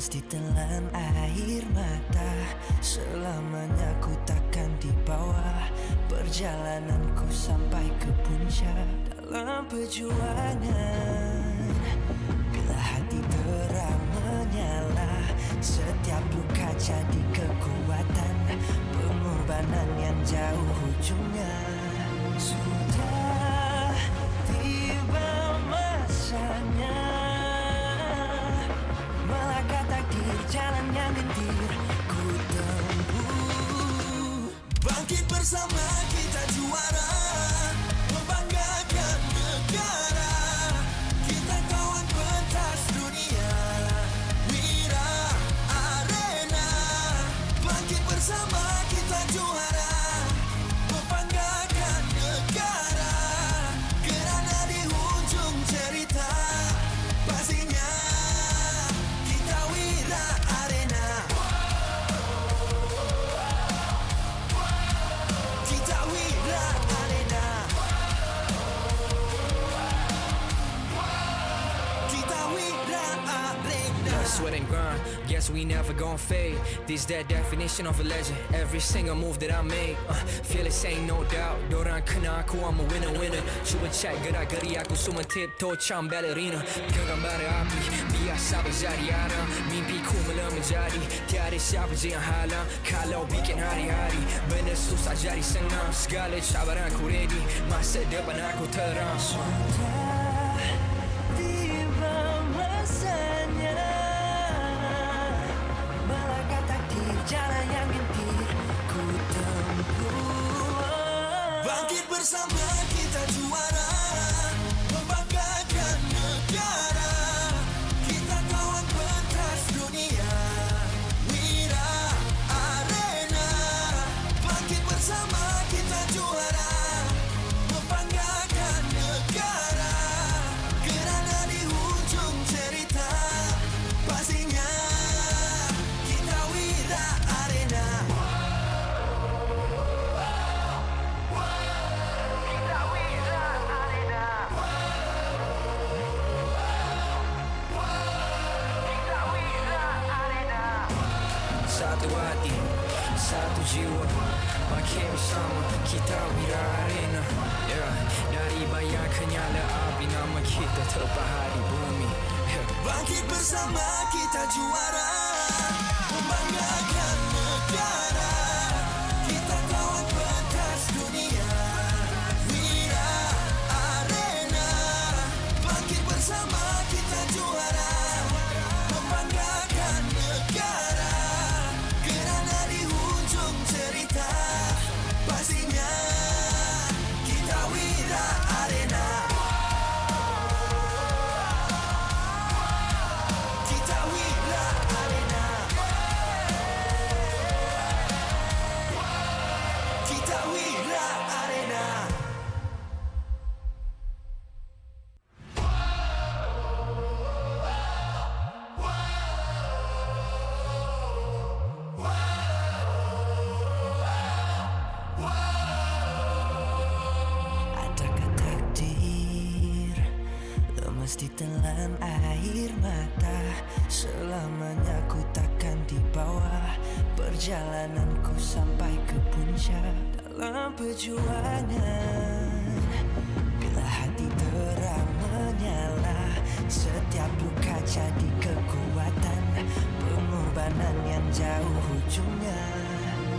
Mesti telan air mata, selamanya ku takkan di bawah. Perjalananku sampai ke puncak dalam perjuangan. Bila hati terang menyala, setiap luka jadi kekuatan. Pengorbanan yang jauh ujungnya. Sudah tiba masanya melangkah takdir, jalan yang gendir ku tempuh. Bangkit bersama kita juara, membanggakan negara. Kita kawan pentas dunia, Wira Arena. Bangkit bersama kita juara, membanggakan negara. Kerana di hujung cerita pastinya kita Wira Arena. Kita Wira Arena. Kita Wira Arena. Sweat and grind, guess we never gon' fade. This that definition of a legend. Every single move that I make, feel it ain't no doubt. Dorang kena aku, I'm a winner. Cuba check gerak-geri aku semua tiptoe macam ballerina. Genggam bara api, biasa berjadi arah. Mimpiku mula menjadi, tiada siapa je yang halang. Kalau bikin hari-hari, benda susah jadi senang. Segala cabaran aku ready, masa depan aku terang. Sudah tiba masanya melangkah takdir, jalan yang gendir ku tempuh. Bangkit bersama kita juara, membanggakan negara. Kita kawan pentas dunia, Wira Arena. Bangkit bersama kita juara, membanggakan negara. Kerana di hujung cerita pastinya kita Wira Arena. Kita Wira Arena. Kita Wira Arena. Satu hati, satu jiwa, pakai bersama kita Wira Arena. Yeah. Dari bayang kenyala api, nama kita terpahar di bumi. Yeah. Bangkit bersama kita juara, membanggakan negara. Kita kawan pentas dunia, Wira Arena. Bangkit bersama kita juara, membanggakan negara. Kerana di hujung cerita pastinya kita Wira Arena. Kita Wira Arena. Kita Wira Arena. Adakah takdir lemas ditelan air mata, selamanya ku takkan di bawah. Perjalananku sampai ke puncak dalam perjuangan. Bila hati terang menyala, setiap luka jadi kekuatan. Pengorbanan yang jauh ujungnya.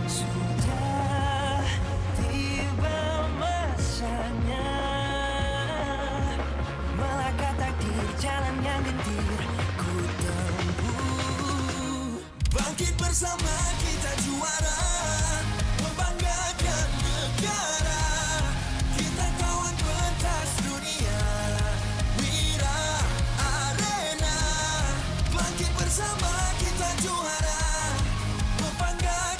Sudah tiba masanya melangkah takdir, jalan yang gendir ku tempuh. Bangkit bersama kita juara, membanggakan negara. Kita kawan pentas dunia, Wira Arena. Bangkit bersama kita juara, membanggakan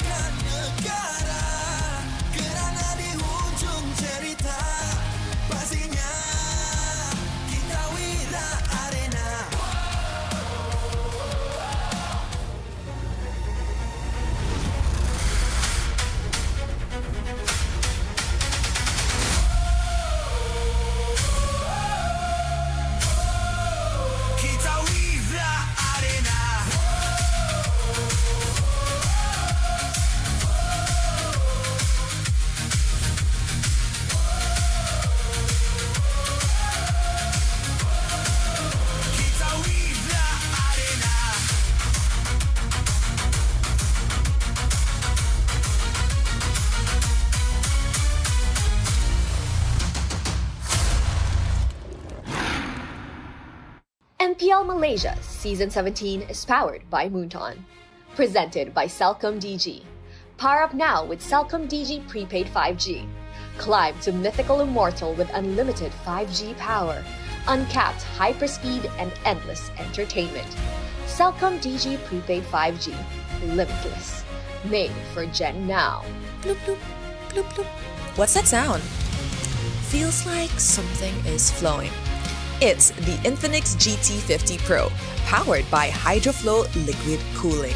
MPL Malaysia Season 17 is powered by Moonton. Presented by Celcom DG. Power up now with Celcom DG Prepaid 5G. Climb to mythical immortal with unlimited 5G power, uncapped hyperspeed and endless entertainment. Celcom DG Prepaid 5G. Limitless. Made for Gen Now. Bloop, bloop, bloop, bloop. What's that sound? Feels like something is flowing. It's the Infinix GT50 Pro, powered by HydroFlow liquid cooling.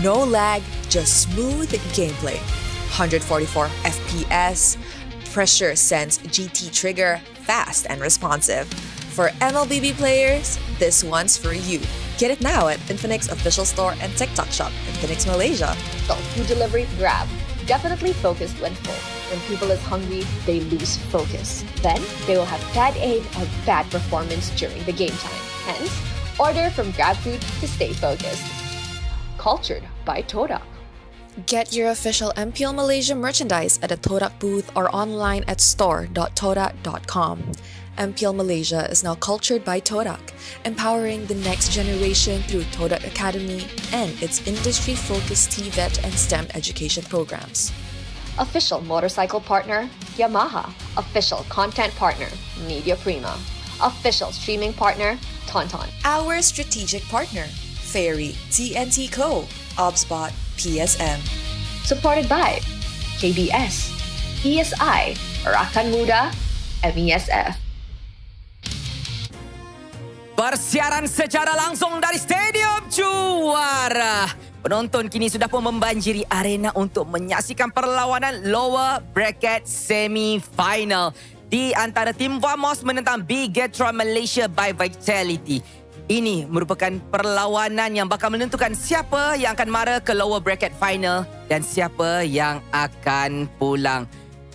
No lag, just smooth gameplay. 144 FPS, pressure sense GT trigger, fast and responsive. For MLBB players, this one's for you. Get it now at Infinix official store and TikTok shop, Infinix Malaysia. So food delivery, Grab. Definitely focused when full. When people is hungry, they lose focus. Then, they will have bad aim and bad performance during the game time. Hence, order from GrabFood to stay focused. Cultured by Todak. Get your official MPL Malaysia merchandise at a Todak booth or online at store.todak.com. MPL Malaysia is now cultured by Todak, empowering the next generation through Todak Academy and its industry-focused TVET and STEM education programs. Official motorcycle partner, Yamaha. Official content partner, Media Prima. Official streaming partner, Tauntaun. Our strategic partner, Fairy, TNT Co., Obsbot, PSM. Supported by KBS, ESI, Rakan Muda, MESF. Bersiaran secara langsung dari Stadium Juara. Penonton kini sudah pun membanjiri arena untuk menyaksikan perlawanan lower bracket semi-final di antara Team Vamos menentang BTRM Malaysia by Vitality. Ini merupakan perlawanan yang bakal menentukan siapa yang akan mara ke lower bracket final dan siapa yang akan pulang.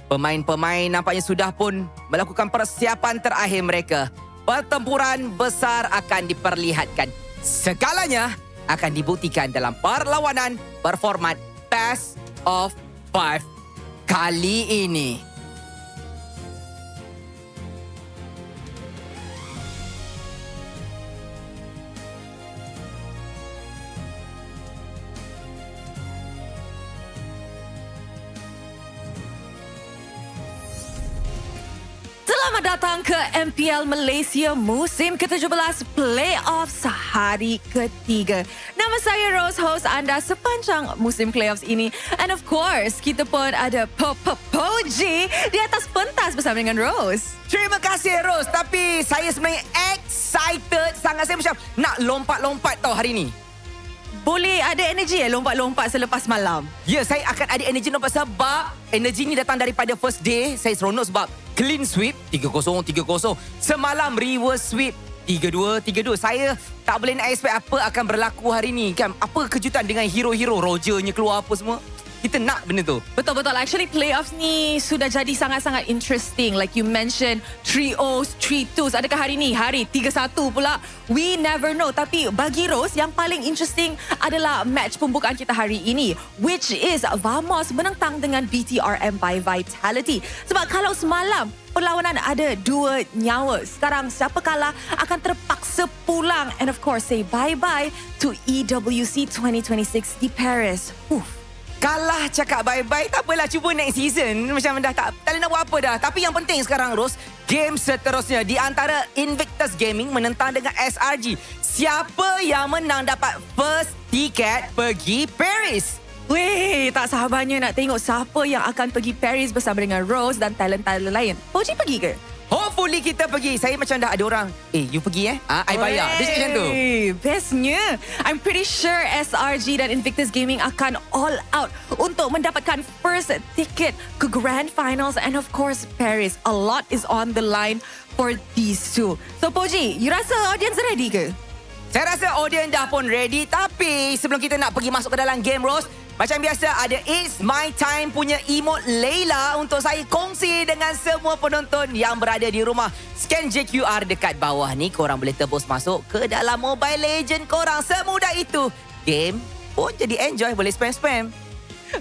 Pemain-pemain nampaknya sudah pun melakukan persiapan terakhir mereka. Pertempuran besar akan diperlihatkan. Segalanya akan dibuktikan dalam perlawanan berformat Best of 5 kali ini. Selamat datang ke MPL Malaysia musim ke-17 playoffs hari ketiga. Nama saya Rose, host anda sepanjang musim playoffs ini. And of course, kita pun ada Poji di atas pentas bersama dengan Rose. Terima kasih Rose, tapi saya sebenarnya excited sangat. Saya macam nak lompat-lompat tau hari ni. Boleh ada energi lompat-lompat selepas malam? Ya, saya akan ada energi lompat sebab energi ni datang daripada first day. Saya seronok sebab clean sweep 3-0, 3-0. Semalam reverse sweep 3-2. Saya tak boleh nak expect apa akan berlaku hari ni kan. Apa kejutan dengan hero-hero, Rogernya keluar apa semua. Kita nak benda tu. Betul-betul. Actually, playoffs ni sudah jadi sangat-sangat interesting. Like you mentioned, 3-0s, 3-2s. Adakah hari ni? Hari 3-1 pula. We never know. Tapi bagi Rose, yang paling interesting adalah match pembukaan kita hari ini. Which is Vamos menentang dengan BTRM by Vitality. Sebab kalau semalam perlawanan ada 2 nyawa, sekarang siapa kalah akan terpaksa pulang. And of course, say bye-bye to EWC 2026 di Paris. Kalah cakap bye-bye, tak apalah, cuba next season. Macam dah tak boleh nak buat apa dah. Tapi yang penting sekarang Ros, game seterusnya di antara Invictus Gaming menentang dengan SRG. Siapa yang menang dapat first ticket pergi Paris. Weh, tak sabarnya nak tengok siapa yang akan pergi Paris bersama dengan Rose dan talent-talent lain. Poji pergi ke? Hopefully kita pergi. Saya macam dah ada orang, you pergi I bayar. Dia cakap macam tu. Bestnya. I'm pretty sure SRG dan Invictus Gaming akan all out untuk mendapatkan first ticket ke Grand Finals and of course Paris. A lot is on the line for these two. So Poji, you rasa audience ready ke? Saya rasa audience dah pun ready. Tapi sebelum kita nak pergi masuk ke dalam game, Rose, macam biasa ada It's My Time punya emote Layla untuk saya kongsi dengan semua penonton yang berada di rumah. Scan JQR dekat bawah ni, korang boleh tebus masuk ke dalam Mobile Legend korang. Semudah itu. Game pun jadi enjoy, boleh spam-spam.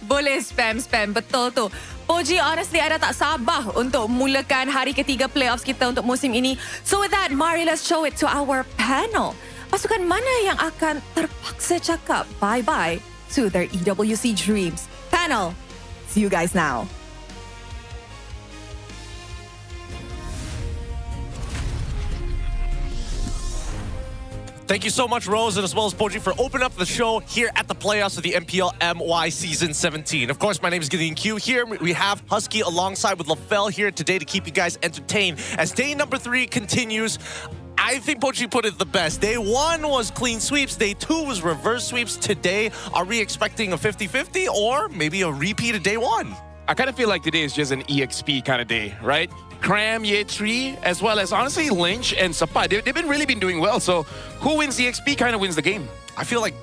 Boleh spam-spam, betul tu. Poji, honestly, I dah tak sabar untuk mulakan hari ketiga playoffs kita untuk musim ini. So with that, mari let's show it to our panel. Pasukan mana yang akan terpaksa cakap bye-bye to their EWC dreams? Panel, see you guys now. Thank you so much, Rose, and as well as Poji, for opening up the show here at the playoffs of the MPL MY Season 17. Of course, my name is Gideon Q. Here we have Husky alongside with LaFell here today to keep you guys entertained. As day number 3 continues, I think Poji put it the best. Day 1 was clean sweeps. Day 2 was reverse sweeps. Today, are we expecting a 50-50 or maybe a repeat of day 1? I kind of feel like today is just an EXP kind of day, right? Cram, Ye3, as well as, honestly, Lynch and Sapa. They've really been doing well. So who wins EXP kind of wins the game. I feel like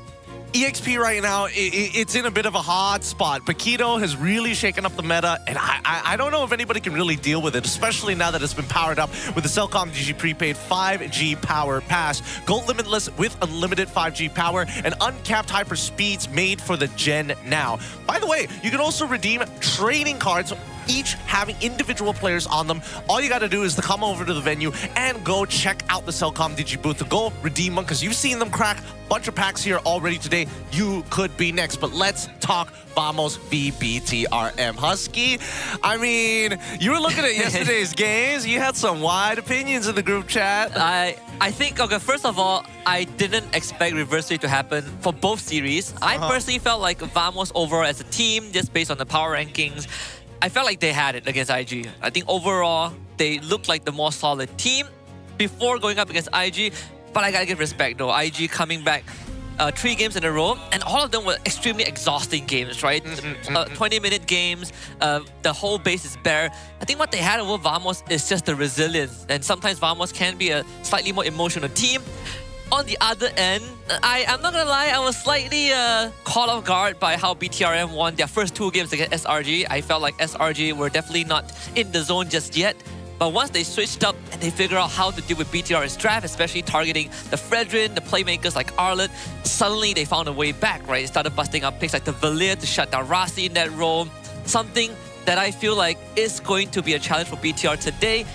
EXP right now, it's in a bit of a hot spot. Paquito has really shaken up the meta, and I don't know if anybody can really deal with it, especially now that it's been powered up with the Cellcom DG prepaid 5G power pass. Go limitless with unlimited 5G power and uncapped hyper speeds made for the Gen now. By the way, you can also redeem trading cards, each having individual players on them. All you got to do is to come over to the venue and go check out the Cellcom DG booth to go redeem one, because you've seen them crack a bunch of packs here already today. You could be next, but let's talk Vamos v BTRM. Husky, I mean, you were looking at yesterday's games. You had some wide opinions in the group chat. I think, okay, first of all, I didn't expect reverse sweep to happen for both series. I personally felt like Vamos overall as a team, just based on the power rankings, I felt like they had it against IG. I think overall, they looked like the more solid team before going up against IG. But I gotta give respect though. IG coming back 3 games in a row, and all of them were extremely exhausting games, right? 20-minute games, the whole base is bare. I think what they had over Vamos is just the resilience. And sometimes Vamos can be a slightly more emotional team. On the other end, I'm not gonna lie, I was slightly caught off guard by how BTRM won their first 2 games against SRG. I felt like SRG were definitely not in the zone just yet. But once they switched up and they figured out how to deal with BTR's draft, especially targeting the Fredrin, the playmakers like Arlet, suddenly they found a way back, right? They started busting up picks like the Valir to shut down Rasi in that role. Something that I feel like is going to be a challenge for BTR today.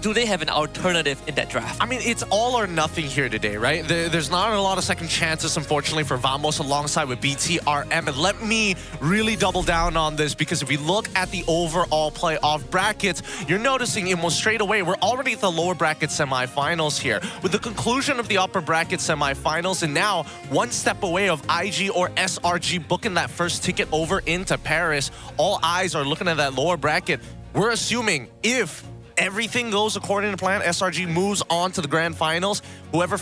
Do they have an alternative in that draft? I mean, it's all or nothing here today, right? There's not a lot of second chances, unfortunately, for Vamos alongside with BTRM. And let me really double down on this, because if we look at the overall playoff brackets, you're noticing almost straight away, we're already at the lower bracket semifinals here. With the conclusion of the upper bracket semifinals, and now one step away of IG or SRG booking that first ticket over into Paris, all eyes are looking at that lower bracket. We're assuming if everything goes according to plan, SRG moves on to the grand finals. Whoever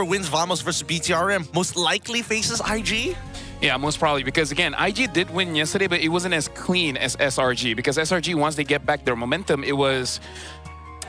wins Vamos versus BTRM most likely faces IG. Yeah, most probably, because again, IG did win yesterday, but it wasn't as clean as SRG, because SRG, once they get back their momentum, it was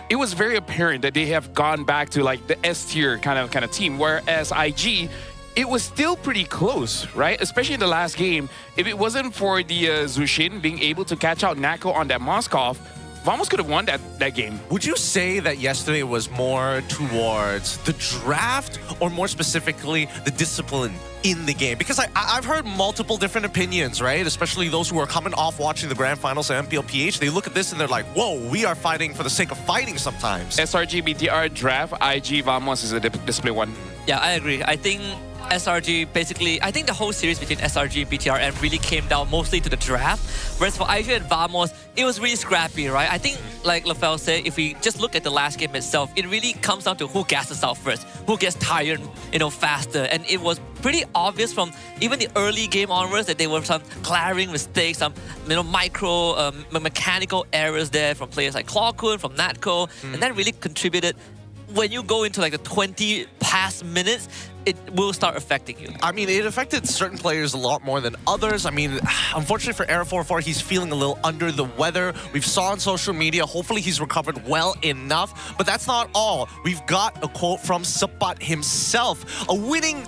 very apparent that they have gone back to like the S tier kind of team, whereas IG, it was still pretty close, right? Especially in the last game. If it wasn't for the Zushin being able to catch out Nako on that Moskov, Vamos could have won that game. Would you say that yesterday was more towards the draft, or more specifically the discipline in the game? Because I've heard multiple different opinions, right? Especially those who are coming off watching the grand finals of MPL PH. They look at this and they're like, whoa, we are fighting for the sake of fighting sometimes. SRG, BTR, draft, IG, Vamos is a discipline one. Yeah, I agree. I think SRG basically, I think the whole series between SRG and BTRM really came down mostly to the draft. Whereas for IG and Vamos, it was really scrappy, right? I think, like LaFell said, if we just look at the last game itself, it really comes down to who gasses out first, who gets tired, faster. And it was pretty obvious from even the early game onwards that there were some glaring mistakes, some micro mechanical errors there from players like Clawkun, from Natko, and that really contributed. When you go into like the 20 past minutes, it will start affecting you. I mean, it affected certain players a lot more than others. I mean, unfortunately for Air44, he's feeling a little under the weather. We've saw on social media, hopefully he's recovered well enough. But that's not all. We've got a quote from Sapat himself. A win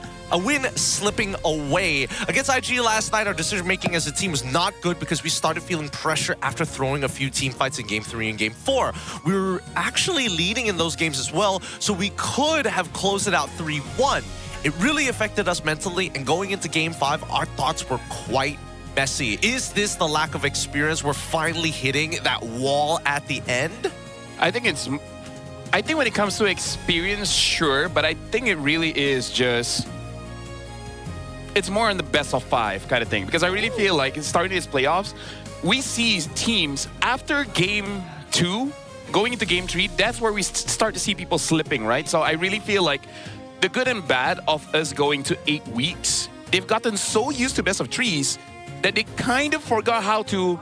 slipping away. Against IG last night, our decision-making as a team was not good because we started feeling pressure after throwing a few team fights in Game 3 and Game 4. We were actually leading in those games as well, so we could have closed it out 3-1. It really affected us mentally, and going into Game 5, our thoughts were quite messy. Is this the lack of experience? We're finally hitting that wall at the end? I think when it comes to experience, sure, but I think it really is just, it's more in the best of 5 kind of thing. Because I really feel like starting these playoffs, we see teams after game 2, going into game 3, that's where we start to see people slipping, right? So I really feel like the good and bad of us going to 8 weeks, they've gotten so used to best of 3s that they kind of forgot how to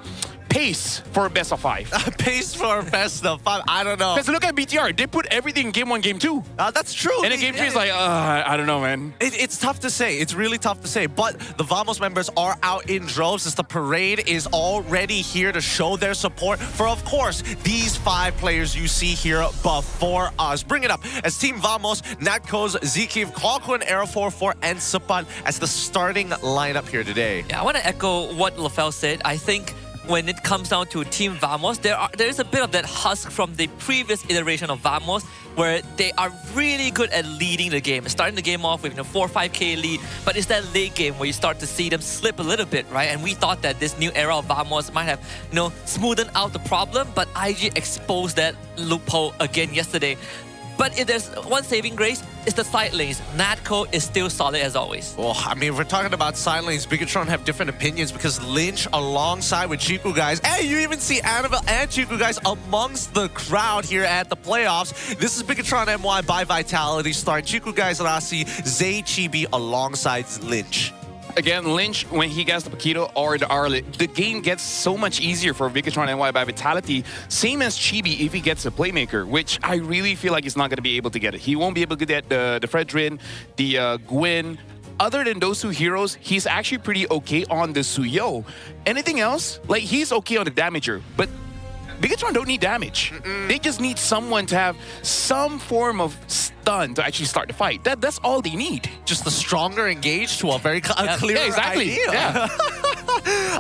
pace for a best of 5. Pace for a best of 5? I don't know. Because look at BTR, they put everything in game 1, game 2. That's true. And in game 3 is like, I don't know, man. It's tough to say. It's really tough to say. But the Vamos members are out in droves as the parade is already here to show their support for, of course, these 5 players you see here before us. Bring it up as Team Vamos, Natco's, Zikiv, Kwakun, Aero44, and Supan as the starting lineup here today. Yeah, I want to echo what LaFell said. I think when it comes down to Team Vamos, there is a bit of that husk from the previous iteration of Vamos where they are really good at leading the game, starting the game off with 4 or 5k lead, but it's that late game where you start to see them slip a little bit, right? And we thought that this new era of Vamos might have smoothed out the problem, but IG exposed that loophole again yesterday. But if there's one saving grace, it's the side lanes. Natco is still solid as always. Well, I mean, if we're talking about side lanes, Bigatron have different opinions because Lynch alongside with Chiku guys, and you even see Annabelle and Chiku guys amongst the crowd here at the playoffs. This is Bigatron MY by Vitality Star. Chiku guys, Rasi, Zay, Chibi alongside Lynch. Again, Lynch, when he gets the Paquito or the Arlet, the game gets so much easier for Bigatron NY by Vitality. Same as Chibi if he gets a Playmaker, which I really feel like he's not going to be able to get it. He won't be able to get the Fredrin, the Gwyn. Other than those 2 heroes, he's actually pretty okay on the Suyo. Anything else? Like, he's okay on the Damager, but Bigatron don't need damage. They just need someone to have some form of stun to actually start the fight. That's all they need. Just a stronger engage to a very clear exactly. idea. Yeah.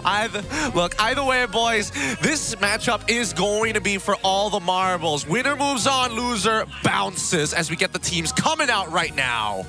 Either way, boys, this matchup is going to be for all the marbles. Winner moves on, loser bounces as we get the teams coming out right now.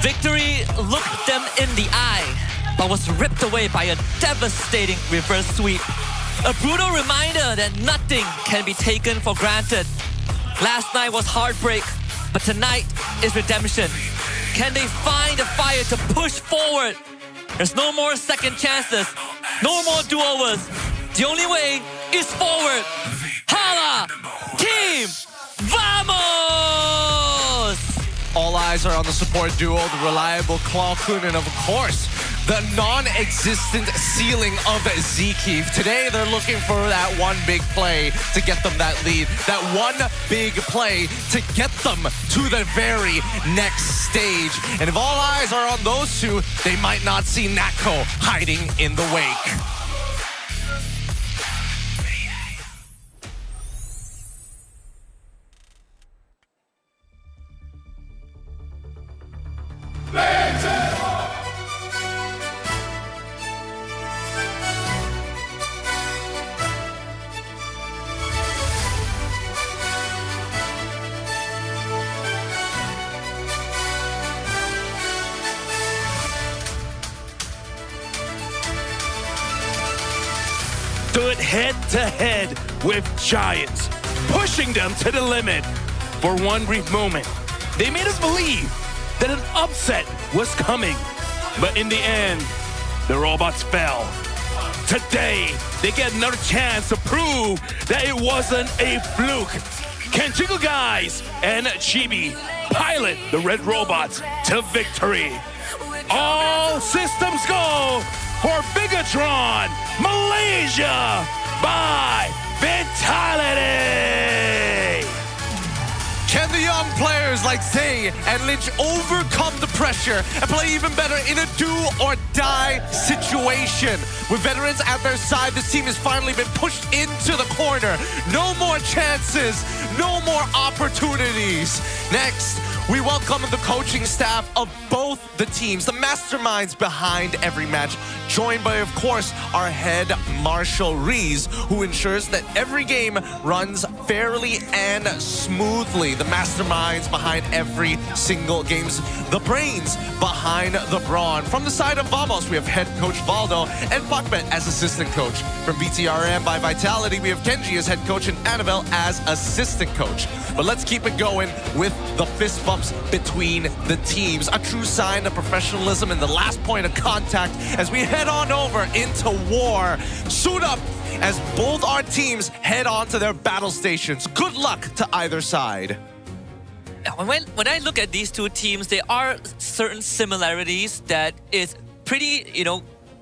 Victory looked them in the eye, but was ripped away by a devastating reverse sweep. A brutal reminder that nothing can be taken for granted. Last night was heartbreak, but tonight is redemption. Can they find the fire to push forward? There's no more second chances, no more do-overs. The only way is forward. Hala! Team Vamos! All eyes are on the support duo, the reliable Kwakun, and of course, the non-existent ceiling of Zikiv. Today, they're looking for that one big play to get them that lead. That one big play to get them to the very next stage. And if all eyes are on those 2, they might not see Natco hiding in the wake. Stood head-to-head with giants, pushing them to the limit. For one brief moment, they made us believe that an upset was coming. But in the end, the robots fell. Today, they get another chance to prove that it wasn't a fluke. Can Chico guys and Chibi pilot the Red Robots to victory? All systems go for Bigatron Malaysia by Vitality! Can the young players like like Zay and Lynch overcome the pressure and play even better in a do-or-die situation. With veterans at their side, this team has finally been pushed into the corner. No more chances, no more opportunities. Next, we welcome the coaching staff of both the teams, the masterminds behind every match, joined by, of course, our head Marshall Rees, who ensures that every game runs fairly and smoothly. The masterminds behind every single game's the brains behind the brawn. From the side of Vamos, we have head coach Valdo and Pakmet as assistant coach. From BTRM by Vitality, we have Kenji as head coach and Annabelle as assistant coach. But let's keep it going with the fist bumps between the teams. A true sign of professionalism and the last point of contact as we head on over into war. Suit up as both our teams head on to their battle stations. Good luck to either side. When I look at these two teams, there are certain similarities that is pretty,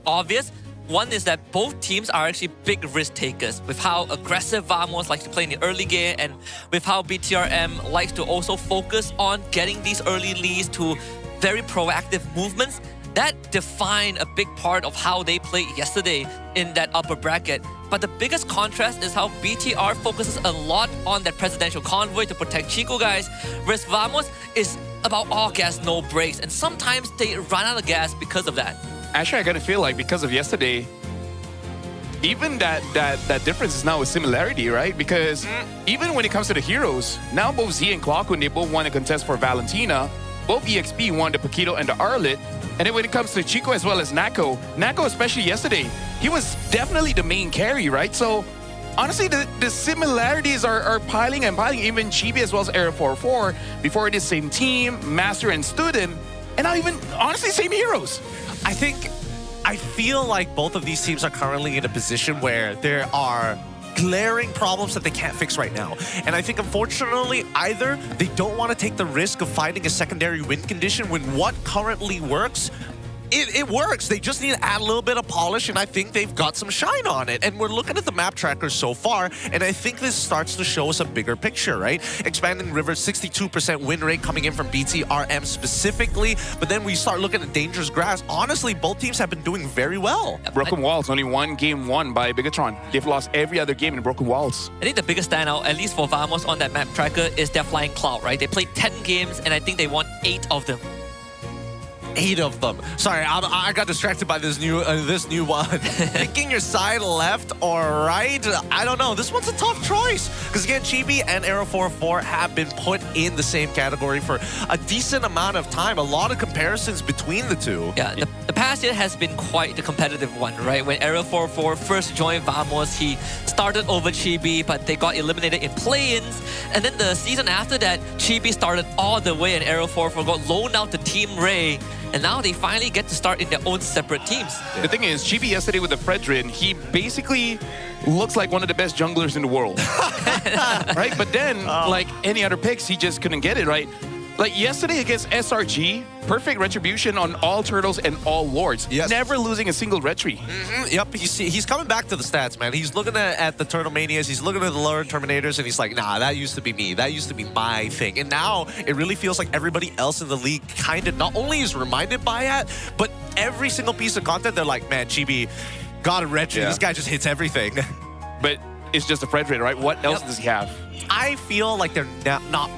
obvious. One is that both teams are actually big risk takers with how aggressive Vamos likes to play in the early game and with how BTRM likes to also focus on getting these early leads to very proactive movements. That defined a big part of how they played yesterday in that upper bracket. But the biggest contrast is how BTR focuses a lot on that presidential convoy to protect Chico guys, whereas Vamos is about all gas, no brakes, and sometimes they run out of gas because of that. Actually, I gotta feel like because of yesterday, even that difference is now a similarity, right? Because even when it comes to the heroes, now both Z and Clockwood, they both won a contest for Valentina. Both EXP won the Paquito and the Arlet. And then when it comes to Chico as well as Nako, especially yesterday, he was definitely the main carry, right? So honestly, the similarities are piling and piling. Even Chibi as well as Era 44, before it is same team, Master and Student, and now even, honestly, same heroes. I feel like both of these teams are currently in a position where there are glaring problems that they can't fix right now. And I think, unfortunately, either they don't want to take the risk of finding a secondary win condition when what currently works, it works. They just need to add a little bit of polish, and I think they've got some shine on it. And we're looking at the map trackers so far, and I think this starts to show us a bigger picture, right? Expanding River's 62% win rate coming in from BTRM specifically, but then we start looking at Dangerous Grass. Honestly, both teams have been doing very well. Broken Walls, only one game won by Bigatron. They've lost every other game in Broken Walls. I think the biggest standout, at least for Vamos on that map tracker, is their Flying Cloud, right? They played 10 games, and I think they won 8 of them. 8 of them. Sorry, I got distracted by this new one. Picking your side left or right, I don't know. This one's a tough choice. Because again, Chibi and Arrow 44 have been put in the same category for a decent amount of time. A lot of comparisons between the two. Yeah, the past year has been quite the competitive one, right? When Arrow 44 first joined Vamos, he started over Chibi, but they got eliminated in play-ins. And then the season after that, Chibi started all the way and Arrow 44 got loaned out to Team Ray. And now they finally get to start in their own separate teams. The thing is, Chibi yesterday with the Fredrin, he basically looks like one of the best junglers in the world. Right? But then, like any other picks, he just couldn't get it, right? Like yesterday against SRG, perfect retribution on all turtles and all lords. Yes. Never losing a single retry. Yep, he's coming back to the stats, man. He's looking at the Turtle Manias, he's looking at the lower Terminators, and he's like, nah, that used to be me. That used to be my thing. And now it really feels like everybody else in the league kind of not only is reminded by that, but every single piece of content, they're like, man, Chibi got a retry. This guy just hits everything. But it's just a Fredrin, right? What else does he have? I feel like they're not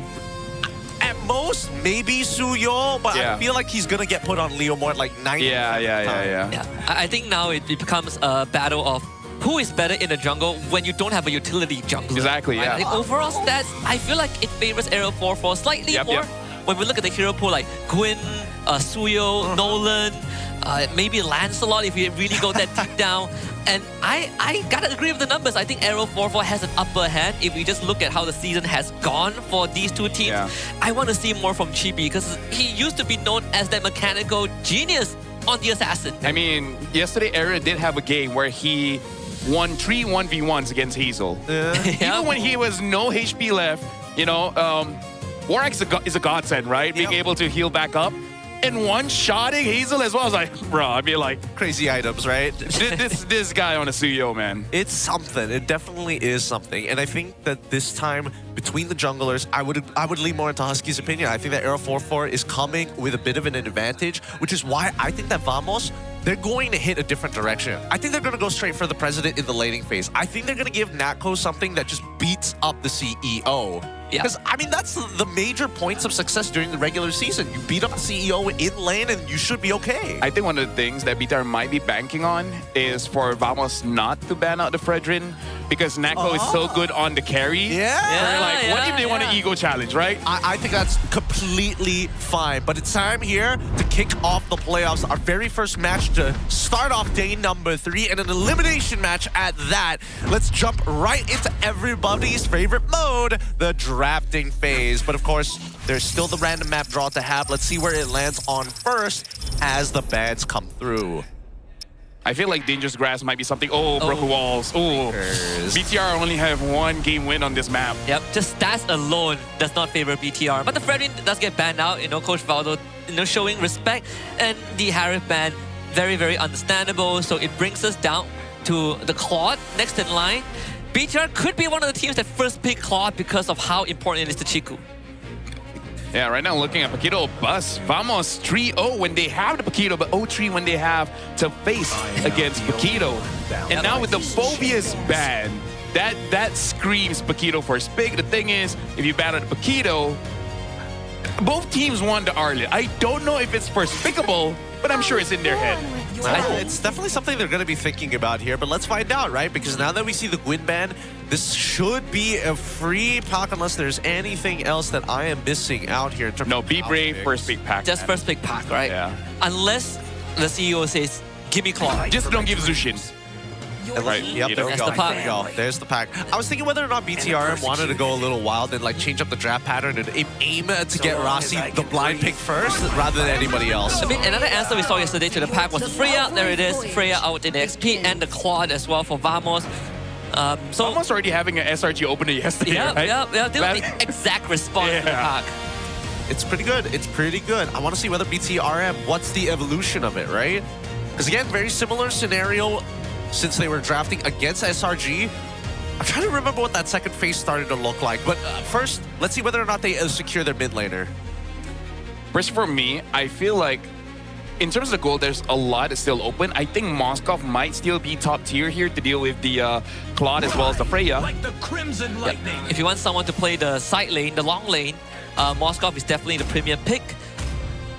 at most, maybe Suyo, but I feel like he's going to get put on Leo more at like 90%. Yeah. I think now it becomes a battle of who is better in the jungle when you don't have a utility jungler. Exactly, right? yeah. Like overall stats, I feel like it favors Arrow 44 slightly more. When we look at the hero pool like Gwyn, Suyo, Nolan, maybe Lancelot if you really go that deep down. And I gotta agree with the numbers. I think Arrow 44 has an upper hand if we just look at how the season has gone for these two teams. I want to see more from Chibi because he used to be known as that mechanical genius on the Assassin. I mean, yesterday Arrow did have a game where he won 3 1v1s against Hazel. Even when he was no HP left, you know, Warwick is a godsend, right? Being able to heal back up. and one-shotting Hazel as well. I was like, bro, I mean, like, Crazy items, right? this guy on a Suyo, man. It's something. It definitely is something. And I think that this time, between the junglers, I would lean more into Husky's opinion. I think that Arrow 4-4 is coming with a bit of an advantage, which is why I think that Vamos, they're going to hit a different direction. I think they're going to go straight for the president in the laning phase. I think they're going to give Natco something that just beats up the CEO. Yeah. Because, I mean, that's the major points of success during the regular season. You beat up the CEO in lane and you should be okay. I think one of the things that BTR might be banking on is for Vamos not to ban out the Fredrin, because Nako is so good on the carry. Yeah. Like, what if they want an ego challenge, right? I think that's completely fine. But it's time here to kick off the playoffs. Our very first match to start off day number 3 and an elimination match at that. Let's jump right into everybody's favorite mode, the drafting phase. But of course, there's still the random map draw to have. Let's see where it lands on first as the bans come through. I feel like Dangerous Grass might be something. Oh, broken walls. Oh, BTR only have 1 game win on this map. Yep, just stats alone does not favor BTR. But the Fredrin does get banned out, Coach Valdo, showing respect. And the Harith ban, very, very understandable. So it brings us down to the Claude next in line. BTR could be one of the teams that first pick Claude because of how important it is to Chiku. Yeah, right now looking at Paquito bus. Vamos 3-0 when they have the Paquito, but 0-3 when they have to face against Paquito. And now with the Phobia's ban, that screams Paquito for Spig. The thing is, if you ban out Paquito, both teams won the Arlet. I don't know if it's for Spigable, but I'm sure it's in their head. It's definitely something they're going to be thinking about here, but let's find out, right? Because now that we see the Gwyn ban, this should be a free pack unless there's anything else that I am missing out here in terms of be brave, first pick pack. Just first pick pack, right? Yeah. Unless the CEO says, give me Claude. Just don't give Zushin. Right. Yep, there we go. There we go. There's the pack. I was thinking whether or not BTRM wanted to go a little wild and like change up the draft pattern and aim to get Rossi the blind pick first rather than anybody else. I mean, another answer we saw yesterday to the pack was Freya. There it is. Freya out in the XP and the Claude as well for Vamos. So Vamos already having an SRG opener yesterday, right? Yeah. They were the exact response to the pack. It's pretty good. It's pretty good. I want to see whether BTRM, what's the evolution of it, right? Because again, very similar scenario since they were drafting against SRG. I'm trying to remember what that second phase started to look like. But first, let's see whether or not they secure their mid laner. First, for me, I feel like in terms of the goal, there's a lot that's still open. I think Moskov might still be top tier here to deal with the Claude as well as the Freya. Like the Crimson Lightning. If you want someone to play the side lane, the long lane, Moskov is definitely the premium pick.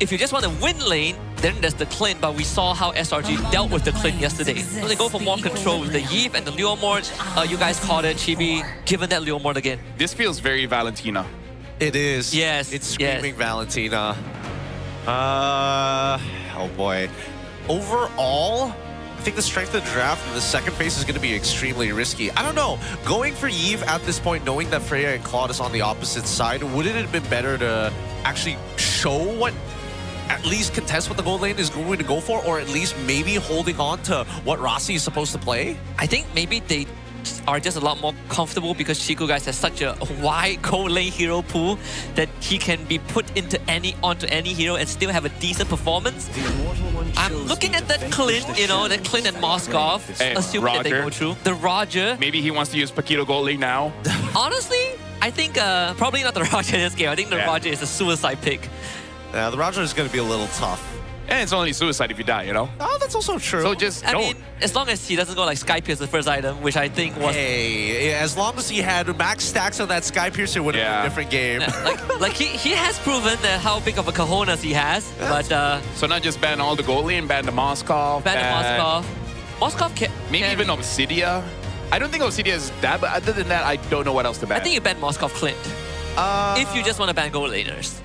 If you just want to win lane, then there's the Clint, but we saw how SRG dealt with the Clint yesterday. So they go for more control with the Yves and the Leomord. You guys called it, Chibi, given that Leomord again. This feels very Valentina. It is. Yes. It's screaming Valentina. Oh boy. Overall, I think the strength of the draft in the second phase is going to be extremely risky. I don't know. Going for Yves at this point, knowing that Freya and Claude is on the opposite side, wouldn't it have been better to actually show what at least contest what the gold lane is going to go for, or at least maybe holding on to what Rossi is supposed to play? I think maybe they are just a lot more comfortable because Chiku guys has such a wide gold lane hero pool that he can be put onto any hero and still have a decent performance. I'm looking at that Clint, that Clint and Moskov, assuming that they go through. The Roger. Maybe he wants to use Paquito gold lane now. Honestly, I think probably not the Roger in this game. I think the Roger is a suicide pick. Yeah, the Roger is going to be a little tough. And it's only suicide if you die, Oh, that's also true. So just I mean, as long as he doesn't go like Sky Pierce the first item, which I think was... Hey, as long as he had max stacks on that Sky Piercer, would have been a different game. like he has proven that how big of a cojones he has, but... so not just ban all the gold lane, ban the Moskov. Ban the Moskov. Moskov can... Maybe even Obsidia. I don't think Obsidia is that, but other than that, I don't know what else to ban. I think you ban Moskov Clint. If you just want to ban gold laners.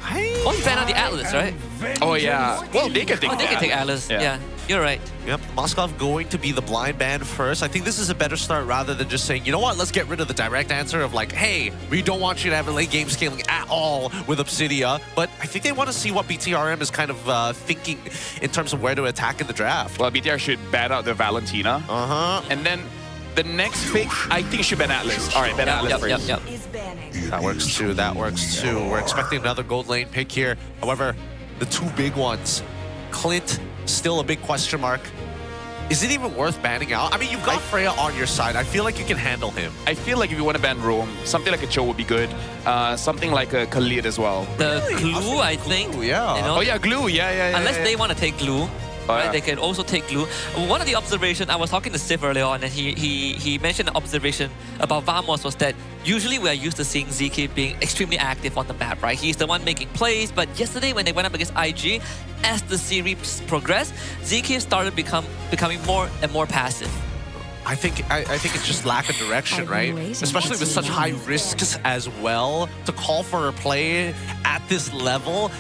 Or you ban out the Atlas, right? Oh, yeah. Well, they can take they can take Atlas. Yeah, you're right. Yep, Moskov going to be the blind ban first. I think this is a better start rather than just saying, you know what, let's get rid of the direct answer of like, hey, we don't want you to have a late game scaling at all with Obsidia. But I think they want to see what BTRM is kind of thinking in terms of where to attack in the draft. Well, BTR should ban out the Valentina. And then the next pick, I think should ban Atlas. All right, ban Atlas first. That works too. That works too. We're expecting another gold lane pick here. However, the two big ones. Clint, still a big question mark. Is it even worth banning out? I mean, you've got Freya on your side. I feel like you can handle him. I feel like if you want to ban Rome, something like a Cho would be good. Something like a Khalid as well. The glue, I think. Glue, yeah. You know, Oh yeah, glue. Yeah. unless they want to take glue. Right, yeah. they can also take glue. One of the observations, I was talking to Sif earlier on, and he mentioned an observation about Vamos was that usually we are used to seeing ZK being extremely active on the map, right? He's the one making plays, but yesterday when they went up against IG, as the series progressed, ZK started becoming more and more passive. I think it's just lack of direction, right? Especially with such high risks as well. To call for a play at this level,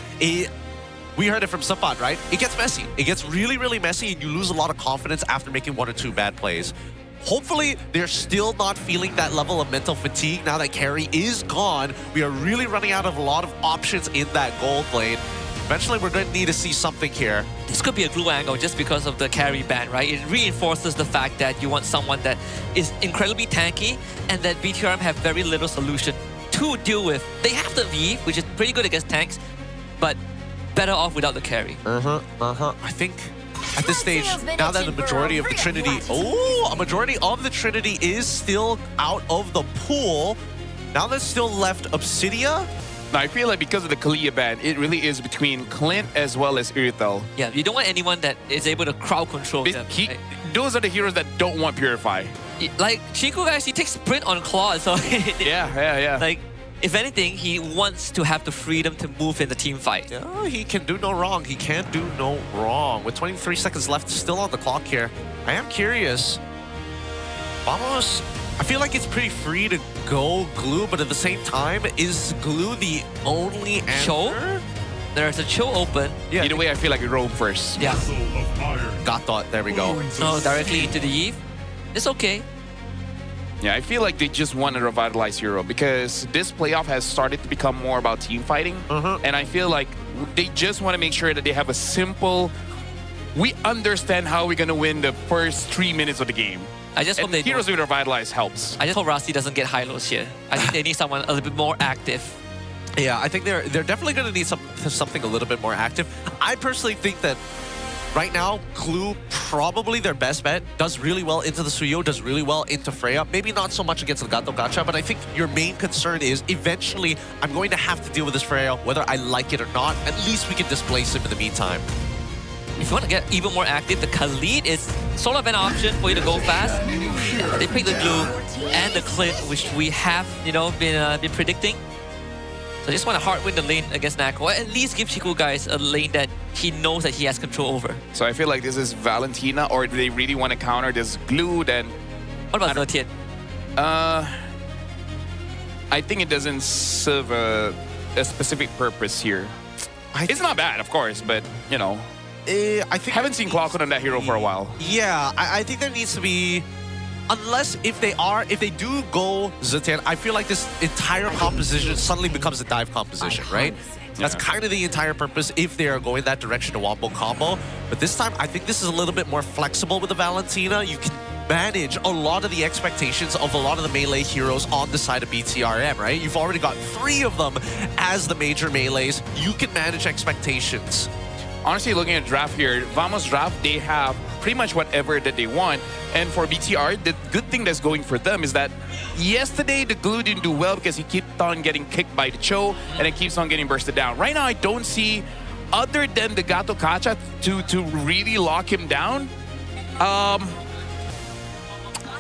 we heard it from Sapat, right? It gets messy. It gets really, really messy, and you lose a lot of confidence after making 1 or 2 bad plays. Hopefully, they're still not feeling that level of mental fatigue now that carry is gone. We are really running out of a lot of options in that gold lane. Eventually, we're going to need to see something here. This could be a glue angle just because of the carry ban, right? It reinforces the fact that you want someone that is incredibly tanky and that BTRM have very little solution to deal with. They have the V, which is pretty good against tanks, but better off without the carry. I think at this stage, now that the majority of the Trinity... Oh, a majority of the Trinity is still out of the pool. Now there's still left Obsidia. Now, I feel like because of the Kalia ban, it really is between Clint as well as Irithel. Yeah, you don't want anyone that is able to crowd control them. Right? Those are the heroes that don't want Purify. Like, Chiku actually takes sprint on Claw, so... Yeah. Like, if anything, he wants to have the freedom to move in the team fight. Yeah, he can do no wrong. He can't do no wrong. With 23 seconds left, still on the clock here. I am curious. Vamos, I feel like it's pretty free to go glue, but at the same time, is glue the only answer? Cho? There's a Cho open. Yeah. Either way, I feel like we roam first. Yeah. Got thought. There we go. No, directly into the Eve. It's okay. Yeah, I feel like they just want to revitalize Hero because this playoff has started to become more about team fighting. And I feel like they just want to make sure that they have a simple... We understand how we're going to win the first 3 minutes of the game. I just hope they Heroes with Revitalize helps. I just hope Rasti doesn't get high lows here. I think they need someone a little bit more active. Yeah, I think they're definitely going to need something a little bit more active. I personally think that right now, Glue, probably their best bet, does really well into the Suyo, does really well into Freya. Maybe not so much against the Gato Gacha, but I think your main concern is eventually I'm going to have to deal with this Freya, whether I like it or not. At least we can displace him in the meantime. If you want to get even more active, the Khalid is sort of an option for you to go fast. They pick the Glue and the Clint, which we have, been predicting. So I just want to hard win the lane against Nako. At least give Chiku guys a lane that he knows that he has control over. So I feel like this is Valentina, or do they really want to counter this Glue? Then what about Zetian? I think it doesn't serve a specific purpose here. It's not bad, of course, but I think haven't seen Clockwood on that hero for a while. Yeah, I think there needs to be, unless if they do go Zetian, I feel like this entire composition suddenly becomes a dive composition, right? That's kind of the entire purpose if they are going that direction to Wombo combo. But this time, I think this is a little bit more flexible with the Valentina. You can manage a lot of the expectations of a lot of the melee heroes on the side of BTRM, right? You've already got 3 of them as the major melees. You can manage expectations. Honestly, looking at draft here, Vamos draft, they have pretty much whatever that they want. And for BTR, the good thing that's going for them is that yesterday the Glue didn't do well because he kept on getting kicked by the Cho and it keeps on getting bursted down. Right now, I don't see, other than the Gato Kacha, to really lock him down.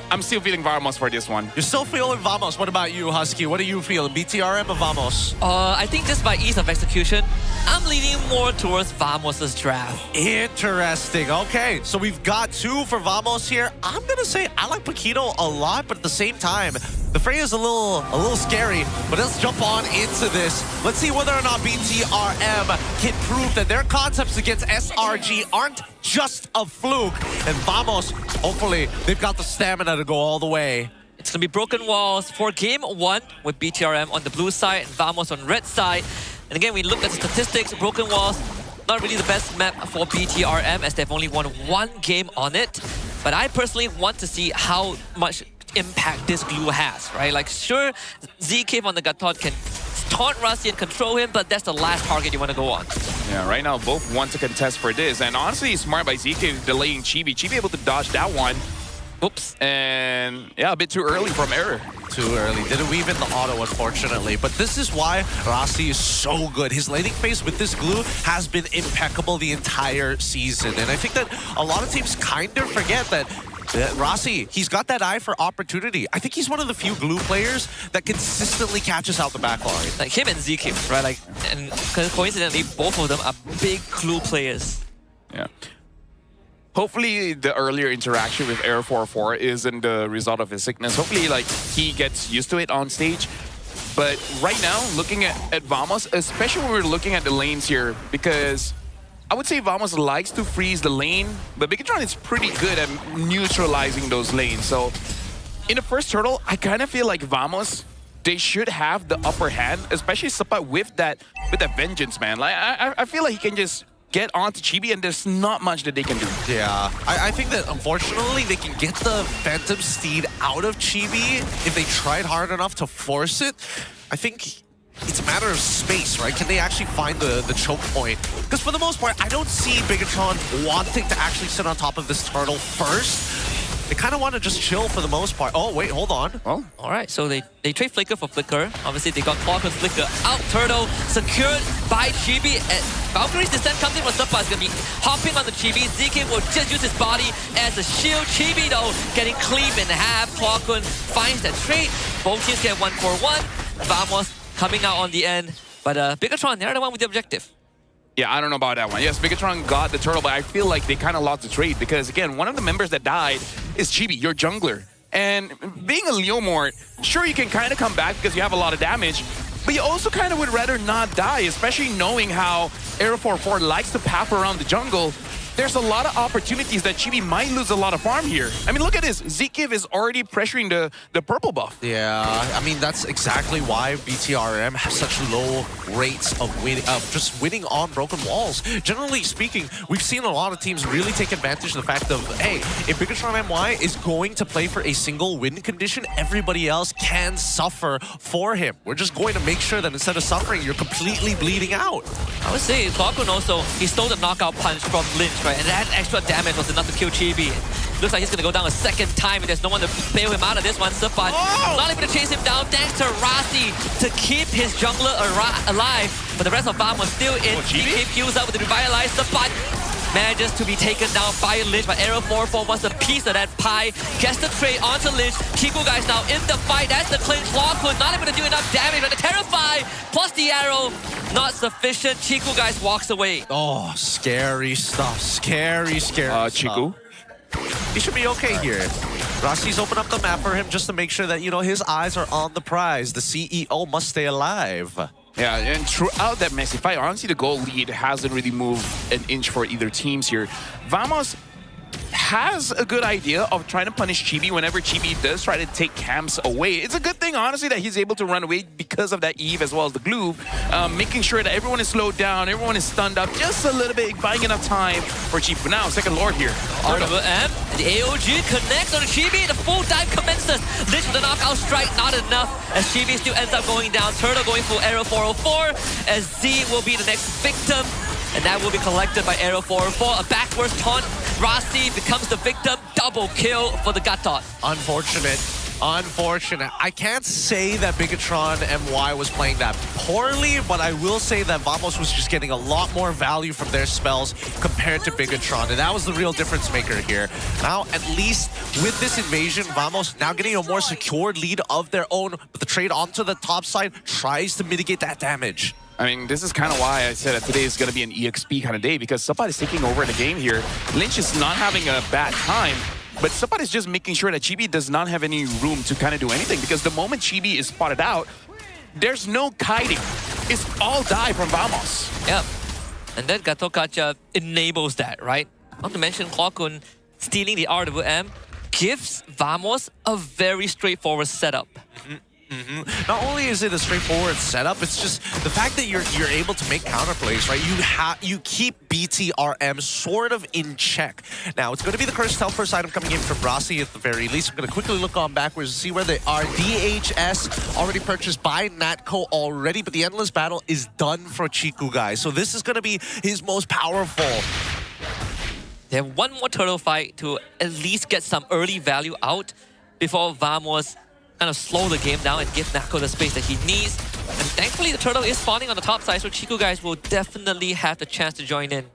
I'm still feeling Vamos for this one. You're still feeling Vamos. What about you, Husky? What are you feeling? BTRM or Vamos? I think just by ease of execution, I'm leaning more towards Vamos' draft. Interesting. Okay, so we've got 2 for Vamos here. I'm going to say I like Paquito a lot, but at the same time, the Freya is a little scary. But let's jump on into this. Let's see whether or not BTRM can prove that their concepts against SRG aren't just a fluke. And Vamos, hopefully, they've got the stamina to go all the way. It's going to be Broken Walls for Game 1 with BTRM on the blue side and Vamos on red side. And again, we look at the statistics. Broken Walls, not really the best map for BTRM as they've only won 1 game on it. But I personally want to see how much impact this Glue has, right? Like, sure, ZK on the Gatot can taunt Rusty and control him, but that's the last target you want to go on. Yeah, right now both want to contest for this. And honestly, smart by ZK delaying Chibi. Chibi able to dodge that one. Oops. And yeah, a bit too early from Error. Too early. Didn't weave in the auto, unfortunately. But this is why Rasi is so good. His laning phase with this glue has been impeccable the entire season. And I think that a lot of teams kind of forget that Rasi, he's got that eye for opportunity. I think he's one of the few glue players that consistently catches out the backline. Like him and ZK, right? Like, and coincidentally, both of them are big glue players. Yeah. Hopefully, the earlier interaction with Air 4-4 isn't the result of his sickness. Hopefully, like, he gets used to it on stage. But right now, looking at Vamos, especially when we're looking at the lanes here, because I would say Vamos likes to freeze the lane, but Bigatron is pretty good at neutralizing those lanes. So, in the first turtle, I kind of feel like Vamos, they should have the upper hand, especially Sapa with that vengeance, man. Like, I feel like he can just get onto Chibi, and there's not much that they can do. Yeah, I think that unfortunately they can get the Phantom Steed out of Chibi if they tried hard enough to force it. I think it's a matter of space, right? Can they actually find the choke point? Because for the most part, I don't see Bigatron wanting to actually sit on top of this turtle first. They kind of want to just chill for the most part. Oh, wait, hold on. Oh, all right. So they trade Flicker for Flicker. Obviously, they got Clock and Flicker out. Turtle secured by Chibi. And Valkyrie's Descent comes in for Suppa. Is going to be hopping on the Chibi. ZK will just use his body as a shield. Chibi, though, getting cleaved in half. Clockun finds that trade. Both teams get 1-4-1. Vamos coming out on the end. But Bigatron, they're the one with the objective. Yeah, I don't know about that one. Yes, Bigatron got the turtle, but I feel like they kind of lost the trade because, again, one of the members that died is Chibi, your jungler. And being a Leomort, sure, you can kind of come back because you have a lot of damage, but you also kind of would rather not die, especially knowing how Aero 4-4 likes to path around the jungle. There's a lot of opportunities that Chibi might lose a lot of farm here. I mean, look at this. Zekiv is already pressuring the purple buff. Yeah, I mean, that's exactly why BTRM has such low rates of just winning on broken walls. Generally speaking, we've seen a lot of teams really take advantage of the fact of, hey, if Bigatron MY is going to play for a single win condition, everybody else can suffer for him. We're just going to make sure that instead of suffering, you're completely bleeding out. I would say Clockun also, he stole the knockout punch from Lynch, right? And that extra damage was enough to kill Chibi. Looks like he's going to go down a second time, and there's no one to bail him out of this one. Suppa not able to chase him down, thanks to Rasi to keep his jungler alive. But the rest of Vamos still in. Chibi heals up with the Revitalize. Suppa manages to be taken down by Lynch, but Aero 4-4 wants a piece of that pie. Gets the trade onto Lynch. Chiku guys now in the fight. That's the clinch. Lawkwood not able to do enough damage, but the Terrify plus the arrow not sufficient. Chiku guys walks away. Oh, scary stuff. Scary stuff. Chiku? He should be okay here. Rasi's opened up the map for him just to make sure that, you know, his eyes are on the prize. The CEO must stay alive. Yeah, and throughout that messy fight, honestly, the goal lead hasn't really moved an inch for either teams here. Vamos has a good idea of trying to punish Chibi whenever Chibi does try to take camps away. It's a good thing, honestly, that he's able to run away because of that Eve as well as the glue, making sure that everyone is slowed down, everyone is stunned up just a little bit, buying enough time for Chibi. But now, second Lord here. RWM, the AOG connects on Chibi, the full dive commences. Lynch with the knockout strike, not enough, as Chibi still ends up going down. Turtle going for Aero 404, as Z will be the next victim. And that will be collected by Aero 404. A backwards taunt. Rasi becomes the victim. Double kill for the Gatot. Unfortunate. Unfortunate. I can't say that Bigatron MY was playing that poorly, but I will say that Vamos was just getting a lot more value from their spells compared to Bigatron, and that was the real difference maker here. Now, at least with this invasion, Vamos now getting a more secured lead of their own, but the trade onto the top side tries to mitigate that damage. I mean, this is kind of why I said that today is going to be an EXP kind of day, because somebody's taking over the game here. Lynch is not having a bad time, but somebody's just making sure that Chibi does not have any room to kind of do anything, because the moment Chibi is spotted out, there's no kiting. It's all die from Vamos. Yep. And then Gatokacha enables that, right? Not to mention Clockun stealing the RWM gives Vamos a very straightforward setup. Not only is it a straightforward setup, it's just the fact that you're able to make counterplays, right? You keep BTRM sort of in check. Now, it's going to be the cursed first item coming in from Rossi at the very least. I'm going to quickly look on backwards to see where they are. DHS already purchased by Natco already, but the Endless Battle is done for Chiku, guys. So this is going to be his most powerful. They have one more turtle fight to at least get some early value out before Vamos kind of slow the game down and give Natco the space that he needs. And thankfully, the turtle is spawning on the top side, so Chiku guys will definitely have the chance to join in.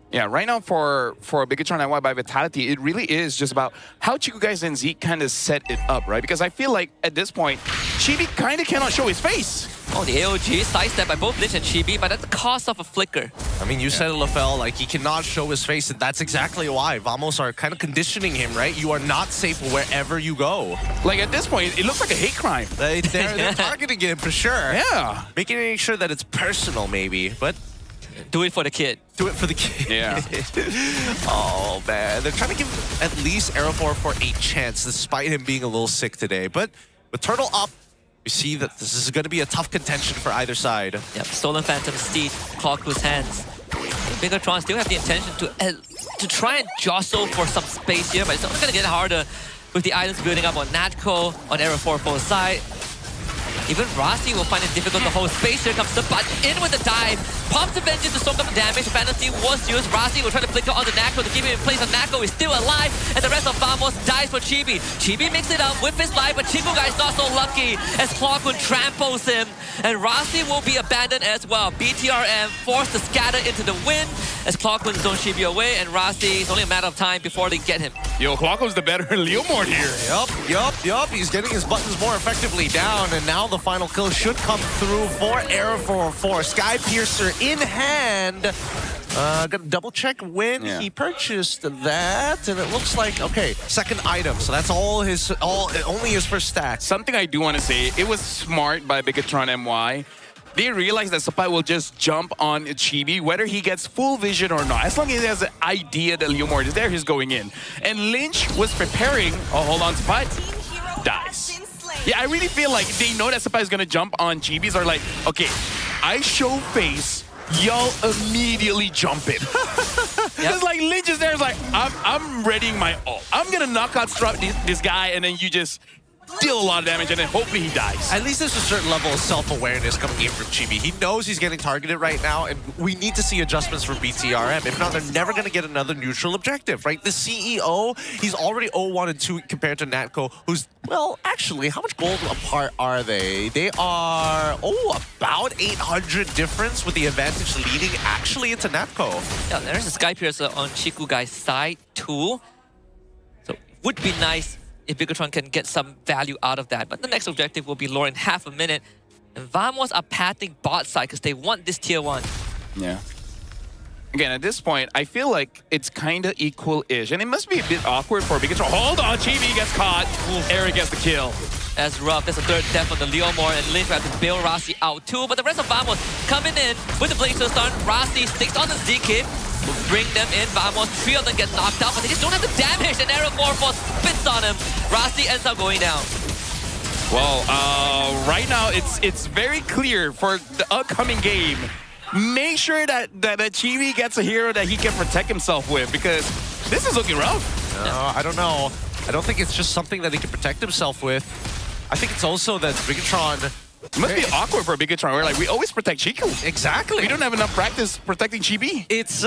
Yeah, right now for Bigatron MY by Vitality, it really is just about how Chiku guys and Zeke kind of set it up, right? Because I feel like at this point, Chibi kind of cannot show his face. Oh, the AOG sidestep by both Lich and Chibi, but at the cost of a flicker. I mean, you said it, LaFell, like he cannot show his face, and that's exactly why. Vamos are kind of conditioning him, right? You are not safe wherever you go. Like at this point, it looks like a hate crime. They're targeting him for sure. Yeah. Making sure that it's personal, maybe, but do it for the kid. Do it for the kid. Yeah. Oh, man. They're trying to give at least Aerofor for a chance, despite him being a little sick today. But with Turtle up, we see that this is going to be a tough contention for either side. Yep, Stolen Phantom Steed, Clockwood's hands. Bigatron still have the intention to try and jostle for some space here, but it's only going to get harder with the items building up on Natco, on Aerofor both side. Even Rossi will find it difficult to hold space. Here comes the butt in with the dive. Pops the vengeance to soak up the damage. Fantasy was used. Rossi will try to flicker onto Natco to keep him in place. And Natco is still alive. And the rest of Vamos dies for Chibi. Chibi makes it up with his life, but Chiku guy's not so lucky as Clockwood tramples him. And Rossi will be abandoned as well. BTRM forced to scatter into the wind as Clockwood zones Chibi away. And Rossi, it's only a matter of time before they get him. Yo, Clockwood's the better Leomord here. Yup. He's getting his buttons more effectively down. And now the final kill should come through for Aerofor 4. Sky Piercer in hand. Gonna double check when he purchased that, and it looks like second item. So that's only his first stack. Something I do want to say, it was smart by Bigatron MY. They realized that Sapai will just jump on Chibi, whether he gets full vision or not. As long as he has an idea that Leomord is there, he's going in. And Lynch was preparing. Oh, hold on, Sapai dies. Yeah, I really feel like they know that Sapai is going to jump on Chibis. Are like, okay, I show face, y'all immediately jump it. It's like Lynch is there. It's like, I'm readying my ult. I'm going to knockout strut this guy, and then you just deal a lot of damage, and then hopefully he dies. At least there's a certain level of self-awareness coming in from Chibi. He knows he's getting targeted right now, and we need to see adjustments from BTRM. If not, they're never going to get another neutral objective, right? The CEO, he's already 0-1 and 2 compared to Natco, who's, well, actually, how much gold apart are they? They are, about 800 difference, with the advantage leading actually into Natco. Yeah, there's a Sky Piercer on Chiku guy's side too. So would be nice if Bigatron can get some value out of that. But the next objective will be lore in half a minute. And Vamos are pathing bot side because they want this tier 1. Yeah. Again, at this point, I feel like it's kind of equal-ish. And it must be a bit awkward for Bigatron. Hold on, Chibi gets caught. Eric gets the kill. That's rough. That's a third death on the Leomord, and Lynch will have to bail Rossi out too. But the rest of Vamos coming in with the Blazer Stun. Rossi sticks on the Z-Kip. Will bring them in. Vamos, 3 of them get knocked out, but they just don't have the damage. And Aerofor spits on him. Rossi ends up going down. Well, right now it's very clear for the upcoming game. Make sure that Chibi gets a hero that he can protect himself with, because this is looking rough. I don't know. I don't think it's just something that he can protect himself with. I think it's also that Bigatron... It must be awkward for Bigatron. We're like, we always protect Chiku. Exactly. We don't have enough practice protecting Chibi. It's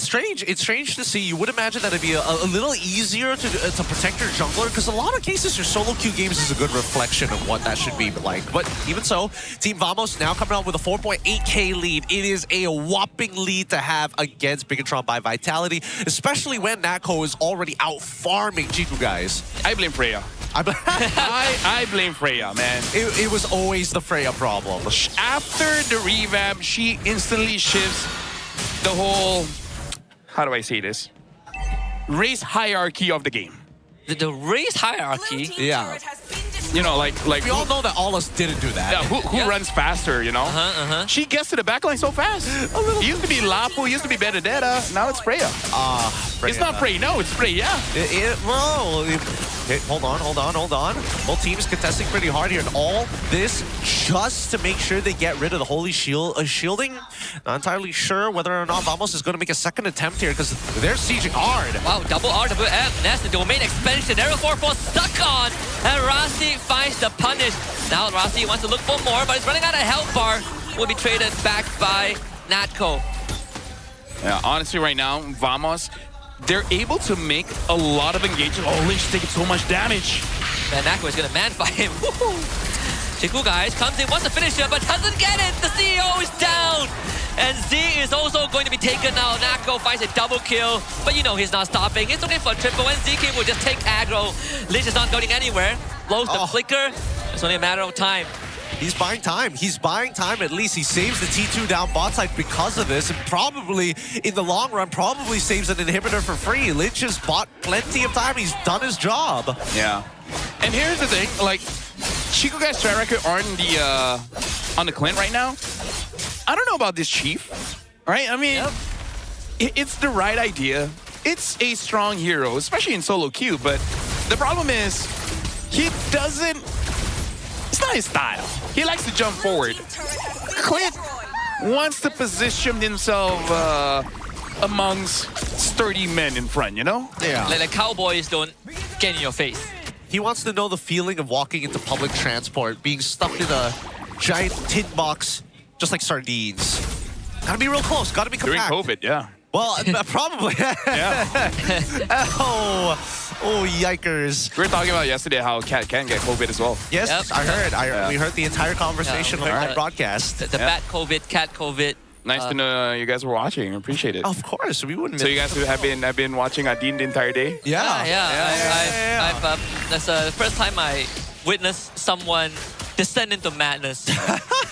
strange. It's strange to see. You would imagine that it'd be a little easier to protect your jungler, because a lot of cases your solo queue games is a good reflection of what that should be like. But even so, Team Vamos now coming out with a 4.8k lead. It is a whopping lead to have against Bigatron by Vitality, especially when Natco is already out farming Chiku guys. I blame Freya. I blame Freya, man. It was always the Freya problem. After the revamp, she instantly shifts the whole, how do I say this? Race hierarchy of the game. The race hierarchy? Yeah. You know, like we all know that Allus didn't do that. Yeah, who runs faster, you know? She gets to the backline so fast. It used to be Lapu, it used to be Benedetta, now it's Freya. Freya. It's not Freya, no, it's Freya. Well, Okay, hold on. Both teams contesting pretty hard here, and all this just to make sure they get rid of the holy shielding. Not entirely sure whether or not Vamos is going to make a second attempt here because they're sieging hard. Wow, double RWM. That's the domain expansion. Arrow 4-4 stuck on. And Rasi finds the punish. Now Rasi wants to look for more, but he's running out of health bar. Will be traded back by Natco. Yeah, honestly, right now, Vamos, they're able to make a lot of engagement. Oh, Lynch taking so much damage. And Natco is going to man-fight him. Chiku guys comes in, wants to finish him, but doesn't get it. The CEO is down. And Z is also going to be taken now. Natco finds a double kill, but you know he's not stopping. He's looking for a triple, and ZK will just take aggro. Lynch is not going anywhere. Blows the flicker. It's only a matter of time. He's buying time. He's buying time at least. He saves the T2 down bot side because of this, and probably, in the long run, probably saves an inhibitor for free. Lynch has bought plenty of time. He's done his job. Yeah. And here's the thing, like, Chico guy's track record on the Clint right now. I don't know about this Chief, right? I mean, it's the right idea. It's a strong hero, especially in solo queue, but the problem is, he doesn't, it's not his style. He likes to jump forward. Clint wants to position himself amongst sturdy men in front, you know? Yeah. Like the cowboys don't get in your face. He wants to know the feeling of walking into public transport, being stuck in a giant tin box, just like sardines. Gotta be real close, gotta be compact. During COVID, yeah. Well, probably. Yeah. Oh, yikers. We were talking about yesterday how Cat can get COVID as well. Yes, Yep. I heard. We heard the entire conversation on the broadcast. The bat COVID, cat COVID. Nice to know you guys were watching. I appreciate it. Of course, we wouldn't. So you guys have been watching Adin the entire day? Yeah. That's the first time I witnessed someone descend into madness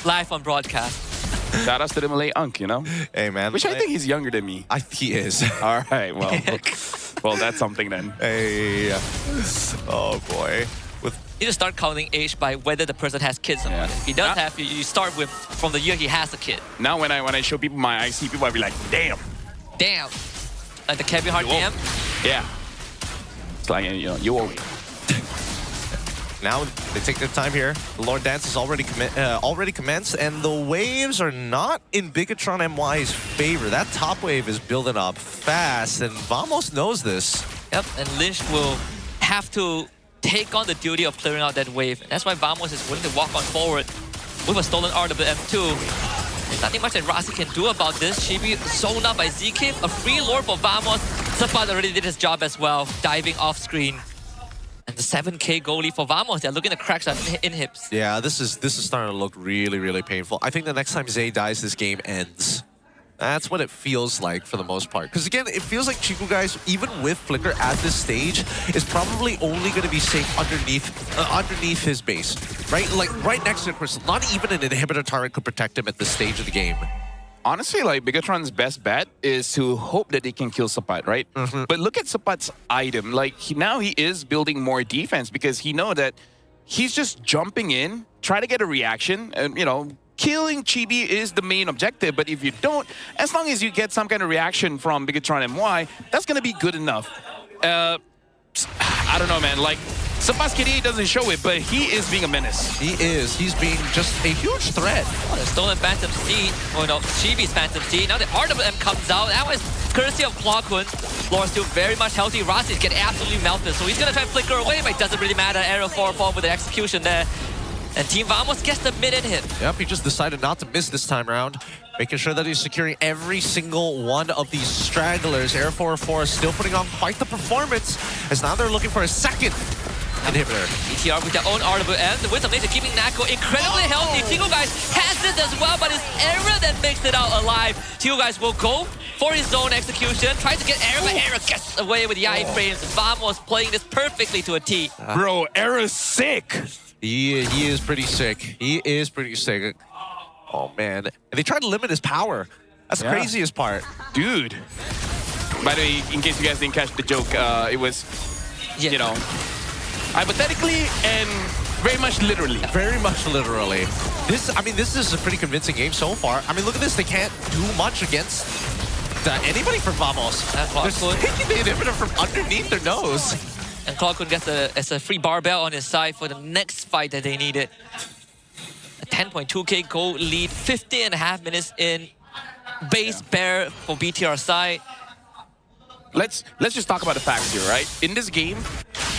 live on broadcast. Shout outs to the Malay Unk, you know? Hey, man. Which I think he's younger than me. He is. All right, well, that's something then. Hey. Oh, boy. You just start counting age by whether the person has kids or not. If he does have, you start with from the year he has a kid. Now when I show people my IC, people will be like, damn. Damn. Like the Kevin Hart damn? Yeah. It's like, you know, you owe me. Now they take their time here. The Lord Dance is already commenced, and the waves are not in Bigatron MY's favor. That top wave is building up fast, and Vamos knows this. Yep, and Lynch will have to take on the duty of clearing out that wave. That's why Vamos is willing to walk on forward with a stolen RWM2. There's nothing much that Rasi can do about this. Chibi zoned out by ZK. A free lord for Vamos. Sapat already did his job as well, diving off screen. And the 7k goalie for Vamos, they're looking to crack some inhibs. Yeah, this is starting to look really, really painful. I think the next time Zay dies, this game ends. That's what it feels like for the most part. Because again, it feels like Chiku guys, even with Flicker at this stage, is probably only going to be safe underneath his base. Right? Like right next to the crystal. Not even an inhibitor turret could protect him at this stage of the game. Honestly, like Bigatron's best bet is to hope that they can kill Sapat, right? But look at Sapat's item. Like now he is building more defense because he know that he's just jumping in, try to get a reaction, and you know, killing Chibi is the main objective. But if you don't, as long as you get some kind of reaction from Bigatron MY, that's gonna be good enough. I don't know, man. Like Sapat's KD doesn't show it, but he is being a menace. He is. He's being just a huge threat. Oh, the stolen Phantom Seed. Oh no, Chibi's Phantom Seed. Now the RWM comes out. That was courtesy of Claw Kun. Floor still very much healthy. Rasi's get absolutely melted. So he's gonna try and flicker away, but it doesn't really matter. Arrow 4-4 with the execution there. And Team Vamos gets the mid-in hit. Yep, he just decided not to miss this time around. Making sure that he's securing every single one of these stragglers. Air 4-4 is still putting on quite the performance, as now they're looking for a second inhibitor. BTR with their own RWM. The Wisdom Laser keeping Natco incredibly healthy. Tigo Guys has this as well, but it's Error that makes it out alive. Tigo Guys will go for his zone execution. Tries to get Error, but Error gets away with the iframes. Vamos playing this perfectly to a T. Bro, Error's sick. He is pretty sick. He is pretty sick. Oh, man. And they tried to limit his power. That's the craziest part. Dude. By the way, in case you guys didn't catch the joke, it was, you know, hypothetically and very much literally. Very much literally. This is a pretty convincing game so far. I mean, look at this. They can't do much against anybody from Vamos. They're taking the inhibitor from underneath their nose. And Claude Kun gets a free barbell on his side for the next fight that they needed. A 10.2k gold lead, 50.5 minutes in. Base bear for BTR side. Let's just talk about the facts here, right? In this game,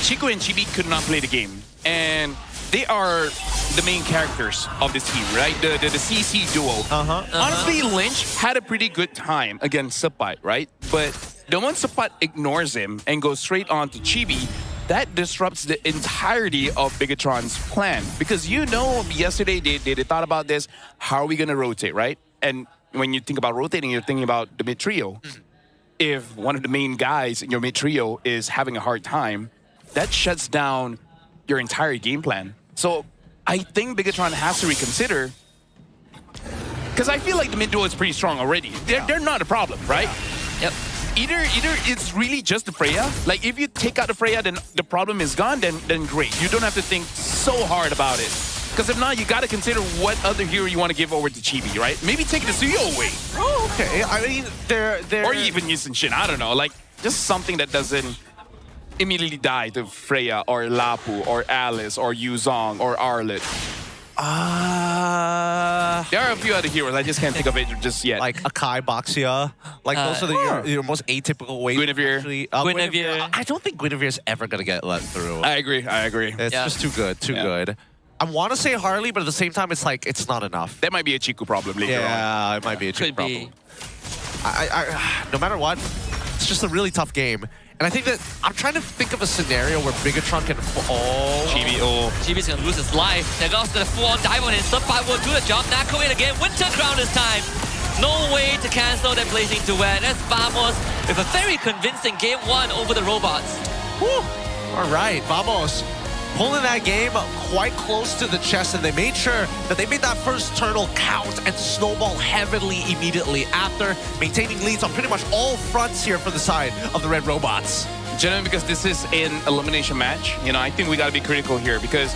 Chico and Chibi could not play the game. And they are the main characters of this team, right? The CC duo. Honestly, Lynch had a pretty good time against Sapat, right? But the one Sapat ignores him and goes straight on to Chibi, that disrupts the entirety of Bigatron's plan. Because yesterday they thought about this, how are we going to rotate, right? And when you think about rotating, you're thinking about the mid trio. If one of the main guys in your mid trio is having a hard time, that shuts down your entire game plan. So I think Bigatron has to reconsider, because I feel like the mid duo is pretty strong already. They're not a problem, right? Yep. Either it's really just the Freya. Like if you take out the Freya, then the problem is gone. Then great. You don't have to think so hard about it. Because if not, you got to consider what other hero you want to give over to Chibi, right? Maybe take the Suyo away. Oh, okay. I mean, they're... Or even Yushin Shin. I don't know. Like, just something that doesn't immediately die to Freya or Lapu or Alice or Yuzong or Arlet. There are a few other heroes. I just can't think of it just yet. Like Akai, Baxia. Like, those are your most atypical ways. Guinevere. Guinevere. I don't think Guinevere is ever going to get let through. I agree. It's just too good. Too good. I want to say Harley, but at the same time, it's like, it's not enough. That might be a Chiku problem later on. Yeah, it might be a Chiku problem. No matter what, it's just a really tough game. And I think that I'm trying to think of a scenario where Bigatron can fall. Chibi's gonna lose his life. Nagal's gonna full-on dive on him. Subpai will do the job. Nako in again. Winter Crown this time. No way to cancel that blazing duet. That's Vamos with a very convincing game 1 over the robots. Woo. All right, Vamos. Pulling that game quite close to the chest, and they made sure that they made that first turtle count and snowball heavily immediately after, maintaining leads on pretty much all fronts here for the side of the Red Robots. Generally, because this is an elimination match, I think we got to be critical here because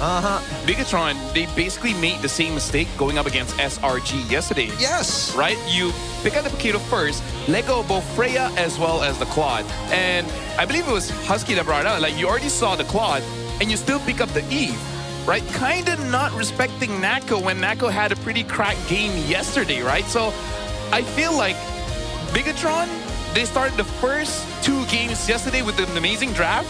Bigatron, they basically made the same mistake going up against SRG yesterday. Yes. Right? You pick up the Paquito first, let go of both Freya as well as the Claude. And I believe it was Husky that brought it out. Like, you already saw the Claude, and you still pick up the Eve, right? Kind of not respecting Nako when Nako had a pretty cracked game yesterday, right? So I feel like Bigatron, they started the first 2 games yesterday with an amazing draft,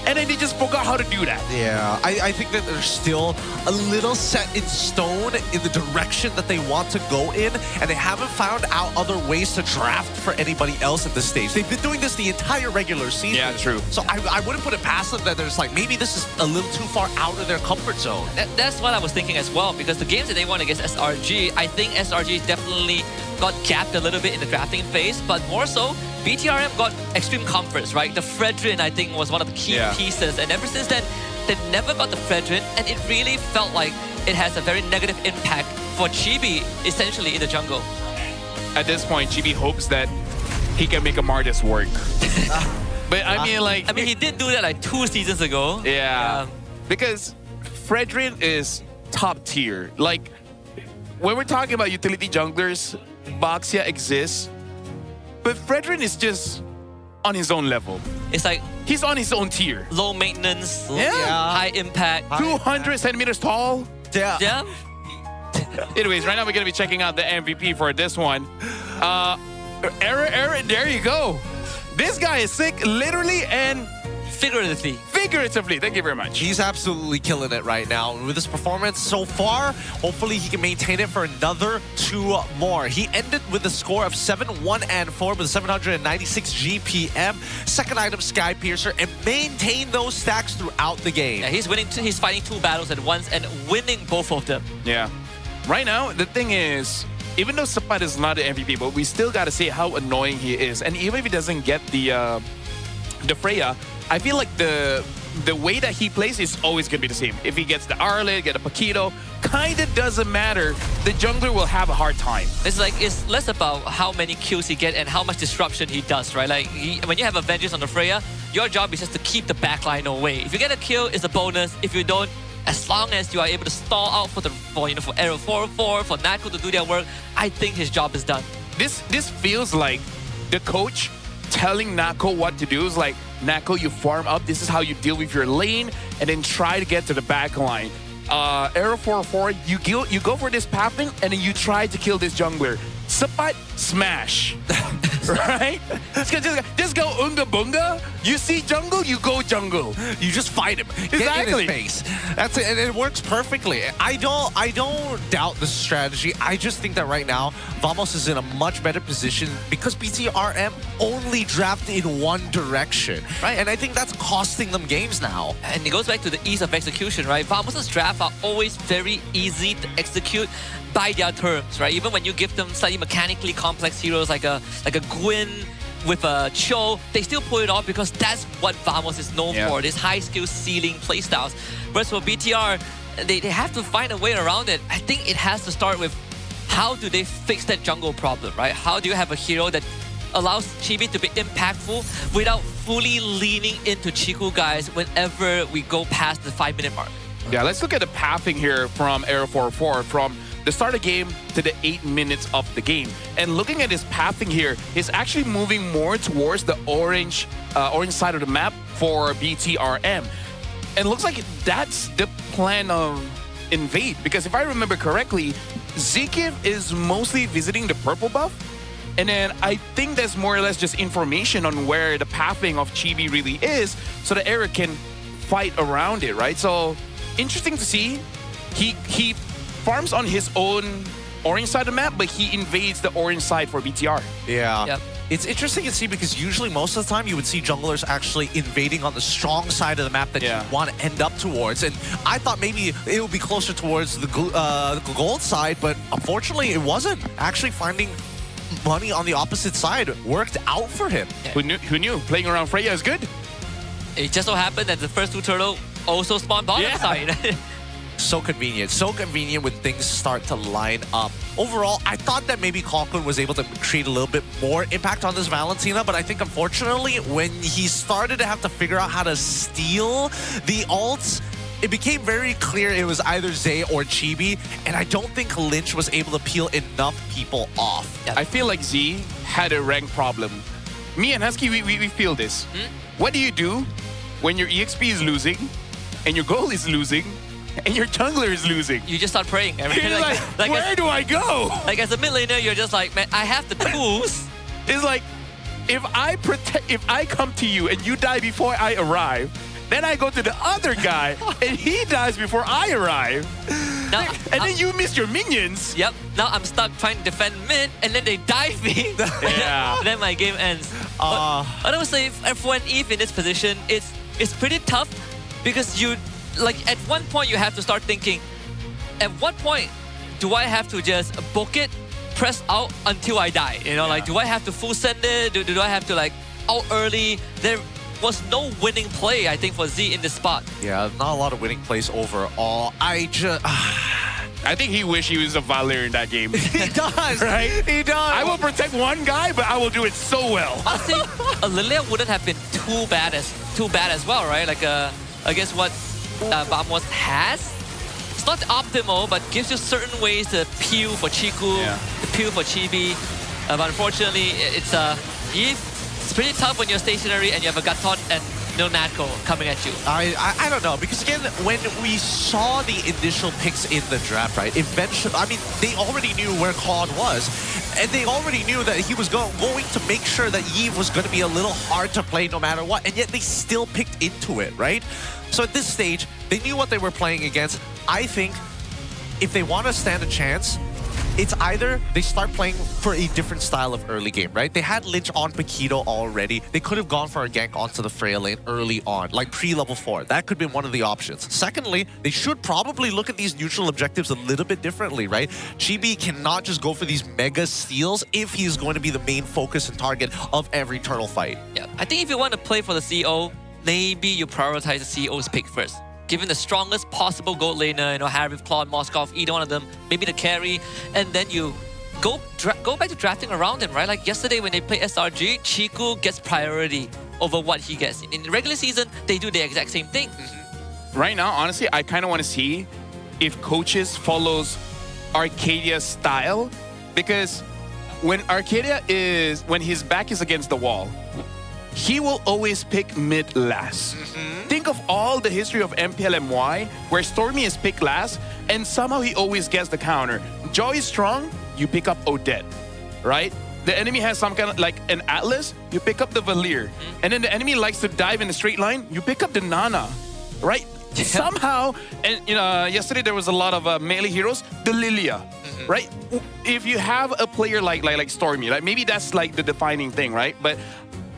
and then they just forgot how to do that. Yeah, I think that they're still a little set in stone in the direction that they want to go in, and they haven't found out other ways to draft for anybody else at this stage. They've been doing this the entire regular season. Yeah, true. So I wouldn't put it past them that there's like, maybe this is a little too far out of their comfort zone. That's what I was thinking as well, because the games that they won against SRG, I think SRG definitely got gapped a little bit in the drafting phase, but more so, BTRM got extreme comforts, right? The Fredrin, I think, was one of the key pieces, and ever since then, they never got the Fredrin, and it really felt like it has a very negative impact for Chibi, essentially, in the jungle. At this point, Chibi hopes that he can make a Mardis work. But I mean, he did do that like 2 seasons ago. Yeah. Because Fredrin is top tier. Like, when we're talking about utility junglers, Baxia exists, but Fredrin is just on his own level. It's like he's on his own tier. Low maintenance, high impact. 200 centimeters tall. Yeah. Anyways, right now we're going to be checking out the MVP for this one. Error, there you go. This guy is sick, literally and figuratively. Thank you very much. He's absolutely killing it right now. And with his performance so far, hopefully he can maintain it for another 2 more. He ended with a score of 7-1-4 with 796 GPM, second item Sky Piercer, and maintain those stacks throughout the game. Yeah, he's fighting 2 battles at once and winning both of them. Yeah. Right now, the thing is, even though Sapat is not an MVP, but we still got to say how annoying he is. And even if he doesn't get the Freya, I feel like the way that he plays is always going to be the same. If he gets the Arlet, get a Paquito, kind of doesn't matter. The jungler will have a hard time. It's less about how many kills he gets and how much disruption he does, right? Like, when you have Avengers on the Freya, your job is just to keep the backline away. If you get a kill, it's a bonus. If you don't, as long as you are able to stall out for Arrow 4-4, for Nako to do their work, I think his job is done. This feels like the coach telling Nako what to do. It's like, Nako, you farm up. This is how you deal with your lane, and then try to get to the back line. Arrow 4-4, you go for this pathing, and then you try to kill this jungler. Sapat, smash. Right? Just go unga bunga. You see jungle, you go jungle. You just fight him. Exactly. Get in his face. That's it, and it works perfectly. I don't doubt the strategy. I just think that right now, Vamos is in a much better position because BTRM only draft in one direction. Right. And I think that's costing them games now. And it goes back to the ease of execution, right? Vamos' draft are always very easy to execute by their terms, right? Even when you give them slightly mechanically complex heroes like a Gwyn with a Cho, they still pull it off because that's what Vamos is known for, this high skill ceiling playstyles. Whereas for BTR, they have to find a way around it. I think it has to start with how do they fix that jungle problem, right? How do you have a hero that allows Chibi to be impactful without fully leaning into Chiku guys whenever we go past the 5-minute mark? Yeah, let's look at the pathing here from Arrow 4-4 from the start of the game to the 8 minutes of the game. And looking at his pathing here, he's actually moving more towards the orange side of the map for BTRM. And it looks like that's the plan of invade, because if I remember correctly, Zekiv is mostly visiting the purple buff. And then I think that's more or less just information on where the pathing of Chibi really is, so that Eric can fight around it, right? So interesting to see. He farms on his own orange side of the map, but he invades the orange side for BTR. Yeah. Yep. It's interesting to see because usually most of the time you would see junglers actually invading on the strong side of the map that you want to end up towards. And I thought maybe it would be closer towards the gold side, but unfortunately it wasn't. Actually finding money on the opposite side worked out for him. Yeah. Who knew? Playing around Freya is good. It just so happened that the first two turtle also spawned bottom side. So convenient when things start to line up. Overall, I thought that maybe Colquhoun was able to create a little bit more impact on this Valentina, but I think unfortunately when he started to have to figure out how to steal the ults, it became very clear it was either Zay or Chibi, and I don't think Lynch was able to peel enough people off. I feel like Z had a rank problem. Me and Husky, we feel this. What do you do when your EXP is losing, and your goal is losing, and your jungler is losing? You just start praying. You're like where do I go? Like as a mid laner, you're just like, man, I have the tools. It's like, if I come to you and you die before I arrive, then I go to the other guy and he dies before I arrive. Now, and then you miss your minions. Yep. Now I'm stuck trying to defend mid, and then they dive me. Yeah. Then my game ends. But I would say for an Eve in this position, it's pretty tough because you, like at one point you have to start thinking, at what point do I have to just book it, press out until I die? You know, like do I have to full send it? Do I have to like out early? There was no winning play, I think, for Z in this spot. Yeah, not a lot of winning plays overall. I think he wished he was a Valor in that game. He does, right? He does. I will protect one guy, but I will do it so well. I think a Lilia wouldn't have been too bad as well, right? Like I guess what Vamos has, it's not optimal, but gives you certain ways to peel for Chiku, to peel for Chibi. But unfortunately, it's pretty tough when you're stationary and you have a Gatot and no Natko coming at you. I don't know, because again, when we saw the initial picks in the draft, right, eventually, I mean, they already knew where Claude was, and they already knew that he was going to make sure that Yves was going to be a little hard to play no matter what, and yet they still picked into it, right? So at this stage, they knew what they were playing against. I think if they want to stand a chance, it's either they start playing for a different style of early game, right? They had Lynch on Paquito already. They could have gone for a gank onto the Freya lane early on, like pre-level 4. That could be one of the options. Secondly, they should probably look at these neutral objectives a little bit differently, right? Chibi cannot just go for these mega steals if he's going to be the main focus and target of every turtle fight. Yeah, I think if you want to play for the CO, maybe you prioritize the CO's pick first. Given the strongest possible gold laner, you know, Harith, Claude, Moskov, either one of them, maybe the carry, and then you go back to drafting around him, right? Like yesterday when they play SRG, Chiku gets priority over what he gets. In the regular season, they do the exact same thing. Right now, honestly, I kind of want to see if coaches follows Arcadia's style, because when when his back is against the wall, he will always pick mid last. Think of all the history of MPL MY where Stormy is picked last and somehow he always gets the counter. Joy is strong, you pick up Odette, right? The enemy has some kind of like an Atlas, you pick up the Valier. And then the enemy likes to dive in a straight line, you pick up the Nana, right? Somehow, and yesterday there was a lot of melee heroes, the Lilia, right? If you have a player like Stormy, like maybe that's like the defining thing, right? But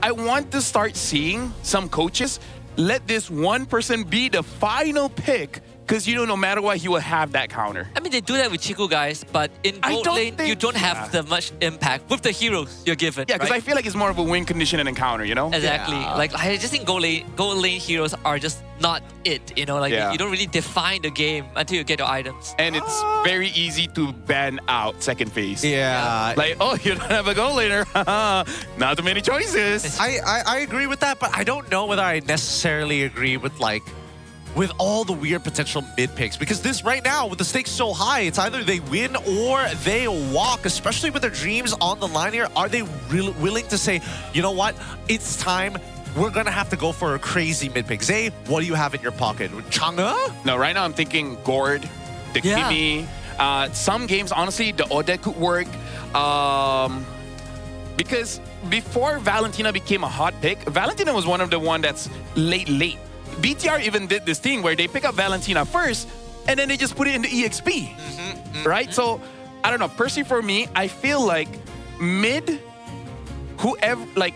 I want to start seeing some coaches let this one person be the final pick because no matter what, he will have that counter. I mean, they do that with Chiku guys, but in gold lane, you don't have the much impact with the heroes you're given. Yeah, because right? I feel like it's more of a win condition and encounter, Exactly. Yeah. Like, I just think gold lane heroes are just not it, you don't really define the game until you get your items. And it's very easy to ban out second phase. Yeah. Like, oh, you don't have a goal laner. Not too many choices. I agree with that, but I don't know whether I necessarily agree with all the weird potential mid picks, because this right now with the stakes so high, it's either they win or they walk, especially with their dreams on the line here. Are they really willing to say, you know what, it's time, we're gonna have to go for a crazy mid pick? Zay, what do you have in your pocket? Chang'e? No, right now I'm thinking Gord, the Kimi. Some games, honestly, the Odette could work. Because before Valentina became a hot pick, Valentina was one of the one that's late. BTR even did this thing where they pick up Valentina first and then they just put it in the EXP, right? So, I don't know. Personally, for me, I feel like mid, whoever, like,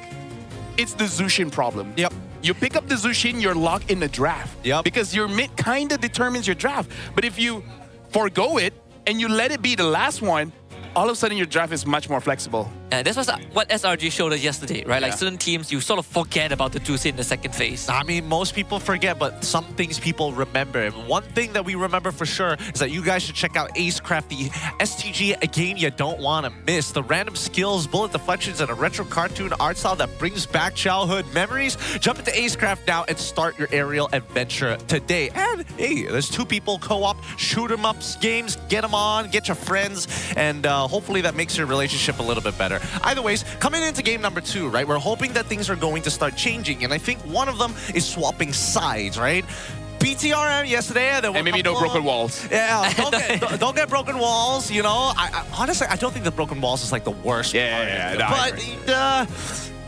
it's the Zushin problem. Yep. You pick up the Zushin, you're locked in the draft. Yep. Because your mid kind of determines your draft. But if you forgo it and you let it be the last one, all of a sudden your draft is much more flexible. And this was what SRG showed us yesterday, right? Like certain teams, you sort of forget about the Juicy in the second phase. I mean, most people forget, but some things people remember. And one thing that we remember for sure is that you guys should check out Acecraft, the STG, a game you don't want to miss. The random skills, bullet deflections, and a retro cartoon art style that brings back childhood memories. Jump into Acecraft now and start your aerial adventure today. And hey, there's 2 people co-op, shoot 'em up games, get them on, get your friends, and hopefully that makes your relationship a little bit better. Either ways, coming into game number 2, right? We're hoping that things are going to start changing, and I think one of them is swapping sides, right? BTRM yesterday, there were And maybe no broken walls. Yeah, don't get broken walls. I honestly, I don't think the broken walls is like the worst. But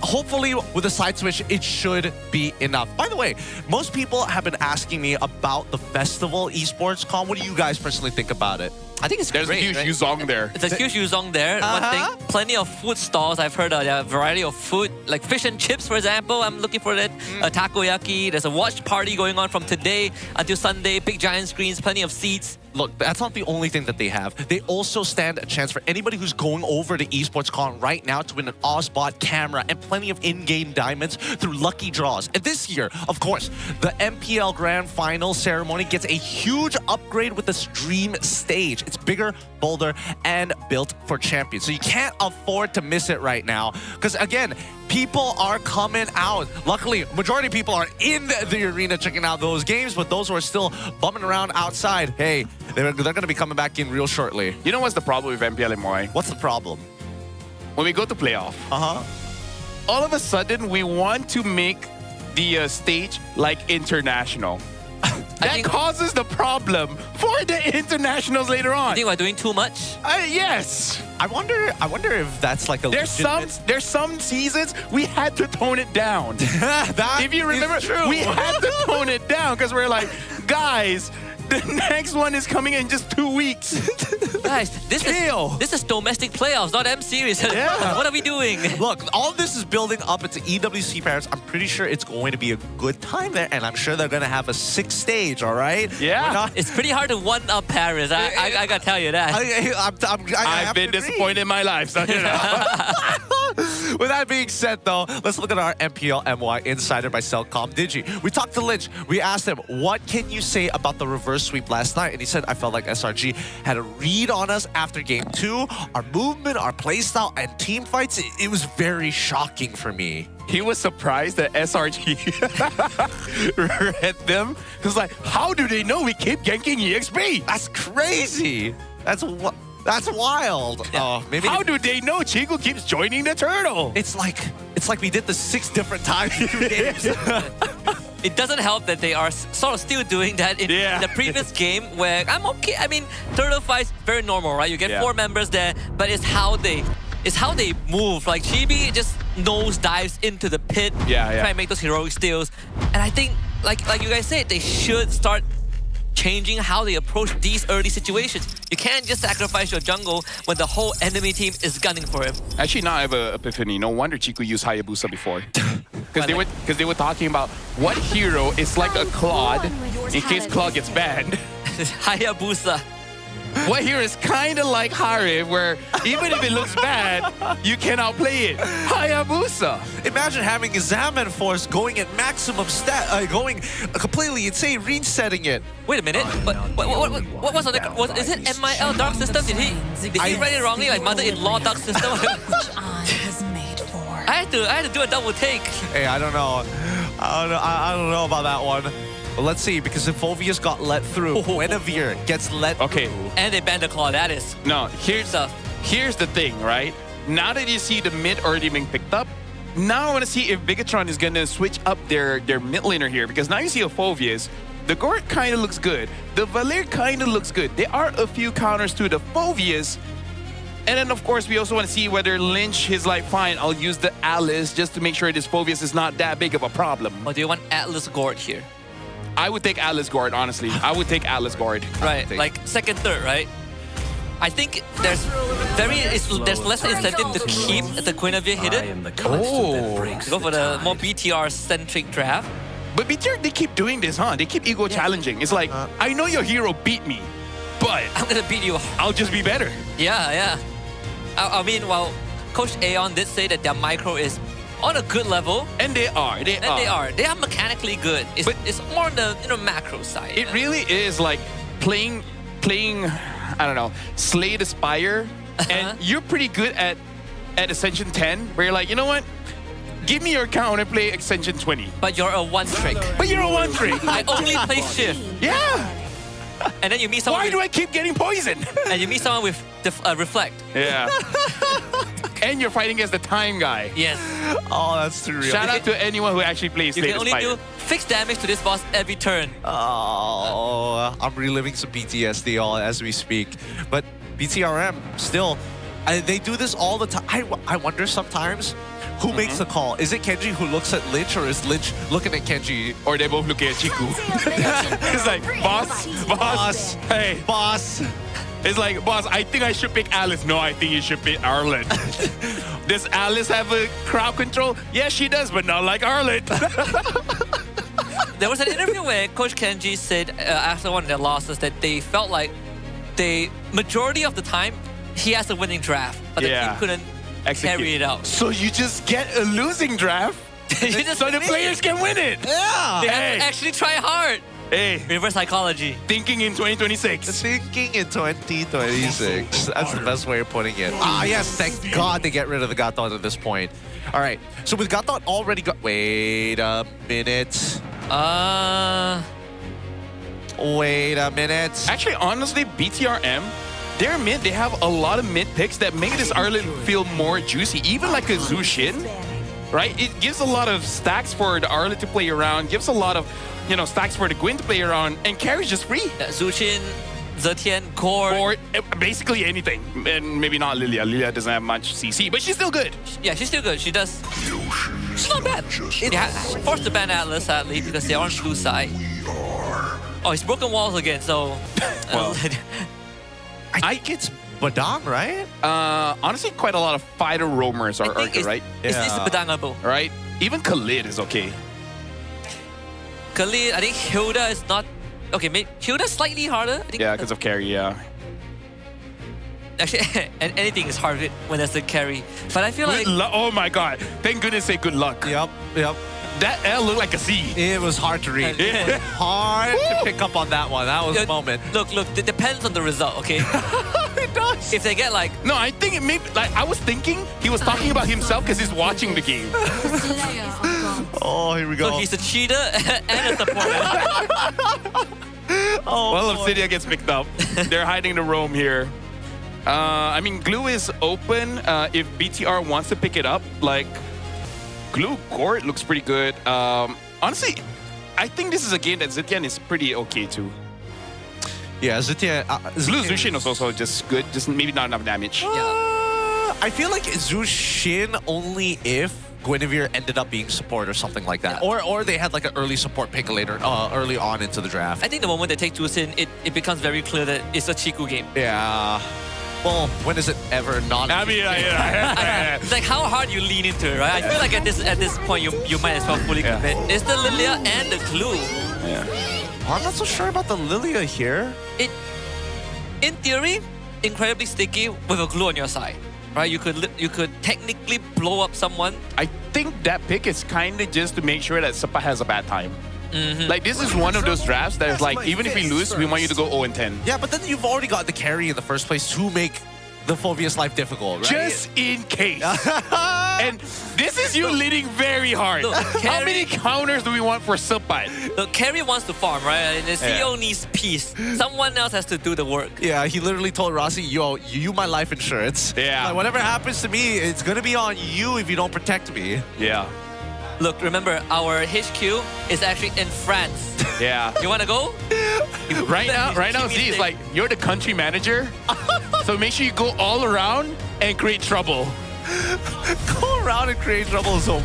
hopefully with the side switch, it should be enough. By the way, most people have been asking me about the festival esports con. What do you guys personally think about it? I think it's There's great, a huge right? Yuzong there. It's a huge Yuzong there. One thing, plenty of food stalls. I've heard a variety of food, like fish and chips, for example. I'm looking for that. Takoyaki. There's a watch party going on from today until Sunday. Big giant screens, plenty of seats. Look, that's not the only thing that they have. They also stand a chance for anybody who's going over to Esports Con right now to win an Ozbot camera and plenty of in-game diamonds through lucky draws. And this year, of course, the MPL Grand Final ceremony gets a huge upgrade with the Stream stage. It's bigger, bolder, and built for champions. So you can't afford to miss it right now. Because again, people are coming out. Luckily, majority of people are in the arena checking out those games, but those who are still bumming around outside, hey, they're going to be coming back in real shortly. You know what's the problem with MPL MY? What's the problem? When we go to playoff, all of a sudden we want to make the stage like international. That causes the problem for the internationals later on. I think we're doing too much. Yes. I wonder if that's like a There's some seasons we had to tone it down. If you remember, we had to tone it down because we're like, guys, the next one is coming in just 2 weeks. Guys, this is domestic playoffs, not M series. What are we doing? Look, all this is building up into EWC Paris. I'm pretty sure it's going to be a good time there, and I'm sure they're going to have a 6th stage, all right? Yeah. It's pretty hard to one-up Paris. I got to tell you that. I've been disappointed in my life, so you know. With that being said, though, let's look at our MPL MY Insider by Cellcom Digi. We talked to Lynch. We asked him, what can you say about the reverse sweep last night? And he said, I felt like SRG had a read on us after game 2. Our movement, our playstyle, and team fights, it was very shocking for me. He was surprised that SRG read them. He was like, how do they know we keep ganking EXP? That's crazy. That's what... That's wild. Oh, maybe How do they know Chico keeps joining the turtle? it's like we did this 6 different times in 2 games. It doesn't help that they are sort of still doing that in the previous game where I'm okay. I mean, turtle fights very normal, right? You get 4 members there, but it's how they move. Like Chibi just nose dives into the pit, try and make those heroic steals. And I think, like you guys said, they should start changing how they approach these early situations. You can't just sacrifice your jungle when the whole enemy team is gunning for him. Actually, now I have an epiphany. No wonder Chico used Hayabusa before. Because they were talking about what hero is like a Claude in case Claude gets banned. Hayabusa. What hero is kind of like Harif, where even if it looks bad, you can outplay it. Hayabusa. Imagine having a Zaman Force going at maximum going completely insane, resetting it. Wait a minute. What was on the... is it MIL Dark System? Did he read it wrongly? Like Mother-in-law Dark System? I had to do a double take. Hey, I don't know. I don't know about that one. But let's see, because if Phovius got let through, Guinevere gets let through. And they banned the claw. That is... No, here's the thing, right? Now that you see the mid already being picked up, now I want to see if Bigatron is going to switch up their mid laner here. Because now you see a Phovius. The Gort kind of looks good. The Valir kind of looks good. There are a few counters to the Phovius. And then, of course, we also want to see whether Lynch is like, fine, I'll use the Alice just to make sure this Phovius is not that big of a problem. Or do you want Atlas Gord here? I would take Atlas Gord, honestly. I would take Atlas Gord. Right, like second, third, right? I think there's less incentive to keep the Guinevere hidden. Go for the more BTR-centric draft. But BTR, they keep doing this, huh? They keep ego challenging. It's like, I know your hero beat me, but I'm gonna beat you. I'll just be better. Yeah. I mean, well, Coach Aeon did say that their micro is on a good level. And they are. They are mechanically good. It's more on the macro side. It really is like playing, I don't know, Slay the Spire. And you're pretty good at Ascension 10, where you're like, you know what? Give me your account and play Ascension 20. But you're a one-trick. I only play Shift. Yeah. And then you meet someone... Why do I keep getting poisoned? And you meet someone with Reflect. Yeah. And you're fighting against the time guy. Yes. Oh, that's too real. Shout out to anyone who actually plays Slay the Spire. You can only do fixed damage to this boss every turn. Oh, I'm reliving some PTSD all as we speak. But BTRM, still, they do this all the time. I wonder sometimes, who makes the call? Is it Kenji who looks at Lynch, or is Lynch looking at Kenji? Or they both look at Chiku. It's like, boss, hey. Boss. It's like, boss, I think I should pick Alice. No, I think you should pick Arlen. Does Alice have a crowd control? Yes, she does, but not like Arlen. There was an interview where Coach Kenji said after one of their losses that they felt like majority of the time he has a winning draft, but the team couldn't carry it out. So you just get a losing draft so the players can win it. Yeah. They have to actually try hard. Hey. Reverse psychology. Thinking in 2026. Thinking in 2026. That's the best way of putting it. Ah, yes. Thank God they get rid of the Gatot at this point. All right. So with Gatot already got... Wait a minute. Wait a minute. Actually, honestly, BTRM, their mid, they have a lot of mid picks that make this Arlen feel more juicy. Even like a Zushin, right? It gives a lot of stacks for the Arlen to play around, gives a lot of, stacks for the Gwyn to play around, and carry's just free. Yeah, Zushin, Zetian, Gord. Basically anything. And maybe not Lilia. Lilia doesn't have much CC, but she's still good. Yeah, she's still good. She does. She's not bad. Forced to ban Atlas, sadly, because they're on blue side. Oh, he's broken walls again, so... Well, I think it's Badang, right? Honestly, quite a lot of fighter roamers are good, right? It's Badangable. Right? Even Khalid is okay. Khalid, I think Hilda is not... Okay, maybe Hilda's slightly harder. I think because of carry, yeah. Actually, anything is hard when there's a carry. But I feel like... Oh my god. Thank goodness say good luck. Yep. That L looked like a C. It was hard to read. Yeah. Hard to pick up on that one. That was a moment. Look, it depends on the result, okay? It does. If they get like... No, I think it may... Like, I was thinking he was talking about himself because he's watching the game. Oh, here we go. So he's a cheater and a supporter. Well, Obsidia gets picked up. They're hiding the roam here. I mean, Glue is open if BTR wants to pick it up. Like, Glue Court looks pretty good. Honestly, I think this is a game that Zitian is pretty okay too. Yeah, Zitian... Blue Zushin was also just good, just maybe not enough damage. I feel like Zushin only if Guinevere ended up being support or something like that. Or they had like an early support pick later, early on into the draft. I think the moment they take Zushin, it becomes very clear that it's a Chiku game. Yeah. Well, when is it ever not? I mean, It's like how hard you lean into it, right? I feel like at this point you might as well fully commit. It's the Lilia and the Glue. Yeah. I'm not so sure about the Lilia here. In theory, incredibly sticky with a Glue on your side. Right, you could technically blow up someone. I think that pick is kind of just to make sure that Sapa has a bad time. Like, this is one of those drafts that is like, even if we lose, we want you to go 0-10. Yeah, but then you've already got the carry in the first place to make the Phobia's life difficult, right? Just in case. And this is you leading very hard. Look, How many counters do we want for Supai? The carry wants to farm, right? And the CEO needs peace. Someone else has to do the work. Yeah, he literally told Rossi, yo, you my life insurance. Yeah. Like, whatever happens to me, it's gonna be on you if you don't protect me. Yeah. Look, remember, our HQ is actually in France. Yeah. You want to go? Right now, Z is like, you're the country manager, so make sure you go all around and create trouble. Go around and create trouble is a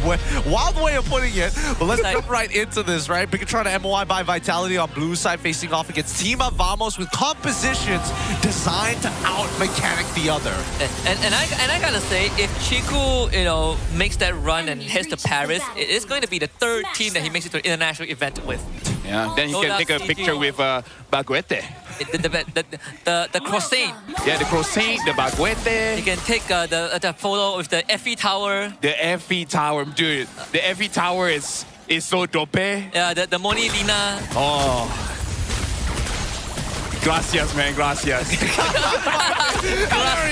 wild way of putting it. But let's jump right into this, right? Bigotron MY by Vitality on blue side facing off against Team Vamos with compositions designed to out-mechanic the other. And I gotta say, if Chiku, makes that run and heads to Paris, it is going to be the third team that he makes it to an international event with. Yeah, then he can take a picture with Baguette. The croissant. Yeah, the croissant, the Baguette. You can take the photo with the Effie Tower. The Effie Tower, dude. The Effie Tower is so dope. Yeah, the Moni Lina. Oh. Gracias, man. Gracias. Sorry,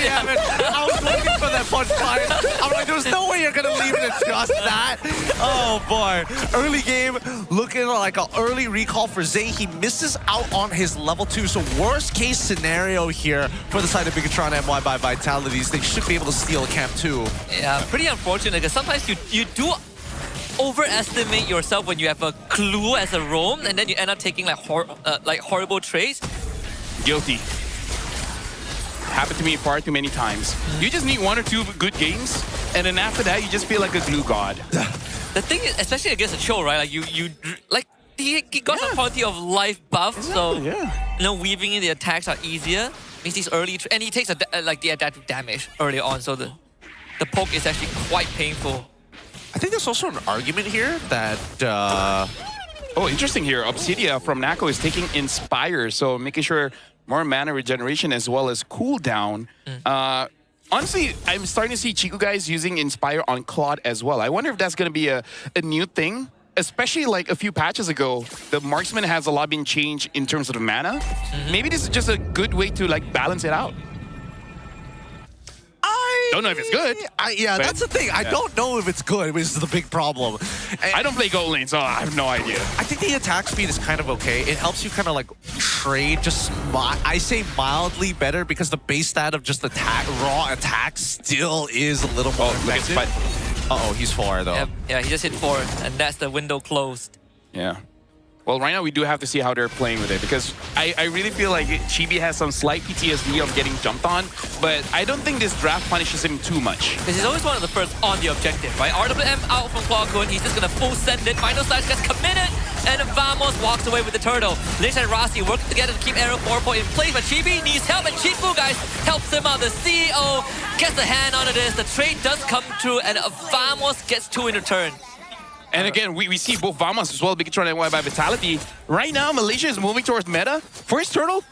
Evan. I was waiting for that punchline. I'm like, there's no way you're going to leave it at just that. Oh, boy. Early game, looking like an early recall for Zay. He misses out on his level 2. So worst case scenario here for the side of Bigotron MY by Vitalities. They should be able to steal Camp 2. Yeah, pretty unfortunate because sometimes you do overestimate yourself when you have a clue as a roam and then you end up taking like horrible trades. Guilty. Happened to me far too many times. You just need 1 or 2 good games, and then after that, you just feel like a glue god. The thing is, especially against a Cho, right? Like he got some quality of life buff, so weaving in the attacks are easier. Means these early and he takes the adaptive damage early on, so the poke is actually quite painful. I think there's also an argument here that. Oh, interesting here. Obsidia from Nako is taking Inspire, so making sure more mana regeneration as well as cooldown. Honestly, I'm starting to see Chiku guys using Inspire on Claude as well. I wonder if that's going to be a new thing. Especially like a few patches ago, the marksman has a lot been changed in terms of the mana. Maybe this is just a good way to like balance it out. Don't know if it's good. That's the thing. I don't know if it's good, which is the big problem. I don't play gold lane, so I have no idea. I think the attack speed is kind of okay. It helps you kind of like trade just, I say mildly better because the base stat of just raw attack still is a little more effective. Uh-oh, he's 4 though. Yeah, he just hit 4 and that's the window closed. Yeah. Well, right now we do have to see how they're playing with it because I really feel like Chibi has some slight PTSD of getting jumped on, but I don't think this draft punishes him too much. Because he's always one of the first on the objective, right? RWM out from Qualcomm, he's just gonna full send it. Final Slash gets committed, and Vamos walks away with the turtle. Lynch and Rossi working together to keep Arrow 4 in place, but Chibi needs help, and Chifu, guys, helps him out. The CEO gets a hand onto this. The trade does come through, and Vamos gets 2 in return. And again, we see both Vamos as well, Bigotron and MY by Vitality. Right now, Malaysia is moving towards meta. First turtle,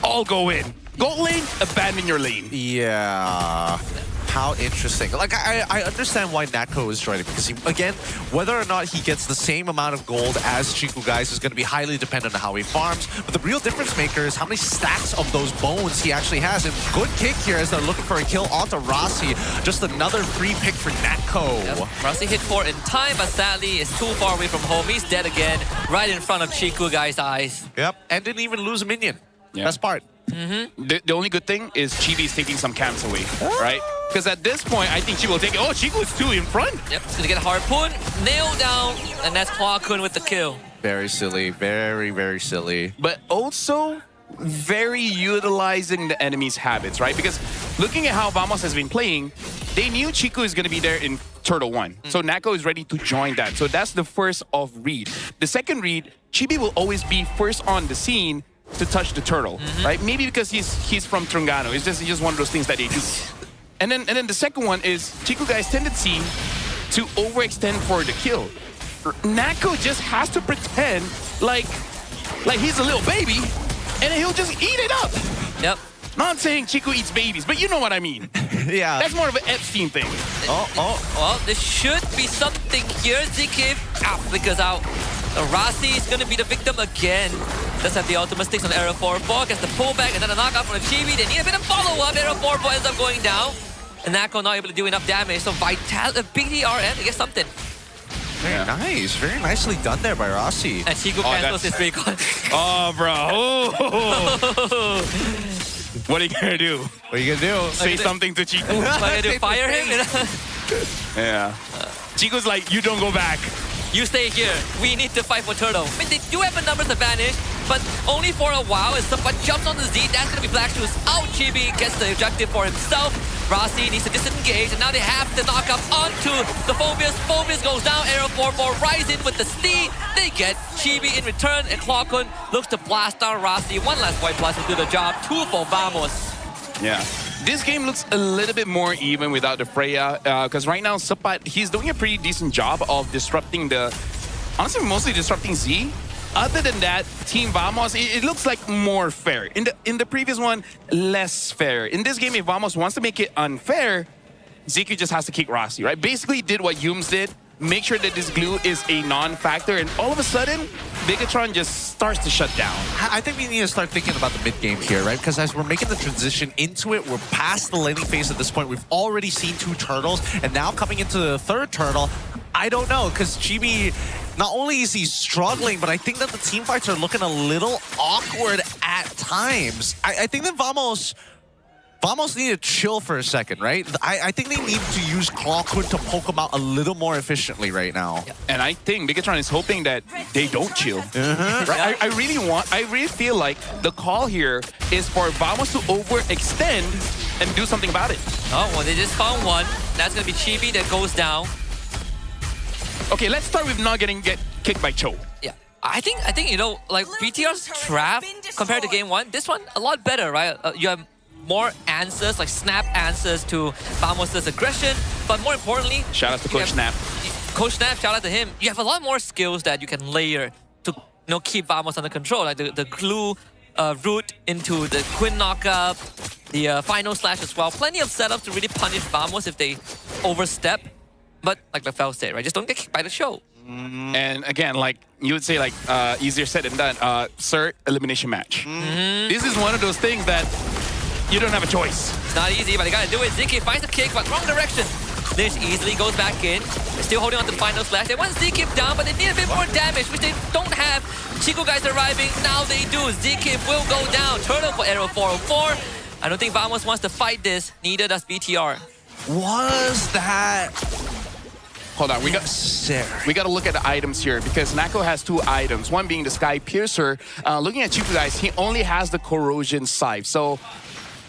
all go in. Gold lane, abandon your lane. Yeah. How interesting. Like, I understand why Nako is joining because, again, whether or not he gets the same amount of gold as Chiku guys is going to be highly dependent on how he farms. But the real difference maker is how many stacks of those bones he actually has. And good kick here as they're looking for a kill onto Rossi. Just another free pick for Nako. Yep. Rossi hit 4 in time, but sadly is too far away from home. He's dead again, right in front of Chiku guys' eyes. Yep, and didn't even lose a minion. Yeah. Best part. The only good thing is Chibi's taking some camps away, right? Because at this point, I think Chibi will take it. Oh, Chico is still in front. Yep, he's gonna get a harpoon, nailed down, and that's Hua-kun with the kill. Very silly. Very, very silly. But also very utilizing the enemy's habits, right? Because looking at how Vamos has been playing, they knew Chico is going to be there in Turtle 1. So Nako is ready to join that. So that's the first of read. The second read, Chibi will always be first on the scene to touch the turtle, right? Maybe because he's from Trungano. It's just one of those things that they do. And then the second one is Chico Guy's tendency to overextend for the kill. Nako just has to pretend like he's a little baby, and then he'll just eat it up. Yep. Not saying Chico eats babies, but you know what I mean. Yeah. That's more of an Epstein thing. Well, there should be something here. ZK flickers out. Rasi is going to be the victim again. Does have the ultimate sticks on Arrow 4-4. Gets the pullback and then a knockout from the Chibi. They need a bit of follow-up. Arrow 4-4 ends up going down. And Nako not able to do enough damage. So BTRM, they get something. Very nice. Very nicely done there by Rossi. And Chico cancels his recon. Oh, bro. Oh. What are you going to do? What are you going to do? Say something to Chico. What am I going to fire him? Yeah. Chico's like, you don't go back. You stay here. We need to fight for Turtle. I mean, they do have a numbers advantage, but only for a while. As Sapa jumps on the Z, that's going to be Black Shoes out. Chibi gets the objective for himself. Rossi needs to disengage, and now they have to knock up onto the Phobius. Phobius goes down. Arrow 4-4 rise in with the steed. They get Chibi in return, and Hua-kun looks to blast down Rossi. One last white blast will do the job. 2 for Vamos. Yeah. This game looks a little bit more even without the Freya, because right now Sapat, he's doing a pretty decent job of disrupting honestly mostly disrupting Z. Other than that, Team Vamos, it looks like more fair. In the previous one, less fair. In this game, if Vamos wants to make it unfair, ZQ just has to kick Rossi, right? Basically did what Yums did, make sure that this glue is a non-factor, and all of a sudden, Bigatron just starts to shut down. I think we need to start thinking about the mid-game here, right? Because as we're making the transition into it, we're past the laning phase at this point. We've already seen 2 turtles, and now coming into the 3rd turtle, I don't know, because Chibi, not only is he struggling, but I think that the team fights are looking a little awkward at times. I think that Vamos need to chill for a second, right? I think they need to use Hua-kun to poke him out a little more efficiently right now. And I think Bigatron is hoping that they don't chill. Right? I really feel like the call here is for Vamos to overextend and do something about it. Oh, well, they just found one. That's going to be Chibi that goes down. Okay, let's start with not getting kicked by Cho. Yeah. I think you know, like BTR's trap compared to game 1, this one a lot better, right? You have more answers, like snap answers to Vamos' aggression, but more importantly, shout out to Coach Snap. Coach Snap, shout out to him. You have a lot more skills that you can layer to keep Vamos under control, like the glue route into the Quinn knockup, the final slash as well. Plenty of setups to really punish Vamos if they overstep. But like Lefel said, right, just don't get kicked by the show. And again, like you would say, like easier said than done. Sir, elimination match. This is one of those things that you don't have a choice. It's not easy, but they gotta do it. ZK finds a kick, but wrong direction. Lish easily goes back in. They're still holding on to the final slash. They want ZK down, but they need a bit more damage, which they don't have. Chico guys arriving. Now they do. ZK will go down. Turtle for Arrow 404. I don't think Vamos wants to fight this. Neither does BTR. Was that... Hold on, we got to look at the items here because Nako has 2 items. One being the Sky Piercer. Looking at Chico guys, he only has the Corrosion Scythe. So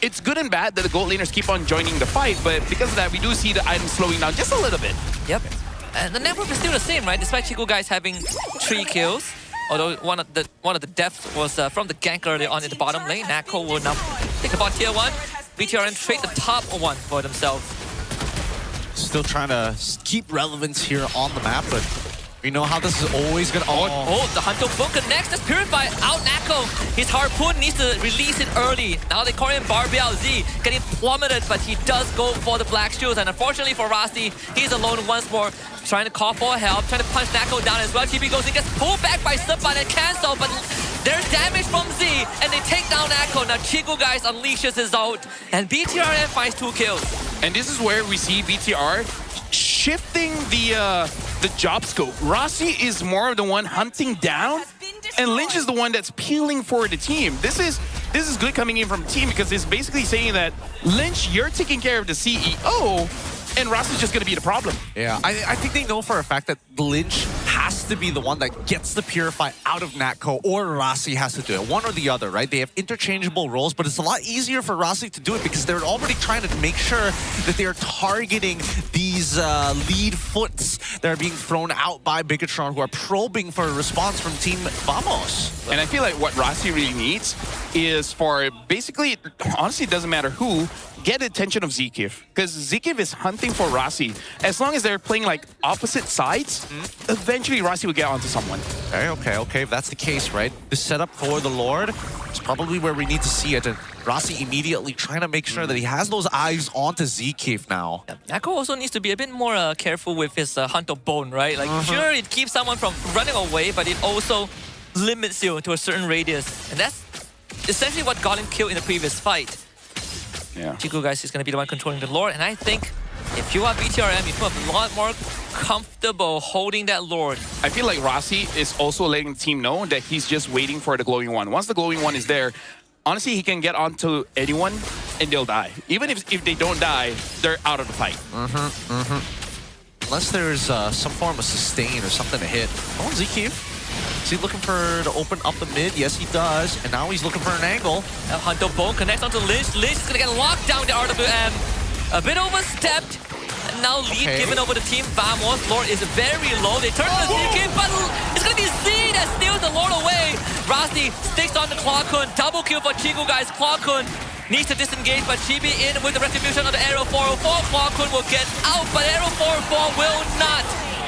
it's good and bad that the gold laners keep on joining the fight, but because of that, we do see the items slowing down just a little bit. Yep. And the network is still the same, right? Despite Chico guys having 3 kills, although one of the deaths was from the gank earlier on in the bottom lane. Nako will now pick up on tier 1. BTRM trade the top 1 for themselves. Still trying to keep relevance here on the map, but we know how this is always going to... Oh, the Hunter Book connects. That's Purify out Nako. His Harpoon needs to release it early. Now they call him Barbial Z, getting plummeted, but he does go for the Black Shoes. And unfortunately for Rossi, he's alone once more, trying to call for help, trying to punch Nako down as well. Chibi goes, he gets pulled back by Supan and cancel, but there's damage from Z, and they take down Nako. Now Chico guys unleashes his ult, and BTRM finds 2 kills. And this is where we see BTR shifting the job scope. Rossi is more of the one hunting down, and Lynch is the one that's peeling for the team. This is this is good coming in from Team because it's basically saying that, Lynch, you're taking care of the CEO, and Rossi's just going to be the problem. Yeah, I think they know for a fact that Lynch has to be the one that gets the Purify out of Natco, or Rossi has to do it. One or the other, right? They have interchangeable roles, but it's a lot easier for Rossi to do it because they're already trying to make sure that they are targeting these lead foots that are being thrown out by Bigatron, who are probing for a response from Team Vamos. And I feel like what Rossi really needs is for basically, honestly, it doesn't matter who, get the attention of Zkif. Because Zkif is hunting for Rossi. As long as they're playing like opposite sides, eventually Rossi will get onto someone. Okay. If that's the case, right? The setup for the Lord is probably where we need to see it. And Rossi immediately trying to make sure that he has those eyes onto Zkif now. Nako also needs to be a bit more careful with his hunt of bone, right? Like, sure, it keeps someone from running away, but it also limits you to a certain radius. And that's essentially what got him killed in the previous fight. Yeah. Chico, guys, is going to be the one controlling the Lord. And I think if you are BTRM, you feel a lot more comfortable holding that Lord. I feel like Rossi is also letting the team know that he's just waiting for the glowing one. Once the glowing one is there, honestly, he can get onto anyone and they'll die. Even if they don't die, they're out of the fight. Unless there's some form of sustain or something to hit. Oh, Zkif. Is he looking for to open up the mid? Yes, he does. And now he's looking for an angle. Hunter Bone connects onto Lynch. Lynch is going to get locked down the RWM. A bit overstepped. And now lead given over to Team Vamos. Lord is very low. They turn to Zkif, but it's going to be Z that steals the Lord away. Rossi sticks on the Clawkun. Double kill for Chico, guys. Clawkun needs to disengage, but Chibi in with the retribution on the Arrow 404. Clawkun will get out, but Arrow 404 will not.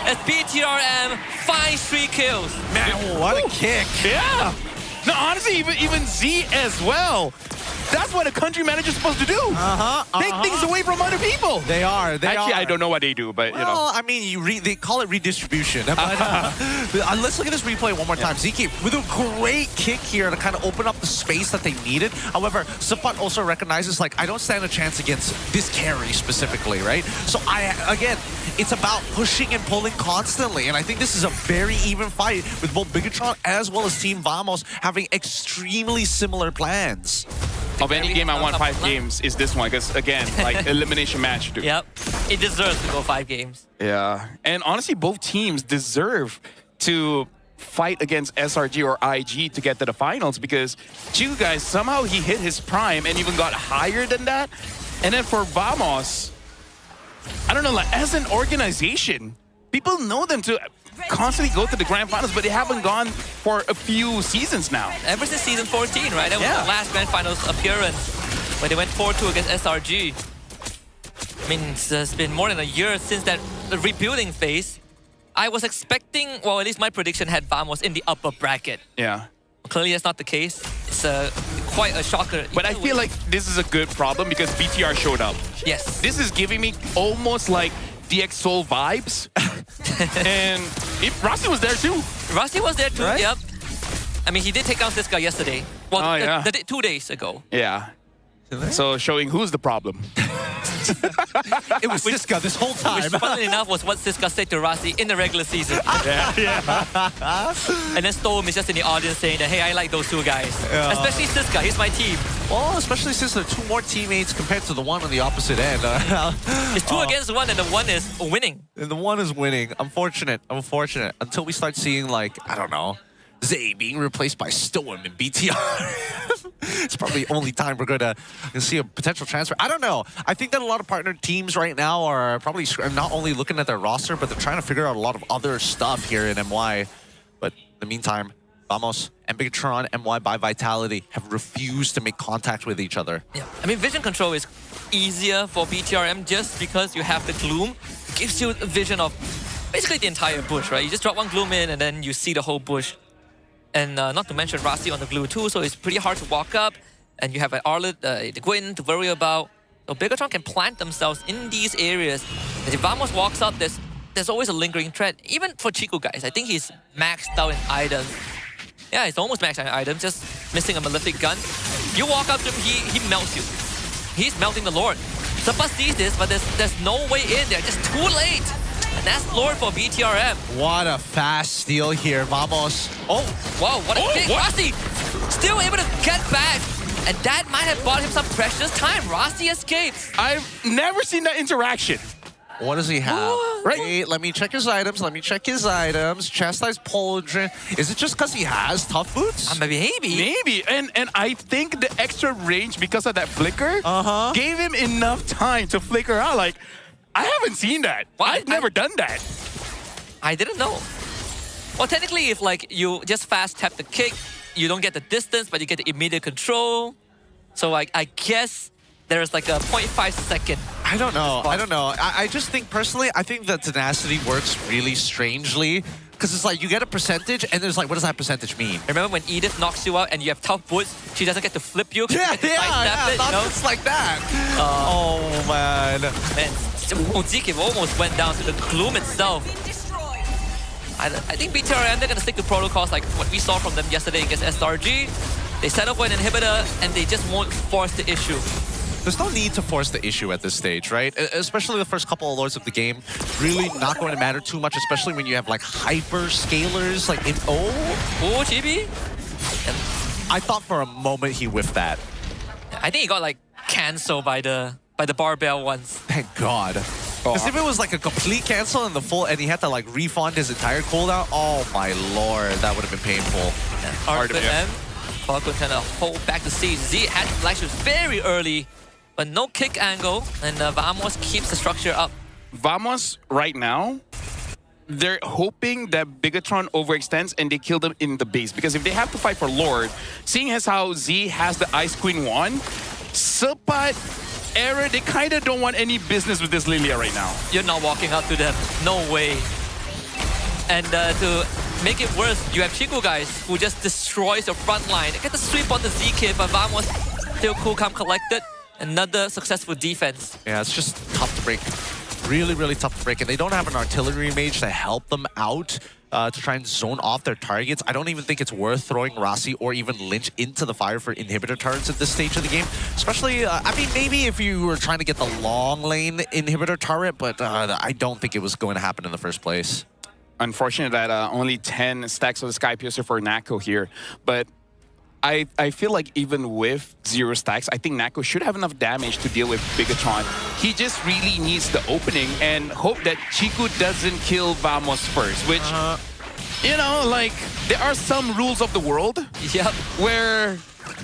As BTRM finds 3 kills. Man, what a kick. Yeah. No, honestly, even Z as well. That's what a country manager's supposed to do. Take things away from other people. They are. Actually, I don't know what they do, but you know. Well, I mean, they call it redistribution. But, let's look at this replay one more time. Zkif with a great kick here to kind of open up the space that they needed. However, Suppot also recognizes, like, I don't stand a chance against this carry specifically, right? So, again, it's about pushing and pulling constantly. And I think this is a very even fight with both Bigatron as well as Team Vamos having extremely similar plans. Of any game I won 5 games is this one, because again, like elimination match, dude. Yep, it deserves to go 5 games. Yeah, and honestly, both teams deserve to fight against SRG or IG to get to the finals, because Chico, guys, somehow he hit his prime and even got higher than that. And then for Vamos, I don't know, like as an organization, people know them to constantly go to the grand finals, but they haven't gone for a few seasons now. Ever since season 14, right? That was the last grand finals appearance where they went 4-2 against SRG. I mean, it's been more than a year since that rebuilding phase. I was expecting, well, at least my prediction had Vamos in the upper bracket. Yeah. Clearly, that's not the case. It's quite a shocker. But I feel like this is a good problem because BTR showed up. Yes. This is giving me almost like DX Soul vibes. And Rossi was there too. Rossi was there too, right? Yep. I mean, he did take down this guy yesterday. Well, 2 days ago. Yeah. So showing who's the problem. It was Siska this whole time. Which, funnily enough, was what Siska said to Rossi in the regular season. And then Storm is just in the audience saying that, hey, I like those 2 guys. Especially Siska, he's my team. Well, especially since there are 2 more teammates compared to the one on the opposite end. It's 2 against 1 and the 1 is winning. And the 1 is winning. Unfortunate. Until we start seeing, like, I don't know, Zay being replaced by Storm in BTR. It's probably the only time we're going to see a potential transfer. I don't know. I think that a lot of partner teams right now are probably not only looking at their roster, but they're trying to figure out a lot of other stuff here in MY. But in the meantime, Vamos and Bigatron, MY by Vitality, have refused to make contact with each other. Yeah. I mean, vision control is easier for BTRM just because you have the Gloom. It gives you a vision of basically the entire bush, right? You just drop 1 Gloom in and then you see the whole bush. And not to mention Rossi on the glue too, so it's pretty hard to walk up. And you have an Arlet, the Gwyn to worry about. So Bigatron can plant themselves in these areas. And if Vamos walks up, there's always a lingering threat. Even for Chico, guys, I think he's maxed out in items. Yeah, he's almost maxed out in items, just missing a Malefic gun. You walk up to him, he melts you. He's melting the Lord. Suppa sees this, but there's no way in there, just too late. And that's Lord for BTRM. What a fast steal here, Vamos. Oh, wow, what a kick. Rossi still able to get back. And that might have bought him some precious time. Rossi escapes. I've never seen that interaction. What does he have? Right. Wait, let me check his items. Chastise Pauldron. Is it just because he has tough boots? Maybe. And I think the extra range because of that flicker gave him enough time to flicker out. Like, I haven't seen that. I've never done that. I didn't know. Well, technically, if like you just fast tap the kick, you don't get the distance, but you get the immediate control. So like, I guess there's like a 0.5 second. I don't know. I just think personally, I think that tenacity works really strangely. Because it's like you get a percentage and there's like, what does that percentage mean? Remember when Edith knocks you out and you have tough boots, she doesn't get to flip you? Yeah, it, it's like that. Oh man. Man, ZK almost went down to the gloom itself. I think BTRM, they're going to stick to protocols like what we saw from them yesterday against SRG. They set up an inhibitor and they just won't force the issue. There's no need to force the issue at this stage, right? Especially the first couple of lords of the game. Really not going to matter too much, especially when you have like hyper scalers like in Oh, Chibi? I thought for a moment he whiffed that. I think he got like cancelled by the barbell once. Thank God. Because if it was like a complete cancel and he had to like refund his entire cooldown, oh my lord, that would have been painful. Hard to M. Falcon trying to hold back the siege. Z had flash very early, but no kick angle, and Vamos keeps the structure up. Vamos, right now, they're hoping that Bigatron overextends and they kill them in the base. Because if they have to fight for Lord, seeing as how Z has the Ice Queen 1, Silpat, Era, they kind of don't want any business with this Lilia right now. You're not walking up to them. No way. And to make it worse, you have Chiku guys who just destroys your front line. They get the sweep on the Z-Kid, but Vamos still cool, calm, collected. Another successful defense. Yeah, it's just tough to break. Really, really tough to break. And they don't have an artillery mage to help them out to try and zone off their targets. I don't even think it's worth throwing Rossi or even Lynch into the fire for inhibitor turrets at this stage of the game. Especially, I mean, maybe if you were trying to get the long lane inhibitor turret, but I don't think it was going to happen in the first place. Unfortunate that only 10 stacks of the Sky Piercer for Nako here. But I feel like even with 0 stacks, I think Nako should have enough damage to deal with Bigatron. He just really needs the opening and hope that Chiku doesn't kill Vamos first, which, you know, like, there are some rules of the world where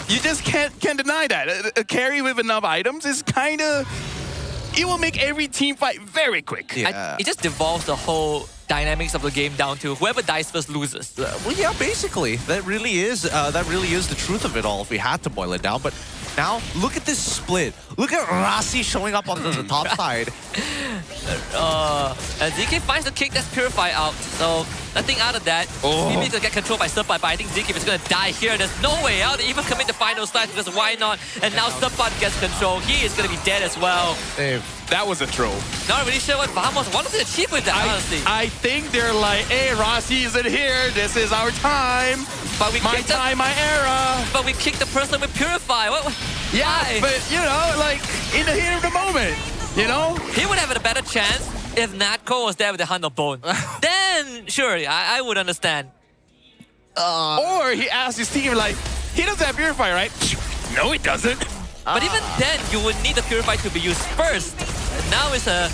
you just can't deny that. A carry with enough items is kind of... It will make every team fight very quick. Yeah. It just devolves the whole dynamics of the game down to whoever dies first loses. Well, yeah, basically. That really is the truth of it all if we had to boil it down. But now, look at this split. Look at Rossi showing up on the top side. And ZK finds the kick that's Purify out. So, nothing out of that. He needs to get controlled by Subpad, but I think ZK is going to die here. There's no way out to even commit the final slash because why not? And now Subpad gets control. He is going to be dead as well. Dave. That was a throw. Not really sure what Vamos wanted to achieve with that, honestly. I think they're like, hey, Rossi isn't here. This is our time. But we my time, my era. But we kicked the person with Purify. What? Yeah, why? but, you know, like, in the heat of the moment, you know? He would have had a better chance if Natko was there with the Hand of Bone. Then, sure, I would understand. Or he asked his team, like, he doesn't have Purify, right? No, he doesn't. But even then, you would need the Purify to be used first. And now it's a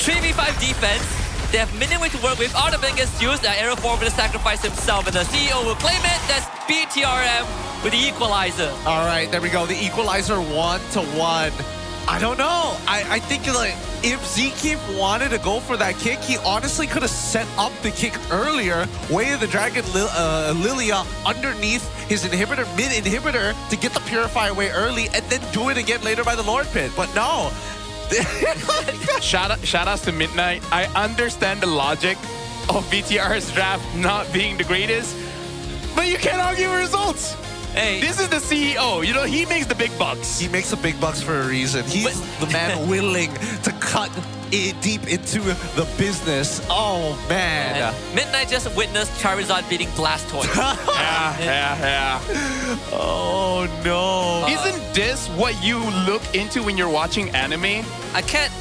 3v5 defense. They have Minion to work with. Artaban gets used. Arrow 4 will sacrifice himself. And the CEO will claim it. That's BTRM with the equalizer. All right, there we go. The equalizer 1-1. I don't know. I think like if Zkeep wanted to go for that kick, he honestly could have set up the kick earlier, waited the Dragon Lilia underneath his inhibitor, mid-inhibitor, to get the Purify away early, and then do it again later by the Lord Pit. But no. Shout outs to Midnight. I understand the logic of BTR's draft not being the greatest, but you can't argue with results. Hey. This is the CEO. You know, he makes the big bucks. He makes the big bucks for a reason. He's the man willing to cut it deep into the business. Oh, man. And Midnight just witnessed Charizard beating Blastoise. Yeah. Oh, no. Isn't this what you look into when you're watching anime? I can't.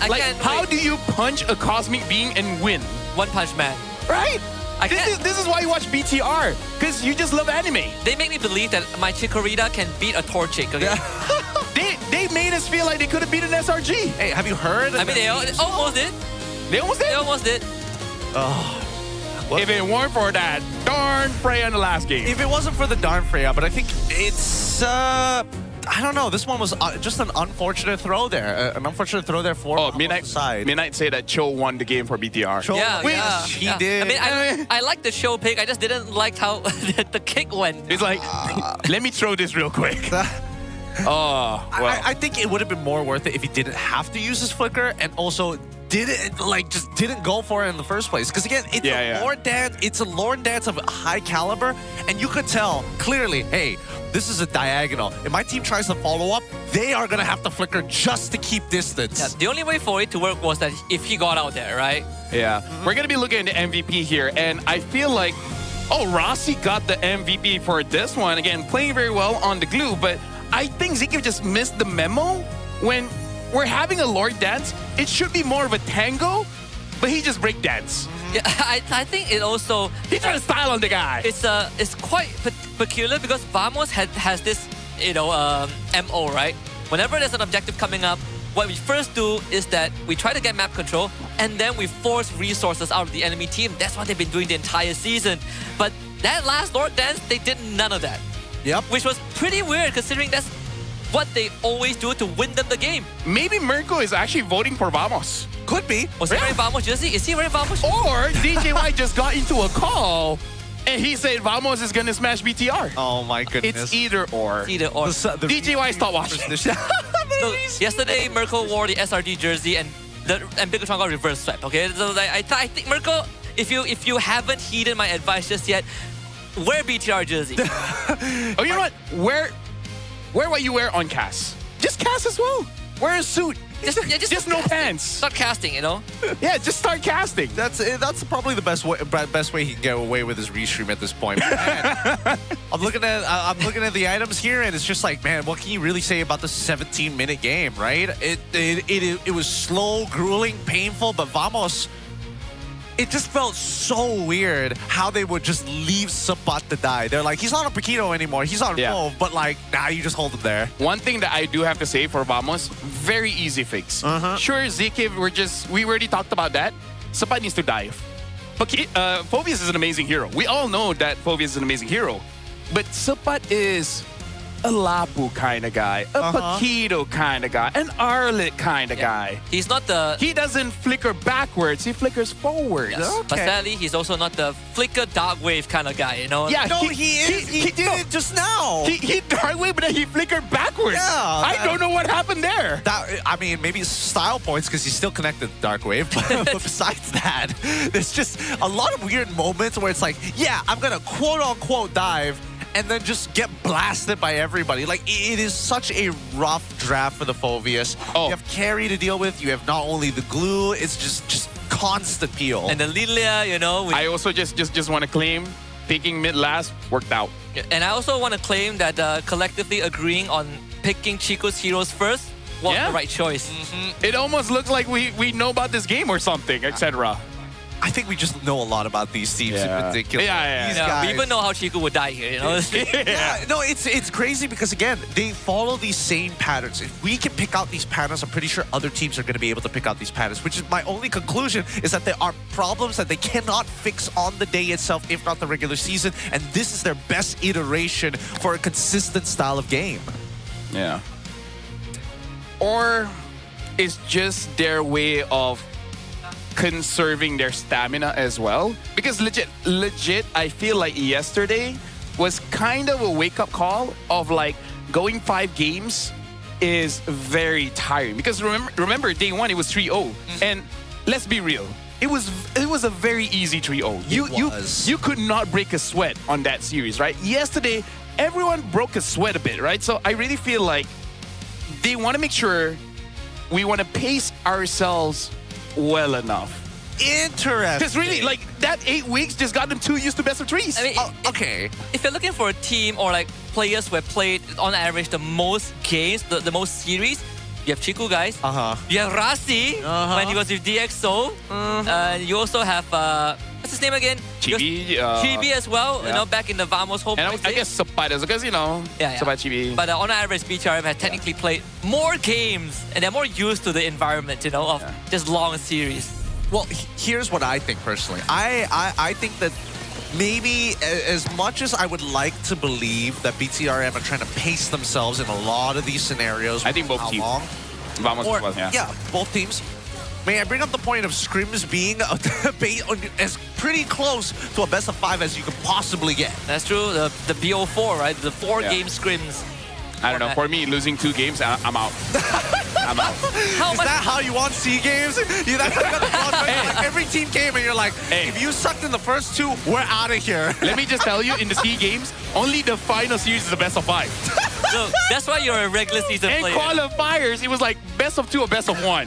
How do you punch a cosmic being and win? One Punch Man. Right? I can't. This is why you watch BTR, because you just love anime. They make me believe that my Chikorita can beat a Torchic. Okay? They made us feel like they could have beaten SRG. Hey, have you heard? I mean, they almost did. They almost did. They almost did. If it weren't for that darn Freya in the last game. If it wasn't for the darn Freya, but I think it's I don't know. This one was just an unfortunate throw there. An unfortunate throw there for Midnight side. Midnight say that Cho won the game for BTR. Cho- Yeah, Which yeah. he yeah. did. I mean, I like the show pick. I just didn't like how the kick went. It's like, let me throw this real quick. Oh, well. I think it would have been more worth it if he didn't have to use his flicker and also didn't go for it in the first place. Because again, it's a lore dance. It's a lore dance of high caliber, and you could tell clearly, hey, this is a diagonal. If my team tries to follow up, they are gonna have to flicker just to keep distance. Yeah, the only way for it to work was that if he got out there, right? Yeah. We're going to be looking at the MVP here, and I feel like, Rossi got the MVP for this one. Again, playing very well on the glue, but I think Zeke just missed the memo. When we're having a Lord dance, it should be more of a tango, but he just break dance. Yeah, I think it also... He tried to style on the guy. It's quite peculiar because Vamos has this, MO, right? Whenever there's an objective coming up, what we first do is that we try to get map control and then we force resources out of the enemy team. That's what they've been doing the entire season. But that last Lord dance, they did none of that. Yep. Which was pretty weird considering that's what they always do to win them the game. Maybe Mirko is actually voting for Vamos. Could be. Was he wearing Vamos jersey? Is he wearing Vamos jersey? Or DJY just got into a call and he said Vamos is going to smash BTR. Oh my goodness. It's either or. It's either or. DJY, stop watching. So yesterday, Mirko wore the SRG jersey and Bigotron got reverse swept. Okay, so I think Mirko, if you haven't heeded my advice just yet, wear BTR jersey. Oh, you know what? Wear what you wear on cast. Just cast as well. Wear a suit. Just no pants. Start casting, Yeah, just start casting. That's probably the best way he can get away with his restream at this point. Man, I'm looking at the items here, and it's just like, man, what can you really say about the 17-minute game, right? It was slow, grueling, painful, but Vamos. It just felt so weird how they would just leave Sapat to die. They're like, he's not on Paquito anymore. He's on Fove, but like, nah, you just hold him there. One thing that I do have to say for Vamos, very easy fix. Sure, Zeke, we already talked about that. Sapat needs to dive. But Phobius is an amazing hero. We all know that Phobius is an amazing hero. But Sapat is a Lapu kind of guy, a Paquito kind of guy, an Arlet kind of guy. He's not the... He doesn't flicker backwards, he flickers forwards. Yes. Okay. But sadly, he's also not the flicker dark wave kind of guy, Yeah, No, he is. He did it just now. He dark wave, but then he flickered backwards. Yeah, I don't know what happened there. I mean, maybe it's style points because he's still connected to Dark Wave. But besides that, there's just a lot of weird moments where it's like, yeah, I'm going to quote-unquote dive and then just get blasted by everybody. Like, it is such a rough draft for the Phobius. You have carry to deal with. You have not only the glue, it's just constant peel. And the Lilia, I also just want to claim picking mid last worked out. And I also want to claim that collectively agreeing on picking Chico's heroes first was the right choice. It almost looks like we know about this game or something, etc. I think we just know a lot about these teams in particular. These guys. We even know how Chico would die here, No, it's crazy because, again, they follow these same patterns. If we can pick out these patterns, I'm pretty sure other teams are going to be able to pick out these patterns, which is my only conclusion, is that there are problems that they cannot fix on the day itself, if not the regular season, and this is their best iteration for a consistent style of game. Yeah. Or it's just their way of conserving their stamina as well, because legit I feel like yesterday was kind of a wake-up call of like going 5 games is very tiring, because remember day 1 it was 3-0 and let's be real, it was a very easy 3-0. You could not break a sweat on that series, right? Yesterday everyone broke a sweat a bit, right? So I really feel like they want to make sure we want to pace ourselves well enough. Interesting. Because really, like, that 8 weeks just got them too used to best of 3s. I mean, okay. If you're looking for a team or like players who have played on average the most games, the most series, you have Chiku, guys. You have Rasi when he was with DxO. You also have what's his name again? Chibi, Chibi as well. You yeah. know, back in the Vamos home. And place I days. guess Sapat as because Yeah. Sapat Chibi. But on average, BTRM has technically played more games and they're more used to the environment, of just long series. Well, here's what I think personally. I think that maybe as much as I would like to believe that BTRM are trying to pace themselves in a lot of these scenarios. I think both how teams. long? Vamos Or, as well, yeah, both teams. May I bring up the point of scrims being as pretty close to a best of 5 as you could possibly get? That's true. The BO4, right? The 4 Yeah. game scrims. I don't know. For me, losing 2 games, I'm out. I'm out. Is that how you want SEA games? That's how you got the contract. Like every team came and you're like, if you sucked in the first 2, we're out of here. Let me just tell you, in the SEA games, only the final series is the best of 5. So that's why you're a regular season And player. qualifiers, it was like best of 2 or best of 1.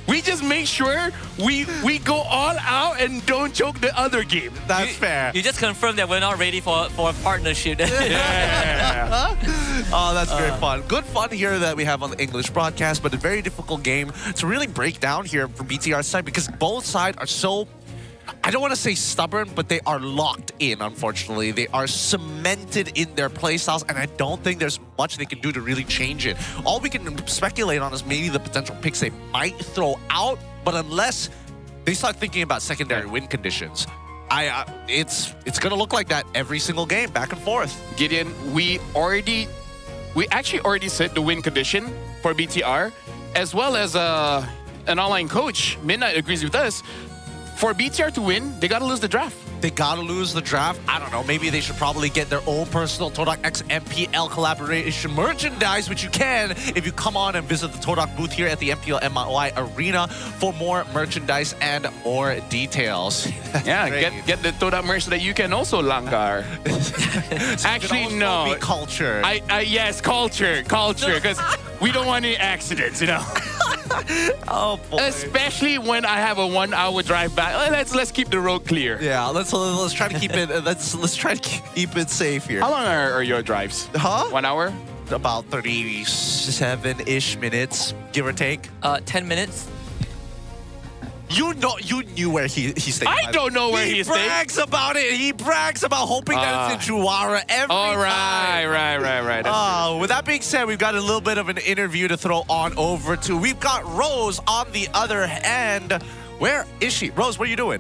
We just make sure we go all out and don't choke the other game. That's fair. You just confirmed that we're not ready for a partnership. Yeah. Oh, that's very fun. Good fun here that we have on the English broadcast, but a very difficult game to really break down here from BTR's side because both sides are so, I don't want to say stubborn, but they are locked in, unfortunately. They are cemented in their playstyles, and I don't think there's much they can do to really change it. All we can speculate on is maybe the potential picks they might throw out, but unless they start thinking about secondary win conditions, it's going to look like that every single game, back and forth. Gideon, we actually already set the win condition for BTR, as well as an online coach. Midnight agrees with us. For BTR to win, they gotta lose the draft. They gotta lose the draft. I don't know. Maybe they should probably get their own personal Todak X MPL collaboration merchandise, which you can if you come on and visit the Todak booth here at the MPL MY Arena for more merchandise and more details. Yeah, get the Todak merch so that you can also langar. Actually, no. Be culture. Yes, culture, because we don't want any accidents, Oh boy. Especially when I have a 1-hour drive back. Let's keep the road clear. Yeah, let's try to keep it. Let's try to keep it safe here. How long are your drives? 1 hour? About 37-ish minutes, give or take. 10 minutes. You knew where he stayed. I don't know where he stayed. He brags about it. He brags about hoping that it's in Juara every time. Right. With that being said, we've got a little bit of an interview to throw on over to. We've got Rose on the other end. Where is she? Rose, what are you doing?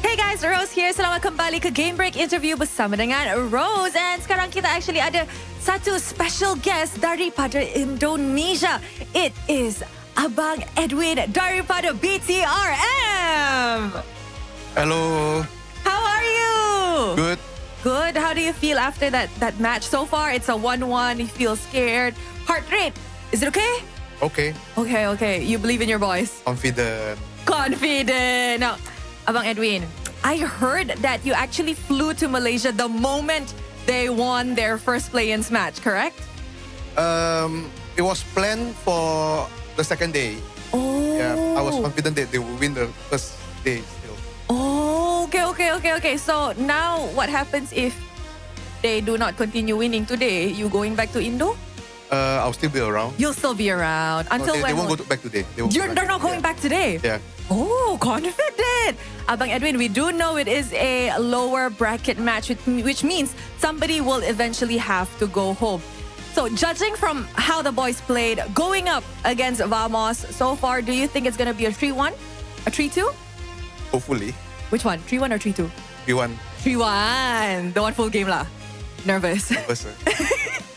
Hey guys, Rose here. Selamat kembali ke Game Break interview bersama dengan Rose. And sekarang kita actually ada satu special guest daripada Indonesia. It is Abang Edwin daripada BTRM. Hello. How are you? Good. Good. How do you feel after that match? So far, it's a 1-1. You feel scared. Heart rate, is it okay? Okay. Okay. You believe in your boys? Confident. Now, Abang Edwin, I heard that you actually flew to Malaysia the moment they won their first play-ins match, correct? It was planned for the second day. Oh. Yeah, I was confident that they will win the first day still. Oh, okay. So now what happens if they do not continue winning today? You going back to Indo? I'll still be around. You'll still be around until they when? won't go back today. They're not going back today? Yeah. Oh, confident. Abang Edwin, we do know it is a lower bracket match, which means somebody will eventually have to go home. So judging from how the boys played, going up against Vamos so far, do you think it's going to be a 3-1? A 3-2? Hopefully. Which one? 3-1 or 3-2? 3-1. 3-1. The one full game lah. Nervous.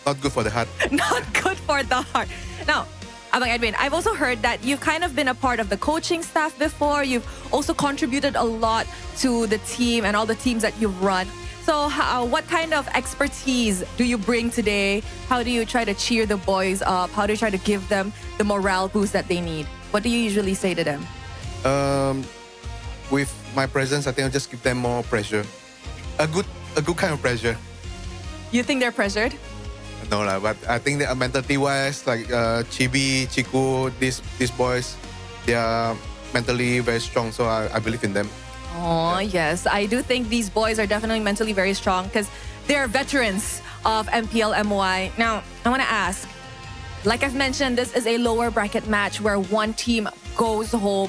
Not good for the heart. Not good for the heart. Now, Abang Edwin, I've also heard that you've kind of been a part of the coaching staff before. You've also contributed a lot to the team and all the teams that you've run. So what kind of expertise do you bring today? How do you try to cheer the boys up? How do you try to give them the morale boost that they need? What do you usually say to them? With my presence, I think I'll just give them more pressure. A good kind of pressure. You think they're pressured? No, but I think that mentality-wise, like Chibi, Chiku, these boys, they are mentally very strong. So I believe in them. Oh, yes. I do think these boys are definitely mentally very strong because they're veterans of MPL MY. Now, I want to ask, like I've mentioned, this is a lower bracket match where one team goes home.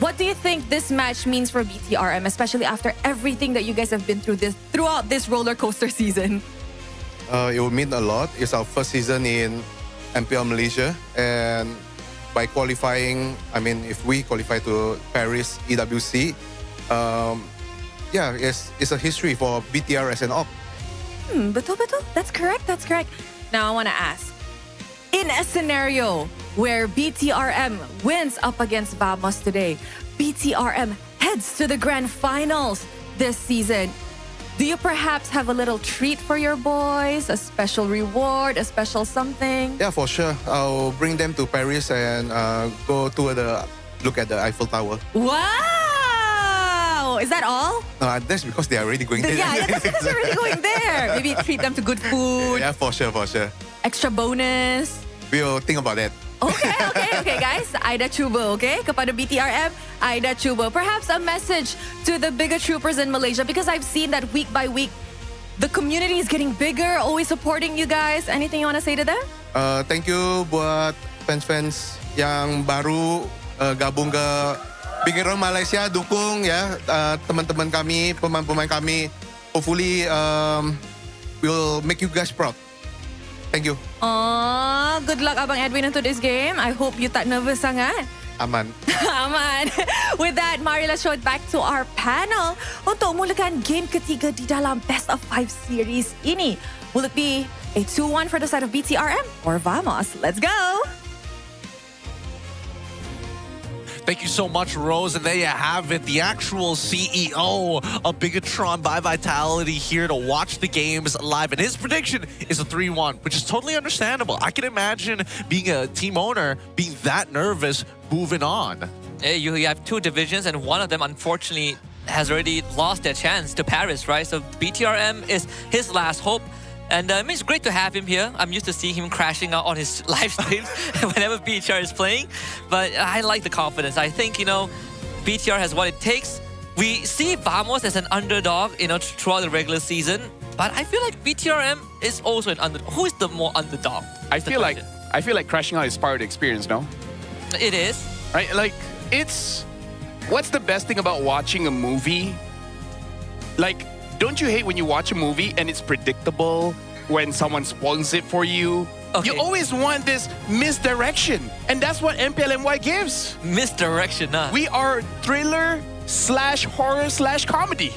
what do you think this match means for BTRM, especially after everything that you guys have been throughout this roller coaster season? It will mean a lot. It's our first season in MPL Malaysia, and by qualifying, I mean, if we qualify to Paris EWC, it's a history for BTR as an op. Betul. That's correct. Now I want to ask, in a scenario where BTRM wins up against Vamos today, BTRM heads to the grand finals this season, do you perhaps have a little treat for your boys? A special reward, a special something? Yeah, for sure. I'll bring them to Paris and go look at the Eiffel Tower. Wow! Is that all? No, that's because they are already going there. Yeah, that's because they're already going there. Maybe treat them to good food. Yeah, for sure. Extra bonus. We'll think about that. Okay, guys. Aida cuba, okay? Kepada BTRM, Aida cuba. Perhaps a message to the bigger troopers in Malaysia, because I've seen that week by week, the community is getting bigger, always supporting you guys. Anything you want to say to them? Thank you buat fans-fans yang baru gabung ke Big Hero Malaysia, dukung ya teman-teman kami, pemain-pemain kami. Hopefully we'll make you guys proud. Thank you. Good luck Abang Edwin into this game. I hope you tak nervous sangat. Aman. Aman. With that, mari let's show it back to our panel untuk mulakan game ketiga di dalam Best of 5 series ini. Will it be a 2-1 for the side of BTRM or Vamos? Let's go! Thank you so much, Rose. And there you have it, the actual CEO of Bigatron by Vitality here to watch the games live. And his prediction is a 3-1, which is totally understandable. I can imagine being a team owner, being that nervous, moving on. You have two divisions, and one of them, unfortunately, has already lost their chance to Paris, right? So BTRM is his last hope. And it's great to have him here. I'm used to seeing him crashing out on his live streams whenever BTR is playing. But I like the confidence. I think, BTR has what it takes. We see Vamos as an underdog, throughout the regular season. But I feel like BTRM is also an underdog. Who is the more underdog? I feel like crashing out is part of the experience, no? It is. Right? Like, what's the best thing about watching a movie? Like, don't you hate when you watch a movie and it's predictable when someone spoils it for you? Okay. You always want this misdirection. And that's what MPL MY gives. Misdirection, huh? We are thriller/horror/comedy.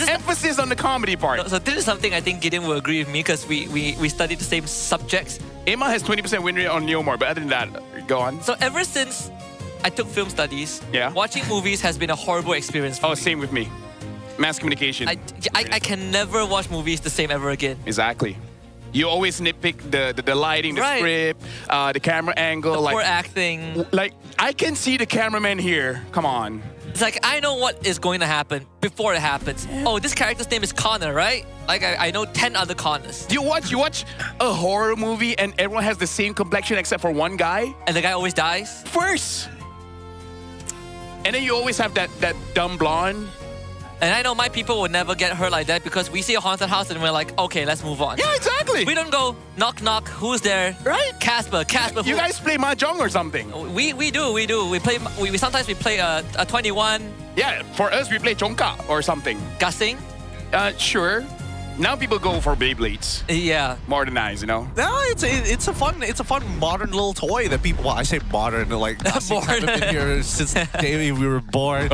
Emphasis on the comedy part. So this is something I think Gideon will agree with me, because we studied the same subjects. Emma has 20% win rate on Neomore, but other than that, go on. So ever since I took film studies, Yeah. watching movies has been a horrible experience for me. Same with me. Mass communication. I can never watch movies the same ever again. Exactly. You always nitpick the lighting, the Right. script, the camera angle. The like, poor acting. Like, I can see the cameraman here. Come on. It's like, I know what is going to happen before it happens. Oh, this character's name is Connor, right? Like, I know 10 other Connors. You watch a horror movie and everyone has the same complexion except for one guy? And the guy always dies? First. And then you always have that dumb blonde. And I know my people will never get hurt like that, because we see a haunted house and we're like, okay, let's move on. Yeah, exactly. We don't go, knock, knock, who's there? Right? Casper. You guys play mahjong or something? We do. We sometimes play a 21. Yeah, for us, we play chongka or something. Gussing. Sure. Now people go for Beyblades. Yeah. Modernized, No, it's a fun modern little toy that people. Well, I say modern, like haven't been here since the day we were born.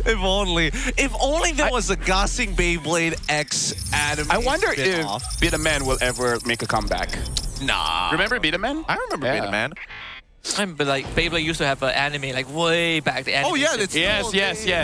If only there was a Gossing Beyblade X anime. I wonder spin-off. if Betaman will ever make a comeback. Nah. Remember Betaman? I remember Betaman. But like Beyblade used to have an anime like way back. The anime. Oh yeah, it's Yes.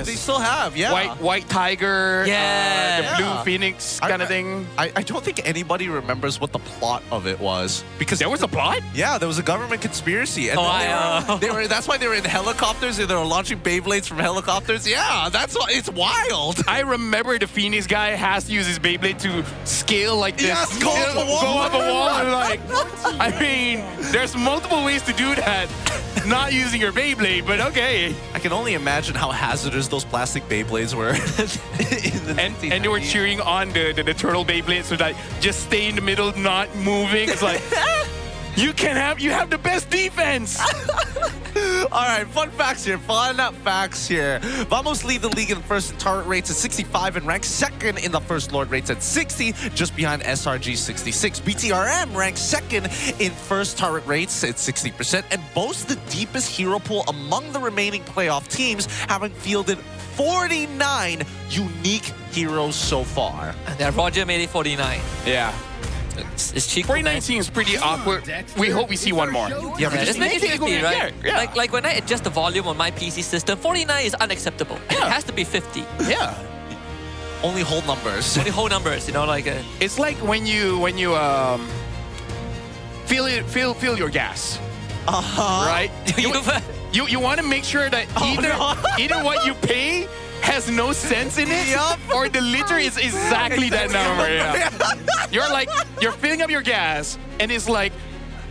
They still have, yeah. White Tiger, Yeah. the Blue Yeah. Phoenix kind of thing. I don't think anybody remembers what the plot of it was, because There was a plot? Yeah, there was a government conspiracy, and Oh, then I know. they were. That's why they were in helicopters and they were launching Beyblades from helicopters. Yeah, that's why it's wild. I remember the Phoenix guy has to use his Beyblade to scale like this. Yes, go up the wall. Go up a wall. And like, I mean, there's multiple ways to do that. Not using your Beyblade, but okay. I can only imagine how hazardous those plastic Beyblades were. And they were cheering on the turtle Beyblade, so that just stay in the middle, not moving. It's like, You have the best defense. All right, fun facts here. Vamos lead the league in first in turret rates at 65 and ranks second in the first Lord rates at 60, just behind SRG 66. BTRM ranks second in first turret rates at 60% and boasts the deepest hero pool among the remaining playoff teams, having fielded 49 unique heroes so far. And then Roger made it 49. Yeah. It's cheap. 49 seems pretty awkward. We hope we see one more. Yeah, but Just make it 50, right? Yeah. Like when I adjust the volume on my PC system, 49 is unacceptable. It has to be 50. Yeah. only whole numbers. Only whole numbers, you know, like. It's like when you feel your gas. Right? You want to make sure that either what you pay has no sense in it, or the liter is exactly that number. Yeah. You're filling up your gas, and it's like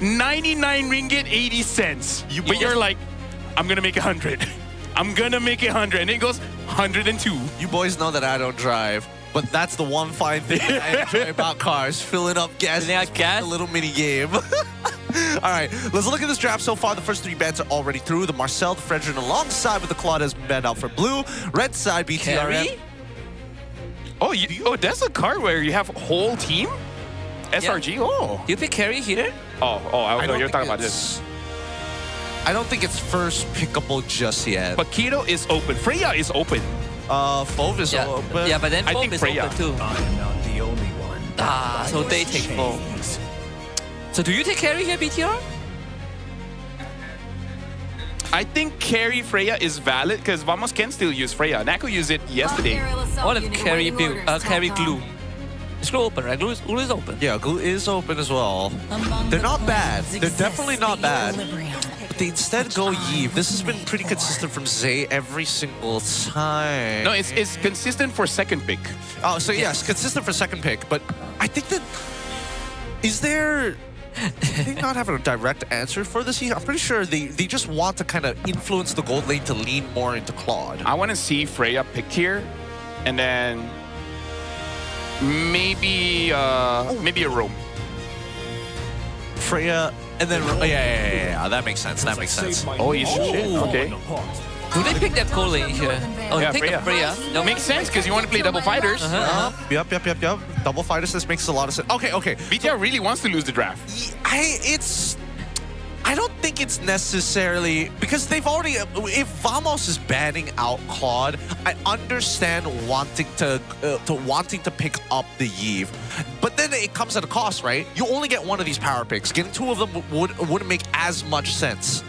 99 ringgit 80 cents. But you're like, I'm gonna make 100. I'm gonna make 100, and it goes 102. You boys know that I don't drive, but that's the one fine thing I enjoy about cars: filling up gas. A little mini game. All right, let's look at this draft so far. The first three bans are already through. The Marcel, the Fredrin alongside with the Claude has been banned out for blue. Red side, BTRM. Oh, that's a card where you have whole team? SRG? Yeah. Oh. You pick carry here? I know you're talking about this. I don't think it's first pickable just yet. But Keto is open. Freya is open. Fove is open. Yeah, but then I Fove think is Freya. open too. I'm not the only one. So they take Fove. So do you take carry here, BTR? I think carry Freya is valid because Vamos can still use Freya. Nako used it yesterday. What if carry build? Carry glue. Is glue open, right? Glue is open. Yeah, glue is open as well. They're not bad. They're definitely not bad. But they instead go Yves. This has been pretty consistent from Zay every single time. No, it's consistent for second pick. Oh, so yes, consistent for second pick. But I think that... Is there... they not have a direct answer for this? I'm pretty sure they just want to kind of influence the gold lane to lean more into Claude. I want to see Freya picked here, and then maybe a roam. Freya, and then yeah, that makes sense. That makes sense. Oh, you should. Okay. Do they pick that gold lane here? Oh, yeah, they pick Freya. No, Makes sense because you want to play double fighters. Yup. Double fighters. This makes a lot of sense. Okay. BTR really wants to lose the draft. I don't think it's necessarily because they've already. If Vamos is banning out Claude, I understand wanting to pick up the Yves, but then it comes at a cost, right? You only get one of these power picks. Getting two of them wouldn't make as much sense.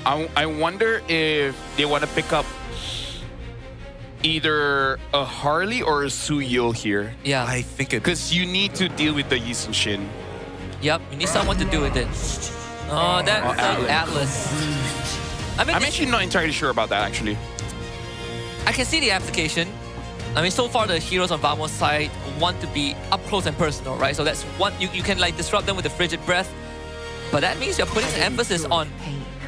I wonder if they want to pick up either a Harley or a Suyil here. Yeah. I think it... Because you need to deal with the Yi Sun Shin. Yep, you need someone to do with it. Oh, that's Atlas. I'm actually not entirely sure about that, actually. I can see the application. I mean, so far the heroes on Vamos side want to be up close and personal, right? So that's one, you can like disrupt them with the frigid breath. But that means you're putting an emphasis on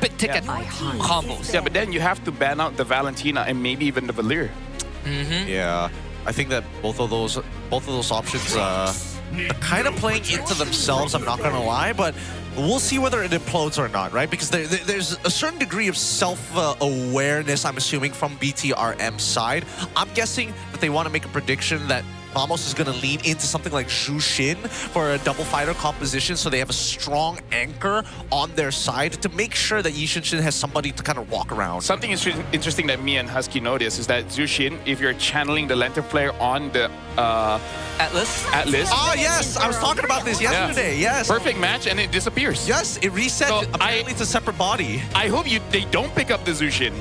big ticket combos. Yeah, but then you have to ban out the Valentina and maybe even the Valir. Yeah, I think that both of those options are kind of playing into themselves. I'm not gonna lie, but we'll see whether it implodes or not, right? Because there's a certain degree of self-awareness, I'm assuming, from BTRM's side. I'm guessing that they want to make a prediction that Vamos is going to lean into something like Zhu Xin for a double fighter composition, so they have a strong anchor on their side to make sure that Yi Sun Shin has somebody to kind of walk around. Something interesting that me and Husky noticed is that Zhu Xin, if you're channeling the lantern flare on the Atlas. Oh yes, I was talking about this yesterday. Yeah. Yes, perfect match, and it disappears. Yes, it resets. So apparently, it's a separate body. I hope they don't pick up the Zhu Xin.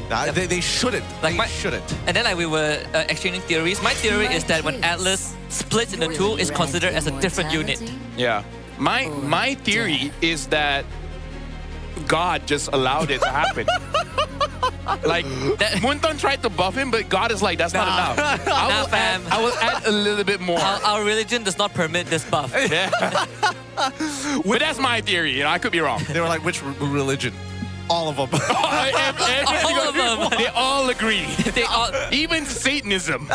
They shouldn't. They shouldn't. And then we were exchanging theories. My theory is that when Atlas splits into two, it's considered as a different unit. Yeah. My theory is that God just allowed it to happen. Like, Munton tried to buff him, but God is like, that's not enough. I will add a little bit more. Our religion does not permit this buff. Yeah. But that's my theory. I could be wrong. They were like, which religion? All of them. Everything All of them. They all agree. They all, Even Satanism.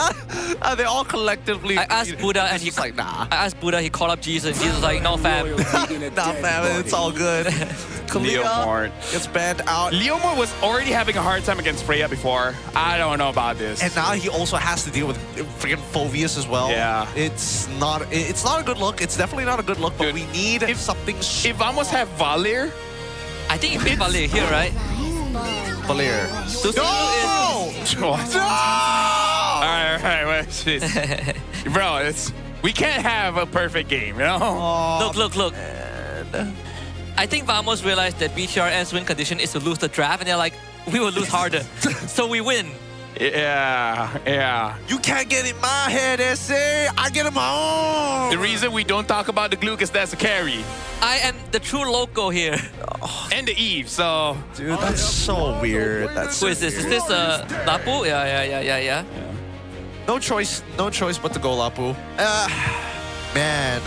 They all collectively. I asked Buddha and he's like, nah. I asked Buddha, he called up Jesus. Jesus was like, no fam. Nah, fam, it's all good. Kalia Leomord. gets banned out. Leomord was already having a hard time against Freya before. I don't know about this. And now he also has to deal with freaking Phoveus as well. Yeah. It's not a good look. It's definitely not a good look, but Dude, we need something. if Vamos have Valir, I think you picked Valir here, right? Valir. Susu No! All right, wait, bro, we can't have a perfect game, you know? Look. I think Vamos realized that BTRM's win condition is to lose the draft, and they're like, we will lose harder. So we win. Yeah. You can't get in my head, SA. I get in my own. The reason we don't talk about the glue is that's a carry. I am the true loco here. And the Eve, so... Dude, that's so weird. That's Who is this? Is this Lapu? Yeah. No choice but to go Lapu. Man.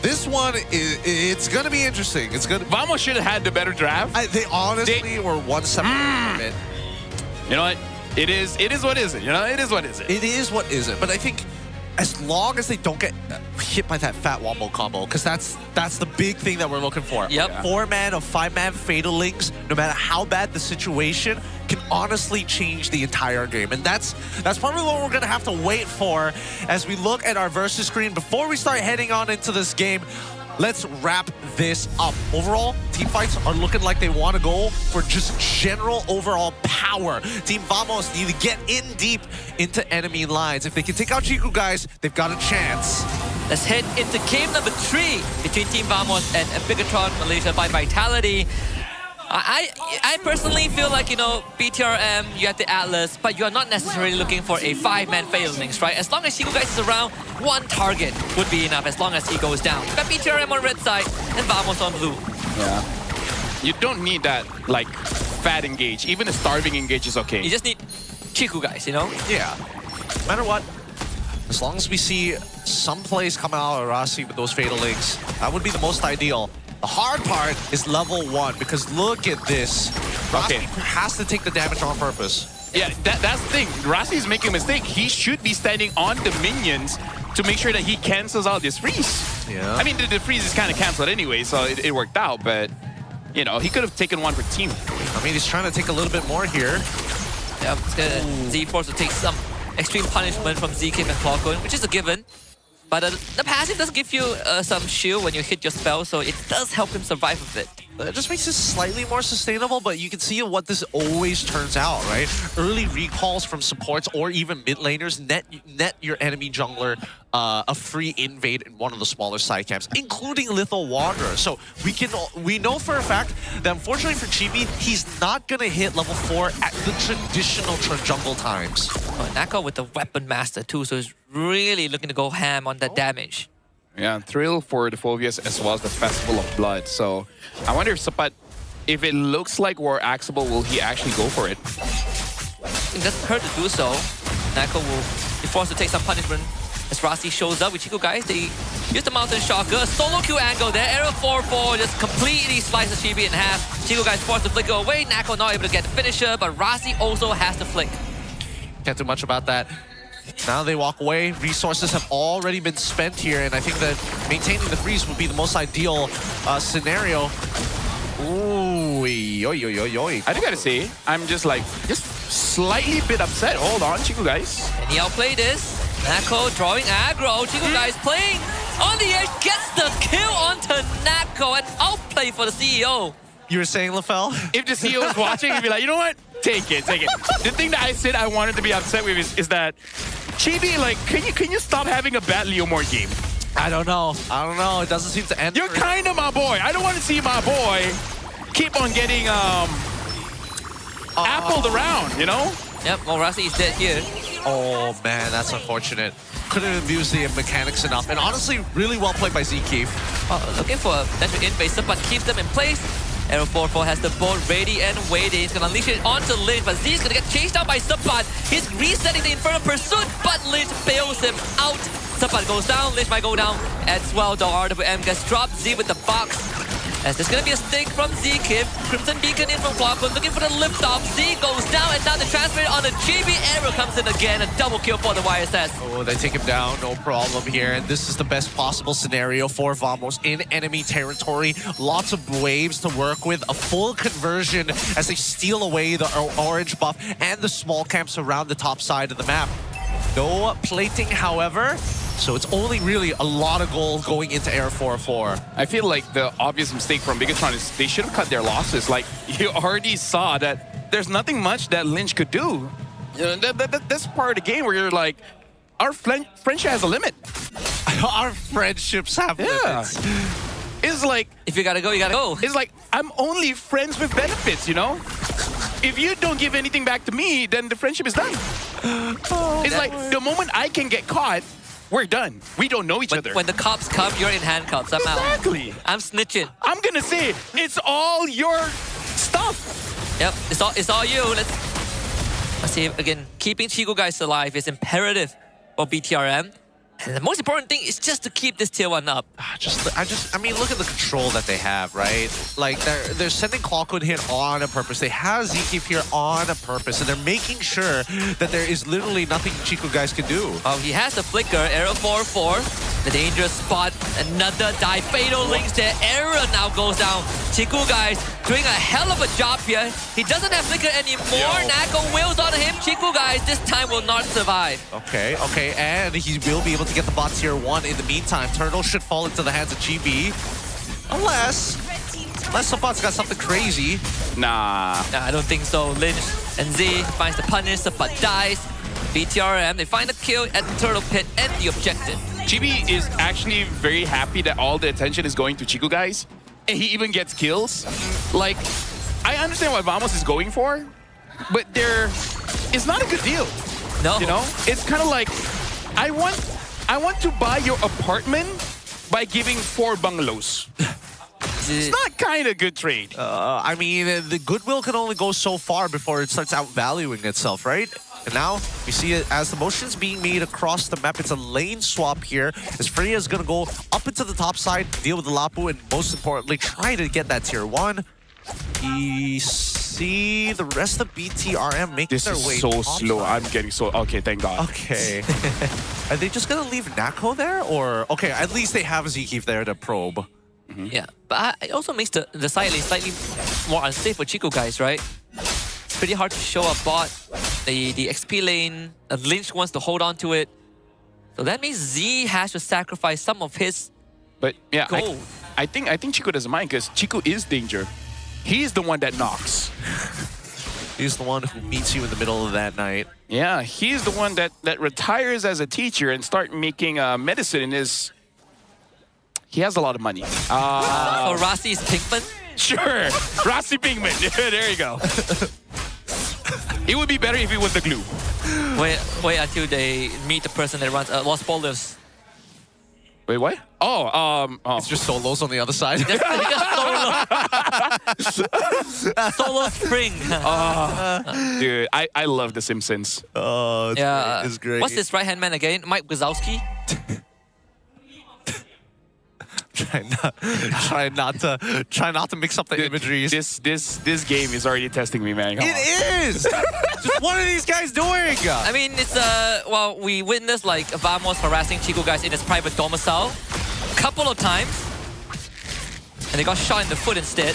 This one, it's going to be interesting. Vamos should have had the better draft. They honestly were one step away from it. You know what? It is what is it, you know? It is what is it. It is what is it. But I think as long as they don't get hit by that fat wombo combo, because that's the big thing that we're looking for. Yep. 4-man or 5-man Fatal Links, no matter how bad the situation, can honestly change the entire game. And that's probably what we're going to have to wait for as we look at our versus screen. Before we start heading on into this game, let's wrap this up. Overall, team fights are looking like they want to go for just general overall power. Team Vamos need to get in deep into enemy lines. If they can take out Chiku, guys, they've got a chance. Let's head into game number 3 between Team Vamos and Bigatron Malaysia by Vitality. I personally feel like, you know, BTRM, you have the Atlas, but you are not necessarily looking for a 5-man Fatal Links, right? As long as Chico guys is around, one target would be enough as long as he goes down. But BTRM on red side and Vamos on blue. Yeah. You don't need that, like, fat engage. Even a starving engage is okay. You just need Chiku guys, you know? Yeah. No matter what, as long as we see some plays come out of Rasi with those Fatal Links, that would be the most ideal. The hard part is level 1, because look at this. Rasi has to take the damage on purpose. Yeah, that's the thing. Rasi's making a mistake. He should be standing on the minions to make sure that he cancels out this freeze. Yeah. I mean, the freeze is kind of canceled anyway, so it worked out, but, you know, he could have taken one for team. I mean, he's trying to take a little bit more here. Yeah, it's gonna Z-Force to take some extreme punishment from ZK and Clockwork, which is a given. But the passive does give you some shield when you hit your spell, so it does help him survive a bit. It just makes it slightly more sustainable, but you can see what this always turns out, right? Early recalls from supports or even mid laners net your enemy jungler a free invade in one of the smaller side camps, including Lethal Wanderer. So we know for a fact that unfortunately for Chibi, he's not gonna hit level 4 at the traditional jungle times. Oh, Nako with the Weapon Master too, so he's really looking to go ham on that damage. Yeah, thrill for the Phoveus as well as the Festival of Blood. So I wonder if Sapat, if it looks like War Axable, will he actually go for it? It doesn't hurt to do so. Nako will be forced to take some punishment as Rasi shows up with Chico guys. They use the Mountain Shocker, solo Q angle there, arrow 4-4, just completely slices Chibi in half. Chico guys forced to flicker away, Nako not able to get the finisher, but Rasi also has the flick. Can't do much about that. Now they walk away. Resources have already been spent here, and I think that maintaining the freeze would be the most ideal scenario. Ooh, I do gotta say, I'm just slightly bit upset. Hold on, Chico guys. And he outplayed this. Nako drawing aggro. Chico guys playing on the edge, gets the kill onto Nako, and outplay for the CEO. You were saying, LaFell? If the CEO was watching, he'd be like, you know what? Take it. The thing that I said I wanted to be upset with is that Chibi, like, can you stop having a bad Leomord game? I don't know. It doesn't seem to end. You're kind of my boy. I don't want to see my boy keep on getting appled around, you know? Yep, well, Rasi is dead here. Oh, man, that's unfortunate. Couldn't have used the mechanics enough. And honestly, really well played by Zkeef. Looking for a potential invasive, but keeps them in place. Arrow 4-4 has the board ready and waiting. He's gonna unleash it onto Lynch, but Z's gonna get chased out by Sapat. He's resetting the Infernal Pursuit, but Lynch bails him out. Sapat goes down, Lynch might go down as well. The RWM gets dropped. Z with the box. As there's gonna be a stake from Z-Kip. Crimson Beacon in from Clockwood, looking for the lift-off. Z goes down, and now the transfer on the GB. Arrow comes in again, a double kill for the YSS. Oh, they take him down, no problem here. And this is the best possible scenario for Vamos in enemy territory. Lots of waves to work with, a full conversion as they steal away the orange buff and the small camps around the top side of the map. No plating, however, so it's only really a lot of gold going into Air 4-4. I feel like the obvious mistake from Bigatron is they should have cut their losses. Like, you already saw that there's nothing much that Lynch could do. You know, that's part of the game where you're like, our friendship has a limit. Our friendships have limits. It's like... If you gotta go, you gotta go. It's like, I'm only friends with benefits, you know? If you don't give anything back to me, then the friendship is done. It's like, the moment I can get caught, we're done. We don't know each other. When the cops come, you're in handcuffs. I'm out. Exactly. I'm snitching. I'm gonna say, it's all your stuff. Yep, it's all you. Let's see, again, keeping Chico guys alive is imperative for BTRM. And the most important thing is just to keep this tier 1 up. I mean, look at the control that they have, right? Like, they're sending Clockwood here on a purpose. They have Z-Keep here on a purpose, and they're making sure that there is literally nothing Chico guys can do. Oh, he has the flicker, Arrow 4-4. The dangerous spot, another dive, fatal links there. Arrow now goes down. Chico guys doing a hell of a job here. He doesn't have flicker anymore. Nako wheels on him. Chico guys this time will not survive. Okay, and he will be able to get the bot tier 1 in the meantime. Turtle should fall into the hands of GB. Unless Sabot's got something crazy. Nah, I don't think so. Lynch and Z finds the punish, Sabat dies. BTRM, they find the kill at the Turtle Pit and the objective. GB is actually very happy that all the attention is going to Chico guys. And he even gets kills. Like, I understand what Vamos is going for, but it's not a good deal. No. You know? It's kind of like, I want to buy your apartment by giving 4 bungalows. It's not kind of good trade. I mean, the goodwill can only go so far before it starts outvaluing itself, right? And now we see it as the motions being made across the map. It's a lane swap here as Freya is going to go up into the top side, deal with the Lapu, and most importantly, try to get that tier 1. We see the rest of BTRM making their way. This is so slow. I'm getting so... Okay, thank God. Okay. Are they just going to leave Nako there? Or... Okay, at least they have Z-Keep there to probe. Yeah, but it also makes the side lane slightly more unsafe for Chico guys, right? It's pretty hard to show a bot. The XP lane, Lynch wants to hold on to it. So that means Z has to sacrifice some of his gold. I think Chico doesn't mind because Chico is danger. He's the one that knocks. He's the one who meets you in the middle of that night. Yeah, he's the one that retires as a teacher and start making medicine in his... He has a lot of money. Oh, Rossi is Pinkman? Sure, Rossi Pinkman. There you go. It would be better if it was the glue. Wait until they meet the person that runs Lost Spoilers. Wait, what? Oh. It's just Solos on the other side. Solo Spring. Dude, I love The Simpsons. Oh, it's great. What's this right-hand man again? Mike Wazowski? Try not to mix up the imageries. This game is already testing me, man. It is. Just what are these guys doing? I mean, it's well, we witnessed like Vamos harassing Chico guys in his private domicile a couple of times, and they got shot in the foot instead.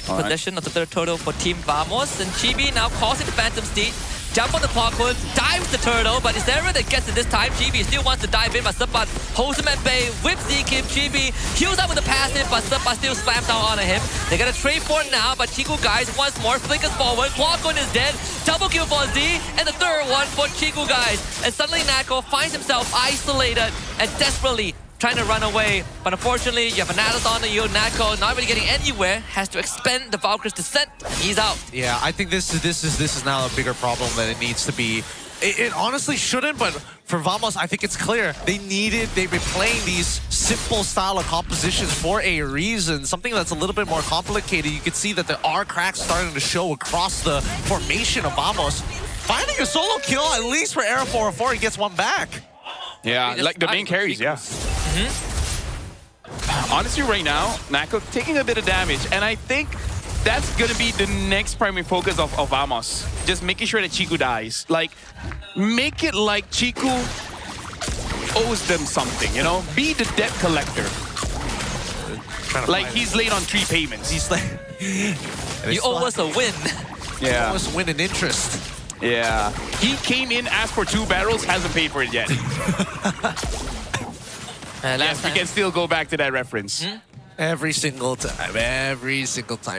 Possession of the third turtle for Team Vamos, and Chibi now causing the Phantom Steed. Jump on the Clockwood, dives the turtle, but it's Arrow that gets it this time. GB still wants to dive in, but Sabat holds him at bay, whips Z-Kim. GB heals up with the passive, but Sabat still slams down onto him. They got a trade for it now, but Chico guys once more flickers forward. Clockwood is dead, double kill for Z, and the third one for Chico guys. And suddenly Nako finds himself isolated and desperately trying to run away, but unfortunately you have an Atlas on you. Nako not really getting anywhere, has to expend the Valkyrie's descent, and he's out. Yeah, I think this is now a bigger problem than it needs to be. It honestly shouldn't, but for Vamos, I think it's clear. They've been playing these simple style of compositions for a reason. Something that's a little bit more complicated. You can see that there are cracks starting to show across the formation of Vamos. Finding a solo kill, at least for Air 404, he gets one back. Yeah, like the main carries, yeah. honestly, right now, Nako taking a bit of damage, and I think that's going to be the next primary focus of Vamos. Just making sure that Chiku dies. Like, make it like Chiku owes them something, you know? Be the debt collector. Like, he's late on 3 payments. He's like... You owe us a win. Yeah. Almost win in interest. Yeah. He came in, asked for 2 barrels, hasn't paid for it yet. Yes, we can still go back to that reference. Every single time.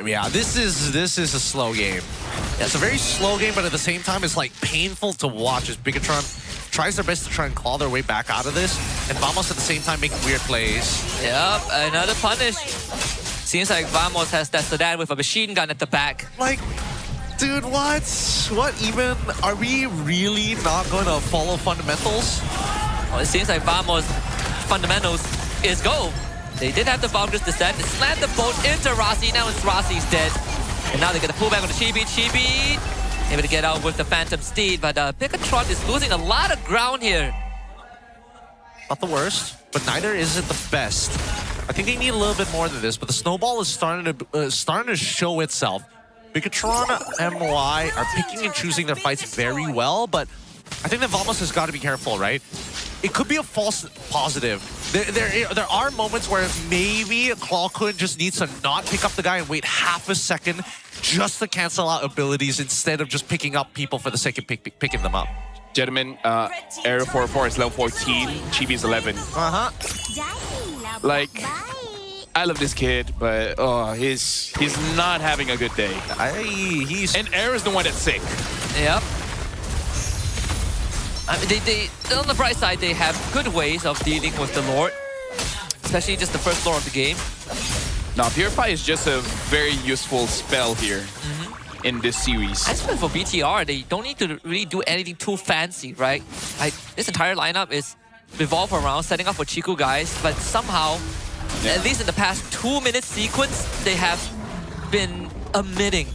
Yeah, this is a slow game. Yeah, it's a very slow game, but at the same time, it's like painful to watch as Bigatron tries their best to try and claw their way back out of this, and Vamos at the same time making weird plays. Yep, another punish. Seems like Vamos has that sedan with a machine gun at the back. Like, dude, what? What even? Are we really not going to follow fundamentals? Well, it seems like Vamos fundamentals is go. They did have the Valkyrie's descent. They slammed the boat into Rossi. Now it's Rossi's dead. And now they get the pullback on the Chibi. Chibi able to get out with the Phantom Steed, but Bigatron is losing a lot of ground here. Not the worst, but neither is it the best. I think they need a little bit more than this, but the snowball is starting to show itself. Bigatron MY are picking and choosing their fights very well, but I think that Vamos has got to be careful, right? It could be a false positive. There are moments where maybe Clawkun just needs to not pick up the guy and wait half a second just to cancel out abilities instead of just picking up people for the sake of picking them up. Gentlemen, Aero 44 is level 14, Chibi is 11. Like, I love this kid, but he's not having a good day. And Aero's the one that's sick. Yep. I mean, they on the bright side, they have good ways of dealing with the Lord, especially just the first Lord of the game. Now, Purify is just a very useful spell here in this series. I suppose for BTR, they don't need to really do anything too fancy, right? This entire lineup is revolved around setting up for Chiku guys, but somehow, at least in the past 2-minute sequence, they have been omitting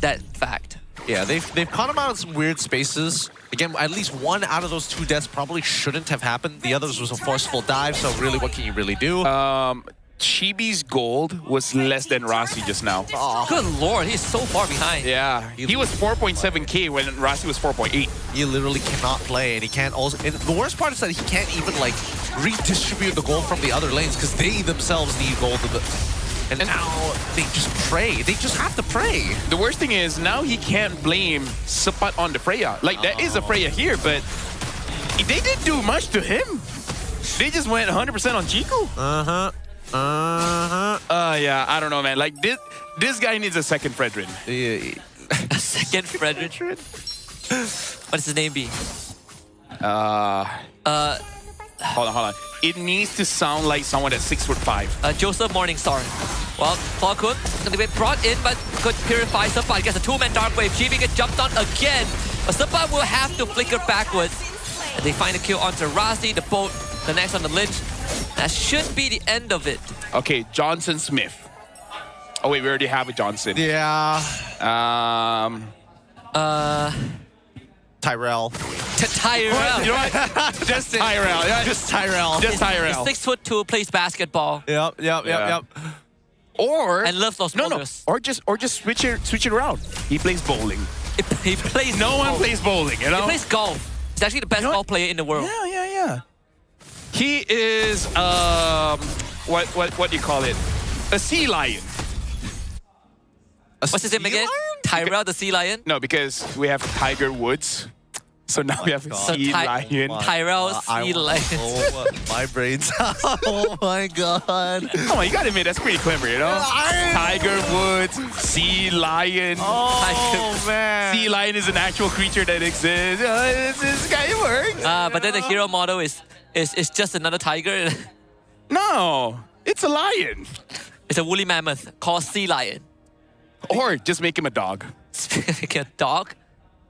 that fact. Yeah, they've caught him out in some weird spaces. Again, at least one out of those 2 deaths probably shouldn't have happened. The others was a forceful dive, so really, what can you really do? Chibi's gold was less than Rossi just now. Good lord, he's so far behind. Yeah, he was 4.7k when Rossi was 4.8. He literally cannot play, and he can't also... And the worst part is that he can't even, like, redistribute the gold from the other lanes because they themselves need gold. And now they just pray. They just have to pray. The worst thing is now he can't blame Sapat on the Freya. Like, there is a Freya here, but they didn't do much to him. They just went 100% on Chiku. Yeah, I don't know, man. Like, this guy needs a second Fredrin. A second Fredrin? What does his name be? Hold on. It needs to sound like someone that's 6'5". Joseph Morningstar. Well, Clawkun going to be brought in, but could purify Sapat. Gets a 2-man Dark Wave. Chibi gets jumped on again. But Sapat will have to flicker backwards. And they find a kill onto Rossi. The boat connects on the Lynch. That should be the end of it. Okay, Johnson Smith. Oh wait, we already have a Johnson. Yeah. Tyrell. Tyrell. You know what? Just Tyrell. Yeah. Just Tyrell. Just Tyrell. 6'2", plays basketball. Yep. Or And loves Los Pollos. Or just switch it around. He plays bowling. He plays No one plays bowling, you know? He plays golf. He's actually the best golf player in the world. Yeah. He is what do you call it? A sea lion. What's his name again? Tyrell the Sea Lion? No, because we have Tiger Woods. So now we have Sea Lion. Tyrell Sea Lion. Oh, my brains. Oh my god. Come on, you gotta admit, that's pretty clever, you know? Tiger Woods, Sea Lion. Oh, man. Sea Lion is an actual creature that exists. This guy works. But then the hero model is just another tiger. No, it's a lion. It's a woolly mammoth called Sea Lion. Or just make him a dog. Like a dog?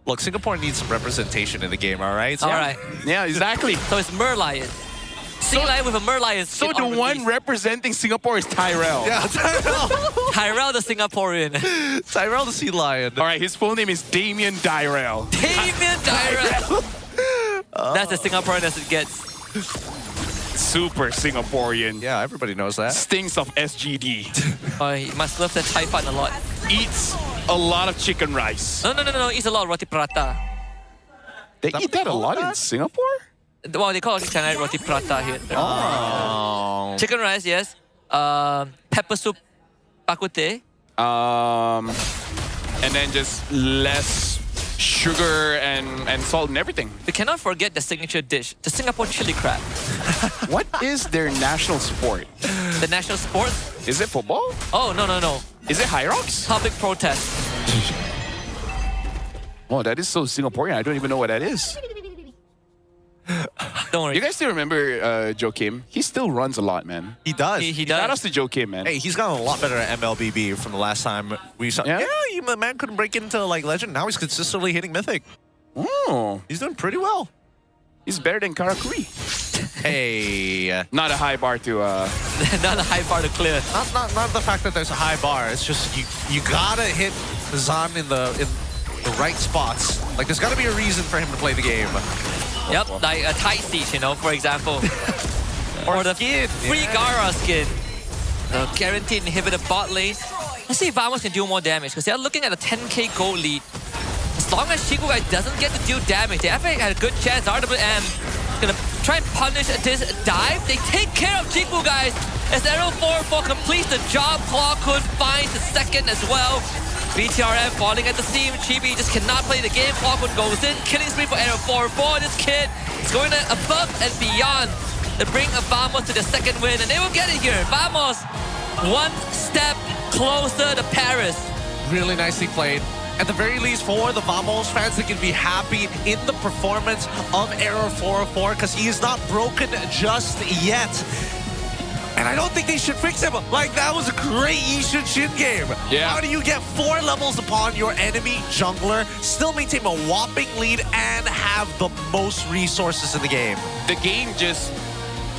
Look, Singapore needs some representation in the game, all right? All right. Yeah, exactly. So it's Merlion. Sea Lion with a Merlion skin So the on one release. representing Singapore is Tyrell. Yeah, Tyrell. Tyrell the Singaporean. Tyrell the Sea Lion. All right, his full name is Damien Dyrell. Damien Tyrell. That's as Singaporean as it gets. Super Singaporean. Yeah, everybody knows that. Stinks of SGD. Oh, he must love the Thai fun a lot. Eats a lot of chicken rice. No. Eats a lot of roti prata. They eat that a lot in Singapore? Well, they call it Chennai roti prata here. Oh. Chicken rice, yes. Pepper soup, bak kut teh. And then just less sugar and salt and everything. We cannot forget the signature dish, the Singapore chili crab. What is their national sport? The national sport? Is it football? Oh, no. Is it high rocks? Public protest. Oh, that is so Singaporean. I don't even know what that is. Don't worry. You guys still remember Joe Kim? He still runs a lot, man. He does. He Shout does. outs to Joe Kim, man. Hey, he's gotten a lot better at MLBB from the last time we saw. Yeah? The man couldn't break into like Legend. Now he's consistently hitting Mythic. Oh, He's doing pretty well. he's better than Karakuri. Hey, Not a high bar to... Not a high bar to clear. not the fact that there's a high bar. It's just you gotta hit Zan in the right spots. Like there's gotta be a reason for him to play the game. Yep, like a tight siege, for example. or the skin, free Gara skin. The guaranteed inhibitor bot lane. Let's see if Vamos can do more damage, because they're looking at a 10k gold lead. As long as Chiku Guy doesn't get to deal damage, they have a good chance. RWM is gonna try and punish this dive. They take care of Chiku Guys as Arrow 4-4 completes the job. Clawhood finds the second as well. BTRM falling at the seam. Chibi just cannot play the game. Clawhood goes in. Killing spree for Arrow 4-4. This kid is going above and beyond to bring Vamos to the second win, and they will get it here. Vamos, one step closer to Paris. Really nicely played. At the very least, for the Vamos fans, they can be happy in the performance of Error 404 because he is not broken just yet. And I don't think they should fix him. Like, that was a great Yishin Shin game. Yeah. How do you get 4 levels upon your enemy jungler, still maintain a whopping lead, and have the most resources in the game? The game just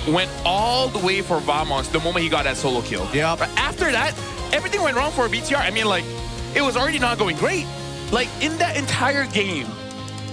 went all the way for Vamos the moment he got that solo kill. Yeah. But after that, everything went wrong for BTR. I mean, like, it was already not going great. Like, in that entire game,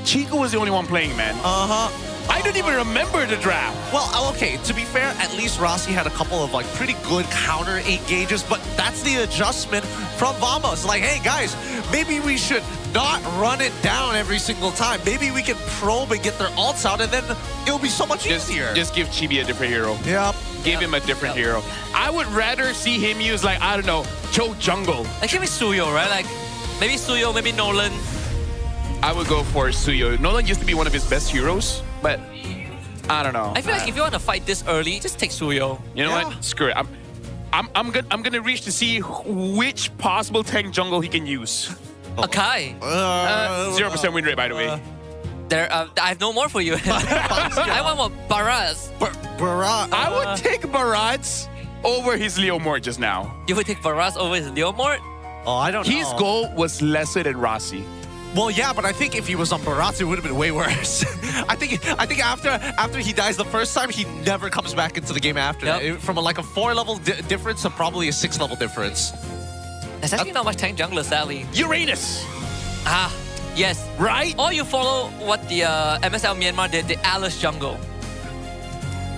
Chico was the only one playing, man. Uh-huh. I don't even remember the draft. Well, okay, to be fair, at least Rossi had a couple of like pretty good counter engages, but that's the adjustment from Vamos. Like, hey guys, maybe we should not run it down every single time. Maybe we can probe and get their ults out, and then it'll be so much easier. Just give Chibi a different hero. Yep. Give him a different hero. I would rather see him use, like, I don't know, Cho Jungle. Like, give me Suyo, right? Like, maybe Suyo, maybe Nolan. I would go for Suyo. Nolan used to be one of his best heroes, but I don't know. I feel like if you want to fight this early, just take Suyo. You know what? Screw it. I'm gonna reach to see which possible tank jungle he can use. Akai. 0% win rate, by the way. I have no more for you. I want more Baraz. Barat. I would take Baratz over his Leo Mort just now. You would take Baraz over his Leomort? Oh, I don't know. His goal was lesser than Rossi. Well, yeah, but I think if he was on Barat, it would have been way worse. I think after he dies the first time, he never comes back into the game after. Yep. From like a 4-level difference to probably a 6-level difference. There's actually not much tank jungler, sadly. Uranus! Ah, yes. Right? Or you follow what the MSL Myanmar did, the Alice jungle.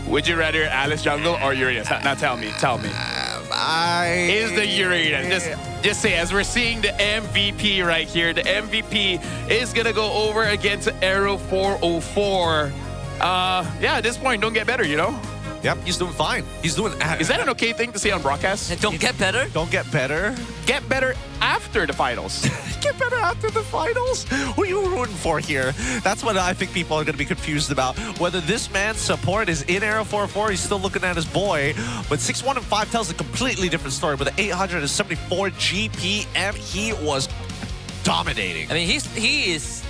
Would you rather Alice jungle or Uranus? Now tell me. Is the Uranus. Just say, as we're seeing the MVP right here, the MVP is gonna go over against Arrow 404. Yeah, at this point, don't get better, you know? Yep, he's doing fine. He's doing... Is that an okay thing to say on broadcast? Don't get better? Don't get better? Get better after the finals. Get better after the finals? Who are you rooting for here? That's what I think people are going to be confused about. Whether this man's support is in Arrow 404, he's still looking at his boy. But 6-1 and 5 tells a completely different story. With an 874 GPM, he was dominating. I mean, he is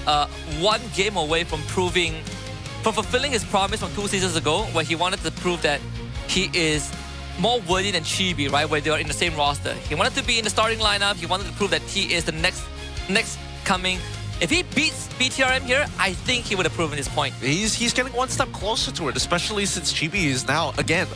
one game away from fulfilling his promise from 2 seasons ago, where he wanted to prove that he is more worthy than Chibi, right? Where they are in the same roster. He wanted to be in the starting lineup. He wanted to prove that he is the next coming. If he beats BTRM here, I think he would have proven his point. He's getting one step closer to it, especially since Chibi is now, again,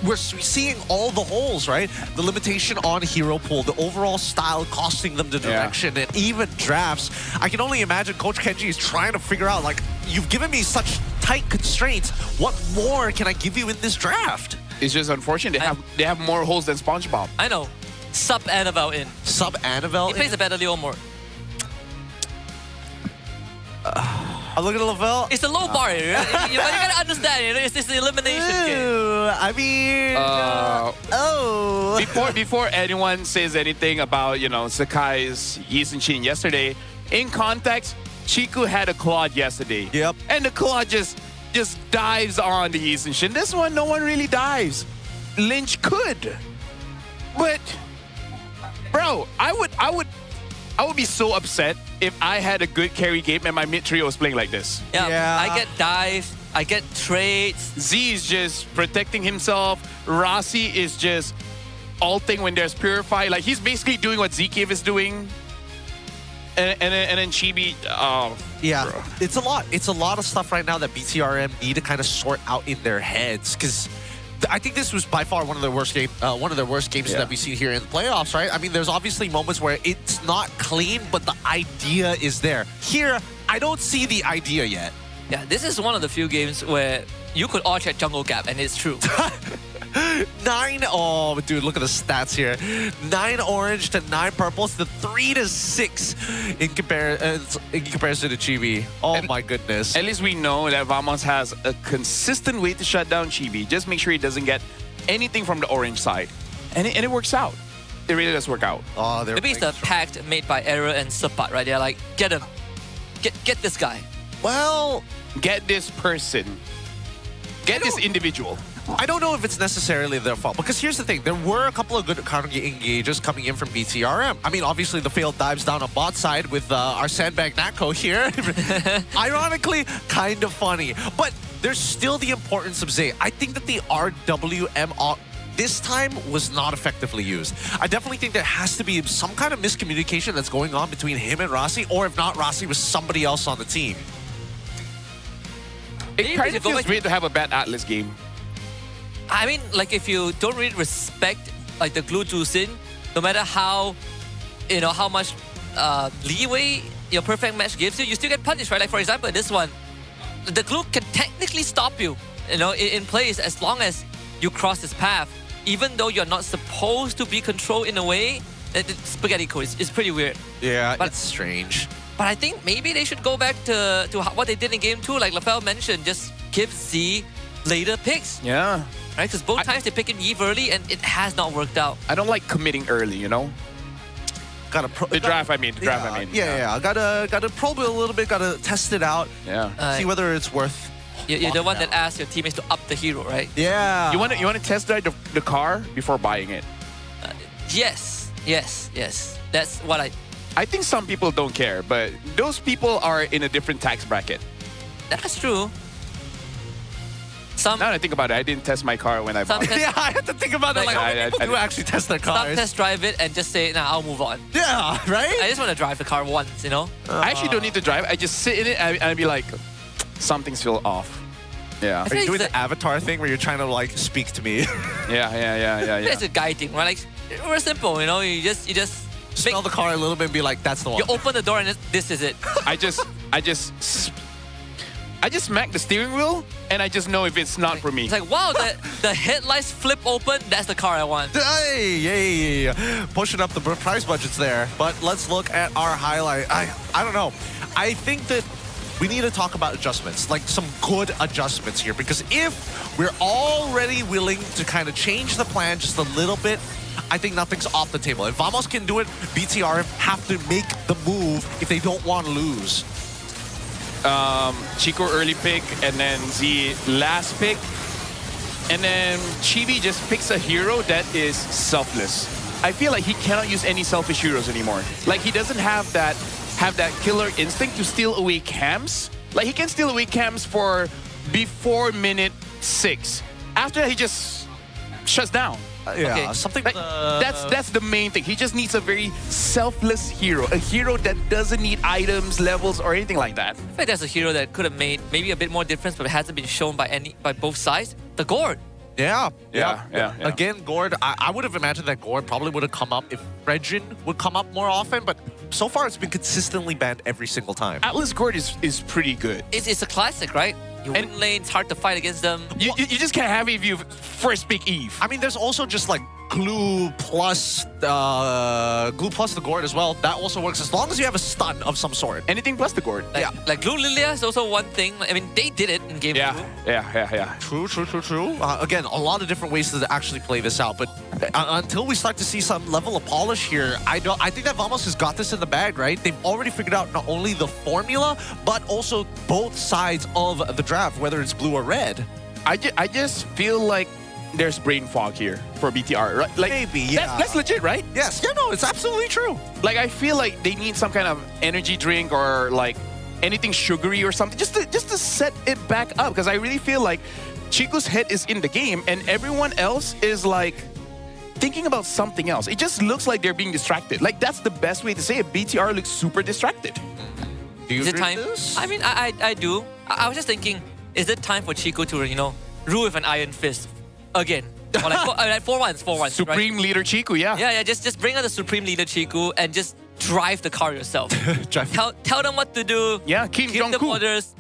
we're seeing all the holes, right? The limitation on hero pool, the overall style costing them the direction, and even drafts. I can only imagine Coach Kenji is trying to figure out, like, you've given me such tight constraints, what more can I give you in this draft? It's just unfortunate. They have more holes than SpongeBob. I know. Sub Annabelle in. Sub Annabelle. He plays a better Leo more. I look at Lavelle. It's a low bar, right? you gotta understand, it's the elimination game. I mean, Before anyone says anything about, Sakai's Yisun-Shin yesterday, in context, Chiku had a Claude yesterday. Yep. And the Claude just dives on the Yisun-Shin. This one, no one really dives. Lynch could. But, bro, I would be so upset if I had a good carry game and my mid trio was playing like this. Yeah. I get dives, I get trades. Z is just protecting himself. Rossi is just ulting when there's Purify. Like, he's basically doing what Zkiv is doing. And then Chibi, yeah, bro. It's a lot. It's a lot of stuff right now that BTRM need to kind of sort out in their heads, because I think this was by far one of their worst games that we see here in the playoffs, right? I mean, there's obviously moments where it's not clean, but the idea is there. Here, I don't see the idea yet. Yeah, this is one of the few games where you could all check jungle gap, and it's true. 9, oh, dude, look at the stats here. 9 orange to 9 purples to 3 to 6 in comparison to Chibi. Oh, my goodness. At least we know that Vamos has a consistent way to shut down Chibi. Just make sure he doesn't get anything from the orange side. And it works out. It really does work out. Oh, Maybe it's the pact made by Error and Sapat, right? They're like, get him. Get this guy. Well, get this person. Get this individual. I don't know if it's necessarily their fault, because here's the thing. There were a couple of good counter engages coming in from BTRM. I mean, obviously, the failed dives down on bot side with our sandbag Nako here. Ironically, kind of funny. But there's still the importance of Zay. I think that the RWM this time was not effectively used. I definitely think there has to be some kind of miscommunication that's going on between him and Rossi, or if not Rossi, with somebody else on the team. It kind of feels weird to have a bad Atlas game. I mean, like, if you don't really respect, like, the glue juicing, no matter how, how much leeway your perfect match gives you, you still get punished, right? Like, for example, in this one, the glue can technically stop you, in place as long as you cross his path. Even though you're not supposed to be controlled in a way, spaghetti code, it's pretty weird. Yeah, but it's strange. But I think maybe they should go back to what they did in game 2, like Lafelle mentioned, just give Z later picks. Yeah. Right? Because both times they pick in Eve early and it has not worked out. I don't like committing early, The draft, I mean. Yeah. Gotta probe it a little bit, gotta test it out. Yeah. See whether it's worth. You're the one that asked your teammates to up the hero, right? Yeah. You want to test drive the car before buying it? Yes. That's what I think some people don't care, but those people are in a different tax bracket. That's true. Now that I think about it, I didn't test my car when I bought it. Yeah, I had to think about that. Like, how many people do actually test their cars? Some test drive it and just say, I'll move on. Yeah, right? I just want to drive the car once, I actually don't need to drive. I just sit in it and I'd be like, something's still off. Yeah. Are you doing the avatar thing where you're trying to, like, speak to me? Yeah. It's a guy thing, right? Like, we're simple, you just smell the car a little bit and be like, that's the one. You open the door and this is it. I just smack the steering wheel and I just know if it's not for me. It's like, wow, the headlights flip open. That's the car I want. Hey, pushing up the price budgets there. But let's look at our highlight. I don't know. I think that we need to talk about adjustments, like some good adjustments here. Because if we're already willing to kind of change the plan just a little bit, I think nothing's off the table. If Vamos can do it, BTRM have to make the move if they don't want to lose. Chico early pick, and then Z last pick. And then Chibi just picks a hero that is selfless. I feel like he cannot use any selfish heroes anymore. Like, he doesn't have that killer instinct to steal away camps. Like, he can steal away camps for before minute 6. After that, he just shuts down. Yeah, something like, that's the main thing. He just needs a very selfless hero, a hero that doesn't need items, levels, or anything like that. I feel like that's a hero that could have made maybe a bit more difference, but it hasn't been shown by both sides. The Gord. Yeah. Again, Gord, I would have imagined that Gord probably would have come up if Fredrin would come up more often, but so far it's been consistently banned every single time. Atlas Gord is pretty good. It's a classic, right? You win lane, it's hard to fight against them. You just can't have it if you first pick Eve. I mean, there's also just like glue plus the gourd as well. That also works as long as you have a stun of some sort. Anything plus the gourd. Like Glue Lilia is also one thing. I mean, they did it in game 2. Yeah. True. Again, a lot of different ways to actually play this out, but until we start to see some level of polish here, I think that Vamos has got this in the bag, right? They've already figured out not only the formula, but also both sides of the draft, whether it's blue or red. I just feel like there's brain fog here for BTR, right? Like, maybe, yeah. That's legit, right? Yes. Yeah, no, it's absolutely true. Like, I feel like they need some kind of energy drink or like anything sugary or something just to set it back up, because I really feel like Chico's head is in the game and everyone else is like thinking about something else. It just looks like they're being distracted. Like, that's the best way to say it. BTR looks super distracted. Do you Is it agree time? with this? I mean, I do. I was just thinking, is it time for Chico to, rule with an iron fist again? Or like for once, Supreme right? Leader Chico, yeah. Yeah, just bring out the Supreme Leader Chico and just drive the car yourself. Tell them what to do. Yeah, Kim Give them Jong-kook. orders.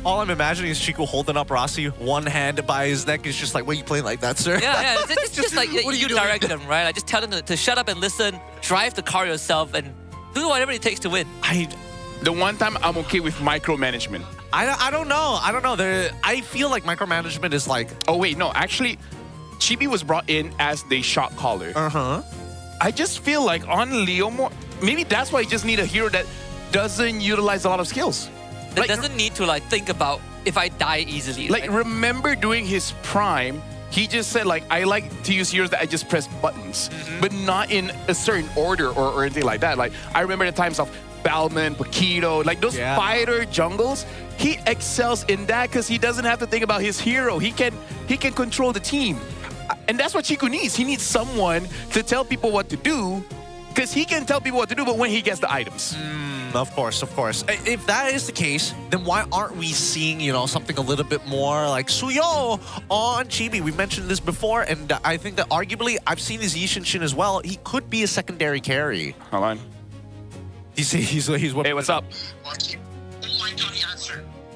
All I'm imagining is Chico holding up Rossi, one hand by his neck. Is just like, what are you playing like that, sir? Yeah. It's just like what are you doing? direct them, right? Like just tell them to shut up and listen, drive the car yourself, and do whatever it takes to win. The one time I'm okay with micromanagement. I don't know. I feel like micromanagement is like... Oh, wait, no. Actually, Chibi was brought in as the shot caller. I just feel like on Leo more... Maybe that's why you just need a hero that doesn't utilize a lot of skills. That doesn't need to think about if I die easily. Like, remember during his prime, he just said, like, I like to use heroes that I just press buttons, but not in a certain order or anything like that. Like, I remember the times of Balman, Paquito, like those fighter jungles, he excels in that because he doesn't have to think about his hero. He can control the team. And that's what Chico needs. He needs someone to tell people what to do, because he can tell people what to do, but when he gets the items. Of course. If that is the case, then why aren't we seeing, something a little bit more like Suyo on Chibi? We've mentioned this before, and I think that arguably, I've seen his Yi Shin as well. He could be a secondary carry. Hold on. He's Hey, what's up?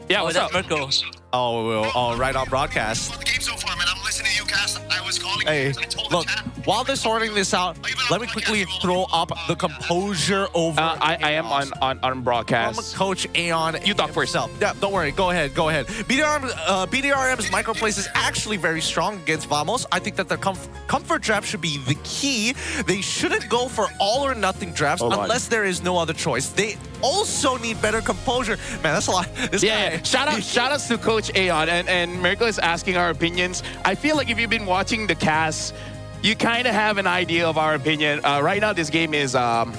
Yeah, what's up? Mirko? Oh, right on broadcast. Hey, look, while they're sorting this out, let me quickly throw up the composure over. I am on broadcast. From Coach Aeon. You talk for yourself. Yeah, don't worry. Go ahead. BTRM's micro place is actually very strong against Vamos. I think that their comfort draft should be the key. They shouldn't go for all or nothing drafts unless there is no other choice. They also need better composure. Man, that's a lot. Yeah. Shout outs to Coach Aeon. And Mirko is asking our opinions. I feel like if you've been watching the cast, you kind of have an idea of our opinion. Right now, this game is... Husky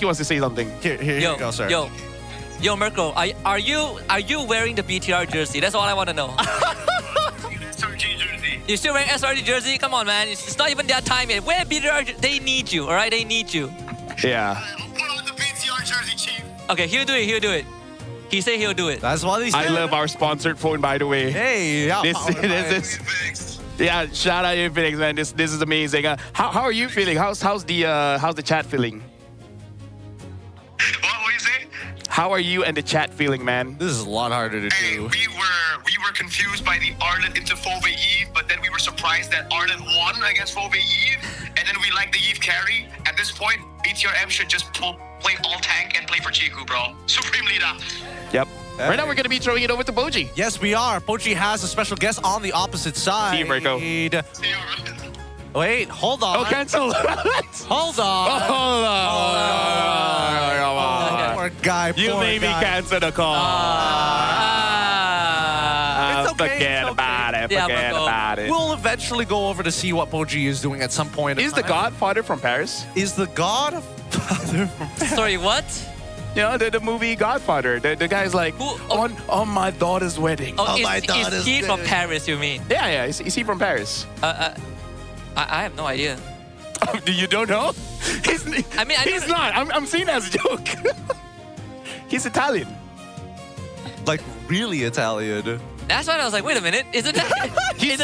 wants to say something. Here you go, sir. Yo, Mirko, are you wearing the BTR jersey? That's all I want to know. You still wearing SRG jersey? Come on, man. It's not even that time yet. Wear BTR. They need you, all right? They need you. Yeah. I'll put on the BTR jersey, Chief. Okay, he'll do it. He say he'll do it. That's what he said. I love our sponsored phone, by the way. Hey, yeah. This is yeah. Shout out Infinix, man. This is amazing. How are you feeling? How's the chat feeling? What you say? How are you and the chat feeling, man? This is a lot harder to Hey, do. we were confused by the Arlen into Fove Eve, but then we were surprised that Arlen won against Fove Eve, and then we like the Eve carry. At this point, BTRM should just play all tank and play for Chiku, bro. Supreme leader. Yep. Right now, we're going to be throwing it over to Boji. Yes, we are. Pochi has a special guest on the opposite side. See you, Mirko. Wait, hold on. Oh, cancel. Hold on. Poor guy. You made me cancel the call. It's okay, Forget about it. Forget about it. We'll eventually go over to see what Poji is doing at some point. Is the Godfather from Paris? Is the Godfather from Paris? Sorry, what? You know, the movie Godfather. The guy's like, on my daughter's wedding. Oh, my is daughter's he from wedding. Paris, you mean? Yeah. Is he from Paris? I have no idea. You don't know? He's not. I'm saying as a joke. He's Italian. Like, really Italian. That's why I was like, wait a minute, isn't that? He's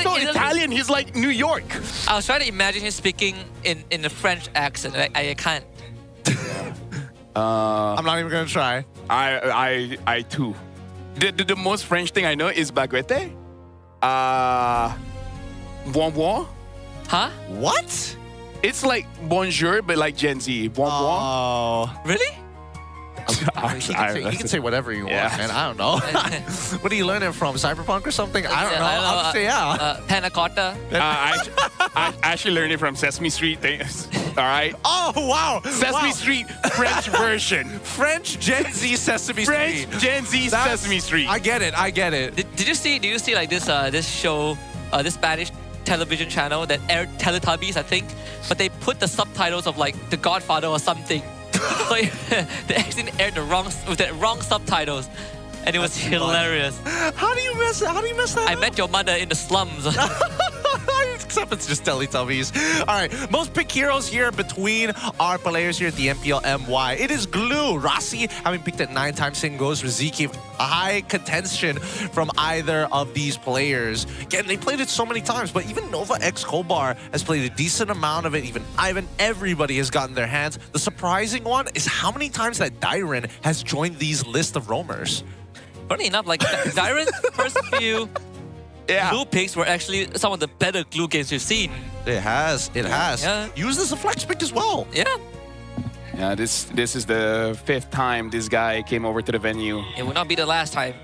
so Italian. He's like New York. I was trying to imagine him speaking in a French accent. I can't. I'm not even gonna try. I too. The most French thing I know is baguette. Bonbon. Huh? What? It's like bonjour, but like Gen Z. Bonbon. Oh. Really? He can say whatever you want, Yeah. man. I don't know. What are you learning from? Cyberpunk or something? I don't know. I'll just say yeah. Panna cotta. I actually learned it from Sesame Street things. All right. Oh, wow. Sesame Street French version. French Gen Z Sesame French Street. Gen Z Sesame Street. I get it. Did you see like this show, this Spanish television channel that aired Teletubbies, I think, but they put the subtitles of like The Godfather or something. So they actually aired with the wrong subtitles, and it was hilarious. How do you mess that I up? met your mother in the slums. Except it's just Teletubbies. All right, most pick heroes here between our players here at the MPL MY. It is Glue. Rossi having picked at 9 times, same goes Riziki. A high contention from either of these players. Again, they played it so many times, but even Nova X Kobar has played a decent amount of it. Even Ivan, everybody has gotten their hands. The surprising one is how many times that Dairen has joined these list of roamers. Funny enough, like Dairen's first few glue picks were actually some of the better glue games we've seen. It has. Yeah. Used as a flex pick as well. Yeah. Yeah, this is the 5th time this guy came over to the venue. It will not be the last time.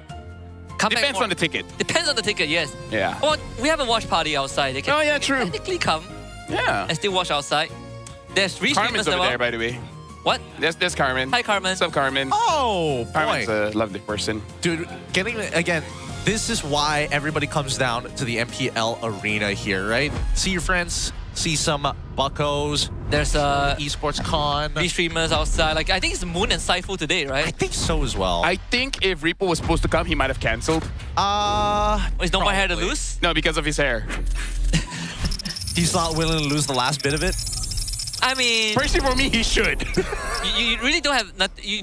Depends on the ticket. Depends on the ticket, yes. Yeah. Well, we have a watch party outside. They can Oh, yeah, true. technically come Yeah. and still watch outside. There's 3 Carmen's streamers over as there, well. by the way. What? There's Carmen. Hi, Carmen. What's up, Carmen? Oh, boy. Carmen's a lovely person. Dude, again, this is why everybody comes down to the MPL arena here, right? See your friends, see some buckos. There's esports con. 3 streamers outside. Like, I think it's Moon and Saifu today, I right? think so as well. I think if Repo was supposed to come, he might have canceled. Is no more hair to probably. lose? No, because of his hair. He's not willing to lose the last bit of it. I mean, Personally, for me, he should. you really don't have you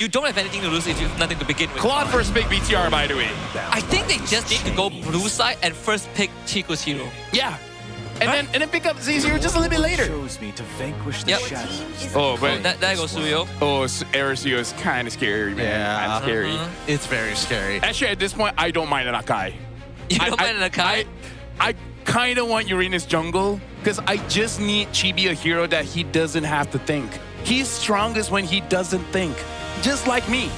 don't have anything to lose if you have nothing to begin with. Claude first pick BTR, by the way. I think they just need to go blue side and first pick Chico's hero. Yeah. And then pick up Z0 just a little bit later. Yep. Oh, but There goes Suyo. oh, Erosio is kind of scary, man. Yeah. Kind of scary. It's very scary. Actually, at this point, I don't mind an Akai. You don't mind an Akai? I kind of want Uranus jungle because I just need Chibi a hero that he doesn't have to think. He's strongest when he doesn't think, just like me.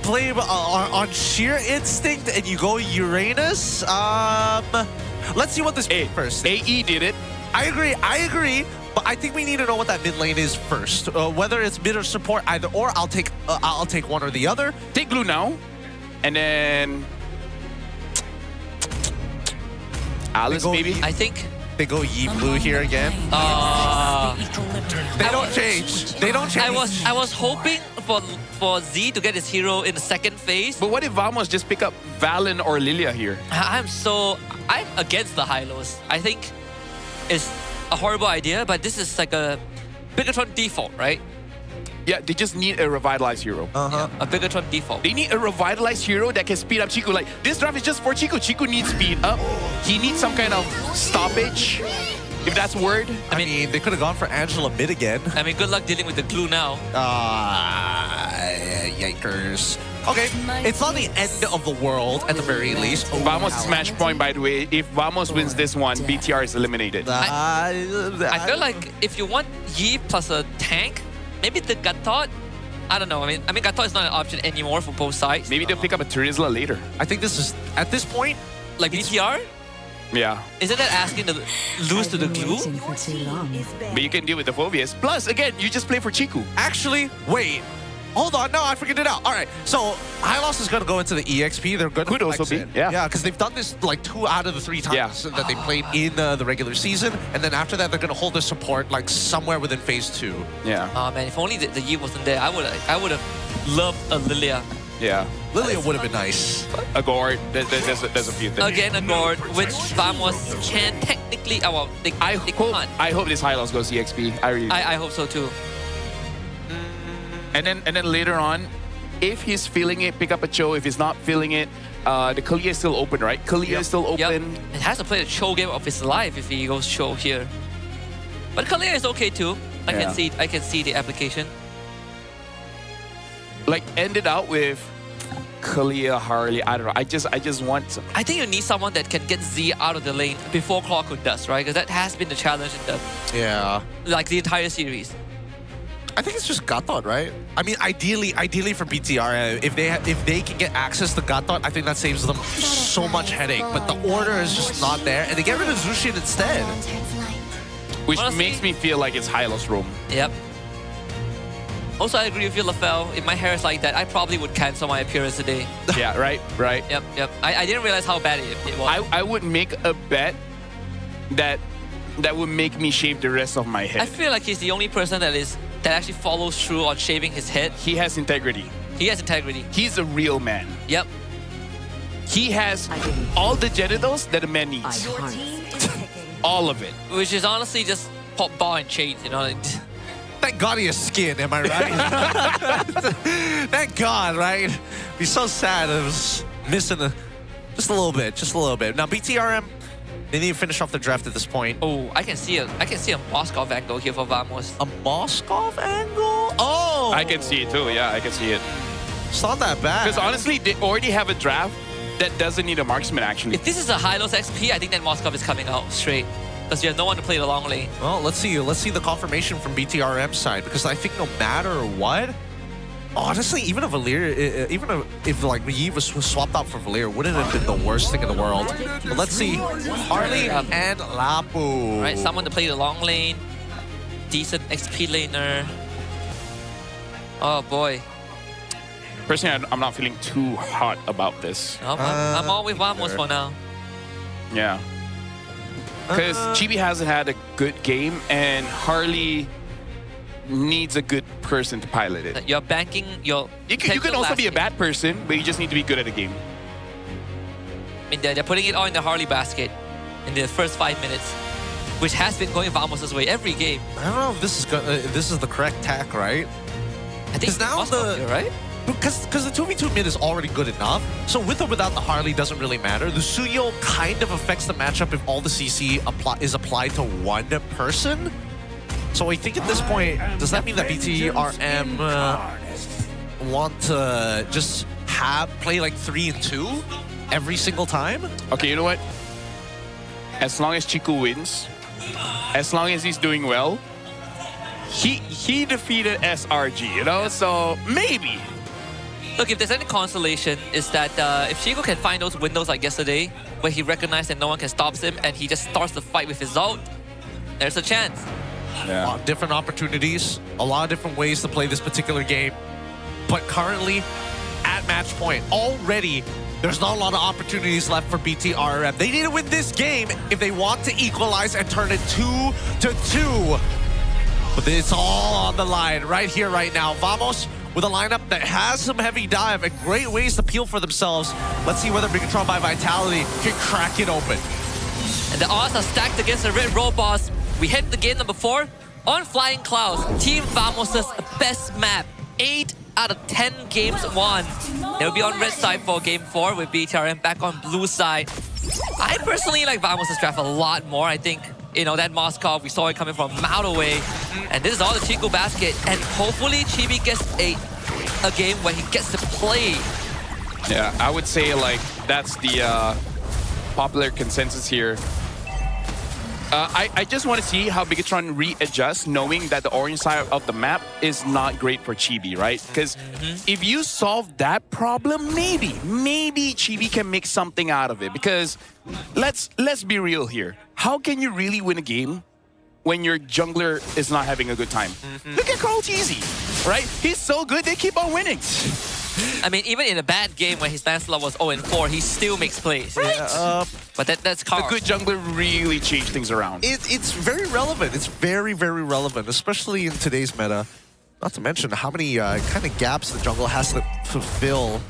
Play on sheer instinct and you go Uranus. Let's see what this first. AE did it. I agree. But I think we need to know what that mid lane is first. Whether it's mid or support, either or. I'll take one or the other. Take blue now, and then Alice maybe. I think. They go Yi blue here again. They don't change. They don't change. I was hoping for Z to get his hero in the second phase. But what if Vamos just pick up Valen or Lilia here? I'm against the high-lows. I think it's a horrible idea, but this is like a Bigatron default, right? Yeah, they just need a revitalized hero. Yeah, a Bigatron default. They need a revitalized hero that can speed up Chico. Like, this draft is just for Chico. Chico needs speed up. He needs some kind of stoppage, if that's a word. I mean, they could have gone for Angela mid again. I mean, good luck dealing with the glue now. Yikers. Okay, it's not the end of the world at the very least. Vamos is match point, by the way. If Vamos wins this one, BTR is eliminated. I feel like if you want Yi plus a tank, maybe the Gatot. I don't know. I mean, Gatot is not an option anymore for both sides. Maybe they'll pick up a Terizla later. I think this is, at this point, Like BTR? Yeah. Isn't that asking to lose to the glue? But you can deal with the Phobias. Plus, again, you just play for Chiku. actually, wait. Hold on, no, I figured it out. All right, so Hylos is going to go into the EXP. They're going to Could also be, yeah. Yeah, because they've done this like 2 out of the 3 times that they played in the regular season. And then after that, they're going to hold their support like somewhere within phase 2. Yeah. Oh man, if only the Yi wasn't there, I would have loved a Lilia. Yeah. Lilia would have been nice. A Gord. There's a few things. Again, a Gord, which Vamos can technically. Oh, well, they can't. I hope this Hylos goes EXP. I hope so too. And then later on, if he's feeling it, pick up a Cho. If he's not feeling it, the Kalia is still open, right? Kalia is still open. Yep. It has to play the Cho game of his life if he goes Cho here. But Kalia is okay too. I can see the application. Like end it out with Kalia, Harley. I don't know. I just want some. I think you need someone that can get Z out of the lane before Clockwood does, right? Because that has been the challenge in the entire series. I think it's just Gatot, right? I mean, ideally for BTR, if they can get access to Gatot, I think that saves them so much headache. But the order is just not there, and they get rid of Zushin instead. Which Honestly, makes me feel like it's Hylos room. Yep. Also, I agree with you, LaFell. If my hair is like that, I probably would cancel my appearance today. Yeah, right. Yep. I didn't realize how bad it was. I would make a bet that would make me shave the rest of my head. I feel like he's the only person that actually follows through on shaving his head. He has integrity. He's a real man. Yep. He has all the genitals that a man needs. All of it. Which is honestly just pop ball and chains, you know? Thank God he has skin, am I right? Thank God, right? Be so sad it was missing just a little bit. Now BTRM, they need to finish off the draft at this point. Oh, I can see a Moskov angle here for Vamos. A Moskov angle? Oh! I can see it too, yeah, I can see it. It's not that bad. Because honestly, they already have a draft that doesn't need a marksman, actually. If this is a Hylos XP, I think that Moskov is coming out straight. Because you have no one to play the long lane. Well, let's see the confirmation from BTRM's side, because I think no matter what, honestly, even if Valir, if like Yi was swapped out for Valir, wouldn't have been the worst thing in the world. But let's see, Harley and Lapu. Right, someone to play the long lane, decent XP laner. Oh boy. Personally, I'm not feeling too hot about this. I'm all with Vamos for now. Yeah. Because Chibi hasn't had a good game, and Harley needs a good person to pilot it. You're banking your... You can also be a bad person, but you just need to be good at the game. I mean, they're putting it all in the Harley basket in the first 5 minutes, which has been going Vamos' way every game. I don't know if this is the correct tack, right? I think now here, right? Because the 2v2 mid is already good enough, so with or without the Harley doesn't really matter. The Suyo kind of affects the matchup if all the CC is applied to one person. So I think at this point, does that mean that BTRM want to just play like 3 and 2 every single time? Okay, you know what? As long as Chiku wins, as long as he's doing well, he defeated SRG, you know? So maybe. Look, if there's any consolation, is that if Chico can find those windows like yesterday, where he recognized that no one can stop him and he just starts the fight with his ult, there's a chance. Yeah. A lot of different opportunities, a lot of different ways to play this particular game. But currently, at match point, already, there's not a lot of opportunities left for BTRM. They need to win this game if they want to equalize and turn it 2-2. But it's all on the line right here, right now. Vamos with a lineup that has some heavy dive and great ways to peel for themselves. Let's see whether Bigatron by Vitality can crack it open. And the odds are stacked against the Red Robots. We hit the game number 4 on Flying Clouds. Team Vamos' best map. 8 out of 10 games won. They'll be on red side for game 4 with BTRM back on blue side. I personally like Vamos' draft a lot more. I think, you know, that Moskov, we saw it coming from a mile away. And this is all the Chico basket. And hopefully Chibi gets a game where he gets to play. Yeah, I would say like that's the popular consensus here. I just want to see how Bigatron readjusts, knowing that the orange side of the map is not great for Chibi, right? Because if you solve that problem, maybe Chibi can make something out of it. Because let's be real here. How can you really win a game when your jungler is not having a good time? Look at Carl Cheesy, right? He's so good, they keep on winning. I mean, even in a bad game where his Lancelot was 0-4, he still makes plays. Right. But that's Carl. A good jungler really changed things around. It's very relevant. It's very, very relevant, especially in today's meta. Not to mention how many kind of gaps the jungle has to fulfill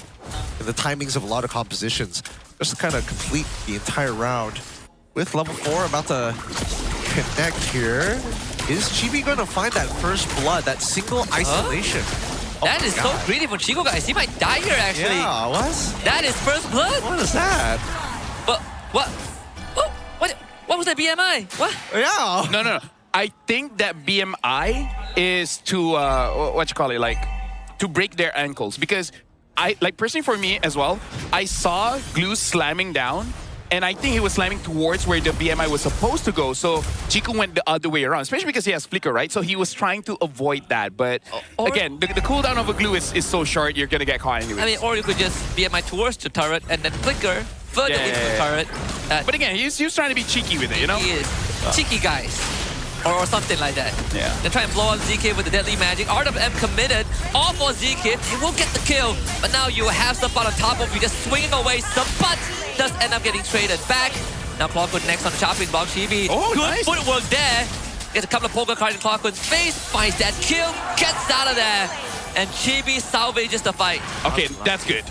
in the timings of a lot of compositions, just to kind of complete the entire round. With level 4 about to connect here, is Chibi going to find that first blood, that single isolation? That is so greedy for Chico, guys. He might die here, actually. Yeah, what? That is first blood. What is that? But what was that BMI? What? Yeah. No. I think that BMI is to to break their ankles, because personally for me as well, I saw Glue slamming down, and I think he was slamming towards where the BMI was supposed to go. So Chiku went the other way around, especially because he has flicker, right? So he was trying to avoid that. But again, the cooldown of a Glue is so short, you're gonna get caught anyway. I mean, or you could just BMI towards the turret and then flicker further into the turret. But again, he was trying to be cheeky with it, you know? He is. Cheeky guys. Or something like that. Yeah. They try and blow up ZK with the deadly magic. RWM committed. All for ZK. He will get the kill. But now you have Sapat on top of you, just swinging away. Sapat does end up getting traded back. Now Clockwood next on the chopping block. Chibi. Good nice footwork there. Gets a couple of poker cards in Clockwood's face. Finds that kill. Gets out of there. And Chibi salvages the fight. Okay, that's good.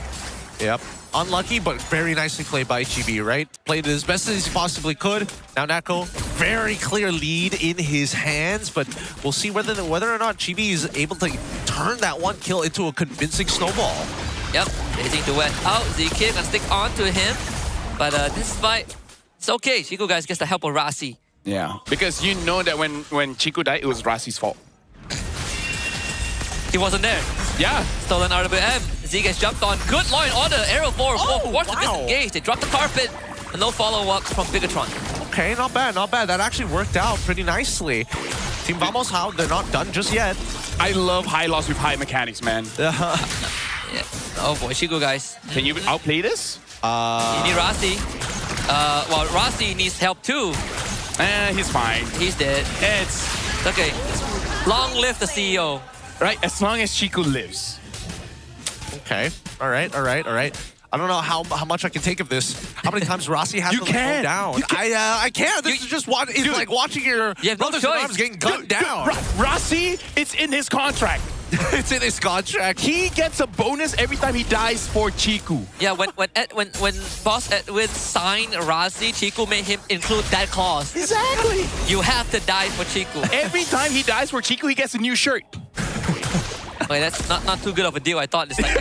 Yep. Unlucky, but very nicely played by Chibi, right? Played it as best as he possibly could. Now Nako, very clear lead in his hands, but we'll see whether or not Chibi is able to turn that one kill into a convincing snowball. Yep, Blazing Duet out. ZK gonna stick on to him. But this fight, it's okay. Chiku guys gets the help of Rasi. Yeah, because you know that when Chiku died, it was Rasi's fault. He wasn't there. Yeah. Stolen RWM. Z gets jumped on. Good law and order. Arrow 4 forced to disengage. They drop the carpet. And no follow-up from Bigatron. Okay, not bad, not bad. That actually worked out pretty nicely. Team Vamos, how they're not done just yet. I love high loss with high mechanics, man. Yeah. Oh boy, Chiku guys. Can you outplay this? You need Rasi. Well, Rasi needs help too. He's fine. He's dead. It's okay. Long live the CEO. Right, as long as Chiku lives. Okay, all right. I don't know how much I can take of this. How many times Rasi has to go down? I can't. This is just it's like watching your brothers in arms getting gunned down. Rasi, it's in his contract. It's in his contract. He gets a bonus every time he dies for Chiku. Yeah, when Boss Edwin signed Rasi, Chiku made him include that clause. Exactly. You have to die for Chiku. Every time he dies for Chiku, he gets a new shirt. Okay, that's not too good of a deal. I thought this like.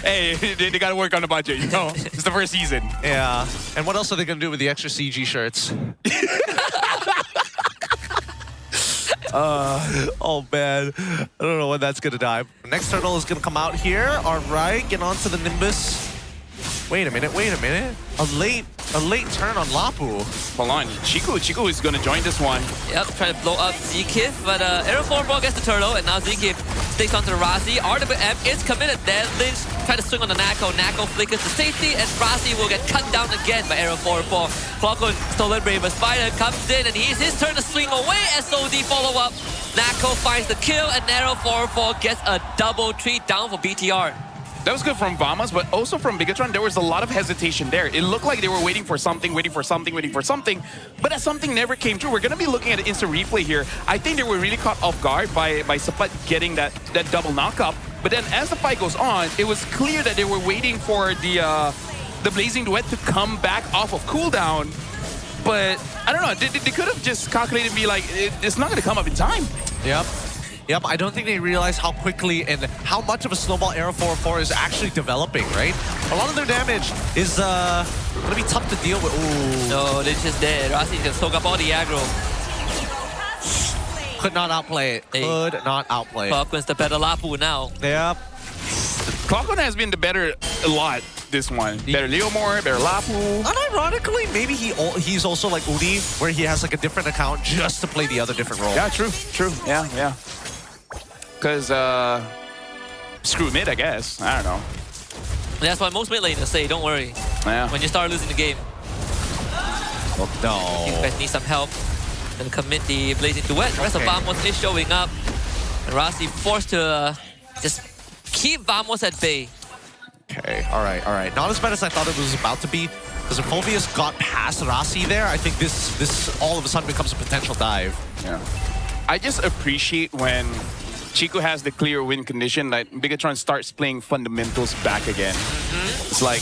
Hey, they gotta work on the budget, you know? It's the first season. Yeah. And what else are they gonna do with the extra CG shirts? Oh man, I don't know when that's gonna die. Next turtle is gonna come out here. All right, get onto the Nimbus. Wait a minute. A late turn on Lapu. Hold on, Chiku is gonna join this one. Yep, trying to blow up Zkif, but Arrow 4 ball gets the turtle, and now Zkif sticks onto Rasi. RWM is committed there. Lynch trying to swing on the Nako. Nako flickers to safety, and Rasi will get cut down again by Arrow 4 ball. Clockwood, Stolen Braver Spider comes in, and he's his turn to swing away. SOD follow-up. Nako finds the kill, and Arrow 4 gets a double 3 down for BTR. That was good from Vamos, but also from Bigatron, there was a lot of hesitation there. It looked like they were waiting for something, but that something never came true. We're going to be looking at an instant replay here. I think they were really caught off guard by Sapat getting that double knockup. But then as the fight goes on, it was clear that they were waiting for the Blazing Duet to come back off of cooldown. But I don't know, they could have just calculated and be like, it's not going to come up in time. Yep, I don't think they realize how quickly and how much of a snowball Arrow 4 is actually developing, right? A lot of their damage is going to be tough to deal with. Ooh. No, they're just dead. Rasi can soak up all the aggro. Could not outplay it. Could not outplay it. Clockwood's the better Lapu now. Yep. Clockwood has been the better a lot this one. Better Leomore, better Lapu. Unironically, maybe he's also like Udi, where he has like a different account just to play the other different role. Yeah, true. Yeah. Because, screw mid, I guess. I don't know. That's what most mid laners say, don't worry. Yeah. When you start losing the game. Oh, no. You guys need some help. And commit the Blazing Duet. The rest of Vamos is showing up. And Rasi forced to just keep Vamos at bay. Okay, all right. Not as bad as I thought it was about to be. Because if Phoveus got past Rasi there, I think this all of a sudden becomes a potential dive. Yeah. I just appreciate when Chiku has the clear win condition, like Bigatron starts playing fundamentals back again. It's like,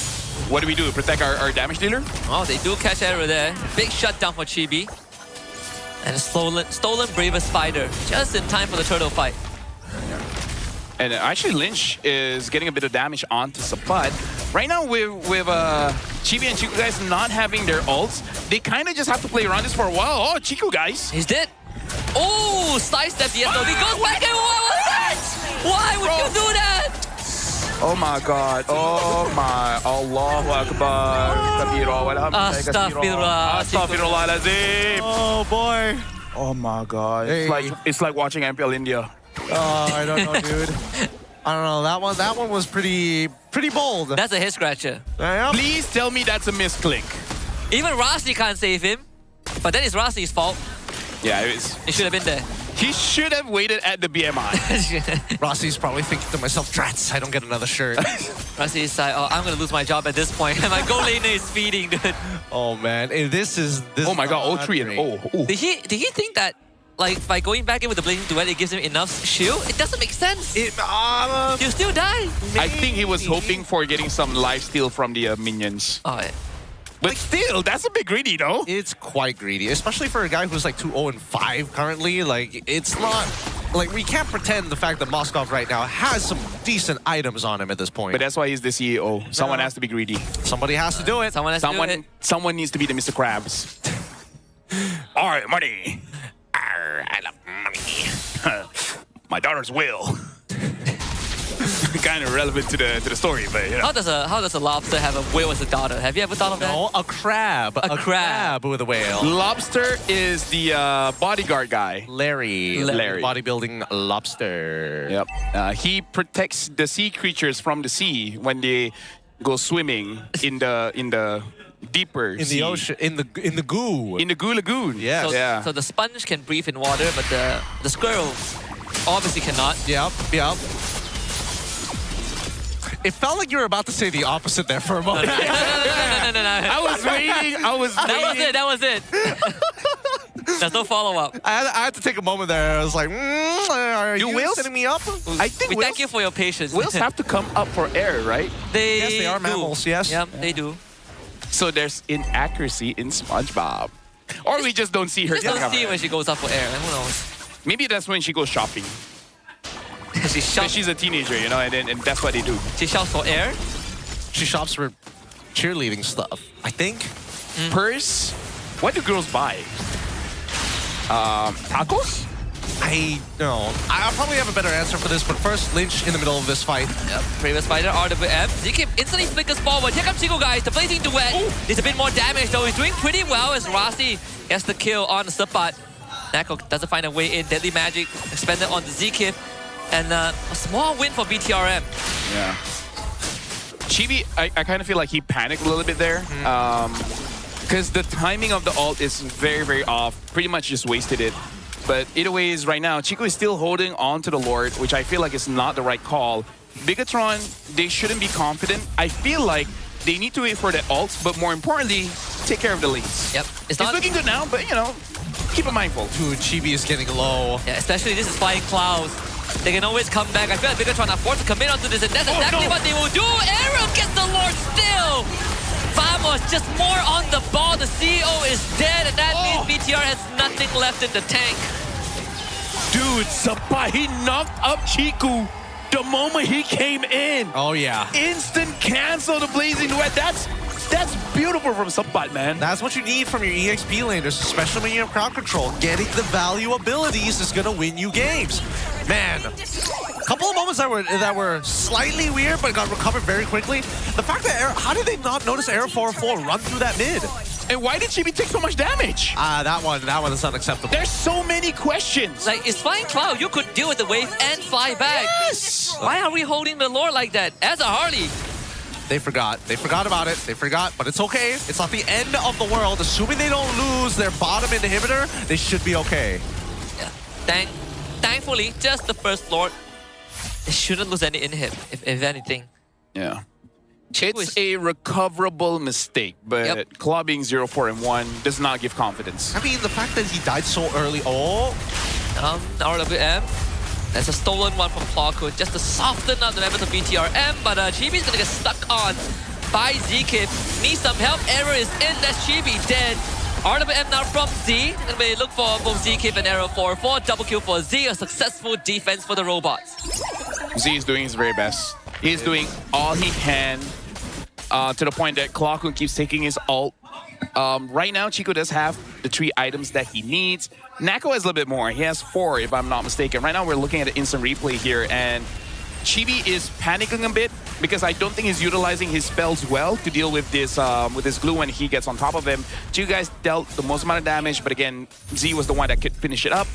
what do? Protect our damage dealer? Oh, they do catch error there. Big shutdown for Chibi. And a stolen Braver Spider. Just in time for the turtle fight. Yeah. And actually Lynch is getting a bit of damage onto Sapat. Right now with Chibi and Chiku guys not having their ults, they kind of just have to play around this for a while. Oh, Chiku guys. He's dead. Oh, sidestep the SOD. Goes back and what was that? Why would you do that? Oh my God. Oh my. Allahu Akbar. Astaghfirullah. Astaghfirullahalazim. Oh boy. Oh my God. Hey. It's like watching MPL India. Oh, I don't know, dude. I don't know. That one was pretty bold. That's a head scratcher. Yeah. Please tell me that's a misclick. Even Rossi can't save him. But then it's Rossi's fault. Yeah, it is. He should have been there. He should have waited at the BMI. Rossi's probably thinking to myself, "Drats, I don't get another shirt." Rossi's like, oh, I'm gonna lose my job at this point. My goal laner is feeding, dude. Oh man, this is Oh my God, not 0-3 and great. oh. Did he think that, like, by going back in with the Blazing Duet, it gives him enough shield? It doesn't make sense. You still die. I think he was hoping for getting some lifesteal from the minions. Oh, yeah. But still, that's a bit greedy, no? It's quite greedy, especially for a guy who's like 2-0-5 currently. Like, it's not like we can't pretend the fact that Moskov right now has some decent items on him at this point. But that's why he's the CEO. Someone has to be greedy. Somebody has to do it. Someone has to do it. Someone needs to be the Mr. Krabs. All right, money. Arr, I love money. My daughter's will. Kind of relevant to the story, but you know. How does a lobster have a whale as a daughter? Have you ever thought of that? No, a crab. A crab with a whale. Lobster is the bodyguard guy. Larry. Bodybuilding lobster. Yep. He protects the sea creatures from the sea when they go swimming in the deeper In sea. the ocean, in the goo. In the goo lagoon. Yes. So, Yeah. so the sponge can breathe in water, but the squirrel obviously cannot. Yep. It felt like you were about to say the opposite there for a moment. No. I was waiting. That was it. There's no follow-up. I had to take a moment there. I was like, are you whales setting me up? I think We whales, thank you for your patience. whales have to come up for air, right? Yes, they are mammals, yes. Yep, they do. So there's inaccuracy in SpongeBob. Or we just don't see her Just coming don't up. see when she goes up for air. Who knows? Maybe that's when she goes shopping. She Because shouts. she's a teenager, you know, and that's what they do. She shouts for air. She shops for cheerleading stuff, I think. Purse? What do girls buy? Tacos? I know. I'll probably have a better answer for this, but first, Lynch in the middle of this fight. Yep. Previous fighter, RWM. Zikip instantly flickers forward. Here comes Chico, guys. The Blazing Duet. There's a bit more damage, though. He's doing pretty well as Rossi gets the kill on the Sapat. Nako doesn't find a way in. Deadly Magic expended on the Zikip. And a small win for BTRM. Yeah. Chibi, I kind of feel like he panicked a little bit there. Because the timing of the ult is very, very off. Pretty much just wasted it. But either way is right now, Chico is still holding on to the Lord, which I feel like is not the right call. Bigatron, they shouldn't be confident. I feel like they need to wait for the ults, but more importantly, take care of the lanes. Yep. It's looking good now, but you know, keep it mindful. Dude, Chibi is getting low. Yeah, especially this is Flying Clouds. They can always come back. I feel like Bigatron are forced to commit onto this, and that's exactly what they will do. Arrow gets the Lord still. Vamos just more on the ball. The CEO is dead, and that means BTR has nothing left in the tank. Dude, Sapai, he knocked up Chiku the moment he came in. Oh, yeah. Instant cancel the Blazing Duet. That's beautiful from Sapai, man. That's what you need from your EXP laners, especially when you have crowd control. Getting the value abilities is going to win you games. Man, a couple of moments that were slightly weird, but got recovered very quickly. The fact that how did they not notice Air 4-4 run through that mid? And why did Chibi take so much damage? That one is unacceptable. There's so many questions. Like, it's Flying Cloud. You could deal with the wave and fly back. Yes! Why are we holding the Lord like that? As a Harley. They forgot. They forgot about it. They forgot, but it's okay. It's not the end of the world. Assuming they don't lose their bottom inhibitor, they should be okay. Yeah. Thankfully, just the first Lord. They shouldn't lose any inhib, if anything. Yeah. It's a recoverable mistake, but clubbing 0-4-1 does not give confidence. I mean, the fact that he died so early. RWM. That's a stolen one from Clockwood just to soften up the members of BTRM, but Chibi's gonna get stuck on by Zkip. Needs some help. Error is in. That's Chibi dead. RWM now from Z. Gonna be look for both Zkip and Arrow 4-4. Double kill for Z. A successful defense for the robots. Z is doing his very best. He's doing all he can to the point that Clockwood keeps taking his ult Right now, Chico does have the 3 items that he needs. Nako has a little bit more. He has 4, if I'm not mistaken. Right now, we're looking at an instant replay here, and Chibi is panicking a bit because I don't think he's utilizing his spells well to deal with this glue when he gets on top of him. Chico guys dealt the most amount of damage, but again, Z was the one that could finish it up.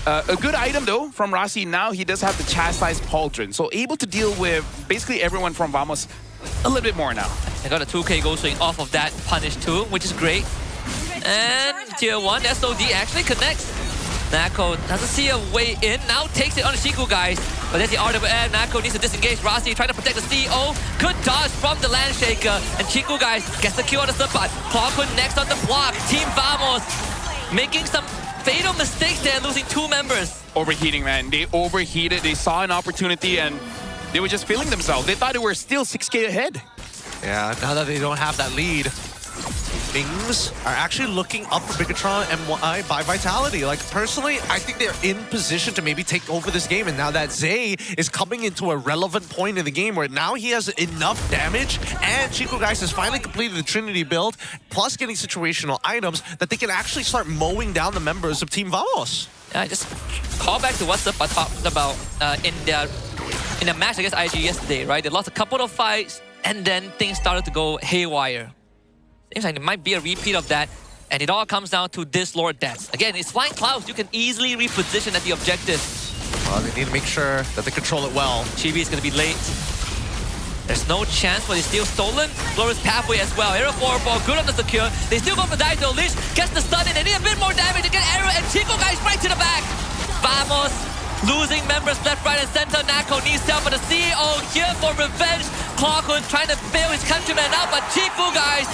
A good item, though, from Rossi. Now he does have the Chastise Pauldron, so able to deal with basically everyone from Vamos a little bit more now. I got a 2k gold swing off of that punish too, which is great. And tier 1 SOD actually connects. Nako doesn't see a way in, now takes it on the Shiku guys. But there's the RWM, Nako needs to disengage. Rossi trying to protect the CEO. Good dodge from the Landshaker. And Chiku guys gets the kill on the support. Clarkwood next on the block. Team Vamos making some fatal mistakes there, losing 2 members. Overheating, man. They overheated, they saw an opportunity, and they were just feeling themselves. They thought they were still 6k ahead. Yeah, now that they don't have that lead, things are actually looking up for Bigatron MY by Vitality. Like, personally, I think they're in position to maybe take over this game. And now that Zay is coming into a relevant point in the game where now he has enough damage, and Chico guys has finally completed the Trinity build, plus getting situational items, that they can actually start mowing down the members of Team Vamos. Yeah, just call back to what's up I talked about in the match against IG yesterday, right? They lost a couple of fights, and then things started to go haywire. Seems like it might be a repeat of that, and it all comes down to this Lord Dance. Again, it's flying clouds. You can easily reposition at the objective. Well, they need to make sure that they control it well. Chibi is going to be late. There's no chance for the steal stolen. Glorious pathway as well. Arrow 4-4, good on the secure. They still go for the Daido Lich, gets the stun in. They need a bit more damage to get Arrow and Chico guys right to the back. Vamos losing members left, right, and center. Nako needs help, but the CEO here for revenge. Clarkwood trying to bail his countrymen out, but Chifu guys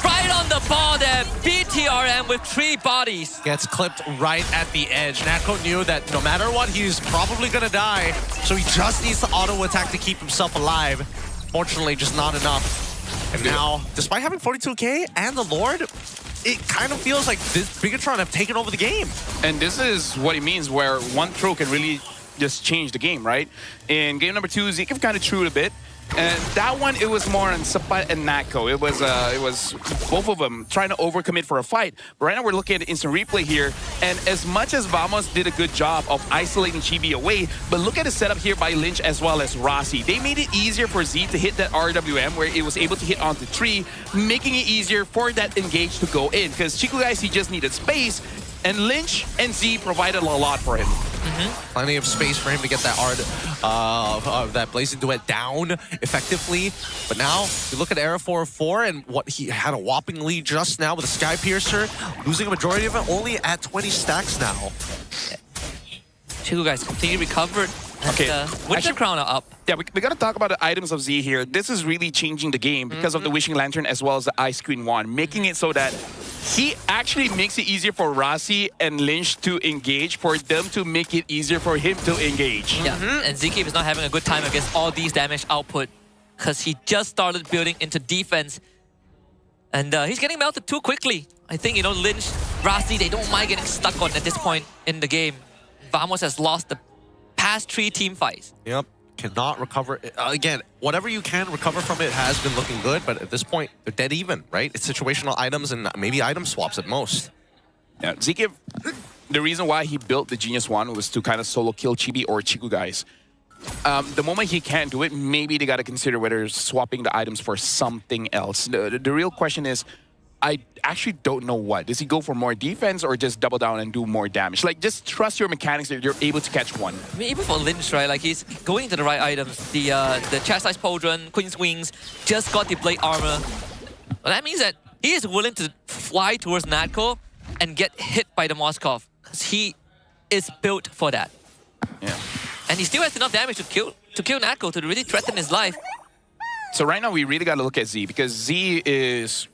right on the ball there. BTRM with 3 bodies. Gets clipped right at the edge. Nako knew that no matter what, he's probably gonna die. So he just needs to auto attack to keep himself alive. Fortunately, just not enough. And now, despite having 42k and the Lord, it kind of feels like this Bigatron have taken over the game. And this is what it means, where one throw can really just change the game, right? In game number 2, Zeke kind of threw it a bit. And that one, it was more on Sapat and Nako. It was both of them trying to overcommit for a fight. But right now we're looking at the instant replay here. And as much as Vamos did a good job of isolating Chibi away, but look at the setup here by Lynch as well as Rossi. They made it easier for Z to hit that RWM where it was able to hit onto 3, making it easier for that engage to go in. Because Chico guys, he just needed space. And Lynch and Z provided a lot for him. Plenty of space for him to get that that Blazing Duet down effectively. But now, you look at Era 4-4 and what he had a whopping lead just now with a Sky Piercer, losing a majority of it, only at 20 stacks now. Chico guys completely recovered. Okay. Winter Crown are up. Yeah, we got to talk about the items of Z here. This is really changing the game because of the Wishing Lantern as well as the Ice Queen Wand, making it so that he actually makes it easier for Rossi and Lynch to engage, for them to make it easier for him to engage. Yeah, and Zeke is not having a good time against all these damage output because he just started building into defense. And he's getting melted too quickly. I think, you know, Lynch, Rossi, they don't mind getting stuck on at this point in the game. Vamos has lost the past 3 team fights. Yep, cannot recover. Again, whatever you can recover from it has been looking good, but at this point, they're dead even, right? It's situational items and maybe item swaps at most. Yeah, Zeke, the reason why he built the Genius Wand was to kind of solo kill Chibi or Chiku guys. The moment he can't do it, maybe they got to consider whether swapping the items for something else. The real question is, I actually don't know what. Does he go for more defense or just double down and do more damage? Like, just trust your mechanics that you're able to catch one. I mean, even for Lynch, right? Like, he's going into the right items. The Chastise Pauldron, Queen's Wings, just got the Blade Armor. Well, that means that he is willing to fly towards Natko and get hit by the Moskov. Because he is built for that. Yeah. And he still has enough damage to kill Natko to really threaten his life. So right now, we really got to look at Z, because Z is,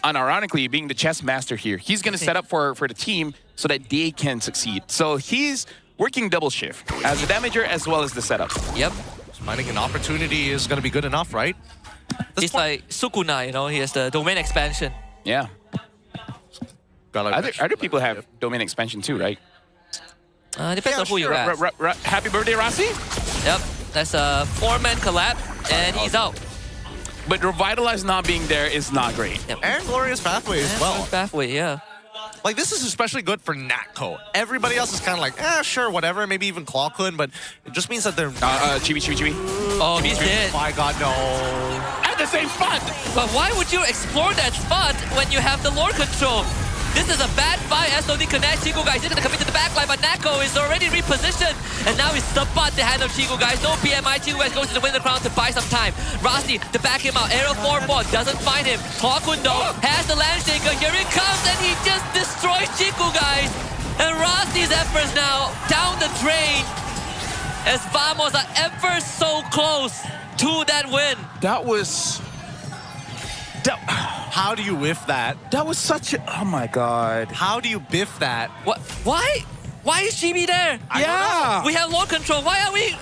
unironically, being the chess master here. He's going to set up for the team so that they can succeed. So he's working double shift as a damager as well as the setup. Yep. Finding an opportunity is going to be good enough, right? He's like Sukuna, you know, he has the domain expansion. Yeah. Other people have domain expansion too, right? Depends on who you ask. Happy birthday, Rossi? Yep. That's a 4-man collab, and he's out. But Revitalize not being there is not great. And Glorious Pathway as well. Pathway, yeah. Like, this is especially good for Natco. Everybody else is kind of like, sure, whatever. Maybe even Claw could, but it just means that they're... Chibi. Oh, he's dead. My God, no. At the same spot! But why would you explore that spot when you have the lore control? This is a bad fight. SOD connects. Chico guys is going to commit to the backline, but Nako is already repositioned. And now it's Sapat to handle Chico guys. No PMI. Chico guys goes to the win the crown to buy some time. Rossi to back him out. Arrow 4-4 doesn't find him. Hawkundo has the Landshaker. Here it comes, and he just destroys Chico guys. And Rossi's efforts now down the drain as Vamos are ever so close to that win. That was... How do you whiff that? That was such a... Oh my God. How do you biff that? What? Why? Why is Chibi there? Yeah. We have lore control. Why are we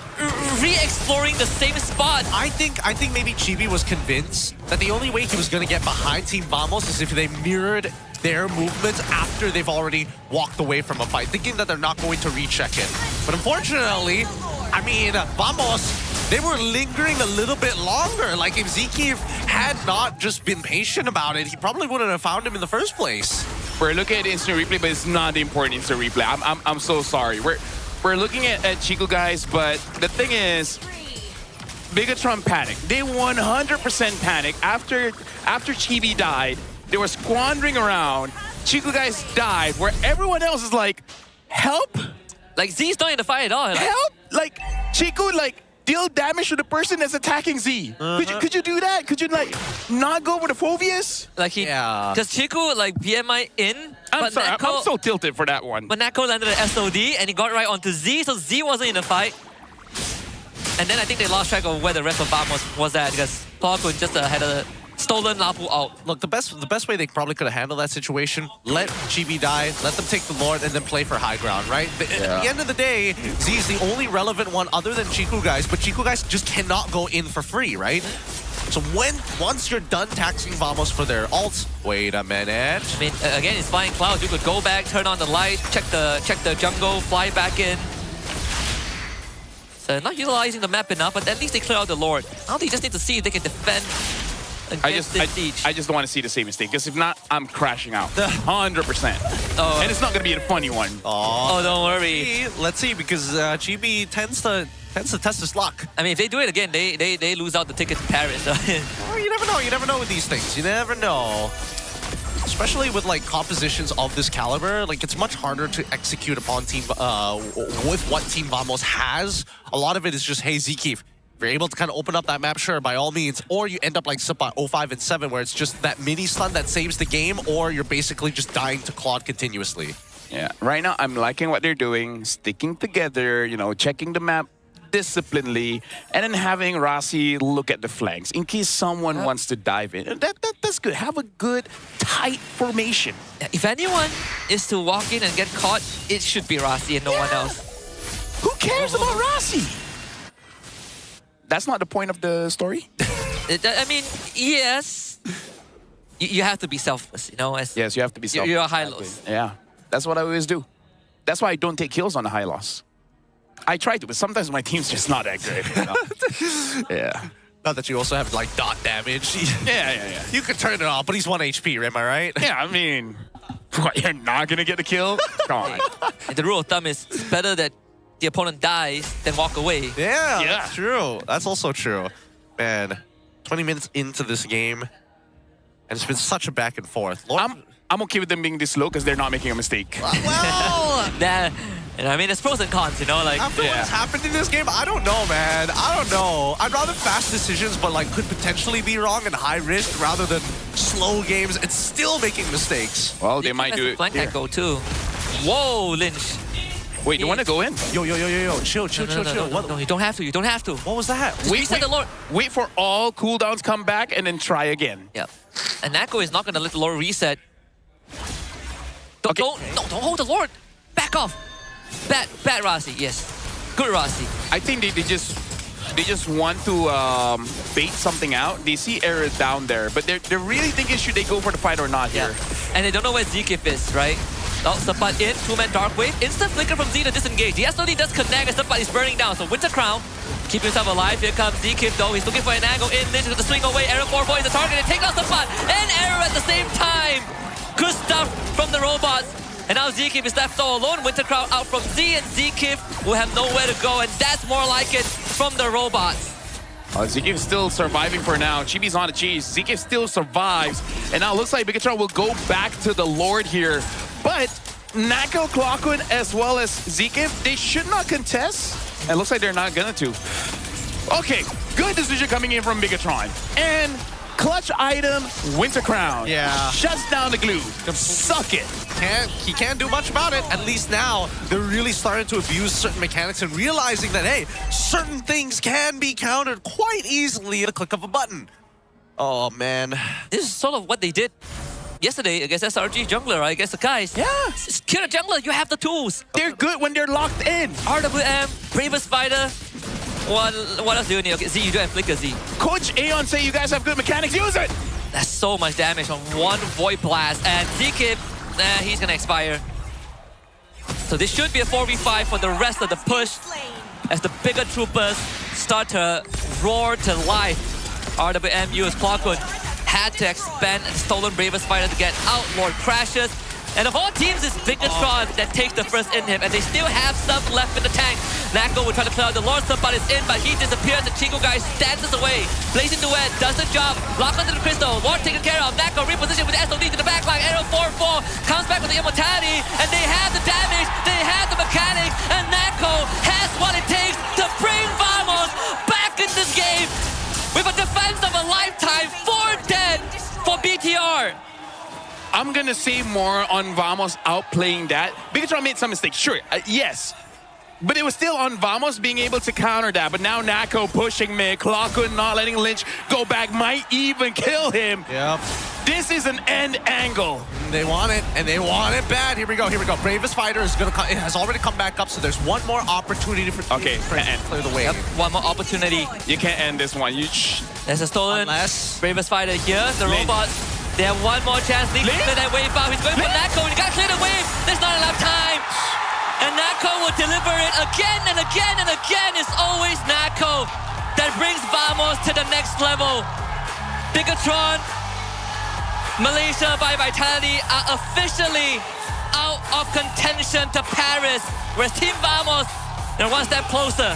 re-exploring the same spot? I think maybe Chibi was convinced that the only way he was going to get behind Team Vamos is if they mirrored their movements after they've already walked away from a fight, thinking that they're not going to recheck it. But unfortunately, I mean, Vamos... They were lingering a little bit longer. Like, if Zeke had not just been patient about it, he probably wouldn't have found him in the first place. We're looking at instant replay, but it's not the important instant replay. I'm so sorry. We're looking at Chico guys, but the thing is, Bigatron panicked. They 100% panicked after Chibi died. They were squandering around. Chico guys died, where everyone else is like, help? Like, Z's not in the fight at all. Help? Like, Chico, like, deal damage to the person that's attacking Z. Could you do that? Could you, like, not go with the Phobius? Like, because Chico, like, PMI in. I'm sorry, I'm so tilted for that one. But Nako landed an SOD, and he got right onto Z, so Z wasn't in the fight. And then I think they lost track of where the rest of Vamos was at, because Pawkun just had a stolen Lapu out. Look, the best way they probably could have handled that situation, let Chibi die, let them take the Lord, and then play for high ground, right? At the end of the day, Z is the only relevant one other than Chiku guys, but Chiku guys just cannot go in for free, right? So once you're done taxing Vamos for their ults, wait a minute. I mean, again, it's Flying Clouds. You could go back, turn on the light, check the jungle, fly back in. So not utilizing the map enough, but at least they clear out the Lord. Now they just need to see if they can defend. I just don't want to see the same mistake, because if not, I'm crashing out. 100%. And it's not going to be a funny one. Oh, don't worry. Let's see, because Chibi tends to test his luck. I mean, if they do it again, they lose out the ticket to Paris. Well, you never know. You never know with these things. You never know. Especially with like compositions of this caliber, like it's much harder to execute upon with what Team Vamos has. A lot of it is just, hey, Zeke, if you're able to kind of open up that map, sure, by all means. Or you end up like Supa 05 and 7, where it's just that mini stun that saves the game, or you're basically just dying to Claude continuously. Yeah, right now I'm liking what they're doing, sticking together, you know, checking the map disciplinedly, and then having Rossi look at the flanks in case someone wants to dive in. That's good. Have a good, tight formation. If anyone is to walk in and get caught, it should be Rossi and no one else. Who cares about Rossi? That's not the point of the story? I mean, yes. You have to be selfless, you know? Yes, you have to be selfless. You're a high loss. Yeah, that's what I always do. That's why I don't take kills on a high loss. I try to, but sometimes my team's just not that good. You know? Yeah. Not that you also have like dot damage. Yeah. You could turn it off, but he's 1 HP, am I right? Yeah, I mean, what, you're not gonna get the kill? Come on. And the rule of thumb is it's better that the opponent dies than walk away. Yeah, that's true. That's also true. Man, 20 minutes into this game, and it's been such a back and forth. I'm okay with them being this low because they're not making a mistake. Well, I mean, there's pros and cons, you know? Like, after what's happened in this game, I don't know, man. I don't know. I'd rather fast decisions, but like could potentially be wrong and high risk rather than slow games and still making mistakes. Well, they might do it. Flank echo too. Whoa, Lynch. Wait, you want to go in? Yo. Chill. No, you don't have to. You don't have to. What was that? Wait for all cooldowns come back and then try again. Yeah. And Nako is not going to let the Lord reset. Don't hold the Lord. Back off. Bad Rossi, yes. Good Rossi. I think they just want to bait something out. They see Era down there, but they're really thinking should they go for the fight or not here. And they don't know where Zekif is, right? Oh, Sapat in, two-man Dark Wave. Instant flicker from Z to disengage. The SOD does connect as Sapat is burning down. So Winter Crown, keep himself alive. Here comes Zkif though. He's looking for an angle in. Ninja to swing away. Arrow 4-4 is the target. And take out Sapat and Arrow at the same time. Good stuff from the robots. And now Zkif is left all alone. Winter Crown out from Z, and Zkif will have nowhere to go. And that's more like it from the robots. Zkif is still surviving for now. Chibi's on the cheese. Zkif still survives. And now it looks like Bigatron will go back to the Lord here. But Nako, Clockwood, as well as Zkif, they should not contest. And it looks like they're not going to. Okay, good decision coming in from Bigatron. And clutch item, Winter Crown. Yeah. Shuts down the glue. Suck it. He can't do much about it. At least now, they're really starting to abuse certain mechanics and realizing that, hey, certain things can be countered quite easily at a click of a button. Oh, man. This is sort of what they did yesterday against SRG jungler, right? Against the guys. Yeah. Kill a jungler, you have the tools. They're good when they're locked in. RWM, Bravest Fighter. What else do you need? Okay, Z, you do have Flicker, Z. Coach Aeon say you guys have good mechanics. Use it. That's so much damage on one Void Blast. And Zkif, he's gonna expire. So this should be a 4v5 for the rest of the push as the bigger troopers start to roar to life. RWM used Clockwood, had to expand and stolen Bravest Fighter to get out. Lord crashes. And of all teams, it's Bigatron that takes the first inhib, and they still have some left in the tank. Nako will try to clear out the Lord Sabat is in, but he disappears. The Chico guy dances away. Blazing Duet does the job. Lock onto the Crystal. Lord taken care of. Nako repositioned with the SOD to the backline. Arrow 4-4 comes back with the Immortality, and they have the damage, they have the mechanics, and Nako has what it takes to bring Vamos back in this game with a defense of a lifetime. 4 dead for BTR. I'm going to say more on Vamos outplaying that. Bigatron made some mistakes, sure, yes. But it was still on Vamos being able to counter that. But now Nako pushing mid, Clockwood not letting Lynch go back, might even kill him. Yep. This is an end angle. They want it, and they want it bad. Here we go, here we go. Bravest Fighter is gonna it has already come back up, so there's one more opportunity for okay, to clear the way. Yep, one more opportunity. You can't end this one. There's a stolen Bravest Fighter here. The robots, they have one more chance. Lead to clear that wave out. He's going for Nako, and he got to clear the wave. There's not enough time. And Nako will deliver it again and again and again. It's always Nako that brings Vamos to the next level. Bigatron, Malaysia by Vitality are officially out of contention to Paris, whereas Team Vamos, they're one step closer.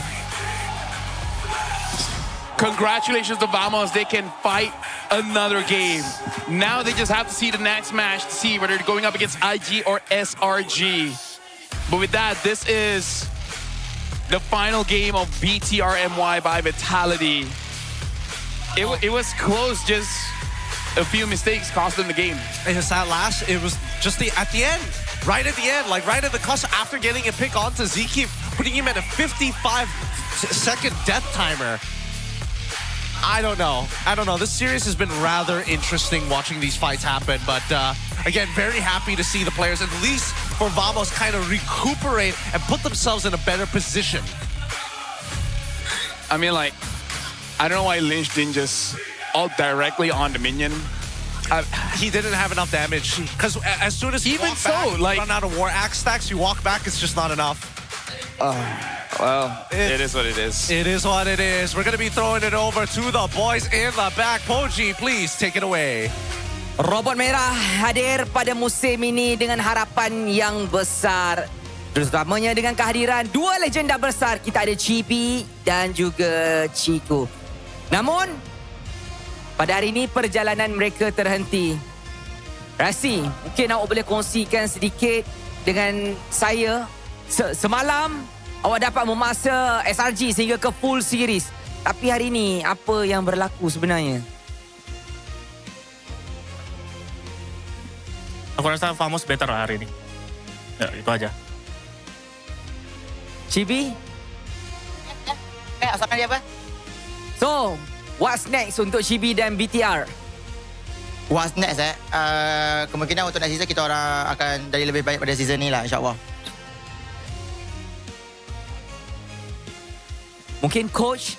Congratulations to Vamos. They can fight another game. Now they just have to see the next match to see whether they're going up against IG or SRG. But with that, this is the final game of BTRMY by Vitality. It was close, just a few mistakes cost them the game. It was that last, it was just at the end, right at the end, like right at the cost after getting a pick onto Zkif, putting him at a 55-second death timer. I don't know. This series has been rather interesting watching these fights happen, but again, very happy to see the players, at least for Vamos, kind of recuperate and put themselves in a better position. I mean, like, I don't know why Lynch didn't just ult directly on the minion. He didn't have enough damage, because as soon as you even walk so, back, like, you run out of War Axe stacks, you walk back, it's just not enough. Well, it is what it is. It is what it is. We're going to be throwing it over to the boys in the back. Poji, please take it away. Robot Merah hadir pada musim ini dengan harapan yang besar. Terutamanya dengan kehadiran dua legenda besar. Kita ada Chibi dan juga Chico. Namun, pada hari ini perjalanan mereka terhenti. Rasi, mungkin awak boleh kongsikan sedikit dengan saya. Semalam, awak dapat memasa SRG sehingga ke full series. Tapi hari ini, apa yang berlaku sebenarnya? Aku rasa Vamos better lah hari ini. Ya, itu aja. Chibi? Asalkan dia apa? So, what's next untuk Chibi dan BTR? What's next kemungkinan untuk next season kita orang akan jadi lebih baik pada season ni lah, insyaAllah. Mungkin coach,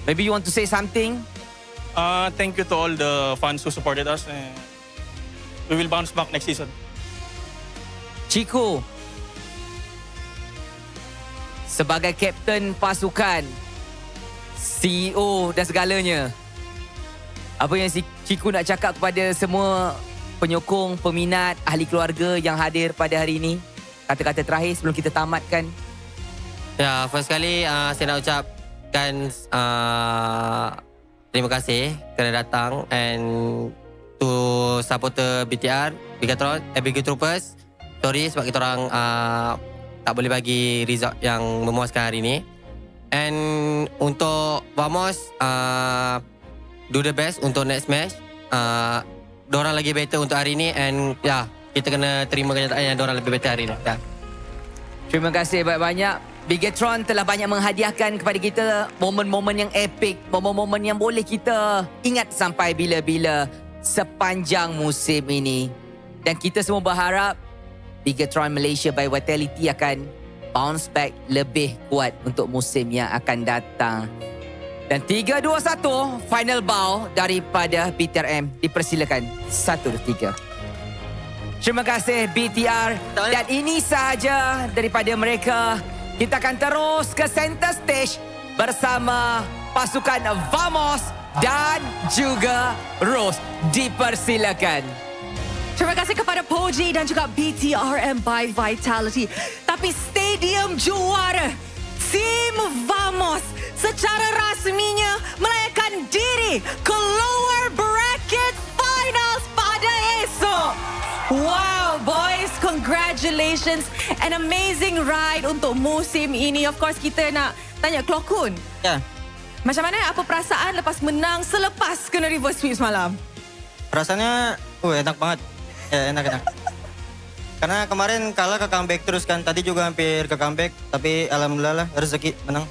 maybe you want to say something? Thank you to all the fans who supported us. We will bounce back next season. Ciku, sebagai kapten pasukan, CEO dan segalanya, apa yang Ciku nak cakap kepada semua penyokong, peminat, ahli keluarga yang hadir pada hari ini? Kata-kata terakhir sebelum kita tamatkan. Ya, first kali saya nak ucapkan terima kasih kerana datang and to supporter BTR, Big Troopers. Sorry sebab kita orang tak boleh bagi result yang memuaskan hari ini. And untuk Vamos, do the best untuk next match. Diorang lagi better untuk hari ini and ya, kita kena terima kenyataan yang diorang lebih better hari ini. Ya. Terima kasih banyak-banyak. Bigetron telah banyak menghadiahkan kepada kita momen-momen yang epic, momen-momen yang boleh kita ingat sampai bila-bila sepanjang musim ini. Dan kita semua berharap Bigetron Malaysia by Vitality akan bounce back lebih kuat untuk musim yang akan datang. Dan 3, 2, 1, final bow daripada BTRM. Dipersilakan. 1, 2, 3. Terima kasih BTR. Dan ini sahaja daripada mereka. Kita akan terus ke center stage bersama pasukan Vamos dan juga Rose. Dipersilakan. Terima kasih kepada Poji dan juga BTRM by Vitality. Tapi Stadium Juara, Team Vamos secara rasminya melayakan diri ke lower bracket finals pada esok. Wow, boys, congratulations. An amazing ride untuk musim ini. Of course, kita nak tanya Klokun. Ya. Macam mana, apa perasaan lepas menang selepas kena reverse sweep semalam? Perasaannya enak banget. Ya, enak. Karena kemarin kalah ke comeback terus kan. Tadi juga hampir ke comeback. Tapi alhamdulillah lah, rezeki menang.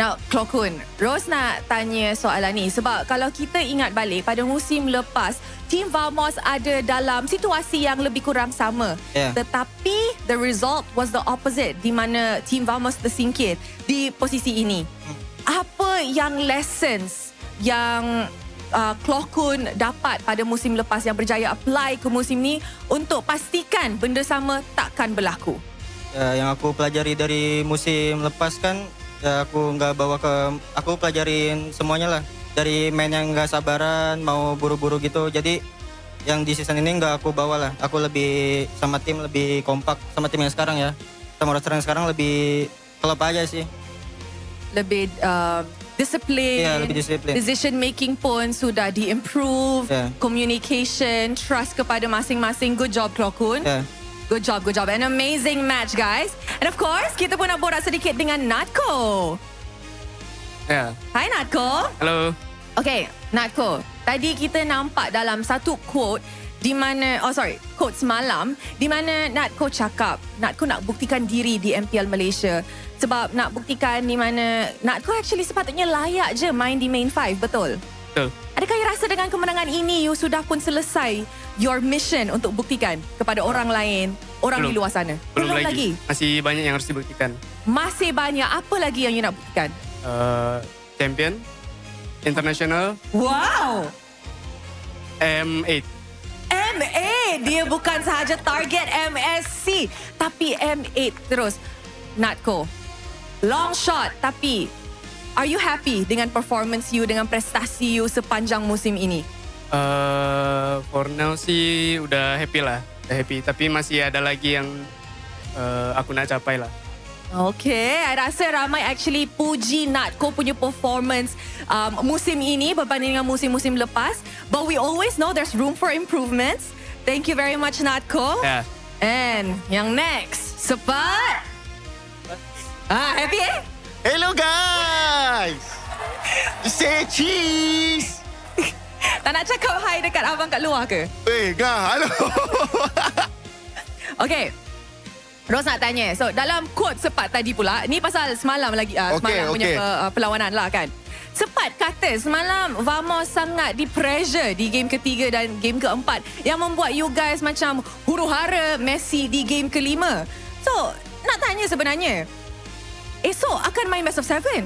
Now, Klokun, Rose nak tanya soalan ni sebab kalau kita ingat balik pada musim lepas, Team Vamos ada dalam situasi yang lebih kurang sama. Yeah. Tetapi the result was the opposite di mana Team Vamos tersingkir di posisi ini. Apa yang lessons yang Klokun dapat pada musim lepas yang berjaya apply ke musim ni untuk pastikan benda sama takkan berlaku? Yang aku pelajari dari musim lepas kan, aku nggak bawa ke, aku pelajarin semuanya lah. Dari main yang nggak sabaran, mau buru-buru gitu. Jadi yang di season ini nggak aku bawa lah. Aku lebih sama tim, lebih kompak sama tim yang sekarang ya. Sama roster yang sekarang lebih klop aja sih. Lebih disiplin, lebih disiplin. Decision making pun sudah di-improve. Communication, trust kepada masing-masing. Good job, Klokun. Good job. An amazing match, guys. And of course, kita pun nak borak sedikit dengan Natko. Hai, Natko. Hello. Okay, Natko. Tadi kita nampak dalam satu quote di mana, quote semalam, di mana Natko cakap, Natko nak buktikan diri di MPL Malaysia. Sebab nak buktikan di mana Natko actually sepatutnya layak je main di main 5, betul? Betul. Adakah you rasa dengan kemenangan ini, you sudah pun selesai your mission untuk buktikan kepada orang lain, orang di luar sana? Belum lagi. Masih banyak yang harus dibuktikan. Masih banyak. Apa lagi yang you nak buktikan? Champion, international. Wow! M8. M8! Dia bukan sahaja target MSC, tapi M8 terus. Natko, long shot, tapi are you happy dengan performance you, dengan prestasi you sepanjang musim ini? For now sih udah happy lah. Tapi masih ada lagi yang aku nak capai lah. Okay, I rasa ramai actually puji Natko punya performance musim ini berbanding dengan musim-musim lepas. But we always know there's room for improvements. Thank you very much, Natko. Yeah. And yang next, Sepat. Happy eh? Hello guys! Say cheese! Tak nak cakap hi dekat abang kat luar ke? Halo! Okay. Ros nak tanya. So, dalam quote Sepat tadi pula, ni pasal semalam lagi, semalam punya perlawanan lah kan. Sepat kata semalam Vamos sangat di-pressure di game ketiga dan game keempat yang membuat you guys macam huru-hara Messi di game kelima. So, nak tanya sebenarnya, esok akan main best of 7.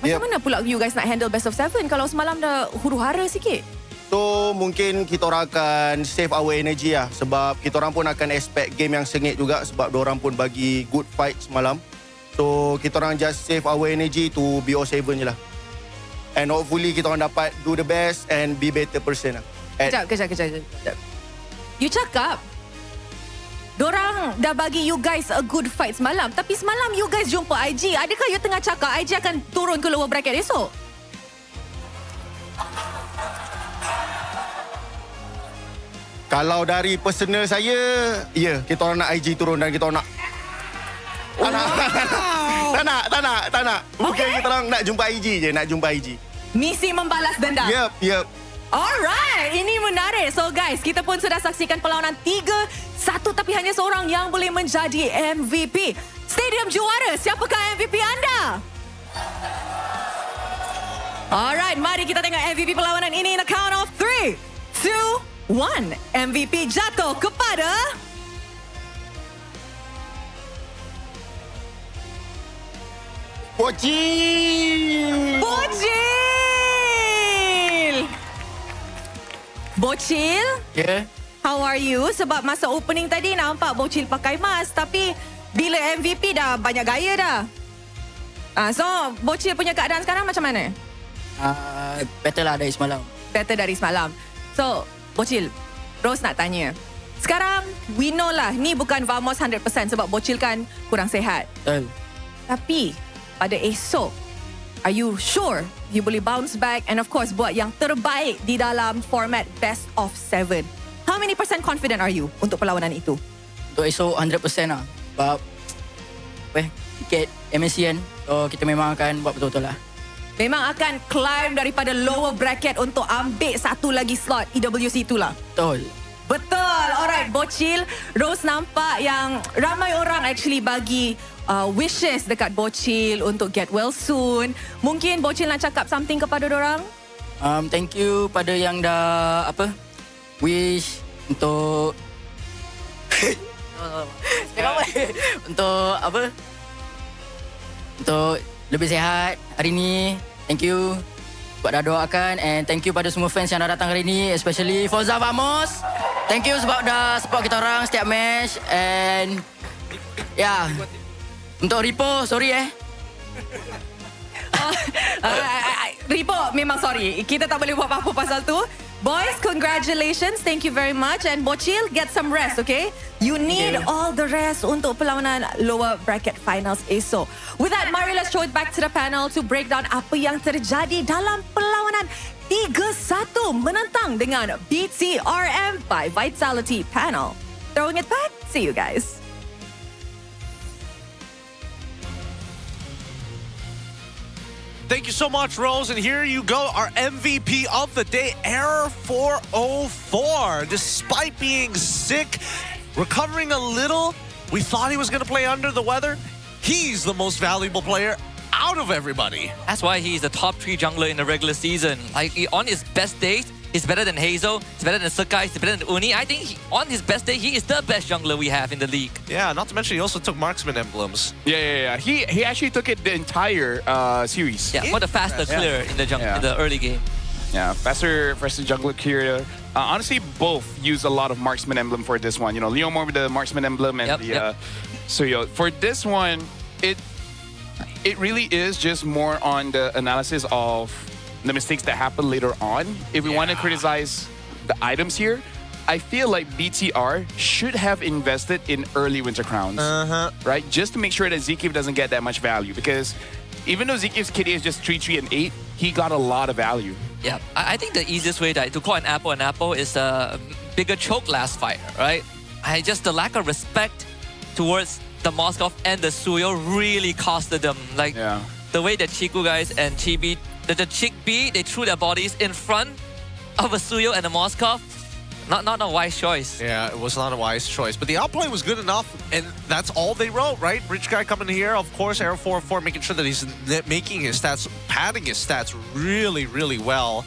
Macam mana pula you guys nak handle best of 7 kalau semalam dah huru-hara sikit? So mungkin kita orang akan save our energy lah. Sebab kita orang pun akan expect game yang sengit juga. Sebab diorang pun bagi good fight semalam. So kita orang just save our energy to BO7 je lah. And hopefully kita orang dapat do the best and be better person lah. Kejap. You cakap dorang dah bagi you guys a good fight semalam. Tapi semalam you guys jumpa IG. Adakah you tengah cakap IG akan turun ke lower bracket esok? Kalau dari personal saya, ya, kita orang nak IG turun dan kita orang nak Tak nak. Mungkin kita orang nak jumpa IG je, nak jumpa IG. Misi membalas dendam. Yep. Alright, ini menarik. So guys, kita pun sudah saksikan perlawanan 3-1 tapi hanya seorang yang boleh menjadi MVP. Stadium Juara, siapakah MVP anda? Alright, mari kita tengok MVP perlawanan ini in a count of 3, 2, 1. MVP jatuh kepada Bocil. Yeah. How are you? Sebab masa opening tadi nampak Bocil pakai mask tapi bila MVP dah banyak gaya dah. So Bocil punya keadaan sekarang macam mana? Better lah dari semalam. Better dari semalam. So Bocil, Rose nak tanya. Sekarang we know lah ni bukan Vamos 100% sebab Bocil kan kurang sihat. Betul. Tapi pada esok, are you sure you boleh bounce back and of course buat yang terbaik di dalam format best of 7? How many percent confident are you untuk perlawanan itu? Untuk esok 100% lah. Sebab tiket MSC kan. So kita memang akan buat betul-betul lah. Memang akan climb daripada lower bracket untuk ambil satu lagi slot EWC itulah. Betul. Betul. Alright, Bocil. Rose nampak yang ramai orang actually bagi wishes dekat Bocil untuk get well soon. Mungkin Bocil nak cakap something kepada dorang? Thank you pada yang dah wish untuk untuk lebih sihat hari ni. Thank you buat dah doakan and thank you pada semua fans yang dah datang hari ni, especially Forza Vamos. Thank you sebab dah support kita orang setiap match and untuk Ripo, sorry Ripo, memang sorry. Kita tak boleh buat apa-apa pasal tu. Boys, congratulations. Thank you very much. And Bocil, get some rest, okay? You need all the rest untuk perlawanan lower bracket finals esok. With that, mari let's throw it back to the panel to break down apa yang terjadi dalam perlawanan 3-1 menentang dengan BTRM by Vitality Panel. Throwing it back, see you guys. Thank you so much, Rose. And here you go, our MVP of the day, Error 404. Despite being sick, recovering a little, we thought he was going to play under the weather. He's the most valuable player out of everybody. That's why he's the top 3 jungler in the regular season. Like, on his best days, he's better than Hazel, he's better than Sakai, he's better than Uni. I think on his best day, he is the best jungler we have in the league. Yeah, not to mention he also took marksman emblems. Yeah. He actually took it the entire series. Yeah, for the faster clear in the in the early game. Yeah, faster jungler clear. Honestly, both use a lot of marksman emblem for this one. You know, Leomore with the marksman emblem and so for this one, it really is just more on the analysis of the mistakes that happen later on. If we want to criticize the items here, I feel like BTR should have invested in early Winter Crowns, right? Just to make sure that Zikif doesn't get that much value, because even though Zikif's KD is just 3, 3, and 8, he got a lot of value. Yeah, I think the easiest way to call an apple is a bigger choke last fight, right? Just the lack of respect towards the Moskov and the Suyo really costed them. Like the way that Chiku guys and Chibi, the Chick B, they threw their bodies in front of a Suyo and a Moskov. Not a wise choice. Yeah, it was not a wise choice. But the outplay was good enough, and that's all they wrote, right? Rich guy coming here, of course, Arrow 4-4, making sure that he's making his stats, padding his stats really, really well.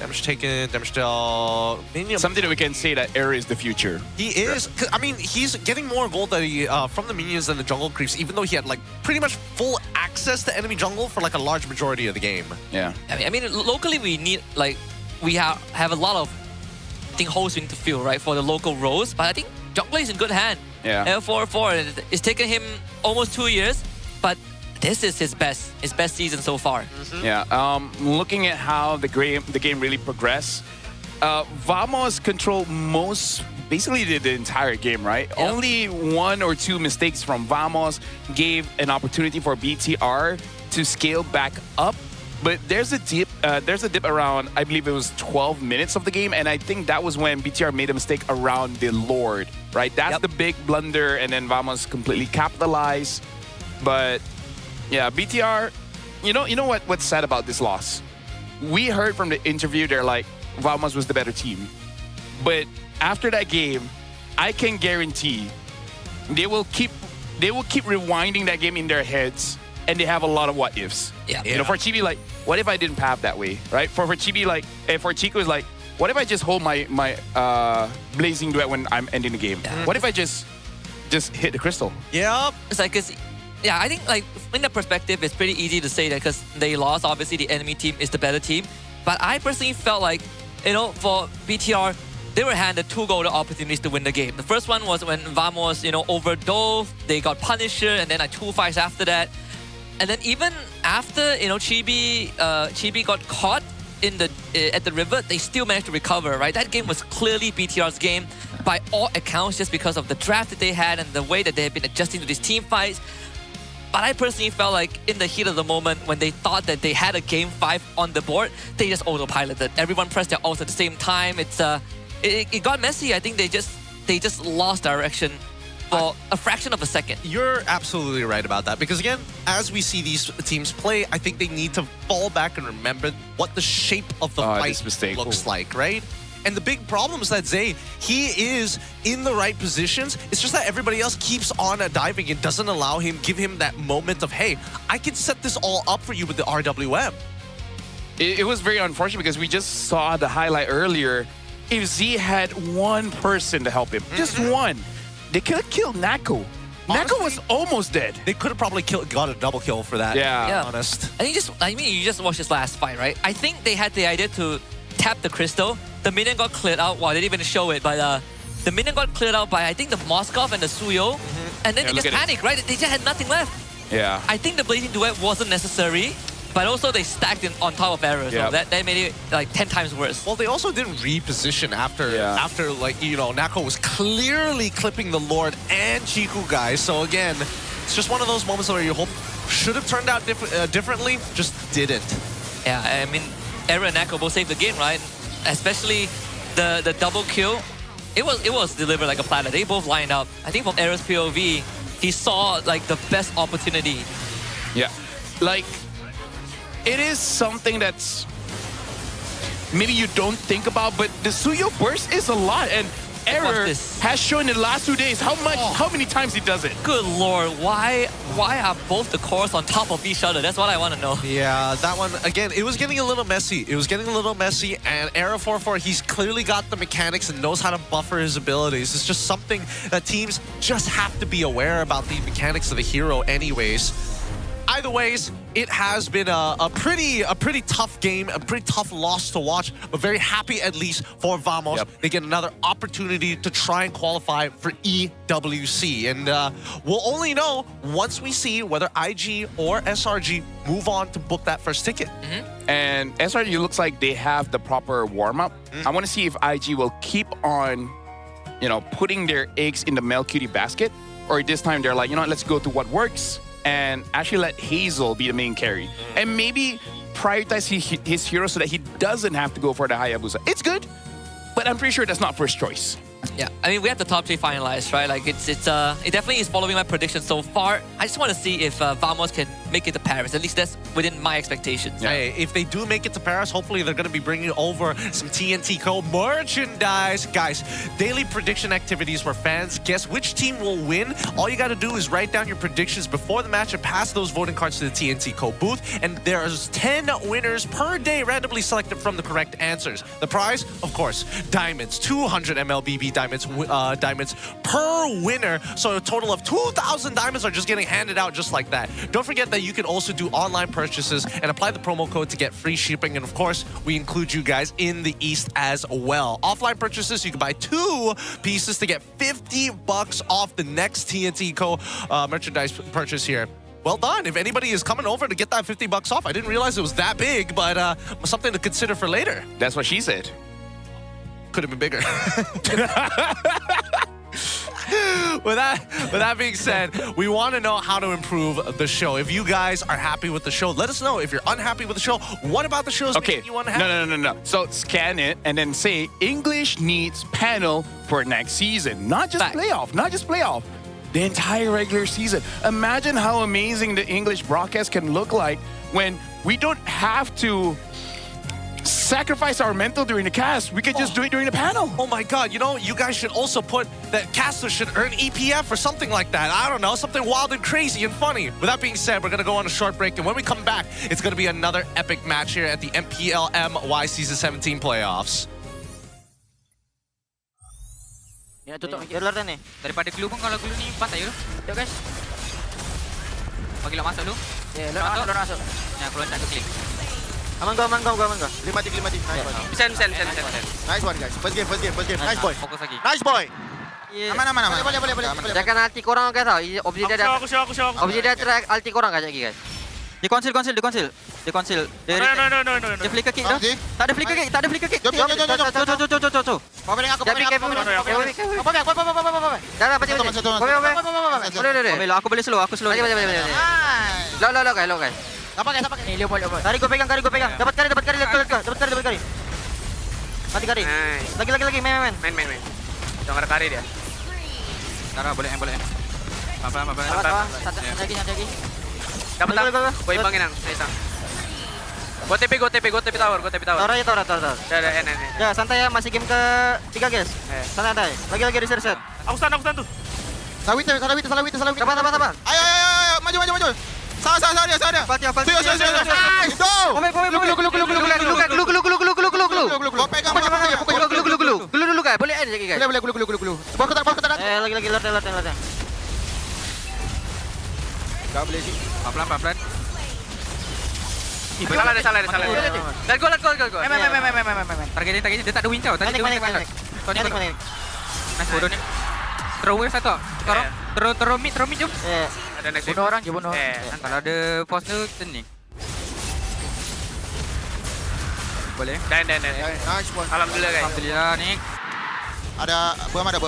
Damage taken, damage dealt. Something that we can say that Arrow is the future. He is. I mean, he's getting more gold that from the minions than the jungle creeps, even though he had like pretty much full access to enemy jungle for like a large majority of the game. Yeah. I mean, locally we need like we have a lot of, I think, holes to fill, right, for the local roles. But I think Jungler is in good hand. Yeah. L4-4, it's taken him almost 2 years, but this is his best season so far. Yeah. Looking at how the game really progressed, Vamos controlled basically the entire game, right? Yep. Only 1 or 2 mistakes from Vamos gave an opportunity for BTR to scale back up. But there's a dip around, I believe it was 12 minutes of the game, and I think that was when BTR made a mistake around the Lord, right? That's the big blunder, and then Vamos completely capitalized. But yeah, BTR, you know what's sad about this loss? We heard from the interview, they're like, Vamos was the better team. But after that game, I can guarantee they will keep rewinding that game in their heads, and they have a lot of what ifs. Yeah. You know, for Chibi, like, what if I didn't path that way, right? For Chibi, like, for Chico is like, what if I just hold my blazing duet when I'm ending the game? Yeah. What if I just hit the crystal? Yep. It's like, yeah, I think like in that perspective, it's pretty easy to say that because they lost. Obviously, the enemy team is the better team. But I personally felt like, you know, for BTR, they were handed 2 golden opportunities to win the game. The first one was when Vamos, overdove. They got Punisher, and then like 2 fights after that. And then even after, Chibi got caught in at the river, they still managed to recover, right? That game was clearly BTR's game by all accounts, just because of the draft that they had and the way that they had been adjusting to these team fights. But I personally felt like in the heat of the moment, when they thought that they had a game 5 on the board, they just autopiloted. Everyone pressed their ults at the same time. It got messy. I think they just lost direction for a fraction of a second. You're absolutely right about that, because again, as we see these teams play, I think they need to fall back and remember what the shape of the fight looks like, right? And the big problem is that Zay, he is in the right positions. It's just that everybody else keeps on diving and doesn't give him that moment of, hey, I can set this all up for you with the RWM. It was very unfortunate because we just saw the highlight earlier. If Z had one person to help him, just one, they could have killed Nako. Honestly, Nako was almost dead. They could have probably got a double kill for that. Yeah. Honest. And you just watched this last fight, right? I think they had the idea to tap the crystal. The minion got cleared out. Well, they didn't even show it, but the minion got cleared out by, I think, the Moskov and the Suyo. And then they just panicked, right? They just had nothing left. Yeah. I think the blazing duet wasn't necessary, but also they stacked on top of errors. So that made it like 10 times worse. Well, they also didn't reposition after like, Nako was clearly clipping the Lord and Chiku guys. So again, it's just one of those moments where you hope should have turned out differently, just didn't. Yeah, I mean, Era and Nako both saved the game, right? Especially the double kill. It was delivered like a platter. They both lined up. I think from Era's POV, he saw like the best opportunity. Yeah. Like, it is something that's maybe you don't think about, but the Suyo burst is a lot, and Error has shown in the last 2 days how many times he does it. Good lord, why are both the cores on top of each other? That's what I want to know. Yeah, that one, again, it was getting a little messy. And Era 4-4, he's clearly got the mechanics and knows how to buffer his abilities. It's just something that teams just have to be aware about, the mechanics of the hero anyways. Either ways, it has been a pretty tough game, a pretty tough loss to watch, but very happy at least for Vamos. Yep. They get another opportunity to try and qualify for EWC. And we'll only know once we see whether IG or SRG move on to book that first ticket. And SRG looks like they have the proper warm-up. I want to see if IG will keep on, putting their eggs in the Mel Cutie basket, or this time they're like, let's go to what works and actually let Hazel be the main carry. And maybe prioritize his hero so that he doesn't have to go for the Hayabusa. It's good, but I'm pretty sure that's not first choice. Yeah, I mean, we have the top 3 finalized, right? Like, it definitely is following my prediction so far. I just want to see if Vamos can make it to Paris. At least that's within my expectations. Yeah. Hey, if they do make it to Paris, hopefully they're going to be bringing over some TNT Co. merchandise. Guys, daily prediction activities where fans guess which team will win. All you got to do is write down your predictions before the match and pass those voting cards to the TNT Co. booth. And there's 10 winners per day randomly selected from the correct answers. The prize, of course, diamonds. 200 MLBB diamonds per winner. So a total of 2,000 diamonds are just getting handed out just like that. Don't forget that you can also do online purchases and apply the promo code to get free shipping. And of course, we include you guys in the East as well. Offline purchases, you can buy 2 pieces to get $50 off the next TNT Co. Merchandise purchase here. Well done. If anybody is coming over to get that $50 off, I didn't realize it was that big, but something to consider for later. That's what she said. Could have been bigger. With that being said, we want to know how to improve the show. If you guys are happy with the show, let us know. If you're unhappy with the show, what about the shows making you unhappy? No. So scan it and then say English needs panel for next season. Not just playoff. The entire regular season. Imagine how amazing the English broadcast can look like when we don't have to sacrifice our mental during the cast. We could just do it during the panel. Oh my God, you know, you guys should also put that casters should earn EPF or something like that. I don't know, something wild and crazy and funny. With that being said, we're going to go on a short break, and when we come back, it's going to be another epic match here at the MPL MY Season 17 playoffs. Ya, tutup luar ni. Daripada glue pun kalau glue ni pas aja dulu. Tengok guys. Bagi lo masuk dulu. Ya, lo masuk. Ya, keluar tak klik. Aman go. 5 tick. Nice. Nice one guys. First game. Nice boy. Fokus lagi. Nice boy. Aman. Boleh. Jangan ulti korang guys tau. Obsidian dia. Aku show. Obsidian try ulti korang kat lagi guys. Dia conceal. Dia flicker kick dah. Tak ada flicker kick. Jom. Bawa aku. Dah baca. Boleh. Aku boleh slow. Lo guys. Apa guys? Ni Leo. Tarik gua pegang. Dapat kari. Mati kari. Lagi. Main. Jangan ada kari dia. Tara boleh. Apa. Santai lagi. Dapat. Gua imbangin nang. Go TP tower. Tower. Dah. Ya, santai ya, masih game ke 3 guys. Santai. Lagi reset. Aku stand tu. Salawit. Sabar. Ayo. Maju. Salah dia. Pati. Go. Gua pegang. Gulu dulu guys. Boleh end lagi guys. Boleh. Bawa ke tak. Lagi lord. Enggak boleh sih. Pelan. Salah dia. Let go. Target dia tak ada win tau. Tadi dia win. Nice bodoh ni. Throw wave satu. Sekarang throw mid jom. Ada next bunuh orang je. Kalau ada force tu kita ni. Boleh. Dan. Nice one. Alhamdulillah ni. Ada buam ada.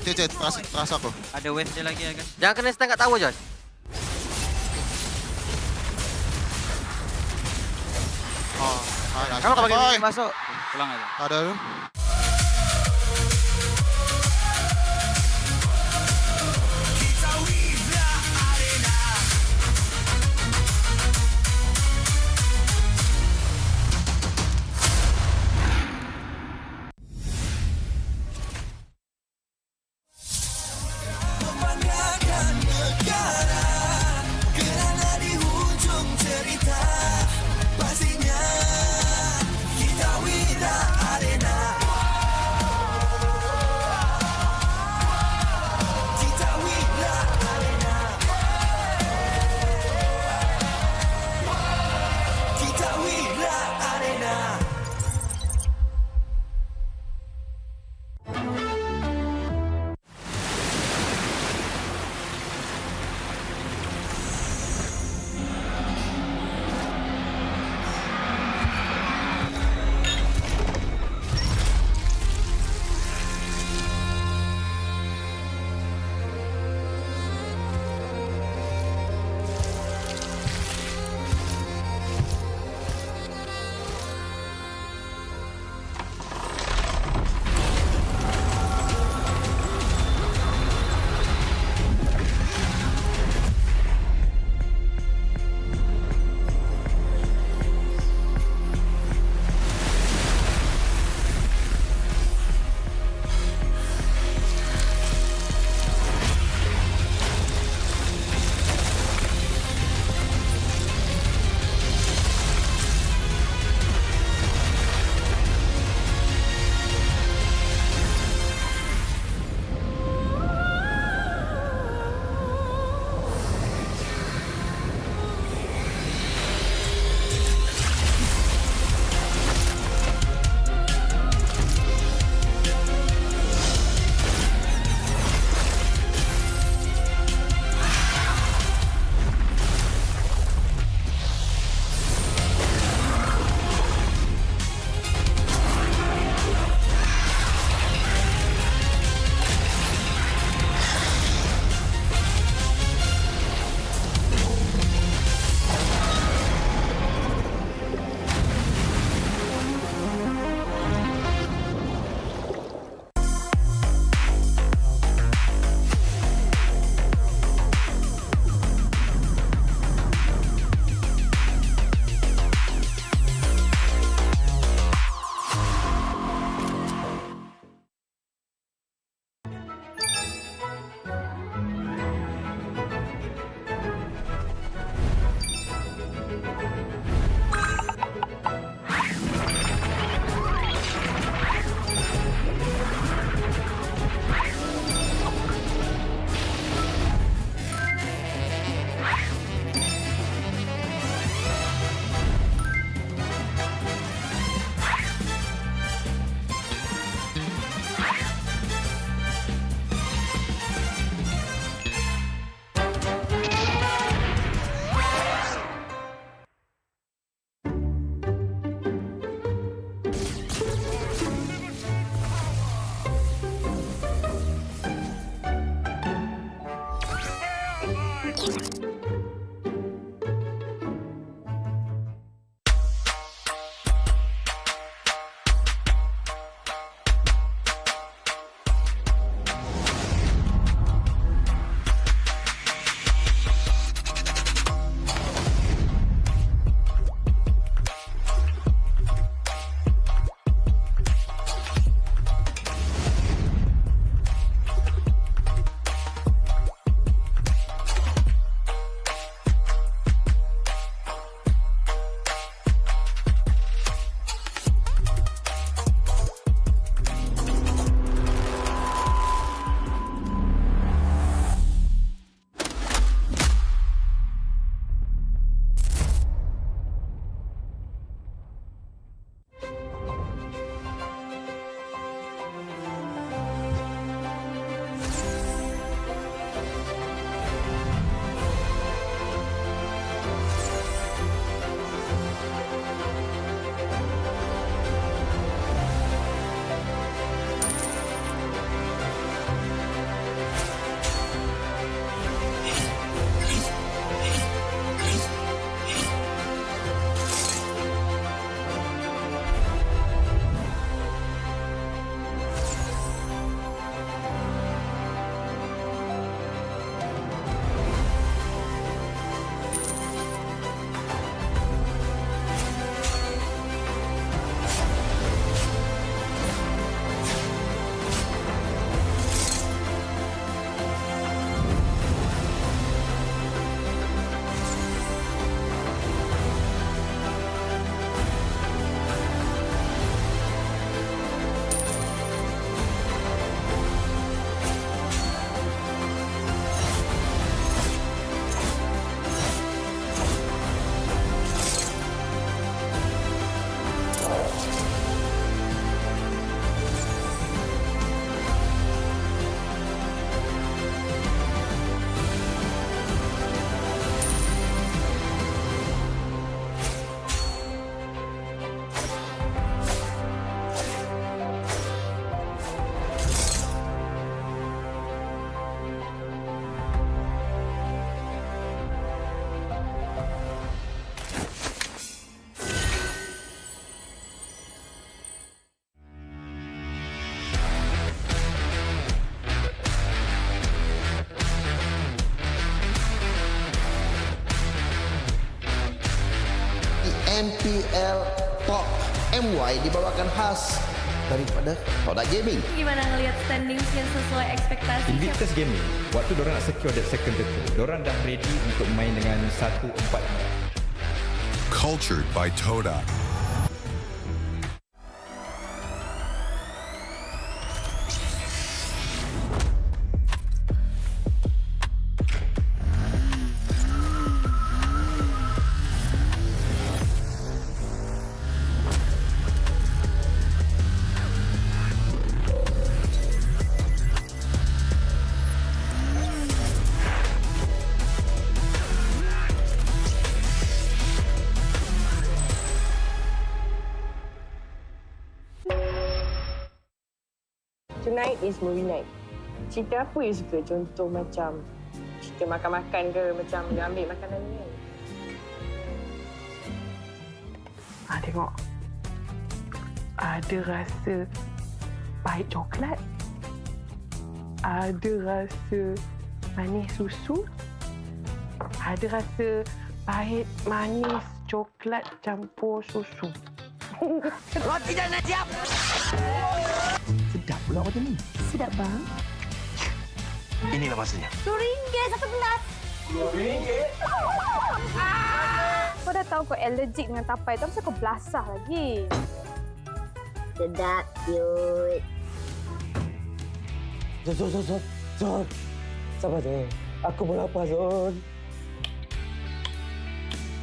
Terasa aku. Ada wave je lagi kan. Jangan kena stand kat tower Josh. Kamu kalau bagi masuk. Pulang aja. Ada tu. MPL MY dibawakan khas daripada Toda Gaming. Gimana ngelihat standings yang sesuai ekspektasi? Invictus Gaming, waktu diorang nak secure that second title, diorang dah ready untuk main dengan 1-4. Cultured by Toda. Tonight is movie night. Cerita apa yang suka? Contoh macam cerita makan-makan ke, macam dia ambil makanan ni kan? Tengok. Ada rasa pahit coklat. Ada rasa manis susu. Ada rasa pahit manis coklat campur susu. Roti dah nak siap. Sedap pula macam ni. Sedap bang. Inilah masanya. RM2 satu gelas. RM2? Kau dah tahu kau allergic dengan tapai tu, kenapa kau belasah lagi? Sedap, cute. Zon. Sabar je. Aku pun lapar, Zon.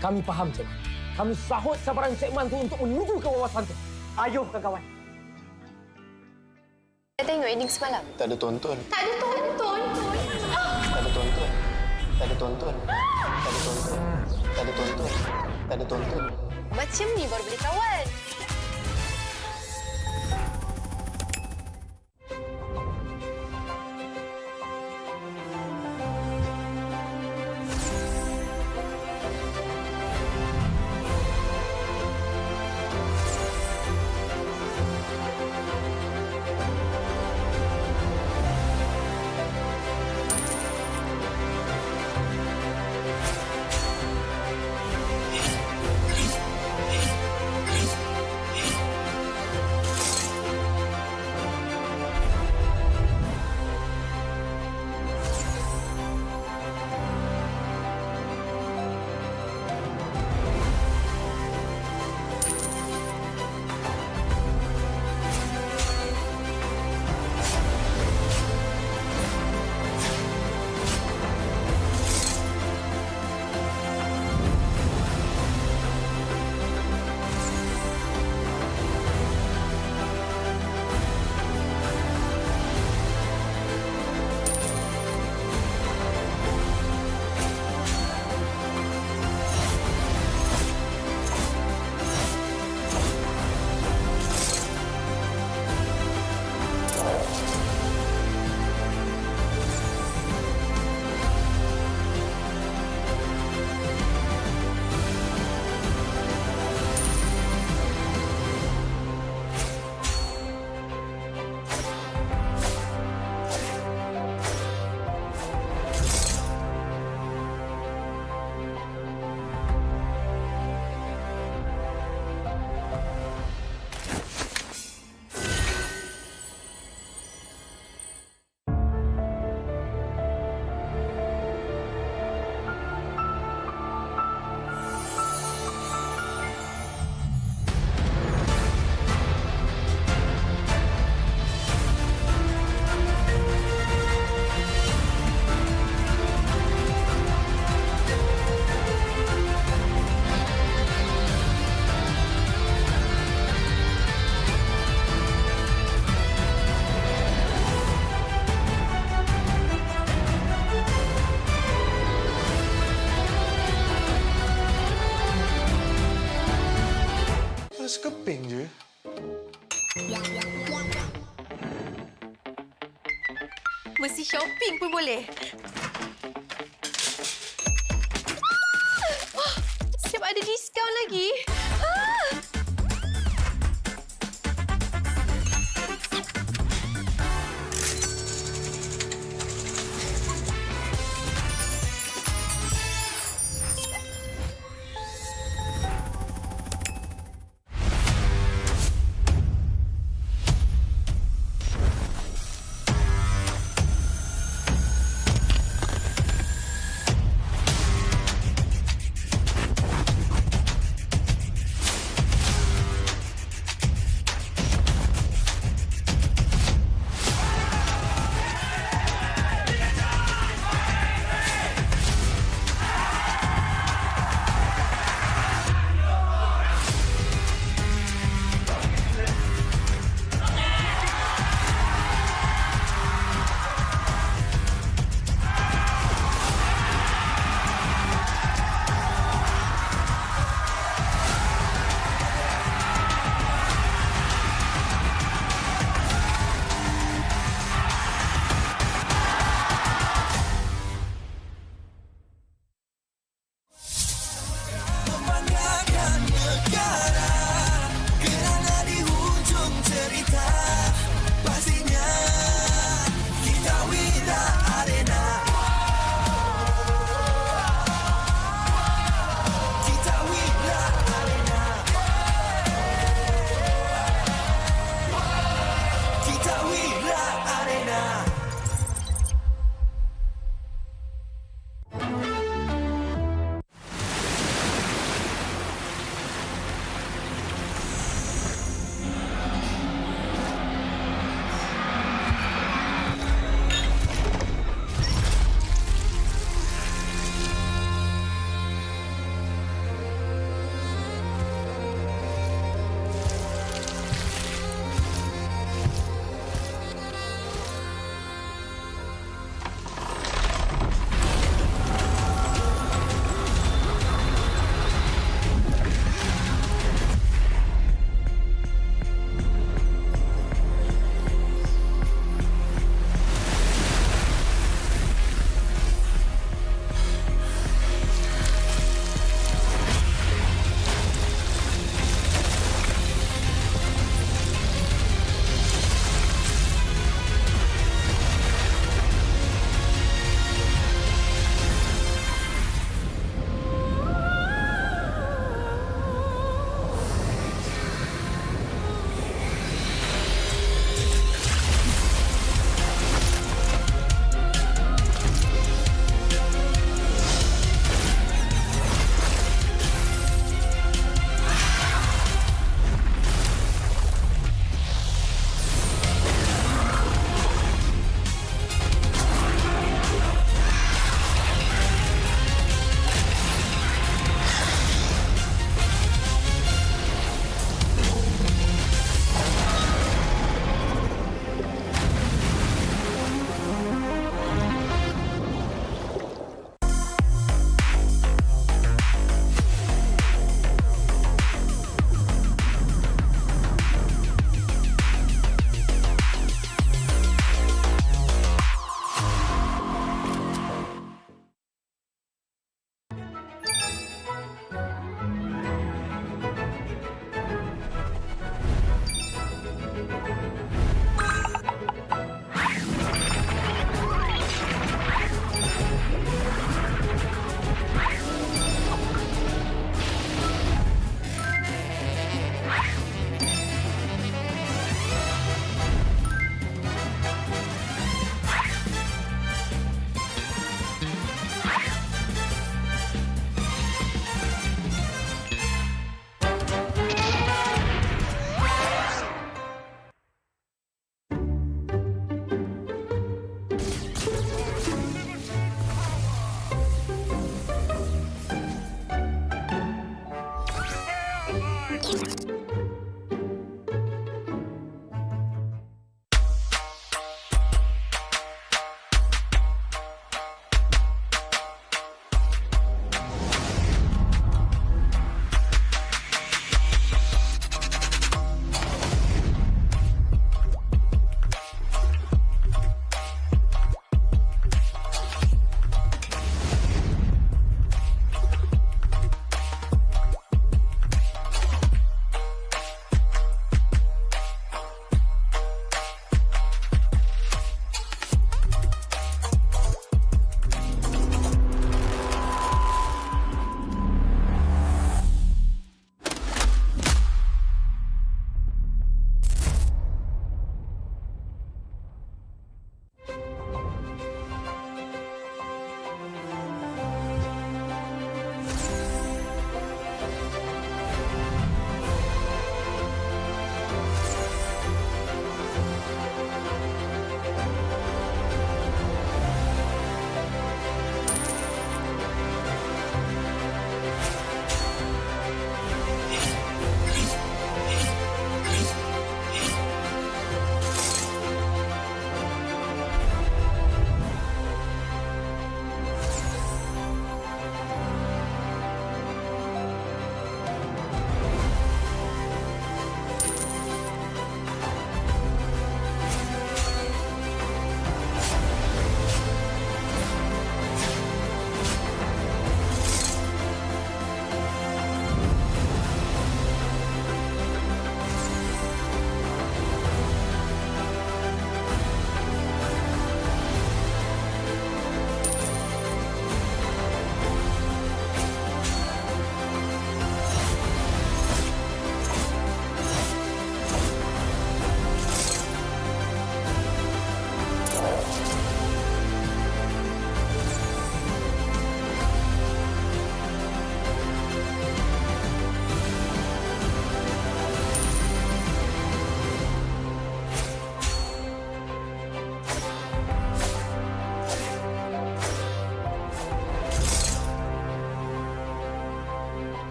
Kami faham, Cik. Kami sahut sabaran Cik Man tu untuk menuju ke wawasan tu. Ayuh, kawan-kawan. Saya tengok ending semalam. Tak ada tonton. Tak ada tonton. Tak ada tonton. Tak ada tonton. Tak ada tonton. Tak ada tonton. Tak ada tonton. Macam ni baru boleh kawan. sekeping je. Mesti shopping pun boleh. Siap ada diskaun lagi.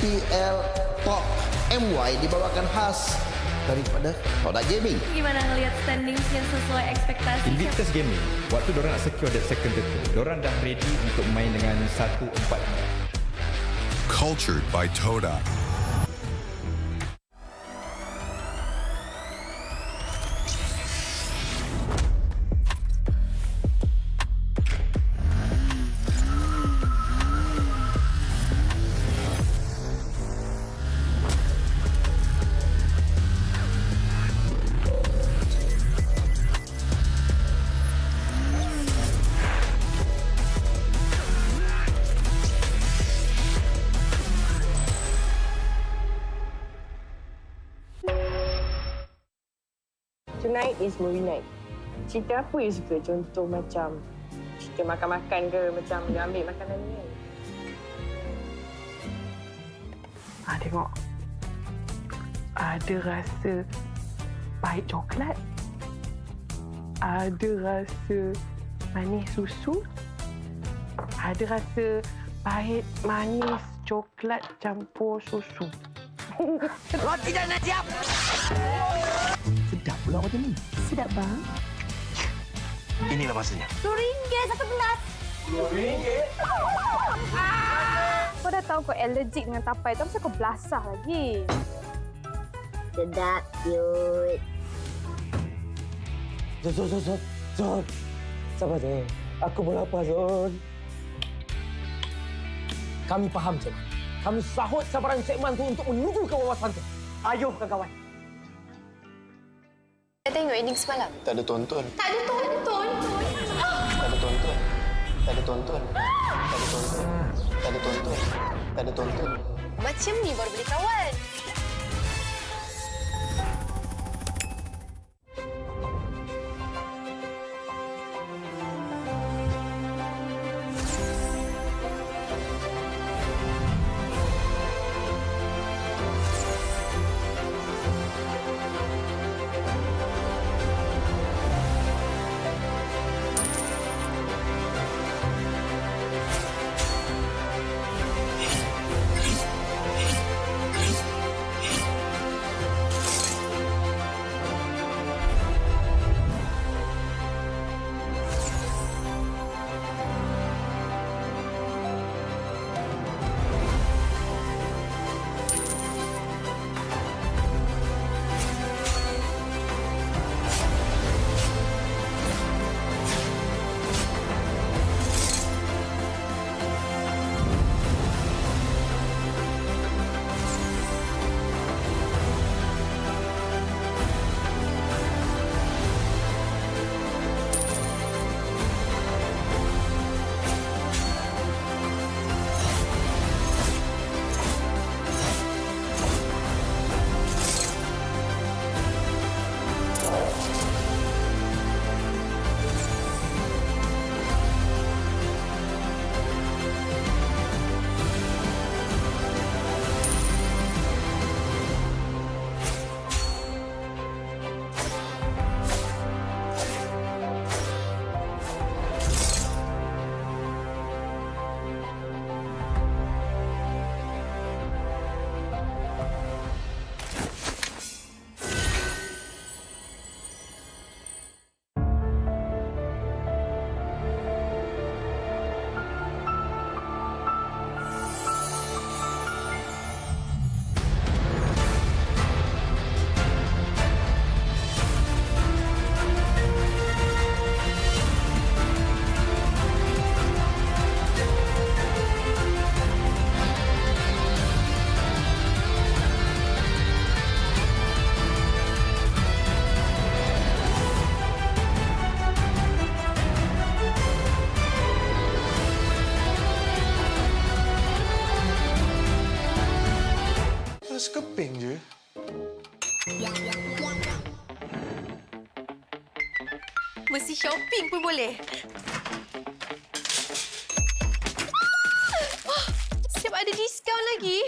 MPL MY dibawakan khas daripada Showdown Gaming. Gimana ngelihat standings yang sesuai ekspektasi? Invictus Gaming, waktu diorang nak secure that second turtle, diorang dah ready untuk main dengan 1-4. Cultured by Toda. Tonight is movie night. Cerita apa you suka? Contoh macam cerita makan-makan ke, macam you ambil makanan ni kan? Tengok. Ada rasa pahit coklat. Ada rasa manis susu. Ada rasa pahit manis coklat campur susu. Roti dah nak siap. Sedap pula macam ni. Sedap bang. Inilah masanya. RM10 satu gelas. RM10? Kau dah tahu kau allergic dengan tapai tu, kenapa kau belasah lagi? Sedap, cute. Zon. Sabar je. Aku pun lapar, Zon. Kami faham, Cik. Kami sahut sabaran Cik Man tu untuk menuju ke wawasan tu. Ayuh, kawan-kawan. Dah tengok ending semalam? Tak ada tonton. Tak ada tonton. Tak ada tonton. Tak ada tonton. Tak ada tonton. Tak ada tonton. Tak ada tonton. Macam ni baru boleh kawan. Sekeping je. Mesti shopping pun boleh. Siap ada diskaun lagi.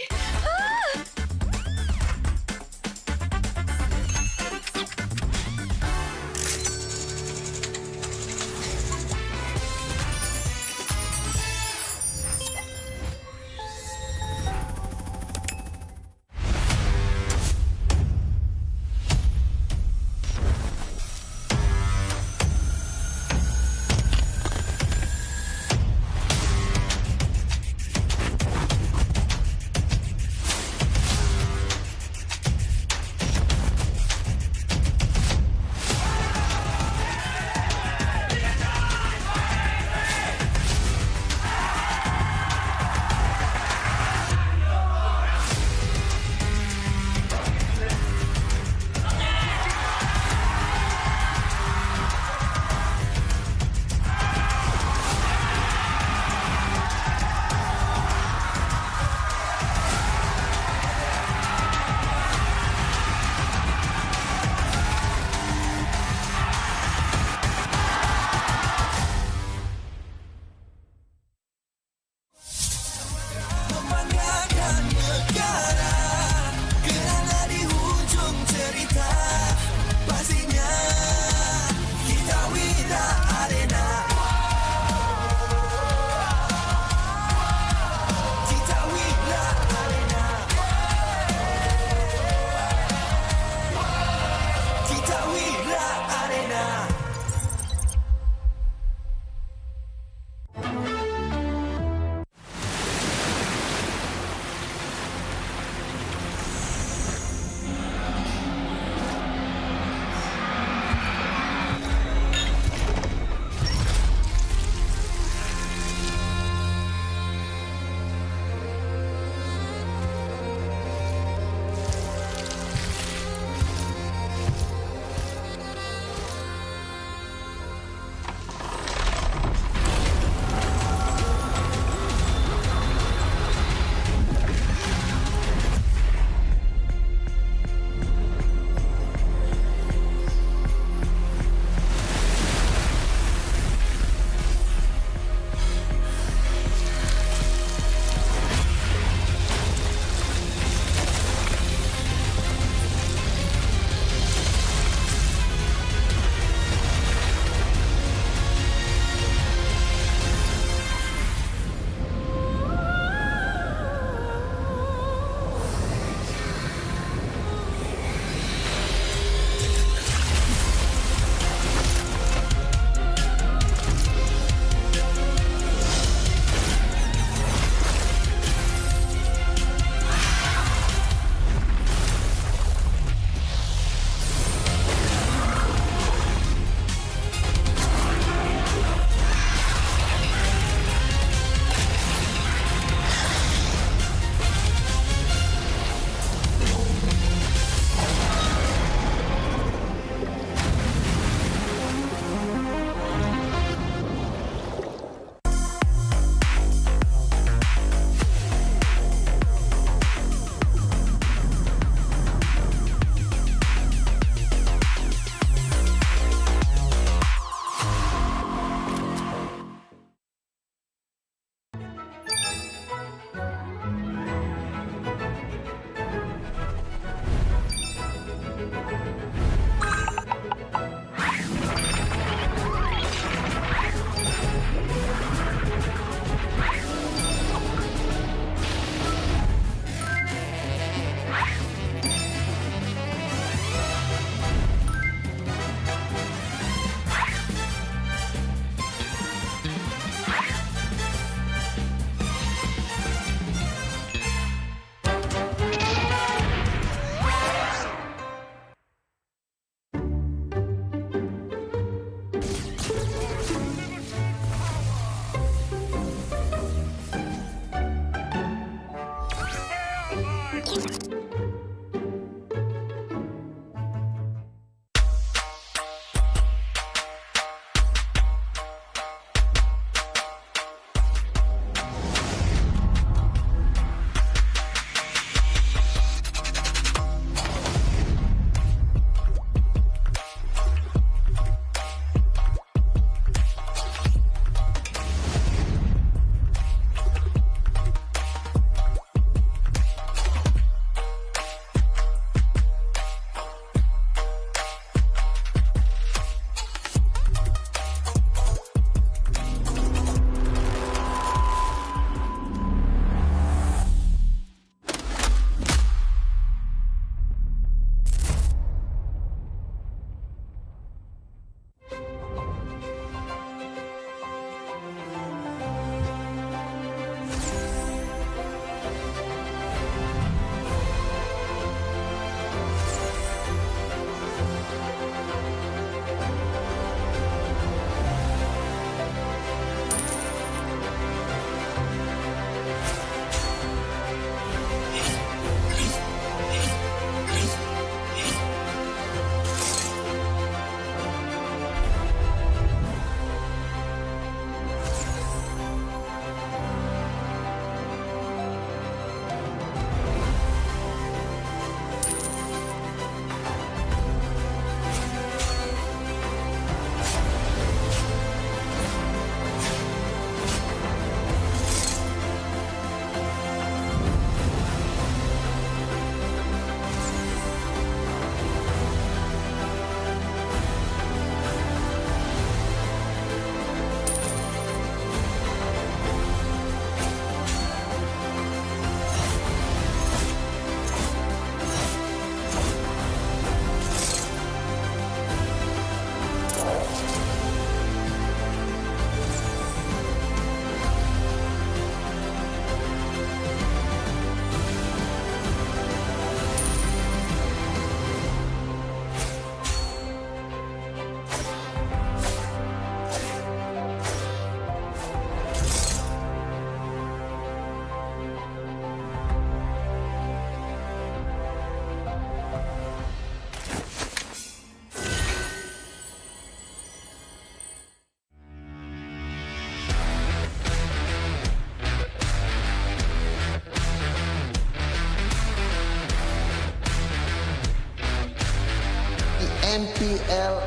MPL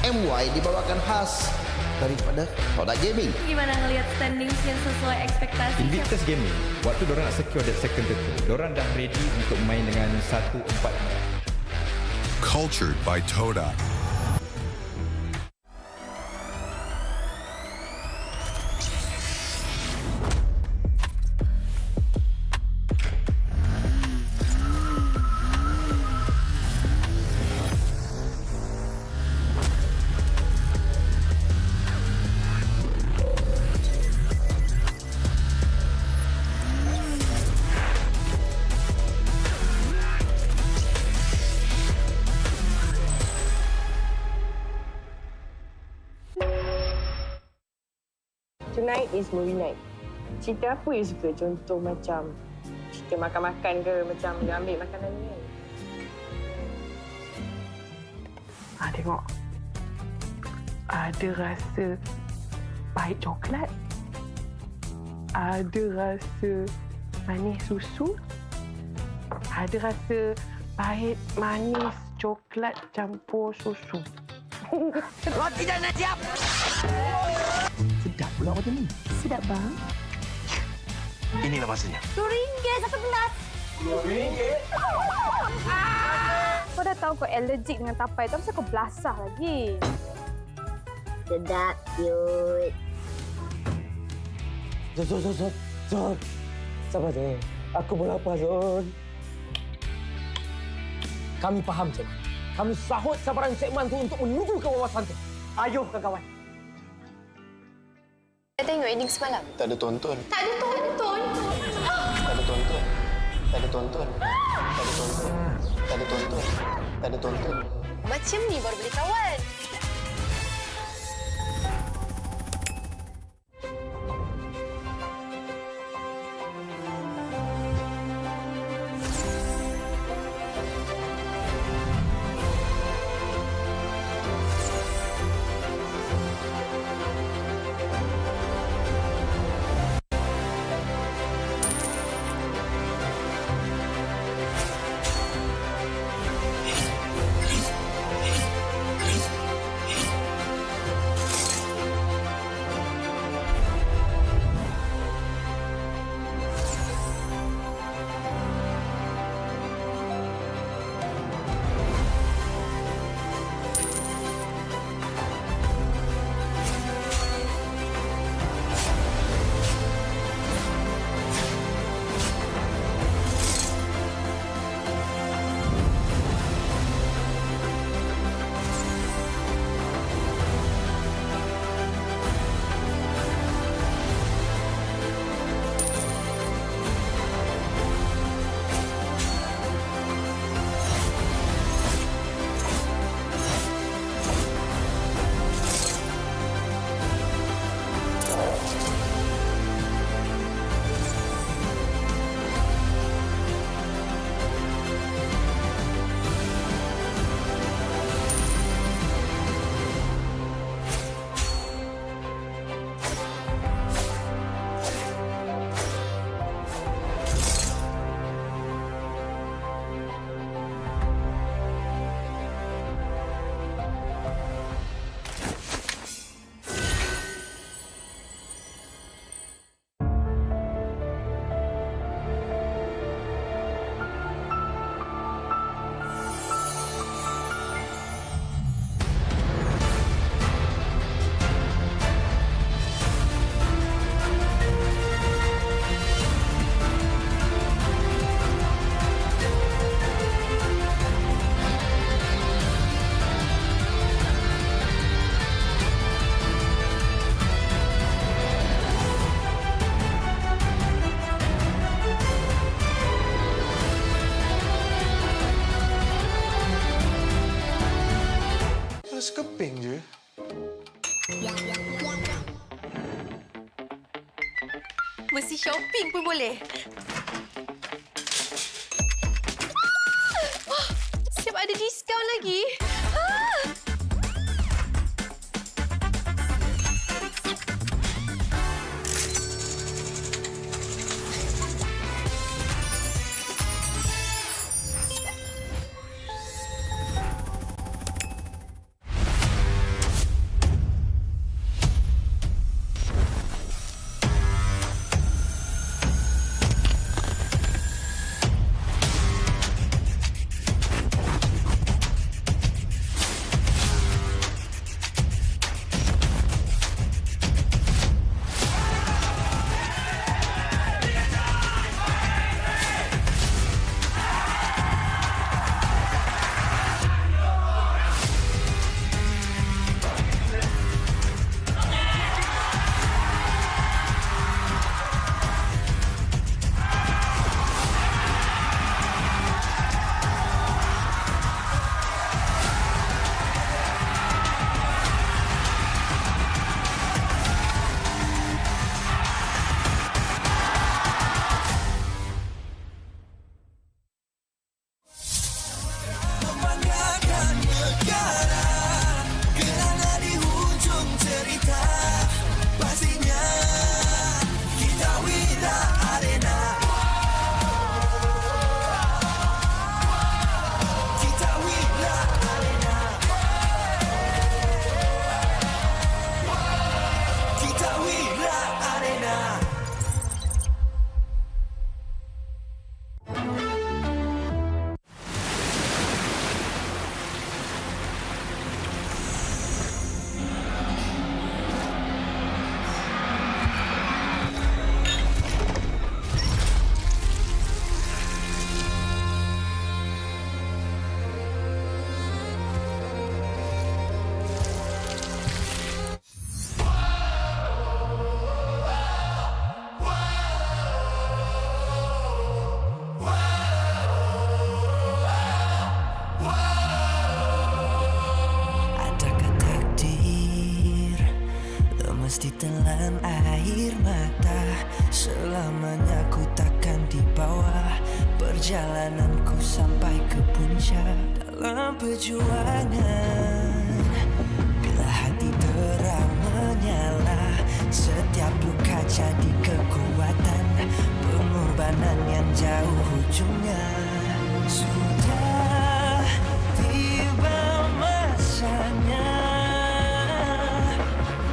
MY dibawakan khas daripada Kodak Gaming. Gimana ngelihat standings yang sesuai ekspektasi? Invictus Gaming, waktu diorang nak secure that second turtle, diorang dah ready untuk main dengan 1-4. Cultured by Toda. Tonight is movie night. Cerita apa yang suka? Contoh macam cerita makan-makan ke, macam dia ambil makanan ni kan. Tengok. Ada rasa pahit coklat. Ada rasa manis susu. Ada rasa pahit manis coklat campur susu. Roti dah nak siap. Sedap pula macam ni. Sedap bang. Inilah masanya. RM2 satu gelas. RM2? Kau dah tahu kau allergic dengan tapai tu, kenapa kau belasah lagi? Sedap, cute. Zon. Sabar je. Aku pun lapar, Zon. Kami faham, Cik. Kami sahut sabaran segmen tu untuk menuju ke wawasan tu. Ayuh, kawan-kawan. Dah tengok ending semalam? Tak ada tonton. Tak ada tonton. Tak ada tonton. Tak ada tonton. Tak ada tonton. Tak ada tonton. Tak ada tonton. Macam ni baru boleh kawan. Sekeping je. Mesti shopping pun boleh. Siap ada diskaun lagi. mesti telan air mata. Selamanya ku takkan di bawah. Perjalananku sampai ke puncak dalam perjuangan. Bila hati terang menyala, setiap luka jadi kekuatan. Pengorbanan yang jauh ujungnya. Sudah tiba masanya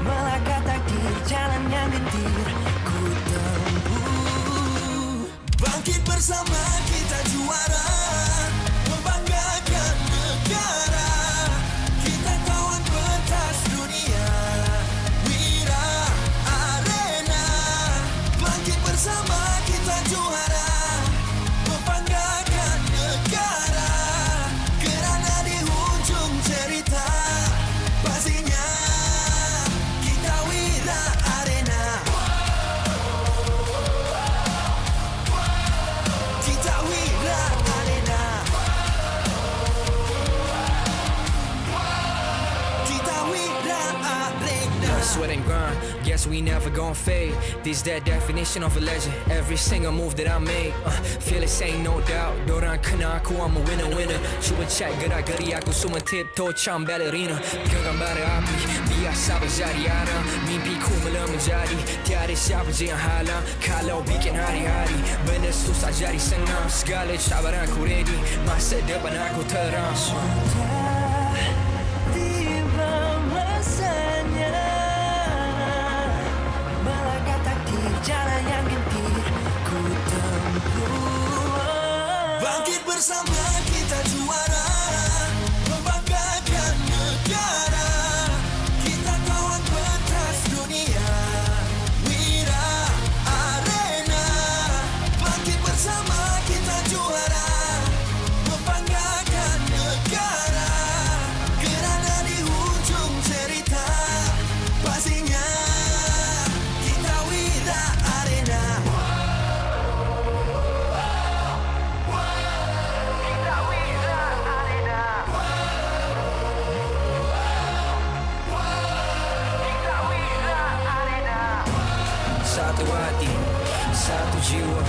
melangkah takdir, jalan yang gendir ku tempuh. Bangkit bersama kita juara, membanggakan negara. Kita kawan pentas dunia, Wira Arena. Bangkit bersama kita juara, membanggakan negara. Kerana di hujung cerita pastinya kita Wira Arena. Kita Wira Arena. Kita Wira Arena. Sweat and grind, guess we never gon' fade. This that definition of a legend. Every single move that I make, feel it ain't no doubt. Dorang kena aku, I'm a winner. Cuba check gerak-geri aku semua tiptoe macam ballerina. Genggam bara api, biasa berjadi arah. Mimpiku mula menjadi, tiada siapa je yang halang. Kalau bikin hari-hari, benda susah jadi senang. Segala cabaran aku ready, masa depan aku terang. Tiba masanya melangkah takdir, jalan yang gendir ku tempuh. Bangkit bersama kita juara, membanggakan negara. Kita kawan pentas dunia, Wira Arena. Bangkit bersama kita juara, membanggakan negara. Kerana di hujung cerita pastinya kita Wira Arena. Kita Wira Arena. Kita Wira Arena. Satu hati, satu jiwa,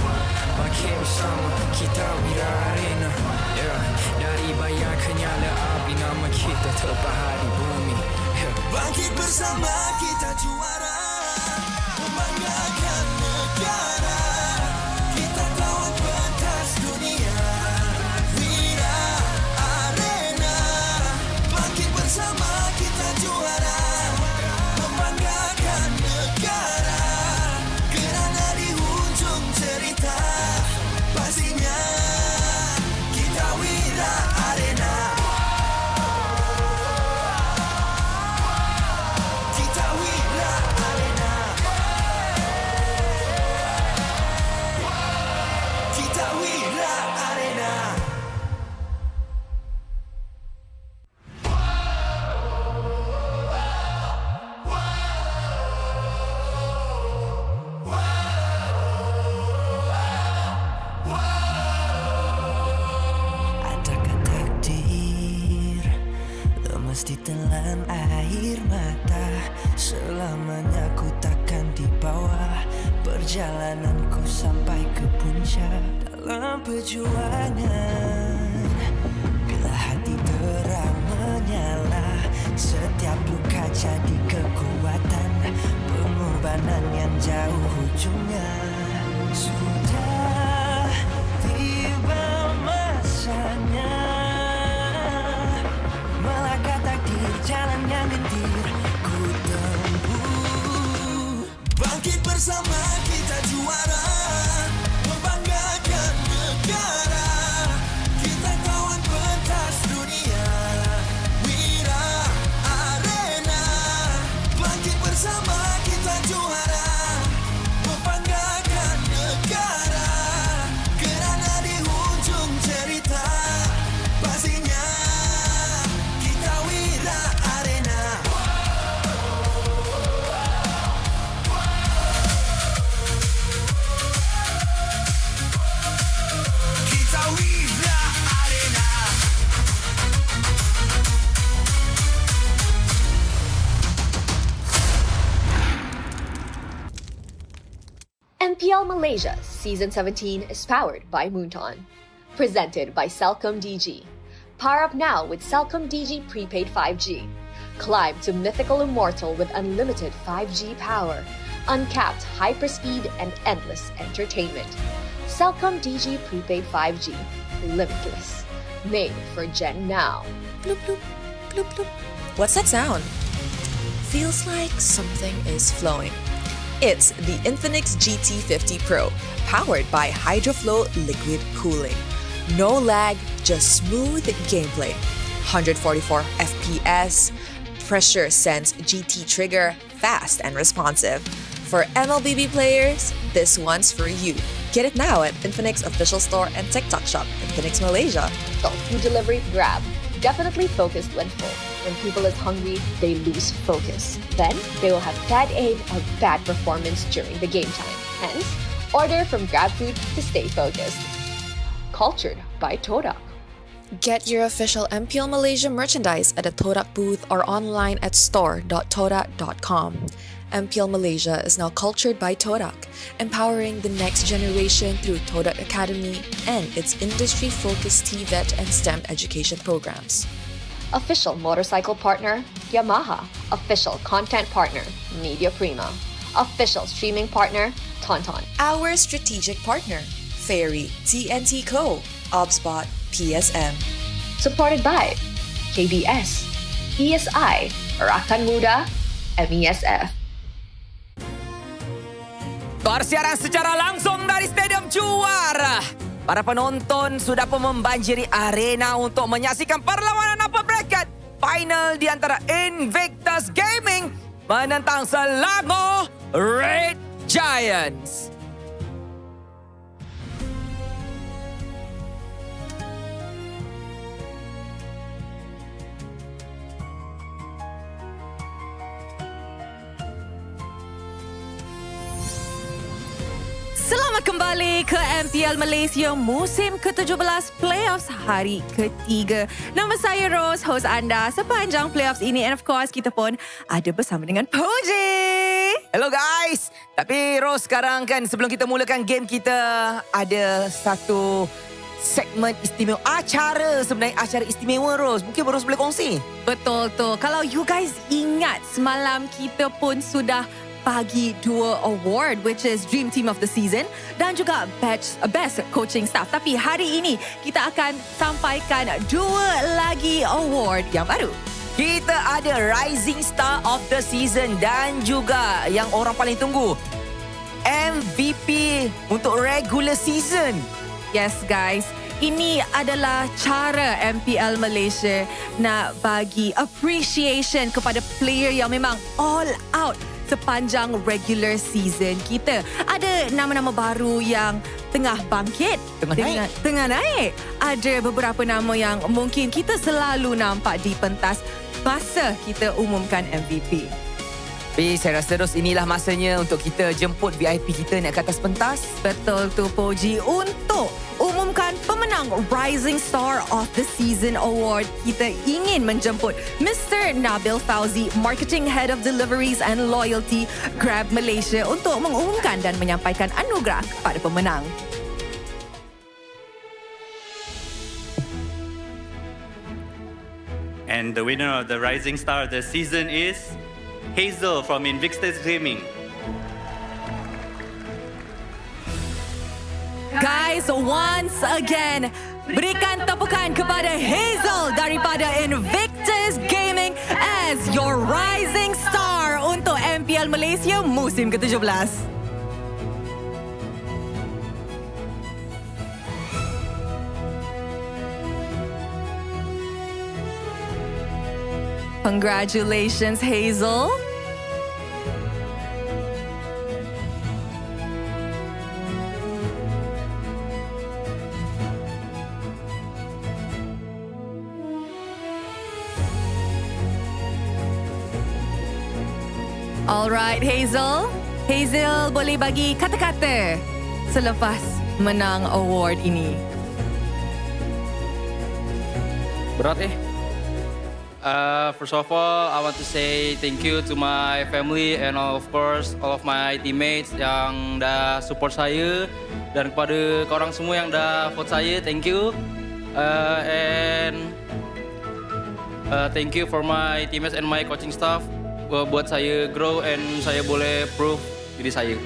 bangkit bersama kita Wira Arena. Yeah. Dari bayang kenyala api, nama kita terpahar di bumi. Yeah. Bangkit bersama kita juara, membanggakan negara. Kita kawan pentas dunia, Wira Arena. Bangkit bersama kita juara, membanggakan negara. Kerana di hujung cerita pastinya kita Wira Arena. Kita Wira Arena. Kita Wira Arena. Adakah takdir lemas ditelan air mata? Selamanya ku takkan di bawah. Perjalananku sampai ke puncak dalam perjuangan. Bila hati terang menyala, setiap luka jadi kekuatan. Pengorbanan yang jauh ujungnya. Sudah tiba masanya melangkah takdir, jalan yang gendir ku tempuh. Bangkit bersama kita juara, membanggakan negara. Kita MPL Malaysia Season 17 is powered by Moonton. Presented by Celcom DG. Power up now with Celcom DG Prepaid 5G. Climb to mythical immortal with unlimited 5G power, uncapped hyperspeed and endless entertainment. Celcom DG Prepaid 5G. Limitless. Made for Gen Now. Bloop, bloop, bloop, bloop. What's that sound? Feels like something is flowing. It's the Infinix GT50 Pro, powered by HydroFlow liquid cooling. No lag, just smooth gameplay. 144 FPS, pressure sense GT trigger, fast and responsive. For MLBB players, this one's for you. Get it now at Infinix official store and TikTok shop, Infinix Malaysia. So food delivery grab. Definitely focused when full. When people is hungry, they lose focus. Then they will have bad aim or bad performance during the game time. Hence, order from GrabFood to stay focused. Cultured by Todak. Get your official MPL Malaysia merchandise at the Todak booth or online at store.todak.com. MPL Malaysia is now cultured by Todak, empowering the next generation through Todak Academy and its industry-focused TVET and STEM education programs. Official motorcycle partner, Yamaha. Official content partner, Media Prima. Official streaming partner, Tauntaun. Our strategic partner, Ferry, TNT Co., OBSBot, PSM. Supported by KBS, ESI, Rakan Muda, MESF. Bersiaran secara langsung dari Stadium Juara. Para penonton sudah pun membanjiri arena untuk menyaksikan perlawanan upper bracket final di antara Invictus Gaming menentang Selangor Red Giants. Selamat kembali ke MPL Malaysia musim ke-17 playoffs hari ketiga. Nama saya Rose, host anda sepanjang playoffs ini. And of course, kita pun ada bersama dengan Poji. Hello guys. Tapi Rose, sekarang kan sebelum kita mulakan game kita, ada satu segmen istimewa. Acara istimewa Rose. Mungkin Rose boleh kongsi. Betul tu. Kalau you guys ingat, semalam kita pun sudah bagi 2 award, which is Dream Team of the Season dan juga Best Coaching Staff. Tapi hari ini kita akan sampaikan 2 lagi award yang baru. Kita ada Rising Star of the Season dan juga yang orang paling tunggu, MVP untuk regular season. Yes guys, ini adalah cara MPL Malaysia nak bagi appreciation kepada player yang memang all out sepanjang regular season kita. Ada nama-nama baru yang tengah bangkit. Tengah naik. Ada beberapa nama yang mungkin kita selalu nampak di pentas masa kita umumkan MVP. Tapi saya rasa Ros, inilah masanya untuk kita jemput VIP kita naik ke atas pentas. Betul tu Poji. Untuk umumkan pemenang Rising Star of the Season Award, kita ingin menjemput Mr. Nabil Fauzi, Marketing Head of Deliveries and Loyalty Grab Malaysia untuk mengumumkan dan menyampaikan anugerah kepada pemenang. And the winner of the Rising Star of the Season is Hazel from Invictus Gaming. Guys, once again, berikan tepukan kepada Hazel daripada Invictus Gaming as your Rising Star untuk MPL Malaysia musim ke-17. Congratulations, Hazel. Alright, Hazel. Hazel boleh bagi kata-kata selepas menang award ini. Berat First of all, I want to say thank you to my family and of course all of my teammates yang dah support saya dan kepada korang semua yang dah vote saya, thank you. And thank you for my teammates and my coaching staff buat saya grow and saya boleh prove diri saya.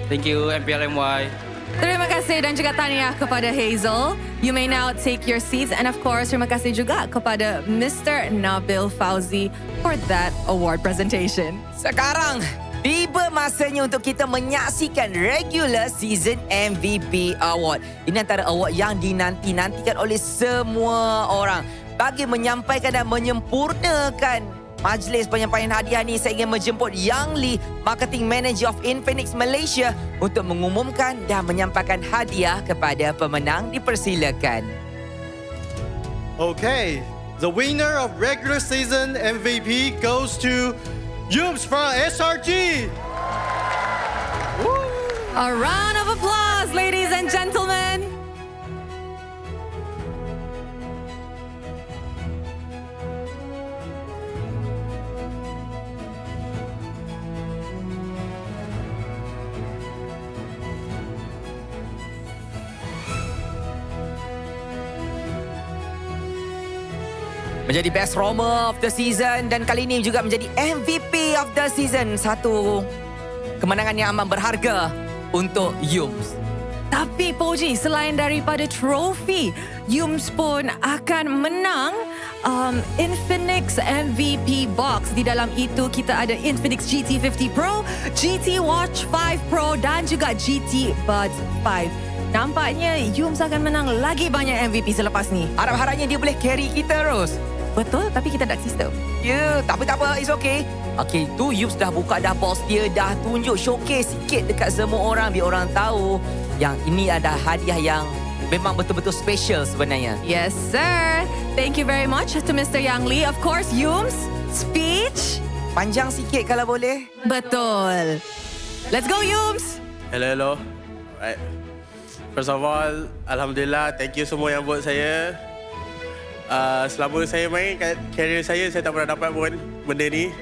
Thank you MPL MY. Terima kasih dan juga tahniah kepada Hazel. You may now take your seats and of course terima kasih juga kepada Mr. Nabil Fauzi for that award presentation. Sekarang tiba masanya untuk kita menyaksikan regular season MVP award. Ini antara award yang dinanti-nantikan oleh semua orang. Bagi menyampaikan dan menyempurnakan majlis penyampaian hadiah ni, saya ingin menjemput Yang Lee, Marketing Manager of Infinix Malaysia untuk mengumumkan dan menyampaikan hadiah kepada pemenang. Dipersilakan. Okay, the winner of regular season MVP goes to Yums from SRG. A round of applause, ladies and gentlemen. Menjadi best roamer of the season dan kali ini juga menjadi MVP of the season. Satu kemenangan yang amat berharga untuk Yums. Tapi Poji, selain daripada trofi, Yums pun akan menang Infinix MVP box. Di dalam itu kita ada Infinix GT50 Pro, GT Watch 5 Pro dan juga GT Buds 5. Nampaknya Yums akan menang lagi banyak MVP selepas ni. Harap-harapnya dia boleh carry kita, Ros. Betul, tapi kita dark system. Ya, tak apa, it's okay. Okay, tu Yums dah buka dah box dia, dah tunjuk showcase sikit dekat semua orang biar orang tahu yang ini ada hadiah yang memang betul-betul special sebenarnya. Yes, sir. Thank you very much to Mr. Yang Lee. Of course, Yums, speech. Panjang sikit kalau boleh. Betul. Let's go, Yums. Hello. Right. First of all, Alhamdulillah, thank you semua yang vote saya. Selama saya main kat career saya tak pernah dapat pun benda ni.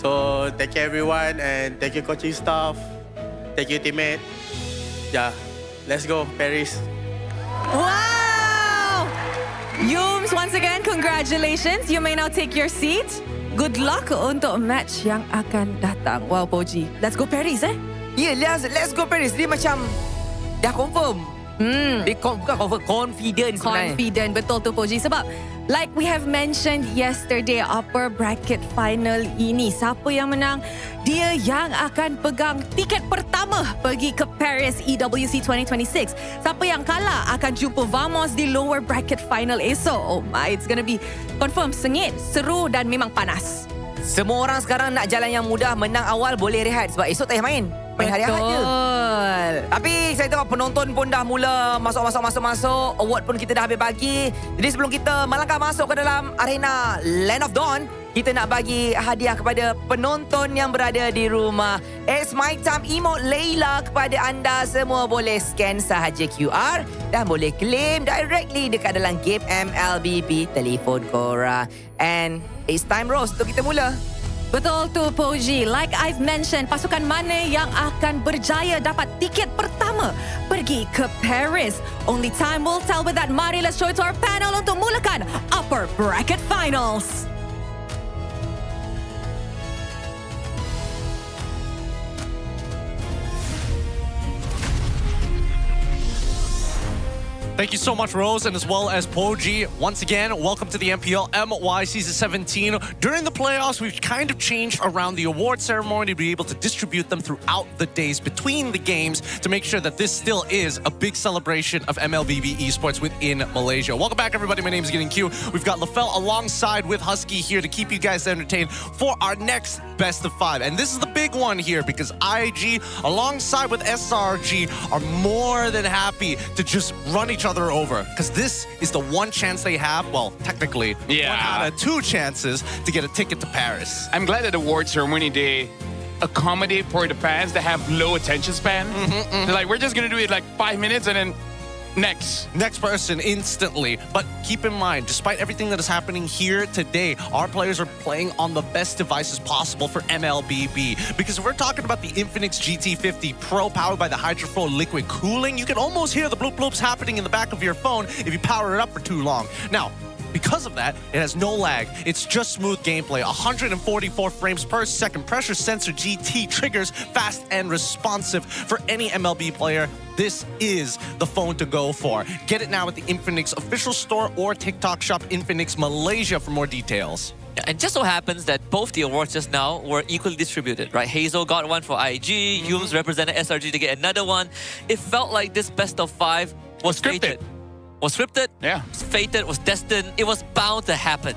So, thank you everyone and thank you coaching staff. Thank you teammate. Yeah, let's go, Paris. Wow! Yums, once again, congratulations. You may now take your seat. Good luck untuk match yang akan datang. Wow, Poji. Let's go Paris, eh? Yeah, let's go Paris. Dia macam dah confirm. Dia bukan confirm, confident sebenarnya. Confident, betul tu Poji. Sebab like we have mentioned yesterday, upper bracket final ini, siapa yang menang, dia yang akan pegang tiket pertama pergi ke Paris EWC 2026. Siapa yang kalah akan jumpa Vamos di lower bracket final esok. Oh my, it's gonna be confirm sengit, seru dan memang panas. Semua orang sekarang nak jalan yang mudah, menang awal boleh rehat sebab esok tak payah main. Main hari-hari je. Tapi saya tengok penonton pun dah mula masuk. Award pun kita dah habis bagi. Jadi sebelum kita melangkah masuk ke dalam arena Land of Dawn, kita nak bagi hadiah kepada penonton yang berada di rumah. It's my time emote Layla. Kepada anda semua boleh scan sahaja QR dan boleh claim directly dekat dalam game MLBB telefon korang. And it's time, Rose, untuk kita mula. Betul tu Poji. Like I've mentioned, pasukan mana yang akan berjaya dapat tiket pertama pergi ke Paris? Only time will tell with that. Mari let's show it to our panel untuk mulakan upper bracket finals. Thank you so much, Rose, and as well as Poji. Once again, welcome to the MPL MY Season 17. During the playoffs, we've kind of changed around the award ceremony to be able to distribute them throughout the days between the games to make sure that this still is a big celebration of MLBB esports within Malaysia. Welcome back, everybody. My name is Getting Q. We've got LaFell alongside with Husky here to keep you guys entertained for our next best of 5. And this is the big one here because IG, alongside with SRG, are more than happy to just run each other over because this is the one chance they have, well, technically, one out of 2 chances to get a ticket to Paris. I'm glad that the award ceremony, they accommodate for the fans that have low attention span. They're like, we're just going to do it like 5 minutes and then Next person instantly. But keep in mind, despite everything that is happening here today, our players are playing on the best devices possible for MLBB. Because if we're talking about the Infinix GT50 Pro powered by the HydroFlow liquid cooling, you can almost hear the bloop bloops happening in the back of your phone if you power it up for too long. Now, because of that, it has no lag. It's just smooth gameplay. 144 frames per second. Pressure sensor GT triggers fast and responsive for any MLB player. This is the phone to go for. Get it now at the Infinix official store or TikTok shop Infinix Malaysia for more details. And just so happens that both the awards just now were equally distributed, right? Hazel got one for IG, Humes represented SRG to get another one. It felt like this best of 5 was fated. Was scripted, was fated, was destined. It was bound to happen.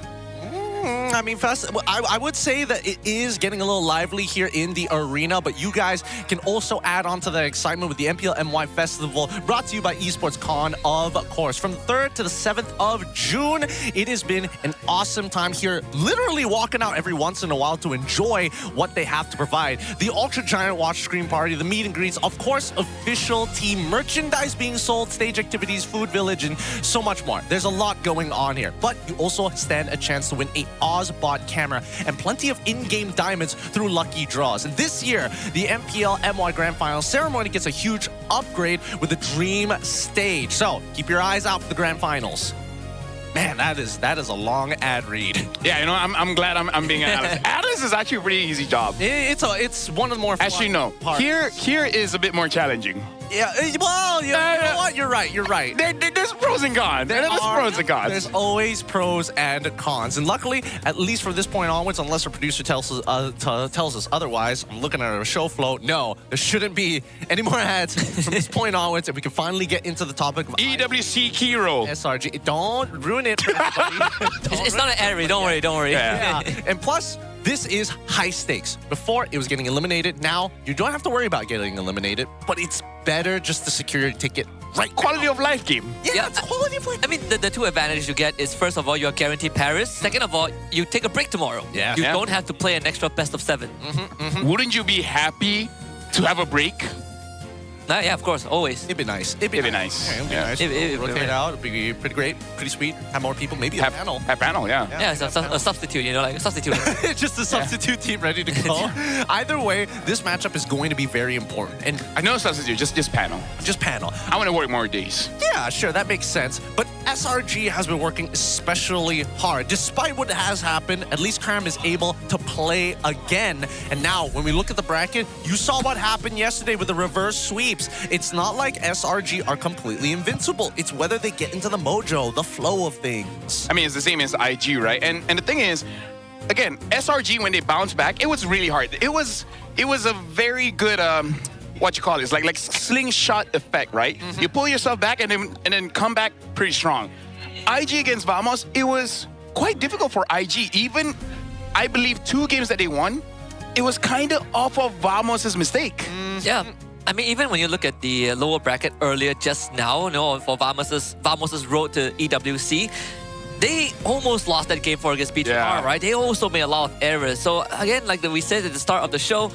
I mean, first, I would say that it is getting a little lively here in the arena, but you guys can also add on to the excitement with the MPL MY Festival, brought to you by Esports Con, of course. From the 3rd to the 7th of June, it has been an awesome time here, literally walking out every once in a while to enjoy what they have to provide. The Ultra Giant Watch Screen Party, the meet and greets, of course, official team merchandise being sold, stage activities, food village, and so much more. There's a lot going on here, but you also stand a chance to win a Ozbot camera and plenty of in-game diamonds through lucky draws. And this year, the MPL MY Grand Final ceremony gets a huge upgrade with the Dream Stage. So keep your eyes out for the Grand Finals. Man, that is a long ad read. Yeah, you know, I'm glad I'm being an analyst. Analyst is actually a pretty easy job. It's one of the more fun actually no. parts. Here is a bit more challenging. Yeah, well, you know what? You're right. There's pros and cons. There's pros and cons. There's always pros and cons. And luckily, at least from this point onwards, unless our producer tells us otherwise, I'm looking at our show flow. No, there shouldn't be any more ads from this point onwards, and we can finally get into the topic of EWC Kiro. SRG. Don't ruin it for everybody. It's not an ad read. Don't worry. Yeah. And plus, this is high stakes. Before, it was getting eliminated. Now, you don't have to worry about getting eliminated, but it's better just to secure your ticket right. Quality of life game. Yeah, it's quality of life. I mean, the two advantages you get is, first of all, you're guaranteed Paris. Second of all, you take a break tomorrow. Yeah. You don't have to play an extra best of 7. Wouldn't you be happy to have a break? Yeah, of course, always. It'd be nice. It'd be nice. Yeah, it'd be nice. It'd rotate be it out. It'd be pretty great, pretty sweet. Have more people, maybe a panel. Have panel, yeah. Yeah, it's a substitute, you know, like a substitute. Just a substitute team ready to go. Either way, this matchup is going to be very important. And I know substitute, just panel. Just panel. I want to work more days. Yeah, sure, that makes sense. But SRG has been working especially hard. Despite what has happened, at least Cram is able to play again. And now, when we look at the bracket, you saw what happened yesterday with the reverse sweeps. It's not like SRG are completely invincible. It's whether they get into the mojo, the flow of things. I mean, it's the same as IG, right? And the thing is, again, SRG, when they bounced back, it was really hard. It was a very good what you call it? It's like slingshot effect, right? You pull yourself back and then come back pretty strong. IG against Vamos, it was quite difficult for IG. Even, I believe, 2 games that they won, it was kind of off of Vamos' mistake. Yeah. I mean, even when you look at the lower bracket earlier just now, you know, for Vamos' road to EWC, they almost lost that game against BTR, right? They also made a lot of errors. So again, like we said at the start of the show,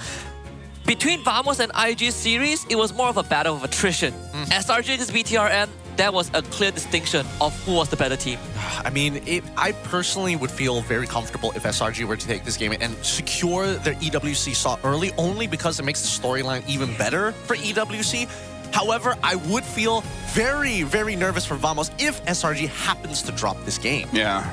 between Vamos and IG series, it was more of a battle of attrition. SRG against BTRM, that was a clear distinction of who was the better team. I mean, I personally would feel very comfortable if SRG were to take this game and secure their EWC slot early, only because it makes the storyline even better for EWC. However, I would feel very, very nervous for Vamos if SRG happens to drop this game. Yeah.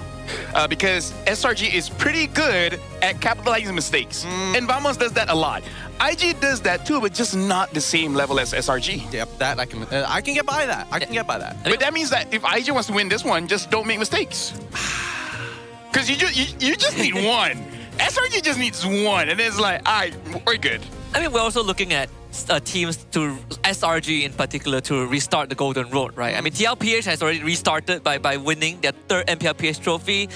Because SRG is pretty good at capitalizing mistakes. And Vamos does that a lot. IG does that too, but just not the same level as SRG. Yep, that I can get by that. I can get by that. But that means that if IG wants to win this one, just don't make mistakes. Because you just need one. SRG just needs one, and it's like, all right, we're good. I mean, we're also looking at teams to SRG in particular to restart the Golden Road, right? I mean, TLPH has already restarted by winning their 3rd MPLPH trophy.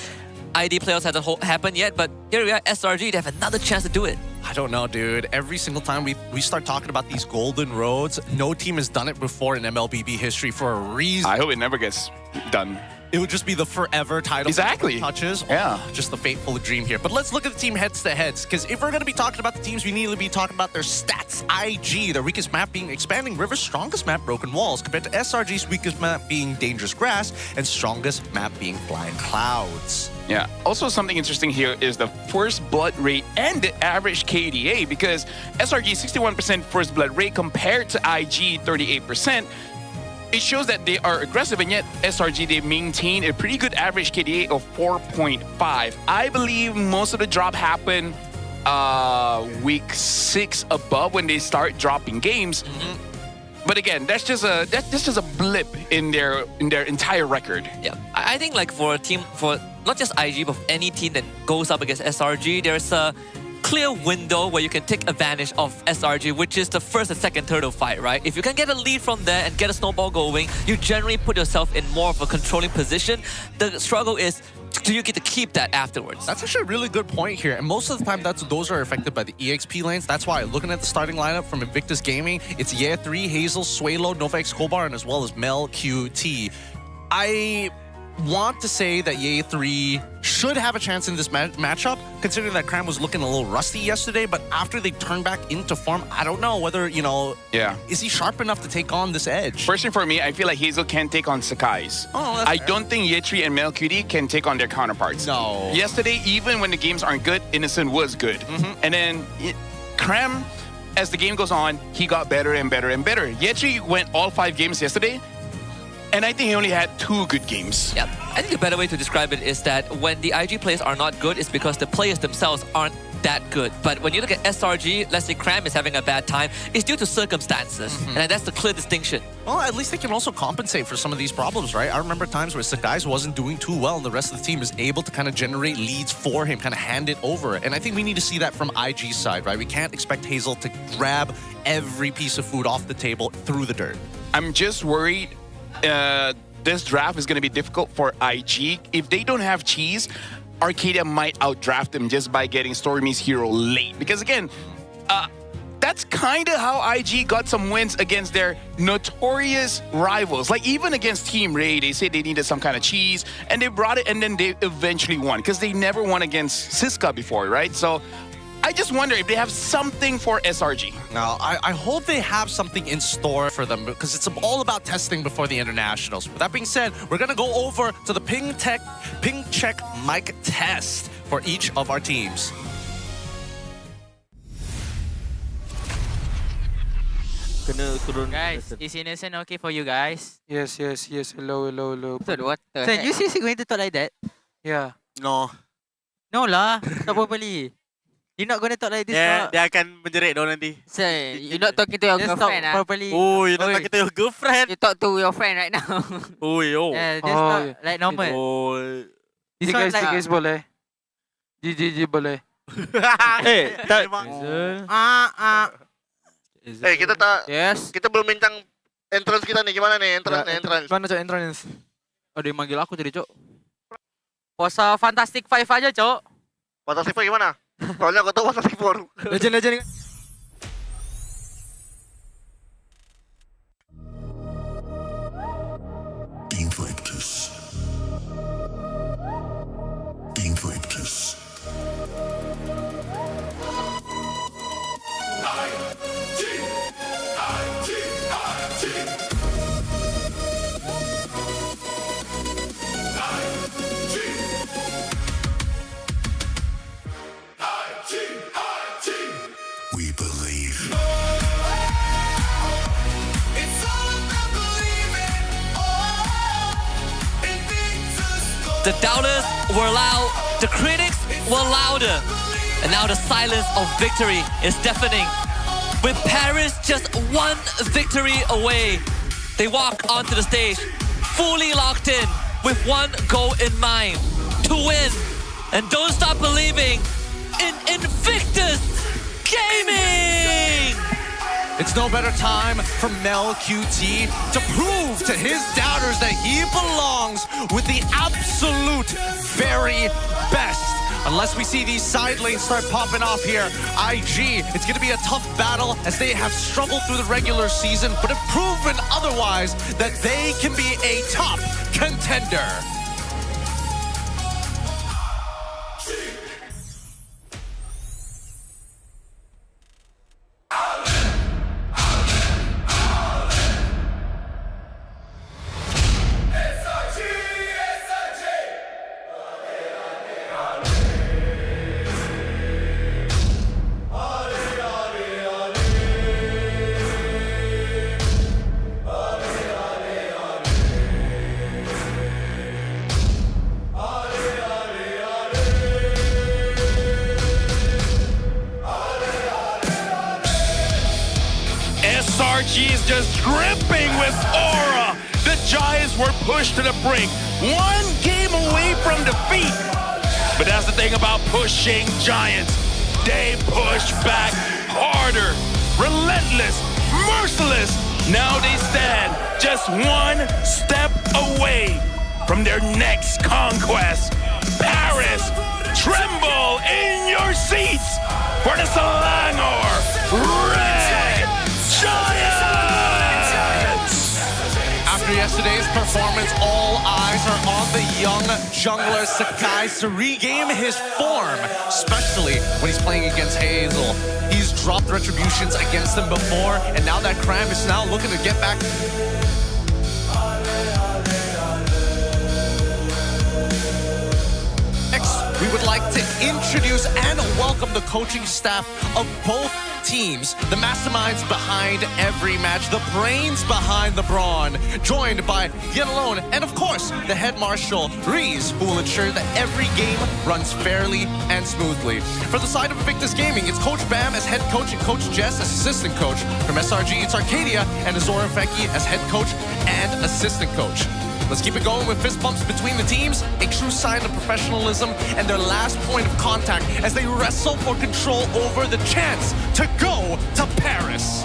ID playoffs hasn't happened yet, but here we are, SRG, they have another chance to do it. I don't know, dude. Every single time we start talking about these golden roads, no team has done it before in MLBB history for a reason. I hope it never gets done. it would just be the forever title. Exactly. Touches. Yeah. Oh, just the fateful dream here. But let's look at the team heads-to-heads, because if we're going to be talking about the teams, we need to be talking about their stats. IG, their weakest map being Expanding River's strongest map, Broken Walls, compared to SRG's weakest map being Dangerous Grass, and strongest map being Flying Clouds. Yeah. Also, something interesting here is the first blood rate and the average KDA, because SRG 61% first blood rate compared to IG 38%. It shows that they are aggressive, and yet SRG, they maintain a pretty good average KDA of 4.5. I believe most of the drop happened week 6 above when they start dropping games. But again, that's just a blip in their entire record. Yeah, I think like for a team, for not just IG, but for any team that goes up against SRG, there's a clear window where you can take advantage of SRG, which is the first and second turtle fight, right? If you can get a lead from there and get a snowball going, you generally put yourself in more of a controlling position. The struggle is, do you get to keep that afterwards? That's actually a really good point here. And most of the time, those are affected by the EXP lanes. That's why, looking at the starting lineup from Invictus Gaming, it's Ye3, Hazel, Suelo, Novax Kobar, and as well as Mel QT. I want to say that Ye3 should have a chance in this matchup, considering that Cram was looking a little rusty yesterday, but after they turn back into form, I don't know whether, you know, is he sharp enough to take on this edge? Personally, for me, I feel like Hazel can take on Sakai's. I don't think Ye3 and Mel QT can take on their counterparts. No. Yesterday, even when the games aren't good, Innocent was good. And then Cram, as the game goes on, he got better and better and better. Ye3 went all 5 games yesterday, and I think he only had 2 good games. Yeah, I think a better way to describe it is that when the IG players are not good, it's because the players themselves aren't that good. But when you look at SRG, let's say Cram is having a bad time, it's due to circumstances. And that's the clear distinction. Well, at least they can also compensate for some of these problems, right? I remember times where Sakai's wasn't doing too well and the rest of the team is able to kind of generate leads for him, kind of hand it over. And I think we need to see that from IG's side, right? We can't expect Hazel to grab every piece of food off the table through the dirt. I'm just worried this draft is going to be difficult for IG. If they don't have cheese, Arcadia might outdraft them just by getting Stormy's hero late. Because again, that's kind of how IG got some wins against their notorious rivals. Like even against Team Ray, they said they needed some kind of cheese, and they brought it, and then they eventually won. Because they never won against Siska before, right? So I just wonder if they have something for SRG. Now, I hope they have something in store for them, because it's all about testing before the internationals. With that being said, we're going to go over to the ping check mic test for each of our teams. Guys, is Innocent okay for you guys? Yes. Hello. So what the heck? You seriously going to talk like that? Yeah. No. No lah, not properly. You're not going to talk like this. Dia akan menjerit dong nanti. So, you're not talking to your girlfriend talk properly. Oh, you're not talking to your girlfriend. You talk to your friend right now. Yeah, just talk like normal. Ini guys, guys boleh. GG boleh. Kita tak. Yes. Kita belum bincang entrance kita nih. Gimana nih entrance? Mana cok entrance? Oh, dia manggil aku tadi, Cok. Puasa Fantastic 5 aja, Cok. Fantastic 5 gimana? Soalnya aku tahu Fantastic 4. Legend. Invictus. We believe. The doubters were loud, the critics were louder, and now the silence of victory is deafening. With Paris just one victory away, they walk onto the stage, fully locked in, with one goal in mind, to win. And don't stop believing in Invictus Gaming! It's no better time for Mel QT to prove to his doubters that he belongs with the absolute very best. Unless we see these side lanes start popping off here, IG, it's going to be a tough battle as they have struggled through the regular season, but have proven otherwise that they can be a top contender. IG is just dripping with aura. The Giants were pushed to the brink. 1 game away from defeat. But that's the thing about pushing Giants. They push back harder, relentless, merciless. Now they stand just 1 step away from their next conquest. Paris, tremble in your seats for the Selangor Red Giants! After yesterday's performance, all eyes are on the young jungler Sakai to regain his form, especially when he's playing against Hazel. He's dropped retributions against him before, and now that Cram is now looking to get back. Next, we would like to introduce and welcome the coaching staff of both teams, the masterminds behind every match, the brains behind the brawn, joined by Yen Alone and of course the head marshal Reese, who will ensure that every game runs fairly and smoothly. For the side of Invictus Gaming, it's Coach Bam as head coach and Coach Jess as assistant coach. From SRG, it's Arcadia and Azora Feki as head coach and assistant coach. Let's keep it going with fist bumps between the teams, a true sign of professionalism and their last point of contact as they wrestle for control over the chance to go to Paris.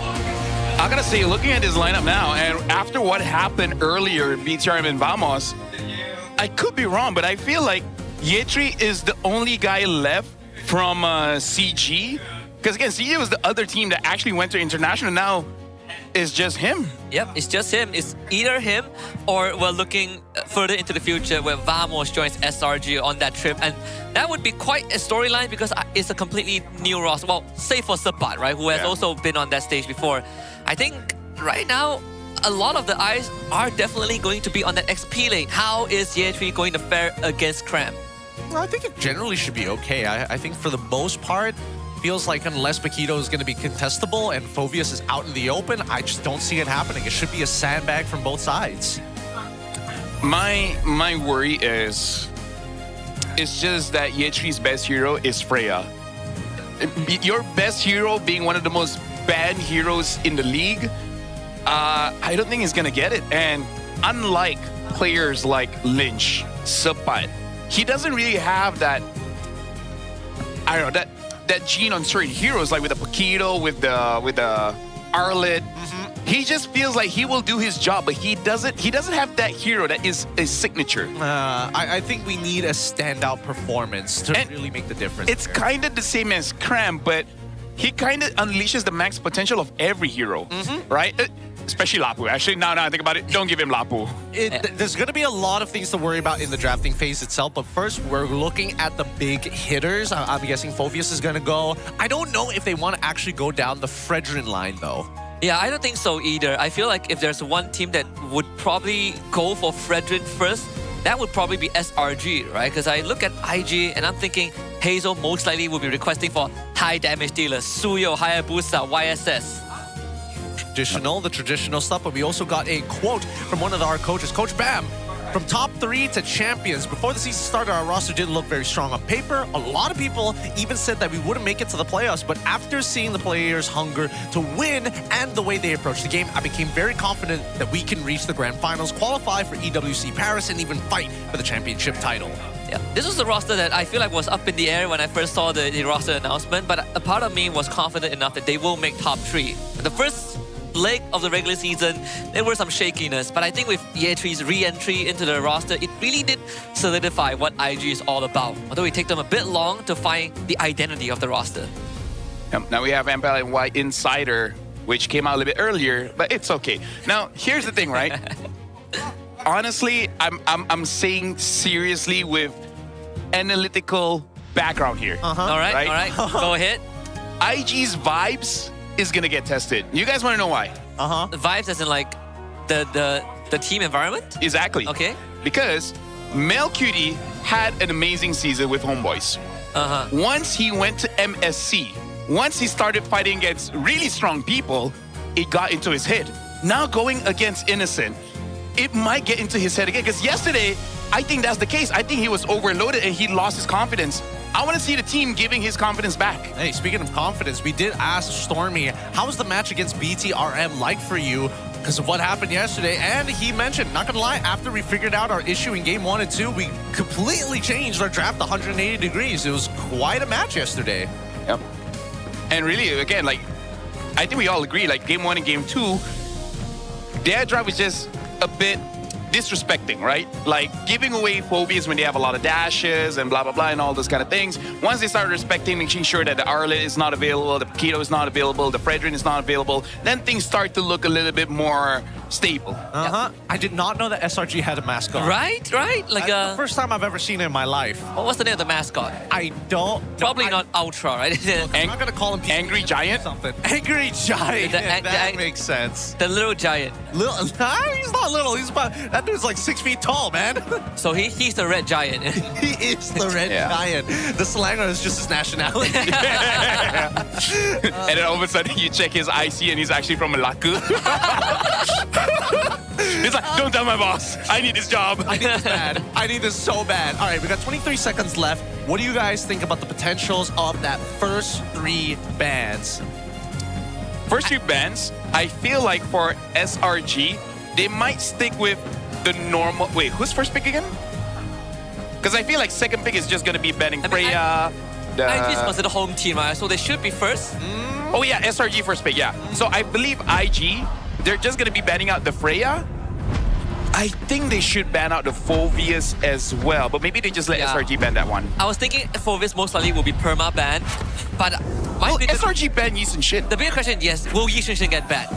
I gotta say, looking at this lineup now, and after what happened earlier, BTRM and Vamos, I could be wrong, but I feel like Yetri is the only guy left from CG. Because again, CG was the other team that actually went to international. Now it's just him. Yep, it's just him. It's either him or we're looking further into the future where Vamos joins SRG on that trip. And that would be quite a storyline because it's a completely new roster. Well, save for Sapat, right, who has also been on that stage before. I think right now, a lot of the eyes are definitely going to be on that XP lane. How is Yetri going to fare against Cram? Well, I think it generally should be okay. I think for the most part, feels like unless Paquito is going to be contestable and Phoveus is out in the open, I just don't see it happening. It should be a sandbag from both sides. My worry is, it's just that Yetri's best hero is Freya. Your best hero being one of the most banned heroes in the league, I don't think he's going to get it. And unlike players like Lynch, Sapat, he doesn't really have that, I don't know, that gene on certain heroes, like with the Paquito, with the Arlet. He just feels like he will do his job, but he doesn't have that hero that is a signature. I think we need a standout performance to really make the difference. It's kind of the same as Cram, but he kind of unleashes the max potential of every hero, right? Especially Lapu. Actually, now I think about it, don't give him Lapu. There's going to be a lot of things to worry about in the drafting phase itself, but first we're looking at the big hitters. I'm guessing Phoveus is going to go. I don't know if they want to actually go down the Fredrin line, though. Yeah, I don't think so either. I feel like if there's one team that would probably go for Fredrin first, that would probably be SRG, right? Because I look at IG and I'm thinking Hazel most likely will be requesting for high damage dealers, Suyo, Hayabusa, YSS. The traditional stuff, but we also got a quote from one of our coaches, Coach Bam. From top 3 to champions, before the season started, our roster didn't look very strong on paper. A lot of people even said that we wouldn't make it to the playoffs, but after seeing the players' hunger to win and the way they approached the game, I became very confident that we can reach the grand finals, qualify for EWC Paris, and even fight for the championship title. Yeah, this was the roster that I feel like was up in the air when I first saw the roster announcement, but a part of me was confident enough that they will make top 3. The first leg of the regular season, there were some shakiness, but I think with Yetri's re-entry into the roster, it really did solidify what IG is all about. Although it took them a bit long to find the identity of the roster. Now we have MPL MY Insider, which came out a little bit earlier, but it's okay. Now, here's the thing, right? Honestly, I'm saying seriously with analytical background here. All right, go ahead. IG's vibes is gonna get tested. You guys want to know why? The vibes as in like the team environment? Exactly. Okay. Because Mel Cutie had an amazing season with Homeboys. Once he went to MSC, once he started fighting against really strong people, it got into his head. Now going against Innocent, it might get into his head again. Because yesterday, I think that's the case. I think he was overloaded and he lost his confidence. I want to see the team giving his confidence back. Hey, speaking of confidence, we did ask Stormy, how was the match against BTRM like for you because of what happened yesterday? And he mentioned, not gonna lie, after we figured out our issue in game 1 and 2, we completely changed our draft 180 degrees. It was quite a match yesterday. Yep. And really, again, like, I think we all agree, like, game 1 and game 2, their drive was just a bit disrespecting, right? Like giving away phobias when they have a lot of dashes and blah, blah, blah, and all those kind of things. Once they start respecting, making sure that the Arlet is not available, the Paquito is not available, the Fredrin is not available, then things start to look a little bit more stable. I did not know that SRG had a mascot. Right? Like That's the first time I've ever seen it in my life. What's the name of the mascot? I don't. Probably not Ultra, right? I'm not gonna call him Angry Giant. Something. Angry Giant. That makes sense. The little giant. Little? He's not little. He's about. That dude's like 6 feet tall, man. So he's the red giant. He is the red giant. The slanger is just his nationality. And then all of a sudden you check his IC and he's actually from Malacca. He's like, don't tell my boss. I need this job. I need this bad. I need this so bad. All right, we got 23 seconds left. What do you guys think about the potentials of that first 3 bans? First 3 bans, I feel like for SRG, they might stick with the normal... Wait, who's first pick again? Because I feel like second pick is just going to be banning Freya. IG is considered home team, right? So they should be first. Oh yeah, SRG first pick, yeah. So I believe IG, they're just going to be banning out the Freya. I think they should ban out the Phobius as well, but maybe they just let SRG ban that one. I was thinking Phobius most likely will be perma banned, but SRG ban Yi Shin. The bigger question, yes, will Yi Shin get banned?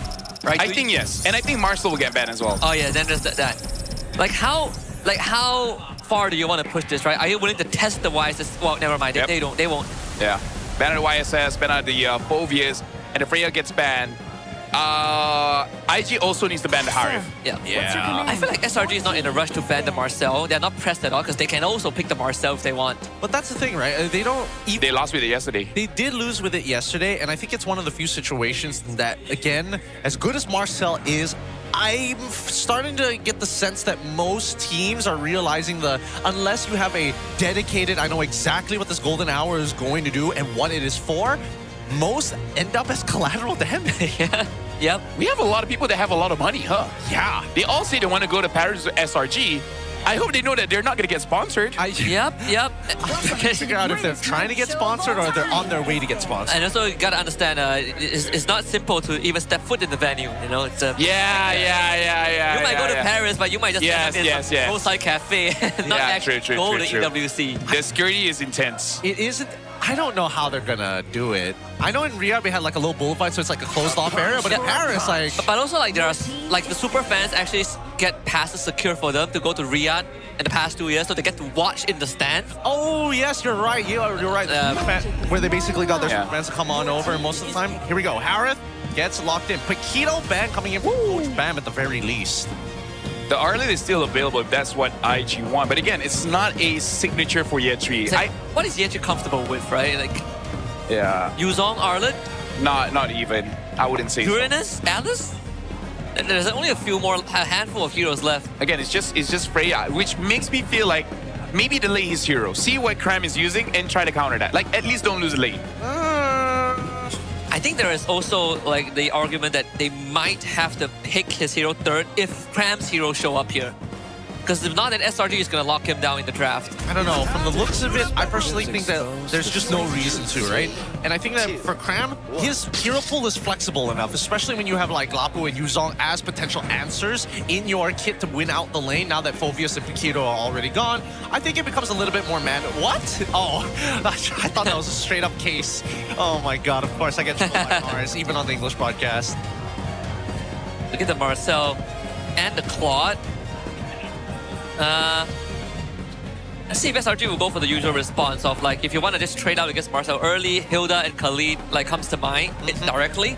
Right? I think yes, and I think Marcel will get banned as well. Oh yeah, then there's that. Like how far do you want to push this, right? Are you willing to test the YSS? Well, never mind, they won't. Yeah, ban out the YSS, ban out the Phobius, and if Freya gets banned, IG also needs to ban the Harif. Yeah. I feel like SRG is not in a rush to ban the Marcel. They're not pressed at all because they can also pick the Marcel if they want. But that's the thing, right? They don't... They lost with it yesterday. They did lose with it yesterday, and I think it's one of the few situations that, again, as good as Marcel is, I'm starting to get the sense that most teams are realizing unless you have a dedicated, I know exactly what this golden hour is going to do and what it is for, most end up as collateral damage. Yep. We have a lot of people that have a lot of money, huh? Yeah. They all say they want to go to Paris with SRG. I hope they know that they're not going to get sponsored. Yep. I'm trying to figure out if they're trying to get sponsored or they're on their way to get sponsored. And also, you got to understand, it's not simple to even step foot in the venue. You know, it's yeah. You might go to Paris, but you might just end up in a roadside cafe and not actually go to EWC. The security is intense. It isn't. I don't know how they're gonna do it. I know in Riyadh we had like a little bullfight, so it's like a closed-off area. But in Paris, like, but also like there are like the super fans actually get passes secured for them to go to Riyadh in the past 2 years, so they get to watch in the stands. Oh yes, you're right. You're right. Where they basically got their super fans to come on over, and most of the time, here we go. Harith gets locked in. Paquito ban coming in for Coach Bam at the very least. The Arlet is still available if that's what IG want. But again, it's not a signature for Yetri. Like, what is Yetri comfortable with, right? Like, Yuzong, Arlet? Not even. I wouldn't say Uranus? Alice? There's only a handful of heroes left. Again, it's just Freya, which makes me feel like maybe delay his hero. See what Cram is using and try to counter that. Like, at least don't lose a lane. I think there is also like the argument that they might have to pick his hero third if Cram's hero show up here. Because if not, then SRG is going to lock him down in the draft. I don't know. From the looks of it, I personally think that there's just no reason to, right? And I think that for Cram, his hero pool is flexible enough, especially when you have like Lapu and Yuzong as potential answers in your kit to win out the lane now that Phobius and Paquito are already gone. I think it becomes a little bit more What? Oh, I thought that was a straight up case. Oh my god, of course I get trolled by Mars, even on the English podcast. Look at the Marcel and the Claude. Let's see if SRG will go for the usual response of like, if you want to just trade out against Marcel early, Hilda and Khalid like comes to mind directly.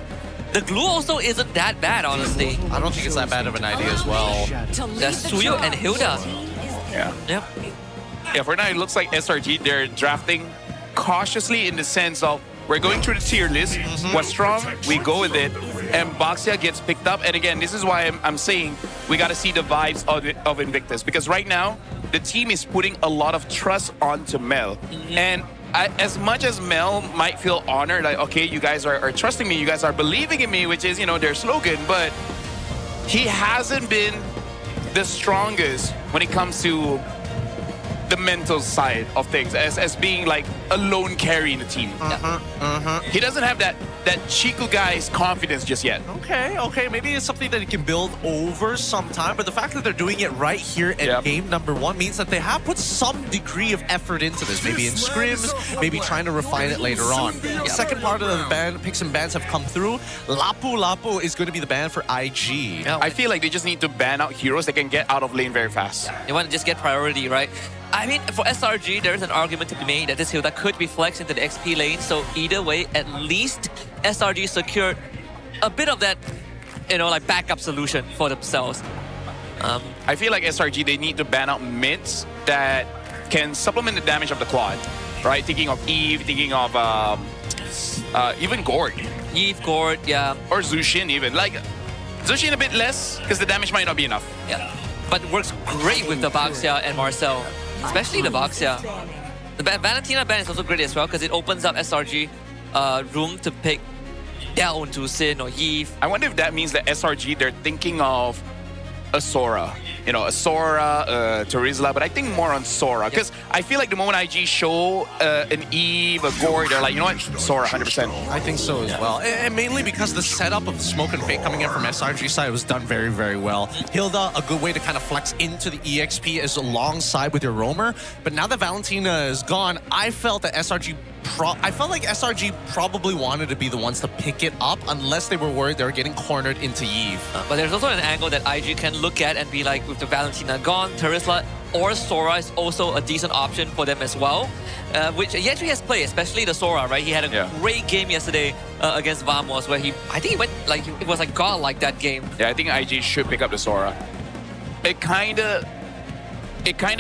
The glue also isn't that bad, honestly. I don't think it's that bad of an idea as well. There's Suyo and Hilda. Yeah. Yep. Yeah, for now it looks like SRG, they're drafting cautiously in the sense of we're going through the tier list. What's strong, we go with it. And Boxia gets picked up. And again, this is why I'm saying we got to see the vibes of Invictus. Because right now, the team is putting a lot of trust onto Mel. And as much as Mel might feel honored, like, okay, you guys are trusting me, you guys are believing in me, which is, their slogan, but he hasn't been the strongest when it comes to the mental side of things, as being like a lone carry in the team. He doesn't have that Chico guy's confidence just yet. Okay, maybe it's something that he can build over some time, but the fact that they're doing it right here at game number 1 means that they have put some degree of effort into this, maybe in scrims, maybe trying to refine it later on. The second part of the ban, picks and bans have come through. Lapu is going to be the ban for IG. I feel like they just need to ban out heroes that can get out of lane very fast. You want to just get priority, right? I mean, for SRG, there is an argument to be made that this Hilda could be flexed into the XP lane, so either way, at least SRG secured a bit of that, like backup solution for themselves. I feel like SRG, they need to ban out mids that can supplement the damage of the Claude, right? Thinking of Eve, thinking of even Gord. Eve, Gord, yeah. Or Zushin even. Like, Zushin a bit less, because the damage might not be enough. Yeah, but it works great with the Baxia and Marcel. Especially the Baxia. The Valentina ban is also great as well because it opens up SRG room to pick down to Sin or Eve. I wonder if that means that SRG, they're thinking of a Sora. A Sora, Terizla, but I think more on Sora. Because I feel like the moment IG show an Eve, a Gord, they're like, you know what? Sora, 100%. I think so as well. And mainly because the setup of the Smoke and Fake coming in from SRG side was done very, very well. Hilda, a good way to kind of flex into the EXP is alongside with your roamer. But now that Valentina is gone, I felt that SRG probably wanted to be the ones to pick it up unless they were worried they were getting cornered into Eve. But there's also an angle that IG can look at and be like, with the Valentina gone, Terizla or Sora is also a decent option for them as well, which he actually has played, especially the Sora, right? He had a great game yesterday against Vamos where I think he went like, it was like God like that game. Yeah, I think IG should pick up the Sora. It kind of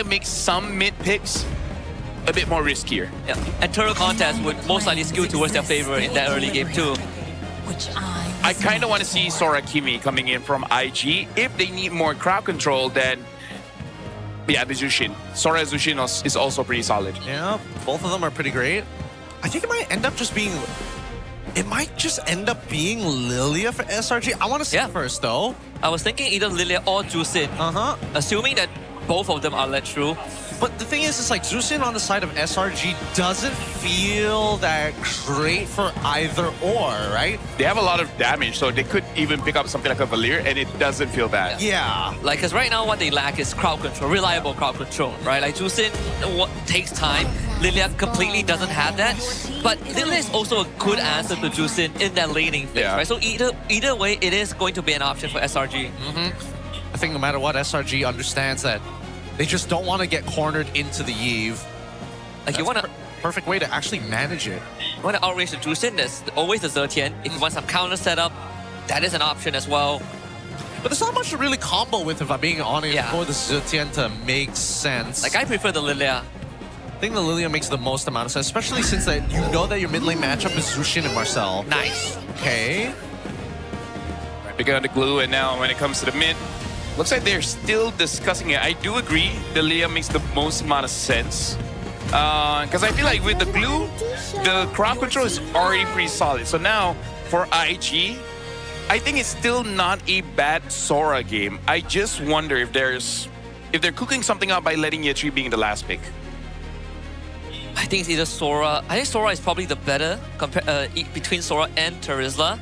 makes some mid picks a bit more riskier. Yeah, and turtle contest would most likely skew towards their favor in that early game too. I kind of want to see Sora Kimi coming in from IG. If they need more crowd control, then yeah, the Zushin. Sora Zushin is also pretty solid. Yeah, both of them are pretty great. I think it might end up just being Lilia for SRG. I want to see it first though. I was thinking either Lilia or Jusin. Assuming that both of them are let through. But the thing is, it's like Zusin on the side of SRG doesn't feel that great for either or, right? They have a lot of damage, so they could even pick up something like a Valir, and it doesn't feel bad. Yeah. Like, because right now what they lack is crowd control, reliable crowd control, right? Like, Jusin takes time. Lilia completely doesn't have that. But Lilia is also a good answer to Jusin in that laning phase, right? So either way, it is going to be an option for SRG. I think no matter what, SRG understands that they just don't want to get cornered into the Eve. Like, you want to... Perfect way to actually manage it. You want to outrage the Jusin, there's always the Zertian. If you want some counter setup, that is an option as well. But there's not much to really combo with, if I'm being honest, for the Zertian to make sense. Like, I prefer the Lilia. I think the Lilia makes the most amount of sense, especially since that you know that your mid lane matchup is Zushin and Marcel. Nice. Okay. Picking up the glue, and now when it comes to the mid, looks like they're still discussing it. I do agree the Lilia makes the most amount of sense. Because I feel like with the glue, the crowd control is already pretty solid. So now, for IG, I think it's still not a bad Sora game. I just wonder if they're cooking something up by letting Yetri being the last pick. I think it's either Sora. I think Sora is probably the better between Sora and Terizla.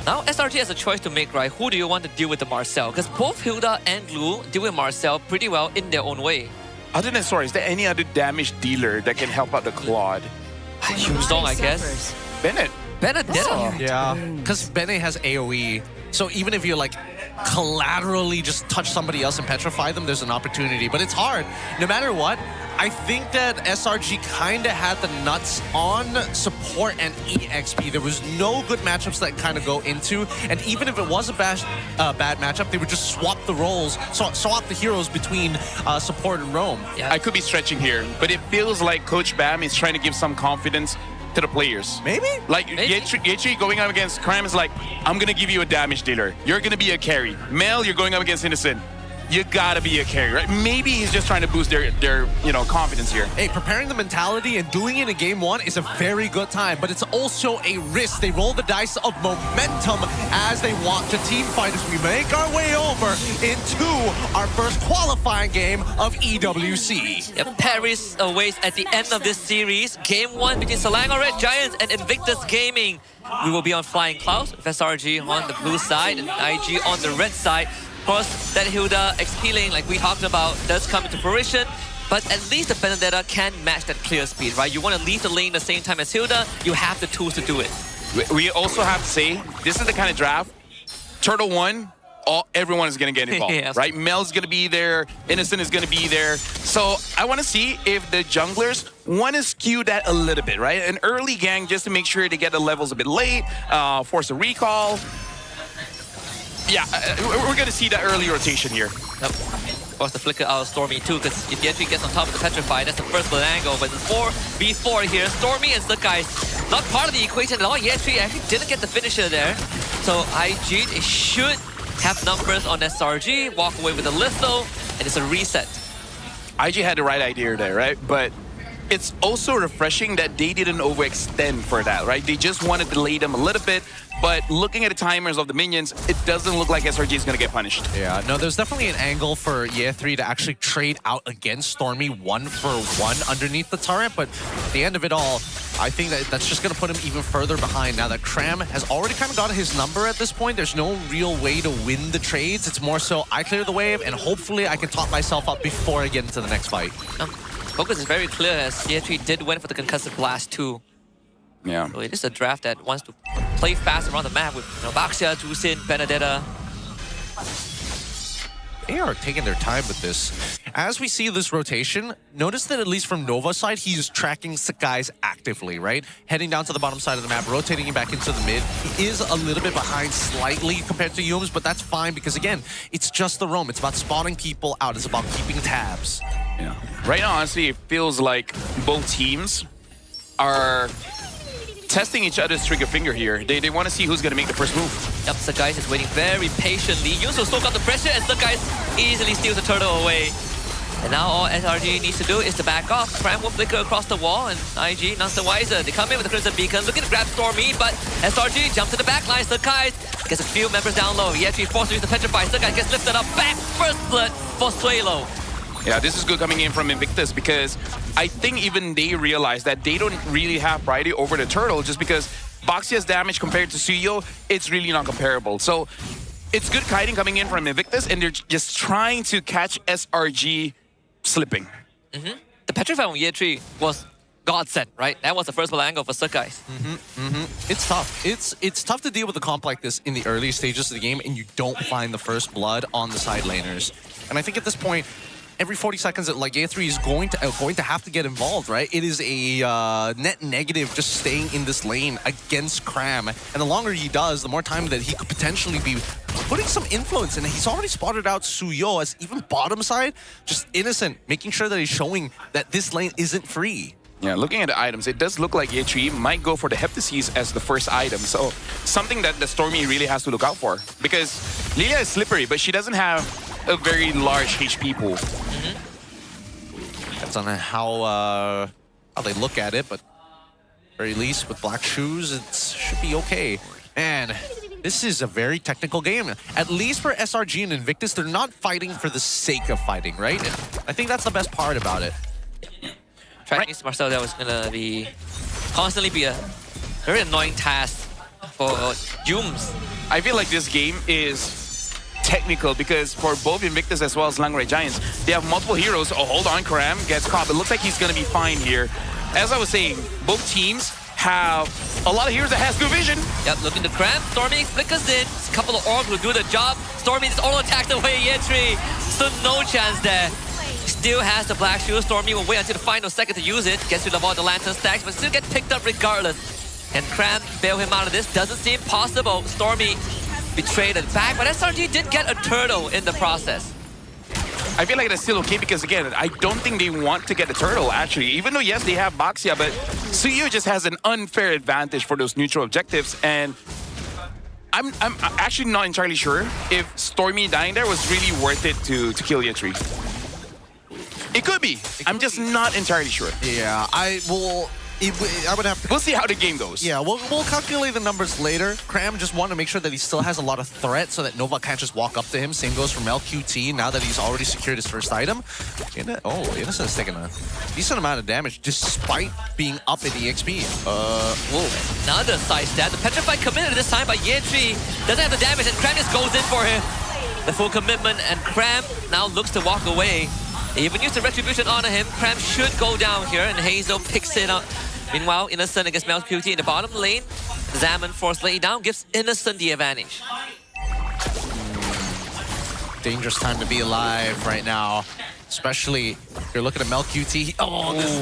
Now SRG has a choice to make, right? Who do you want to deal with the Marcel? Because both Hilda and Glue deal with Marcel pretty well in their own way. Other than Sora, is there any other damage dealer that can help out the Claude? Yuzong, I guess. Bennett. Yeah, because Bennett has AoE. So even if you like collaterally just touch somebody else and petrify them, there's an opportunity. But it's hard. No matter what, I think that SRG kind of had the nuts on support and EXP. There was no good matchups that kind of go into. And even if it was a bad matchup, they would just swap the roles, swap the heroes between support and roam. Yeah. I could be stretching here, but it feels like Coach Bam is trying to give some confidence to the players. Maybe? Like, Yetri going up against Crime is like, I'm going to give you a damage dealer. You're going to be a carry. Mel, you're going up against Innocent. you gotta be a carry, right? Maybe he's just trying to boost their confidence here. Hey, preparing the mentality and doing it in game one is a very good time, but it's also a risk. They roll the dice of momentum as they want to team fight as we make our way over into our first qualifying game of EWC. Yeah, Paris awaits at the end of this series. Game 1 between Selangor Red Giants and Invictus Gaming. We will be on Flying Clouds with SRG on the blue side and IG on the red side. Of course, that Hilda XP lane, like we talked about, does come into fruition. But at least the Benedetta can match that clear speed, right? You want to leave the lane the same time as Hilda, you have the tools to do it. We also have to say, this is the kind of draft, Turtle 1, everyone is going to get involved, Yes. right? Mel's going to be there, Innocent is going to be there. So I want to see if the junglers want to skew that a little bit, right? An early gang just to make sure they get the levels a bit late, force a recall. Yeah, we're going to see that early rotation here. Yep. Of course, the flicker out of Stormy too, because if the entry gets on top of the Petrify, that's the first angle. But it's 4v4 here. Stormy and Sakai's not part of the equation at all. Yetri actually didn't get the finisher there. So IG, they should have numbers on SRG, walk away with a litho, and it's a reset. IG had the right idea there, right? But it's also refreshing that they didn't overextend for that, right? They just wanted to delay them a little bit, but looking at the timers of the minions, it doesn't look like SRG is going to get punished. Yeah, no, there's definitely an angle for Ye3 to actually trade out against Stormy 1-for-1 underneath the turret, but at the end of it all, I think that that's just going to put him even further behind. Now that Cram has already kind of got his number at this point, there's no real way to win the trades. It's more so, I clear the wave, and hopefully I can top myself up before I get into the next fight. Focus is very clear as Ye3 did win for the Concussive Blast too. Yeah. So it is a draft that wants to play fast around the map with Baxia, Jusin, Benedetta. They are taking their time with this. As we see this rotation, notice that at least from Nova's side, he's tracking Sakai's actively, right? Heading down to the bottom side of the map, rotating him back into the mid. He is a little bit behind slightly compared to Yums, but that's fine because, again, it's just the roam. It's about spotting people out. It's about keeping tabs. Yeah. Right now, honestly, it feels like both teams are testing each other's trigger finger here. They want to see who's going to make the first move. Yep, Sakai's is waiting very patiently. Yums will soak up the pressure and Sakai's easily steals the turtle away. And now all SRG needs to do is to back off. Cram will flicker across the wall and IG, none the wiser. They come in with the Crimson Beacon, looking to grab Stormy, but SRG jumps to the back line. Sakai gets a few members down low. He actually forced to use the Petrify. Sakai gets lifted up back. First blood for Suelo. Yeah, this is good coming in from Invictus because I think even they realize that they don't really have priority over the turtle just because Baxia's damage compared to Suyo, it's really not comparable. So it's good kiting coming in from Invictus and they're just trying to catch SRG slipping. The Petrify on Ye3 was godsend, right? That was the first angle for Sakai. It's tough. It's tough to deal with a comp like this in the early stages of the game and you don't find the first blood on the side laners. And I think at this point, every 40 seconds, like A3 is going to have to get involved, right? It is a net negative just staying in this lane against Cram. And the longer he does, the more time that he could potentially be putting some influence. And he's already spotted out Suyo as even bottom side, just innocent, making sure that he's showing that this lane isn't free. Yeah, looking at the items, it does look like Ye3 might go for the Heptasis as the first item. So something that the Stormy really has to look out for. Because Lilia is slippery, but she doesn't have a very large HP pool. That's on how they look at it, but very least with black shoes, it should be okay. And this is a very technical game. At least for SRG and Invictus, they're not fighting for the sake of fighting, right? And I think that's the best part about it. Tracking Marcel, that was gonna be constantly be a very annoying task for Yums. I feel like this game is technical because for both Invictus as well as Langray Giants, they have multiple heroes. Oh, hold on, Karam gets caught. It looks like he's going to be fine here. As I was saying, both teams have a lot of heroes that has good vision. Yep, looking to Cram. Stormy flickers in. A couple of orbs will do the job. Stormy just auto-attacked away Ye3. So no chance there. Still has the black shield. Stormy will wait until the final second to use it. Gets rid of all the lantern stacks, but still gets picked up regardless. Can Cram bail him out of this? Doesn't seem possible. Stormy betrayed it back, but SRG did get a turtle in the process. I feel like that's still okay because, again, I don't think they want to get the turtle, actually. Even though, yes, they have Baxia, but Suyo just has an unfair advantage for those neutral objectives. And I'm actually not entirely sure if Stormy dying there was really worth it to kill Yetri. It could be. I'm just not entirely sure. Yeah, I would have to... We'll see how the game goes. Yeah, we'll calculate the numbers later. Cram just want to make sure that he still has a lot of threat so that Nova can't just walk up to him. Same goes for LQT now that he's already secured his first item. Innocent is taking a decent amount of damage despite being up in EXP. Whoa, another side stab. The Petrified committed this time, but Yetri doesn't have the damage and Cram just goes in for him. The full commitment, and Cram now looks to walk away. They even used the Retribution on him. Cram should go down here, and Hazel picks it up. Meanwhile, Innocent against MLBB in the bottom lane. Zaman forced lay down, gives Innocent the advantage. Dangerous time to be alive right now. Especially if you're looking at MLQT.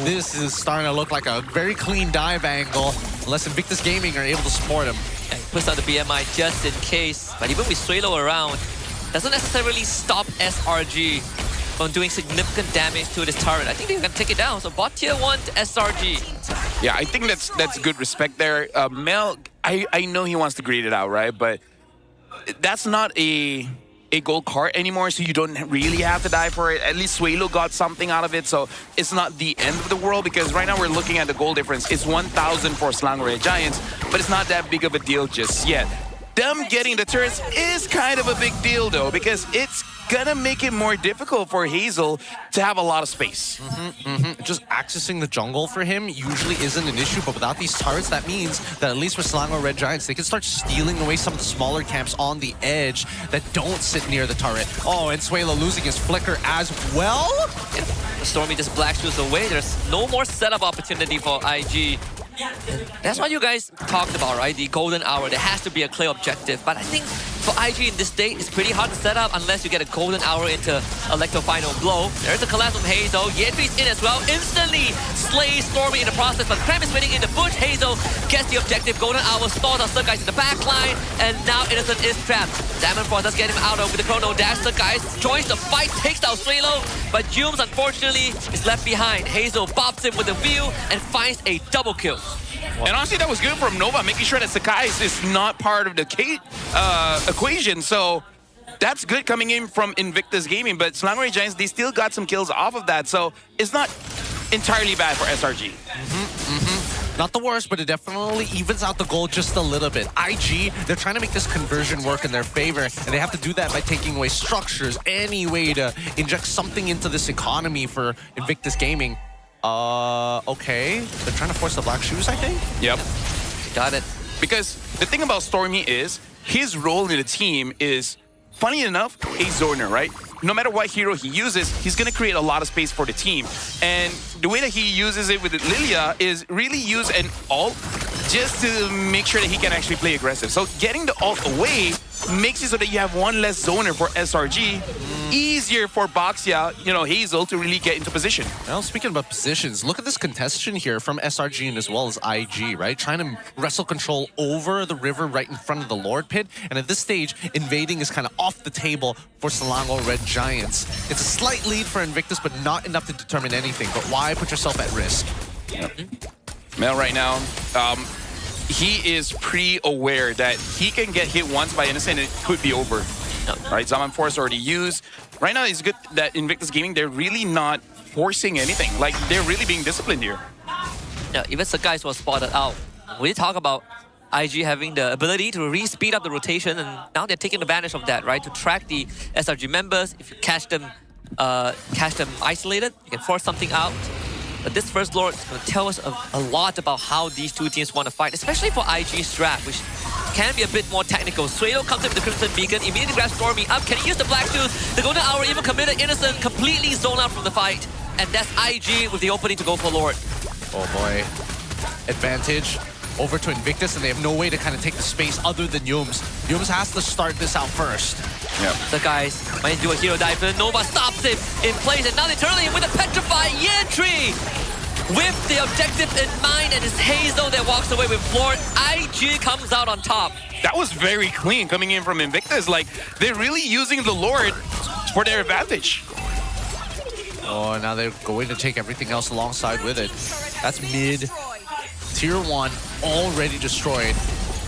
This is starting to look like a very clean dive angle. Unless Invictus Gaming are able to support him. And he puts out the BMI just in case. But even with Suelo around, doesn't necessarily stop SRG from doing significant damage to this turret. I think they can take it down. So bot tier 1 to SRG. Yeah, I think that's good respect there. Mel, I know he wants to grade it out, right? But that's not a gold card anymore, so you don't really have to die for it. At least Suelo got something out of it, so it's not the end of the world, because right now we're looking at the goal difference. It's 1,000 for Selangor Red Giants, but it's not that big of a deal just yet. Them getting the turrets is kind of a big deal, though, because it's gonna make it more difficult for Hazel to have a lot of space. Just accessing the jungle for him usually isn't an issue, but without these turrets, that means that at least for Selangor Red Giants, they can start stealing away some of the smaller camps on the edge that don't sit near the turret. Oh, and Suelo losing his flicker as well. Yeah. Stormy just black shoes away. There's no more setup opportunity for IG. That's what you guys talked about, right? The golden hour. There has to be a clear objective. But I think for IG in this state, it's pretty hard to set up unless you get a golden hour into Electro Final Blow. There's a collapse from Hazel. Yetri's in as well. Instantly slays Stormy in the process, but Cram is waiting in the bush. Hazel gets the objective. Golden hour stalls out Guys in the back line, and now Innocent is trapped. Diamond Force does get him out of with the Chrono Dash. Guys joins the fight, takes down Suelo, but Jumes unfortunately is left behind. Hazel bobs him with a view and finds a double kill. And honestly, that was good from Nova, making sure that Sakai is not part of the Kate equation. So that's good coming in from Invictus Gaming. But Selangor Giants, they still got some kills off of that. So it's not entirely bad for SRG. Not the worst, but it definitely evens out the goal just a little bit. IG, they're trying to make this conversion work in their favor, and they have to do that by taking away structures, any way to inject something into this economy for Invictus Gaming. Okay. They're trying to force the black shoes, I think? Yep. Got it. Because the thing about Stormy is, his role in the team is, funny enough, a zoner, right? No matter what hero he uses, he's going to create a lot of space for the team. And the way that he uses it with Lilia is really use an ult just to make sure that he can actually play aggressive. So getting the ult away makes it so that you have one less zoner for SRG. Easier for Boxia, Hazel to really get into position. Well, speaking about positions, look at this contestation here from SRG and as well as IG, right? Trying to wrestle control over the river right in front of the Lord Pit. And at this stage, invading is kind of off the table for Selangor Red Giants. It's a slight lead for Invictus, but not enough to determine anything. But why put yourself at risk? Mel right now, he is pretty aware that he can get hit once by Innocent and it could be over. Right, Zaman Force already used. Right now, it's good that Invictus Gaming, they're really not forcing anything. Like, they're really being disciplined here. Yeah, even Sakai was spotted out. We talk about IG having the ability to re-speed up the rotation, and now they're taking advantage of that, right? To track the SRG members. If you catch them isolated, you can force something out. But this first Lord is going to tell us a lot about how these two teams want to fight, especially for IG's strat, which can be a bit more technical. Suelo comes in with the Crimson Beacon, immediately grabs Stormy up. Can he use the Black Shoes? The Golden Hour even committed Innocent, completely zoned out from the fight. And that's IG with the opening to go for Lord. Oh boy. Advantage over to Invictus, and they have no way to kind of take the space other than Yums. Yums has to start this out first. Yep. So guys, might do a hero dive, but Nova stops him in place, and now they turn him with a Petrify Yentry! With the objective in mind, and it's Hazel that walks away with Lord. IG comes out on top. That was very clean coming in from Invictus. Like, they're really using the Lord for their advantage. Oh, now they're going to take everything else alongside with it. That's mid. Tier 1 already destroyed.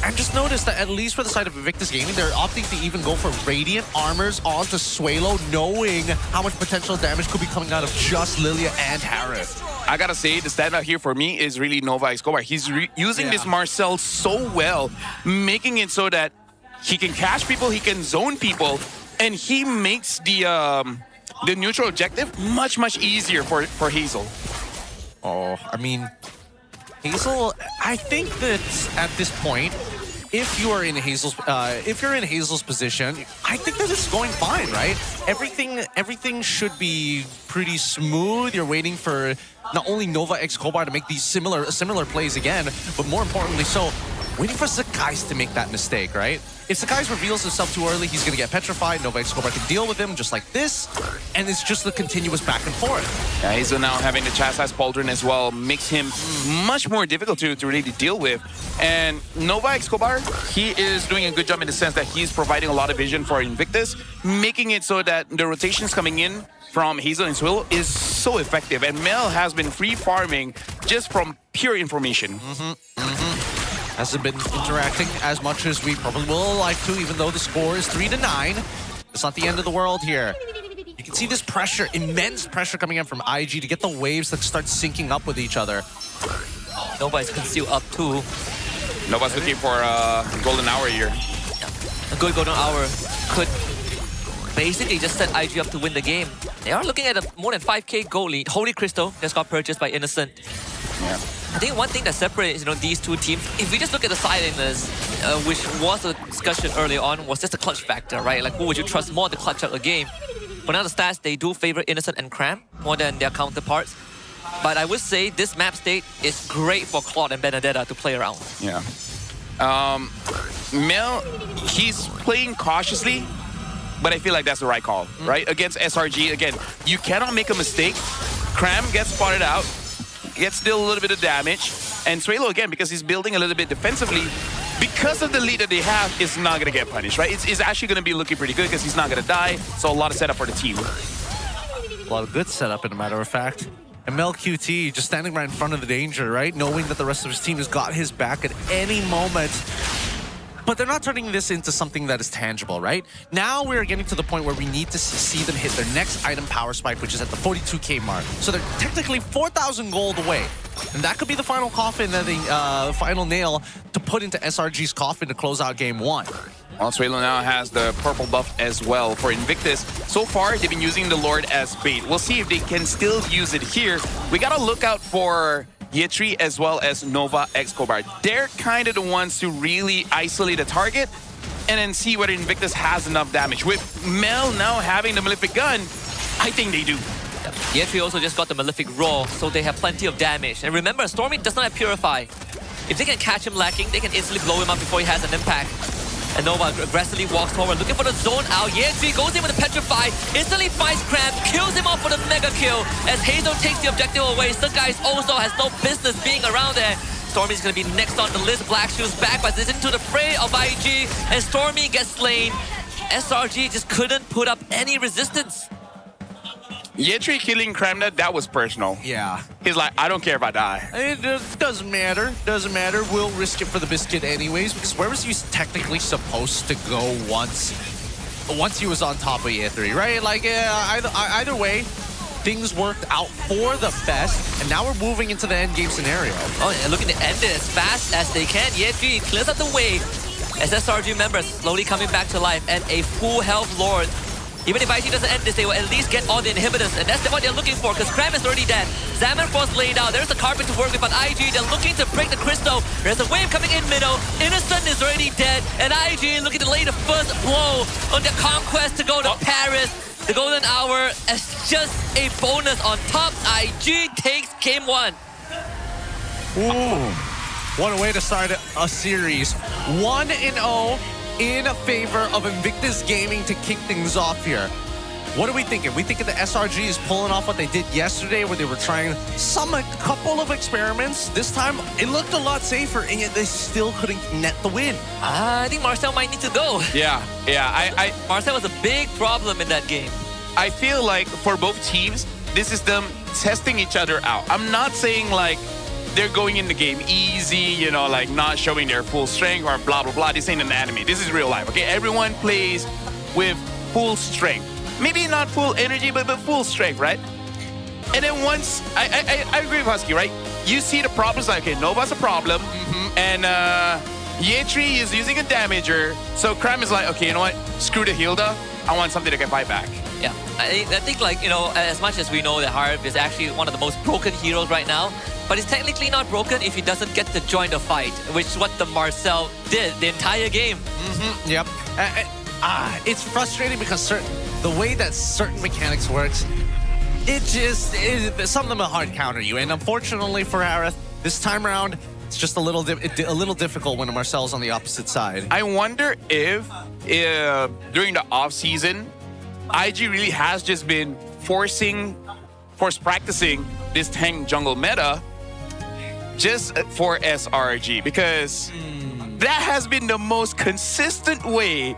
And just notice that at least for the side of Invictus Gaming, they're opting to even go for Radiant Armors onto Suelo, knowing how much potential damage could be coming out of just Lilia and Harith. I gotta say, the standout here for me is really Nova Escobar. He's using this Marcel so well, making it so that he can catch people, he can zone people, and he makes the neutral objective much, much easier for Hazel. Oh, I mean, Hazel, I think that at this point, if you're in Hazel's position, I think that it's going fine, right? Everything should be pretty smooth. You're waiting for not only Nova X Kobar to make these similar plays again, but more importantly so, waiting for Sakai's to make that mistake, right? If Sakai's reveals himself too early, he's gonna get petrified. Nova X Kobar can deal with him just like this, and it's just the continuous back and forth. Yeah, Hazel now having the chastise Pauldron as well makes him much more difficult to really deal with. And Nova Escobar, he is doing a good job in the sense that he's providing a lot of vision for Invictus, making it so that the rotations coming in from Hazel and Swill is so effective. And Mel has been free farming just from pure information. Hasn't been interacting as much as we probably will like to, even though the score is 3-9. It's not the end of the world here. You can see this pressure, immense pressure coming in from IG to get the waves that start syncing up with each other. Nobody's concealed up too. Nova's looking for a golden hour here. A good golden hour could basically just set IG up to win the game. They are looking at a more than 5k gold lead. Holy Crystal just got purchased by Innocent. Yeah. I think one thing that separates these two teams, if we just look at the silentness, which was a discussion earlier on, was just the clutch factor, right? Like, who would you trust more to clutch out a game? But now the stats, they do favor Innocent and Cram more than their counterparts. But I would say this map state is great for Claude and Benedetta to play around. Yeah. Mel, he's playing cautiously, but I feel like that's the right call, right? Against SRG, again, you cannot make a mistake. Cram gets spotted out, gets still a little bit of damage, and Suelo, again, because he's building a little bit defensively, because of the lead that they have, is not going to get punished, right? It's actually going to be looking pretty good because he's not going to die, so a lot of setup for the team. A lot of good setup, in a matter of fact. And Mel QT just standing right in front of the danger, right? Knowing that the rest of his team has got his back at any moment. But they're not turning this into something that is tangible, right? Now we're getting to the point where we need to see them hit their next item power spike, which is at the 42k mark. So they're technically 4,000 gold away. And that could be the final coffin, the final nail to put into SRG's coffin to close out game one. Well, Suelo now has the purple buff as well for Invictus. So far, they've been using the Lord as bait. We'll see if they can still use it here. We gotta look out for Yetri as well as Nova Escobar. They're kind of the ones to really isolate a target and then see whether Invictus has enough damage. With Mel now having the Malefic Gun, I think they do. Yetri also just got the Malefic Roar, so they have plenty of damage. And remember, Stormy does not have Purify. If they can catch him lacking, they can instantly blow him up before he has an impact. And Nova aggressively walks forward, looking for the zone out. Yetri goes in with the Petrify, instantly finds Cram, kills him off for the mega kill. As Hazel takes the objective away, Sakai's also has no business being around there. Stormy's gonna be next on the list. Black Shoes back, but is into the fray of IG, and Stormy gets slain. SRG just couldn't put up any resistance. Yetri killing Kramna, that was personal. Yeah. He's like, I don't care if I die. It doesn't matter. Doesn't matter. We'll risk it for the biscuit anyways, because where was he technically supposed to go once he was on top of E3, right? Like, either way, things worked out for the best, and now we're moving into the end game scenario. Oh, and looking to end it as fast as they can. Yetri clears out the way as SRG members slowly coming back to life, and a full health Lord. Even if IG doesn't end this, they will at least get all the inhibitors, and that's what they're looking for, because Cram is already dead. Zaman Frost laid out, there's a carpet to work with, but IG, they're looking to break the crystal. There's a wave coming in middle, Innocent is already dead, and IG looking to lay the first blow on their conquest to go to Paris. The golden hour as just a bonus on top. IG takes game one. Ooh, what a way to start a series. 1-0. In favor of Invictus Gaming to kick things off here. What are we thinking? We thinking the SRG is pulling off what they did yesterday, where they were trying a couple of experiments. This time, it looked a lot safer, and yet they still couldn't net the win. I think Marcel might need to go. Yeah. Marcel was a big problem in that game. I feel like for both teams, this is them testing each other out. I'm not saying like they're going in the game easy, you know, like not showing their full strength or blah, blah, blah. This ain't an anime. This is real life, okay? Everyone plays with full strength. Maybe not full energy, but full strength, right? And then once, I agree with Husky, right? You see the problems, like, okay, Nova's a problem. And Yetri is using a damager. So Cram is like, okay, you know what? Screw the Hilda. I want something that can fight back. Yeah, I think like, you know, as much as we know that Harp is actually one of the most broken heroes right now, but he's technically not broken if he doesn't get to join the fight, which is what the Marcel did the entire game. Yep. It's frustrating because the way that certain mechanics works, some of them are hard counter you. And unfortunately for Harith, this time around, it's just a little difficult when Marcel's on the opposite side. I wonder if during the off season, IG really has just been force practicing this tank jungle meta just for SRG, because that has been the most consistent way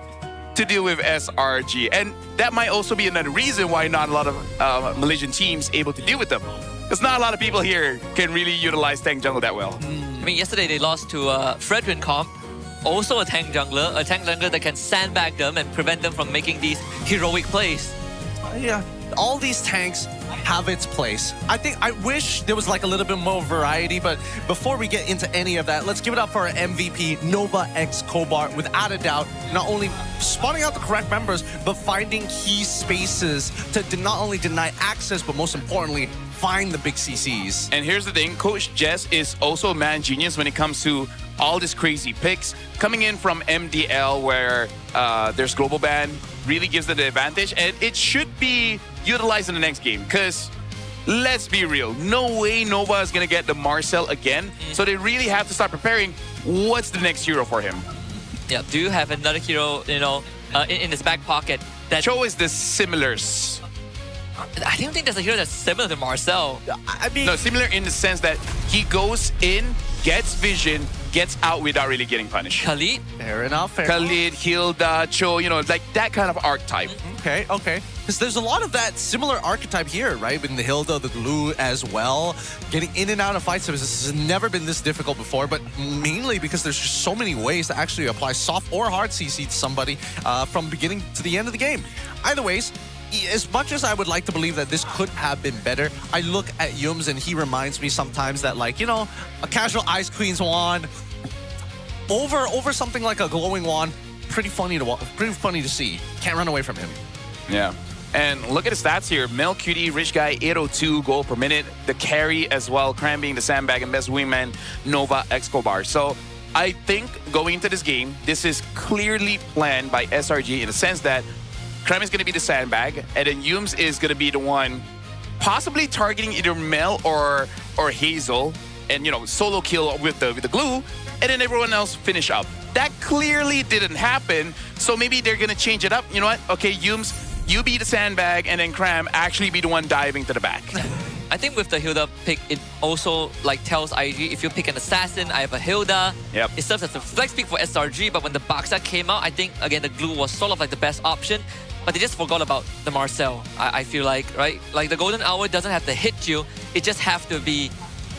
to deal with SRG. And that might also be another reason why not a lot of Malaysian teams able to deal with them. Because not a lot of people here can really utilize tank jungle that well. I mean, yesterday they lost to Fredrin Comp, also a tank jungler that can sandbag them and prevent them from making these heroic plays. Yeah, all these tanks have its place. I wish there was like a little bit more variety, but before we get into any of that, let's give it up for our MVP, Nova X Kobar, without a doubt, not only spawning out the correct members, but finding key spaces to not only deny access, but most importantly, find the big CCs. And here's the thing, Coach Jess is also a man genius when it comes to all these crazy picks. Coming in from MDL where there's global ban really gives them the advantage, and it should be utilized in the next game, because let's be real, no way Nova is going to get the Marcel again, so they really have to start preparing what's the next hero for him. Yeah, do you have another hero, you know, in his back pocket? That Cho is the similars. I don't think there's a hero that's similar to Marcel. I mean, no, similar in the sense that he goes in, gets vision, gets out without really getting punished. Khalid? Fair enough. Khalid, Hilda, Cho, you know, like that kind of archetype. Okay. Because there's a lot of that similar archetype here, right? With the Hilda, the Glue as well. Getting in and out of fights, this has never been this difficult before, but mainly because there's just so many ways to actually apply soft or hard CC to somebody from beginning to the end of the game. Either ways, as much as I would like to believe that this could have been better, I look at Yums and he reminds me sometimes that, like, you know, a casual Ice Queen's wand over something like a glowing wand, pretty funny to see. Can't run away from him. Yeah. And look at the stats here. Mel Cutie, Rich Guy, 802 goal per minute. The carry as well, Cram being the sandbag, and best wingman, Nova Escobar. So I think going into this game, this is clearly planned by SRG in the sense that Cram is going to be the sandbag, and then Yums is going to be the one possibly targeting either Mel or Hazel, and, you know, solo kill with the glue, and then everyone else finish up. That clearly didn't happen, so maybe they're going to change it up. You know what? Okay, Yums, you be the sandbag, and then Cram actually be the one diving to the back. I think with the Hilda pick, it also like tells IG, if you pick an assassin, I have a Hilda. Yep. It serves as a flex pick for SRG, but when the Baksa came out, I think, again, the glue was sort of like the best option, but they just forgot about the Marcel, I feel like, right? Like the Golden Hour doesn't have to hit you, it just have to be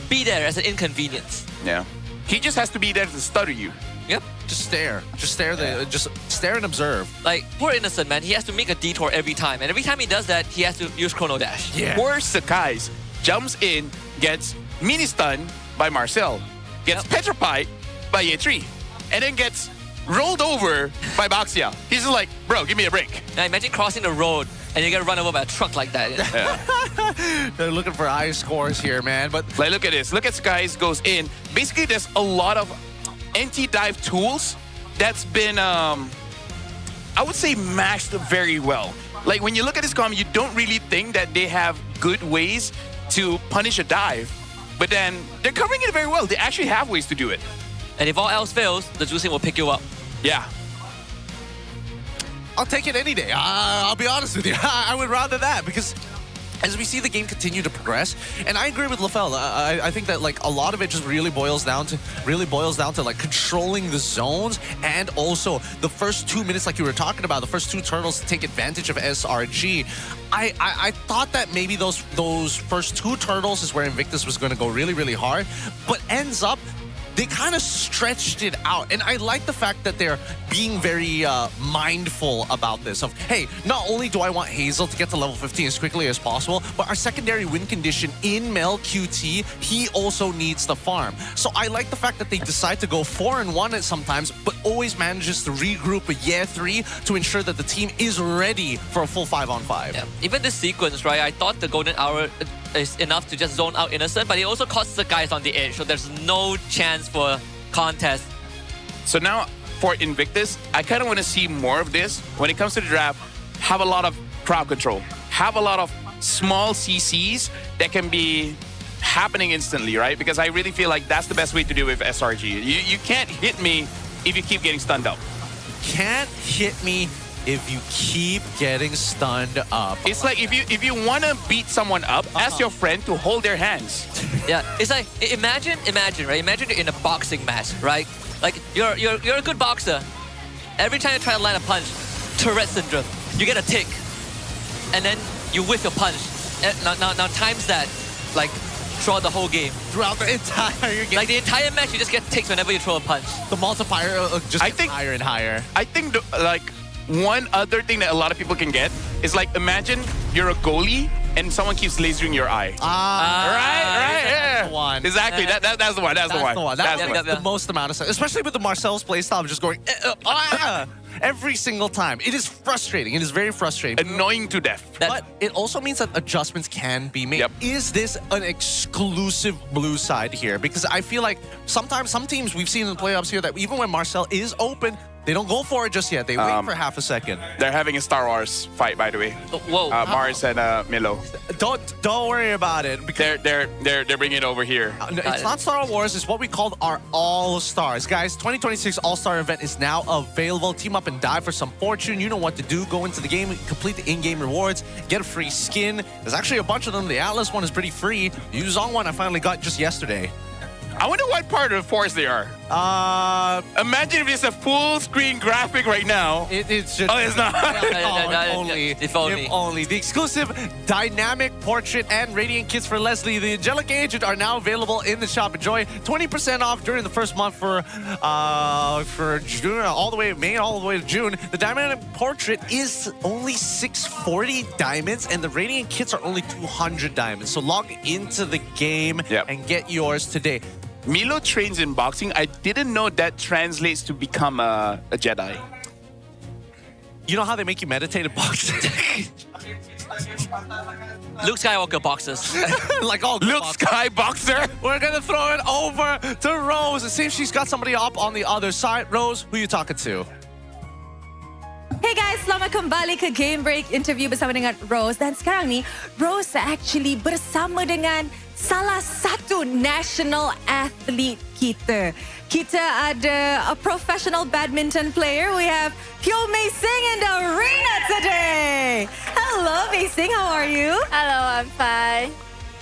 there as an inconvenience. Yeah. He just has to be there to stutter you. Yep. Just stare. Just stare and observe. Like, poor Innocent, man. He has to make a detour every time. And every time he does that, he has to use Chrono Dash. Yeah. Poor Sakai's jumps in, gets mini stun by Marcel, gets petrified by Yetri, and then gets rolled over by Baxia. He's just like, bro, give me a break. Now imagine crossing the road and you get run over by a truck like that. Yeah. They're looking for high scores here, man. But like, look at this. Look at Skies goes in. Basically, there's a lot of anti-dive tools that's been, I would say, maxed very well. Like, when you look at this comp, you don't really think that they have good ways to punish a dive, but then they're covering it very well. They actually have ways to do it. And if all else fails, the juicing will pick you up. Yeah. I'll take it any day. I'll be honest with you. I would rather that, because as we see the game continue to progress. And I agree with LaFell. I think that like a lot of it just really boils down to like controlling the zones, and also the first 2 minutes, like you were talking about, the first 2 turtles to take advantage of SRG. I thought that maybe those first 2 turtles is where Invictus was going to go really, really hard, but ends up they kind of stretched it out. And I like the fact that they're being very mindful about this of, hey, not only do I want Hazel to get to level 15 as quickly as possible, but our secondary win condition in Mel QT, he also needs the farm. So I like the fact that they decide to go 4-1 at sometimes, but always manages to regroup a year 3 to ensure that the team is ready for a full 5-on-5. Yeah. Even this sequence, right? I thought the golden hour is enough to just zone out Innocent, but it also costs the guys on the edge, so there's no chance for contest. So now for Invictus, I kind of want to see more of this. When it comes to the draft, have a lot of crowd control. Have a lot of small CCs that can be happening instantly, right? Because I really feel like that's the best way to do it with SRG. You can't hit me if you keep getting stunned up. Can't hit me if you keep getting stunned up. It's like if you want to beat someone up, ask your friend to hold their hands. Yeah, it's like imagine, right? Imagine you're in a boxing match, right? Like you're a good boxer. Every time you try to land a punch, Tourette syndrome. You get a tick, and then you whiff your punch. Now times that, like throughout the whole game. Throughout the entire game. Like the entire match, you just get ticks whenever you throw a punch. The multiplier just gets higher and higher. I think like one other thing that a lot of people can get is like, imagine you're a goalie and someone keeps lasering your eye. Right, that's the one. Exactly, that's the one. That's the one. That's the most amount of stuff, especially with the Marcel's playstyle, just going every single time. It is frustrating. It is very frustrating. Annoying to death. But it also means that adjustments can be made. Yep. Is this an exclusive blue side here? Because I feel like sometimes some teams we've seen in the playoffs here that even when Marcel is open, they don't go for it just yet. They wait for half a second. They're having a Star Wars fight, by the way. Whoa! Mars and Milo. Don't worry about it. Because they're bringing it over here. It's not Star Wars. It's what we call our All Stars, guys. 2026 All Star event is now available. Team up and die for some fortune. You know what to do. Go into the game, complete the in-game rewards, get a free skin. There's actually a bunch of them. The Atlas one is pretty free. The Yuzong one I finally got just yesterday. I wonder what part of the forest they are. Imagine if it's a full screen graphic right now. It's just. Oh, it's not. If only. The exclusive dynamic portrait and radiant kits for Leslie, the Angelic Agent, are now available in the shop. Enjoy 20% off during the first month for June, all the way May, all the way to June. The dynamic portrait is only 640 diamonds, and the radiant kits are only 200 diamonds. So log into the game and get yours today. Milo trains in boxing. I didn't know that translates to become a Jedi. You know how they make you meditate in boxing? Luke Skywalker boxers. Like all Luke Sky boxer. We're gonna throw it over to Rose and see if she's got somebody up on the other side. Rose, who you talking to? Hey guys, selamat kembali ke Game Break interview bersama dengan Rose. Dan sekarang ni, Rose actually bersama dengan salah satu national athlete kita. Kita ada a professional badminton player. We have Pyo Mei Sing in the arena today. Hello, Mei Sing. How are you? Hello, I'm fine.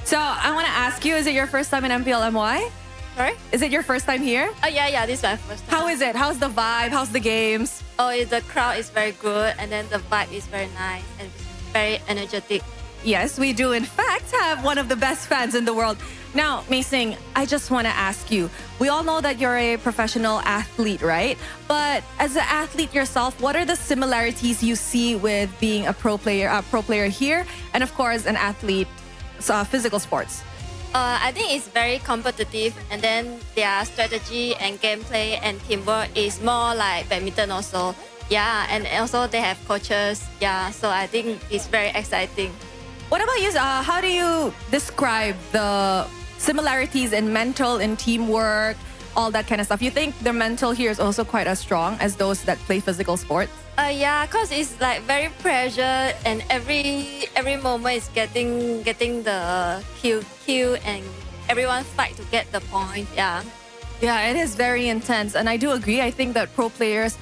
So, I want to ask you, is it your first time in MPL MY? Sorry? Is it your first time here? Oh, yeah, this is my first time. How is it? How's the vibe? How's the games? Oh, the crowd is very good, and then the vibe is very nice and very energetic. Yes, we do in fact have one of the best fans in the world. Now, Mei Sing, I just want to ask you, we all know that you're a professional athlete, right? But as an athlete yourself, what are the similarities you see with being a pro player here, and of course, an athlete, physical sports? I think it's very competitive, and then their strategy and gameplay and teamwork is more like badminton also. Yeah, and also they have coaches. Yeah, so I think it's very exciting. What about you? How do you describe the similarities in mental and teamwork, all that kind of stuff? You think the mental here is also quite as strong as those that play physical sports? Yeah, cause it's like very pressure, and every moment is getting the kill, and everyone fight to get the point. Yeah. Yeah, it is very intense, and I do agree. I think that pro players,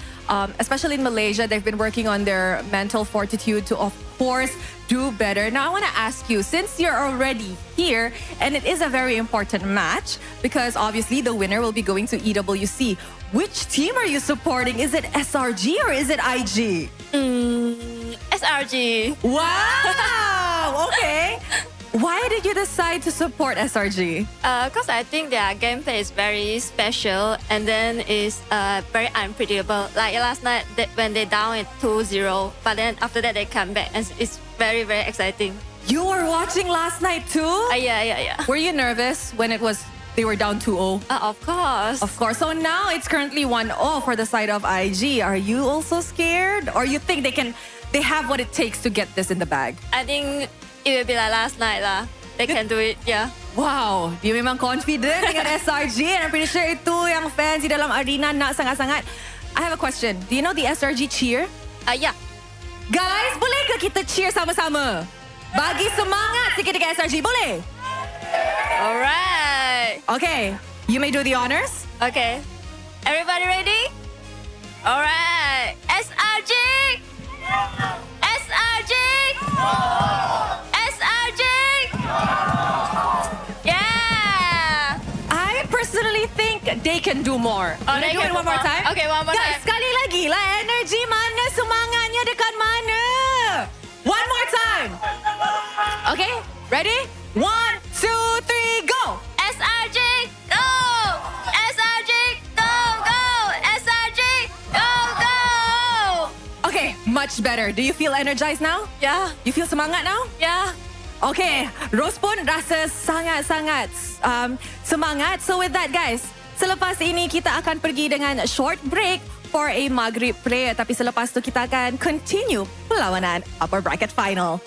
especially in Malaysia, they've been working on their mental fortitude to, of course, do better. Now, I want to ask you, since you're already here, and it is a very important match, because obviously the winner will be going to EWC. Which team are you supporting? Is it SRG or is it IG? SRG. Wow! Okay. Why did you decide to support SRG? Because I think their gameplay is very special and then is very unpredictable. Like last night when they down at 2-0, but then after that they come back and it's very, very exciting. You were watching last night too? Yeah. Were you nervous when they were down 2-0? Of course. Of course. So now it's currently 1-0 for the side of IG. Are you also scared? Or you think they have what it takes to get this in the bag? I think it will be like last night lah. They can do it, yeah. Wow, dia memang confident dengan SRG and I'm pretty sure itu yang fans di dalam arena nak sangat-sangat. I have a question. Do you know the SRG cheer? Yeah. Guys, boleh ke kita cheer sama-sama? Bagi semangat sikit dekat SRG, boleh? Alright. Okay, you may do the honors. Okay. Everybody ready? Alright. SRG! SRG! SRG! Yeah! I personally think they can do more. Oh, Can I they do can it one do more more. time? Okay, one more Guys, time. sekali lagi lah. Energy mana? Semangatnya dekat mana? One more time. Okay, ready? 1, 2, 3, go! SRG, go! SRG, go, go! SRG, go, go! Okay, much better. Do you feel energized now? Yeah. You feel semangat now? Yeah. Okay, Rose pun rasa sangat-sangat semangat. So with that guys, selepas ini kita akan pergi dengan short break for a Maghrib prayer. Tapi selepas tu kita akan continue perlawanan upper bracket final.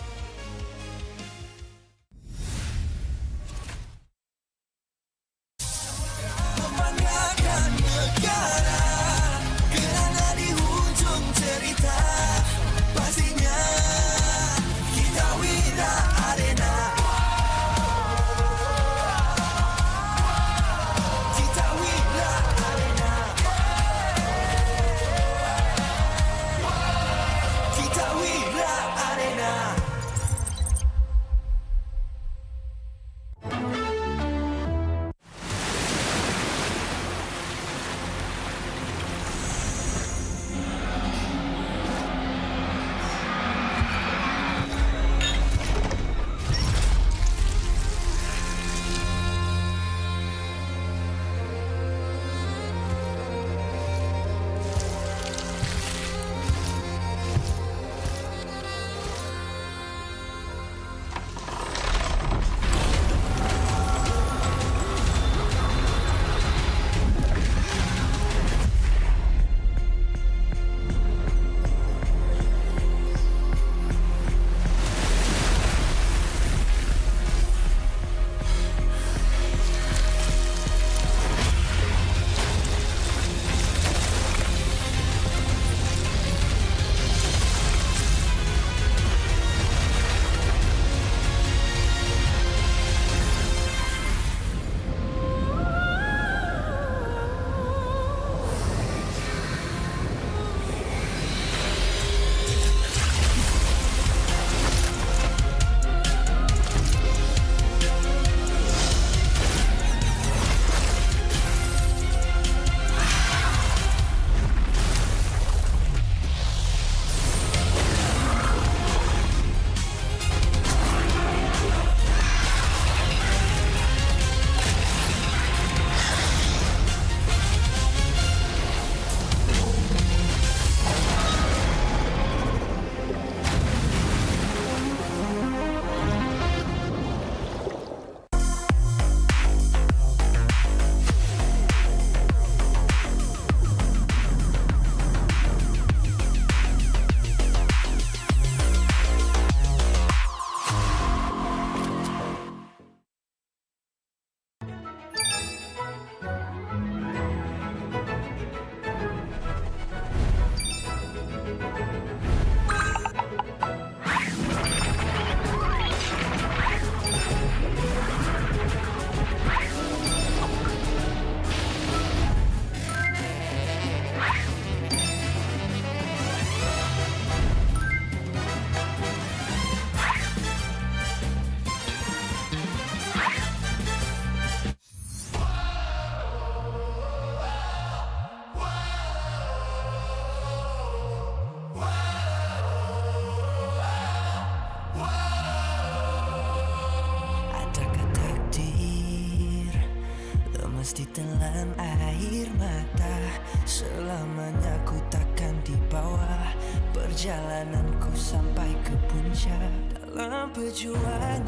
ditelan air mata. Selamanya ku takkan dibawa perjalananku sampai ke puncak dalam perjuangan.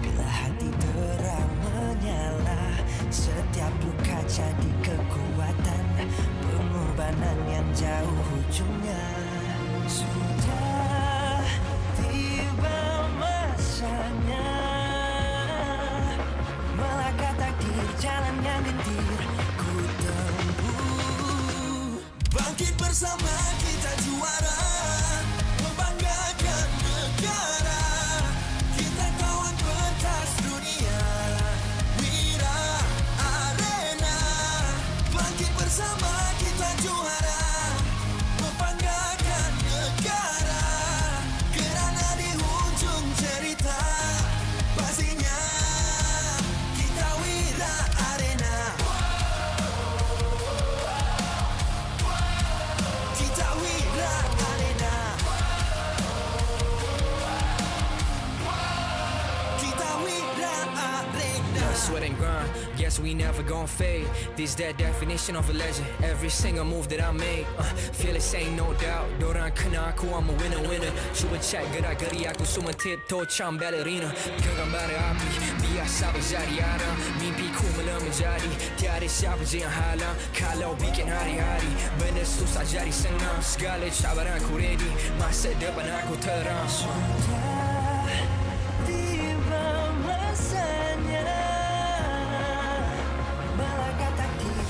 Bila hati terang menyala, setiap luka jadi kekuatan, pengorbanan yang jauh ujungnya. Sudah tiba masanya melangkah takdir, jalan yang gendir ku tempuh. Bangkit bersama kita juara, membanggakan negara. Kita kawan pentas dunia, Wira Arena. Bangkit bersama kita juara, membanggakan negara. Kerana di hujung cerita pastinya kita Wira Arena. Kita Wira Arena. Kita Wira Arena. Sweat and grind, guess we never gon' fade. This that definition of a legend. Every single move that I make, feel it ain't no doubt. Dorang kena aku, I'm a winner. Cuba check gerak-geri aku semua tiptoe macam ballerina. Genggam bara api, biasa berjadi ada. Mimpiku mula menjadi, tiada siapa je yang halang. Kalau bikin hari-hari, benda susah jadi senang. Segala cabaran aku ready, masa depan aku terang. Tiba masanya melangkah takdir.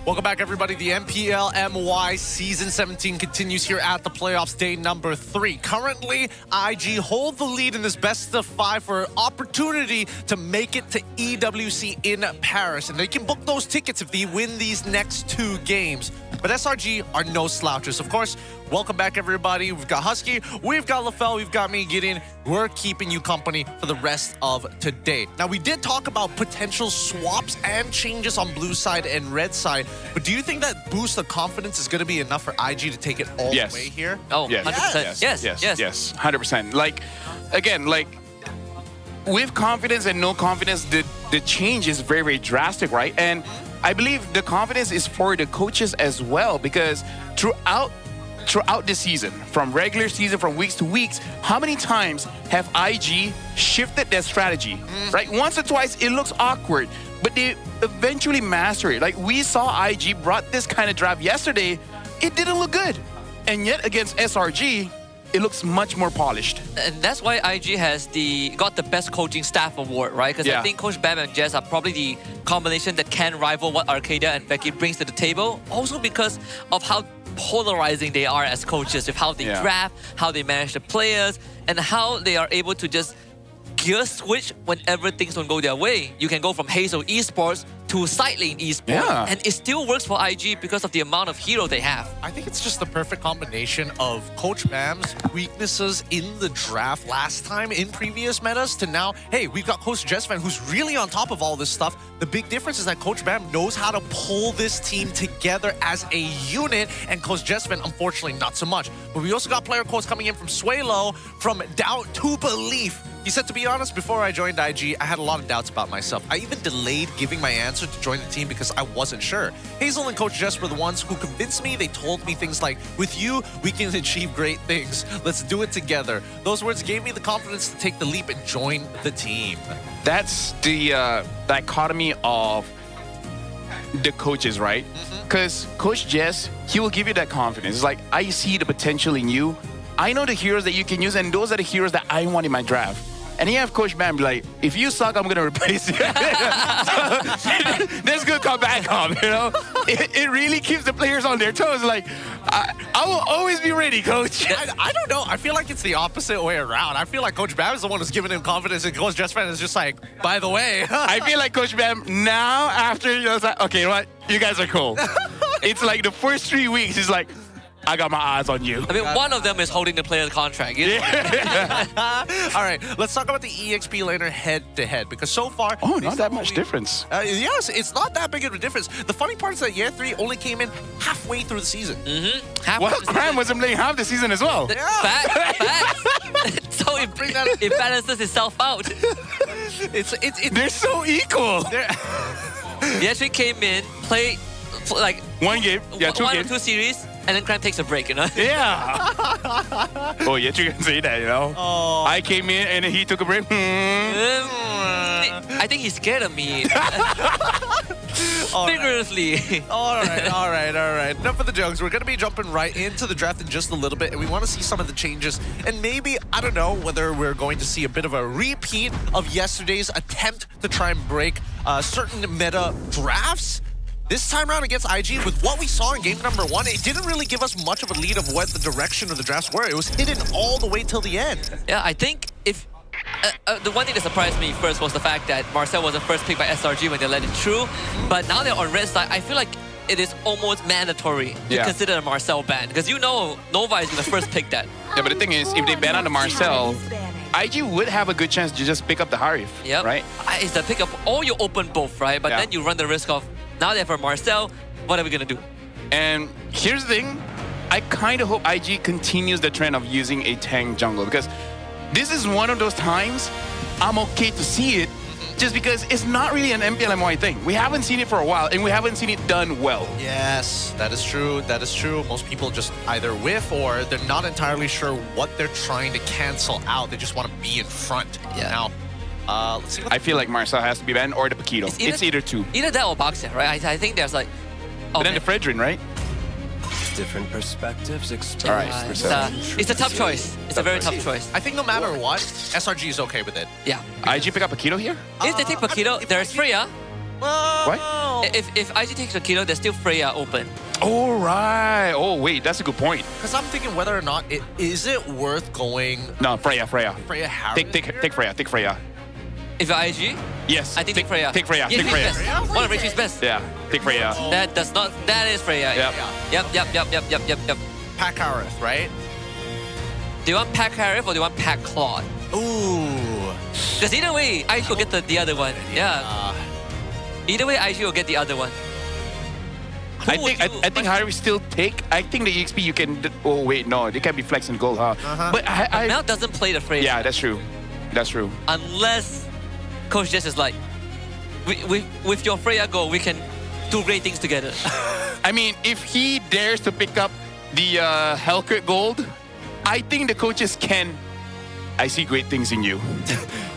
Welcome back, everybody. The MPL MY Season 17 continues here at the playoffs, day number 3. Currently, IG hold the lead in this best-of-5 for an opportunity to make it to EWC in Paris. And they can book those tickets if they win these next 2 games. But SRG are no slouchers. Of course, welcome back, everybody. We've got Husky, we've got LaFell, we've got me, Gideon. We're keeping you company for the rest of today. Now, we did talk about potential swaps and changes on blue side and red side. But do you think that boost of confidence is going to be enough for IG to take it all the way here? Oh, Yes. 100%. Yes. 100%. Like, again, like, with confidence and no confidence, the change is very, very drastic, right? And I believe the confidence is for the coaches as well, because throughout the season, from regular season, from weeks to weeks, how many times have IG shifted their strategy? Right? Once or twice, it looks awkward, but they eventually master it. Like, we saw IG brought this kind of drive yesterday. It didn't look good. And yet, against SRG, it looks much more polished. And that's why IG has got the best coaching staff award, right? Because I think Coach Bam and Jess are probably the combination that can rival what Arcadia and Becky brings to the table. Also because of how polarizing they are as coaches, with how they draft, how they manage the players, and how they are able to just gear switch whenever things don't go their way. You can go from Hazel Esports to Sidelane Esports, and it still works for IG because of the amount of hero they have. I think it's just the perfect combination of Coach Bam's weaknesses in the draft last time in previous metas to now, hey, we've got Coach Jesvan who's really on top of all this stuff. The big difference is that Coach Bam knows how to pull this team together as a unit, and Coach Jesvan, unfortunately, not so much. But we also got player quotes coming in from Suelo, from doubt to belief. He said, to be honest, before I joined IG, I had a lot of doubts about myself. I even delayed giving my answer to join the team because I wasn't sure. Hazel and Coach Jess were the ones who convinced me. They told me things like, with you, we can achieve great things. Let's do it together. Those words gave me the confidence to take the leap and join the team. That's the dichotomy of the coaches, right? Because Coach Jess, he will give you that confidence. It's like, I see the potential in you. I know the heroes that you can use, and those are the heroes that I want in my draft. And you have Coach Bam be like, if you suck, I'm going to replace you. So, that's good come back on, you know? It really keeps the players on their toes. Like, I will always be ready, Coach. I don't know. I feel like it's the opposite way around. I feel like Coach Bam is the one who's giving him confidence, and Coach Jesvan is just like, by the way. I feel like Coach Bam now, after, you know, it's like, okay, what? You guys are cool. It's like the first 3 weeks, he's like, I got my eyes on you. I mean, one of them is holding the player's contract. You know? All right, let's talk about the EXP laner head-to-head, because so far... Oh, not that much difference. Yes, it's not that big of a difference. The funny part is that Year 3 only came in halfway through the season. Well, Cram wasn't playing half the season as well. Fact. So it balances itself out. They're so equal. He actually came in, played like one game, yeah, two one games. or two series, and then Cram takes a break, you know? Yeah. Oh, yeah, you can say that, you know. Oh. I came in and then he took a break. I think he's scared of me. Vigorously. All right. Enough of the jokes. We're going to be jumping right into the draft in just a little bit, and we want to see some of the changes. And maybe, I don't know, whether we're going to see a bit of a repeat of yesterday's attempt to try and break certain meta drafts. This time around against IG, with what we saw in game number 1, it didn't really give us much of a lead of what the direction of the drafts were. It was hidden all the way till the end. Yeah, I think if... the one thing that surprised me first was the fact that Marcel was the first pick by SRG when they let it through. But now they're on red side, I feel like it is almost mandatory to consider a Marcel ban. Because you know Nova is going to first pick that. Yeah, but the thing is, if they ban on the Marcel, IG would have a good chance to just pick up the Harif, right? It's the pick up, or you open both, right? But then you run the risk of, now they have a Marcel, what are we going to do? And here's the thing, I kind of hope IG continues the trend of using a tank jungle, because this is one of those times I'm okay to see it, just because it's not really an MPL MY thing. We haven't seen it for a while, and we haven't seen it done well. Yes, that is true. That is true. Most people just either whiff or they're not entirely sure what they're trying to cancel out. They just want to be in front. Yeah. Now, let's see. I feel like Marcel has to be banned, or the Paquito. It's either two. Either that or Baxia, right? I think there's like... But then the Fredrin, right? Different perspectives exposed. All right, it's a tough choice. It's a very tough choice. I think no matter what, SRG is okay with it. Yeah. IG pick up Paquito here? If they take Paquito, there's Freya. What? If IG takes Paquito, there's still Freya open. Oh, right. Oh, wait, that's a good point. Because I'm thinking whether or not, is it worth going... No, Freya. Freya Harris? Take Freya. If you're IG? Yes. I think take Freya. Take Freya. Yeah, Take Freya. One of Richie's best. Yeah, take Freya. That is Freya. Yep. Pack Harith, right? Do you want Pack Harith or do you want Pack Claude? Ooh. Because either way, IG will get the other one. Yeah. Either way, IG will get the other one. I think Harry still take. I think the EXP you can. Oh wait, no, they can be flex and gold, huh? But Mel doesn't play the Freya. Yeah, that's true. That's true. Unless Coach Jess is like, with your Freya goal, we can do great things together. I mean, if he dares to pick up the Hellcrit gold, I think the coaches can. I see great things in you.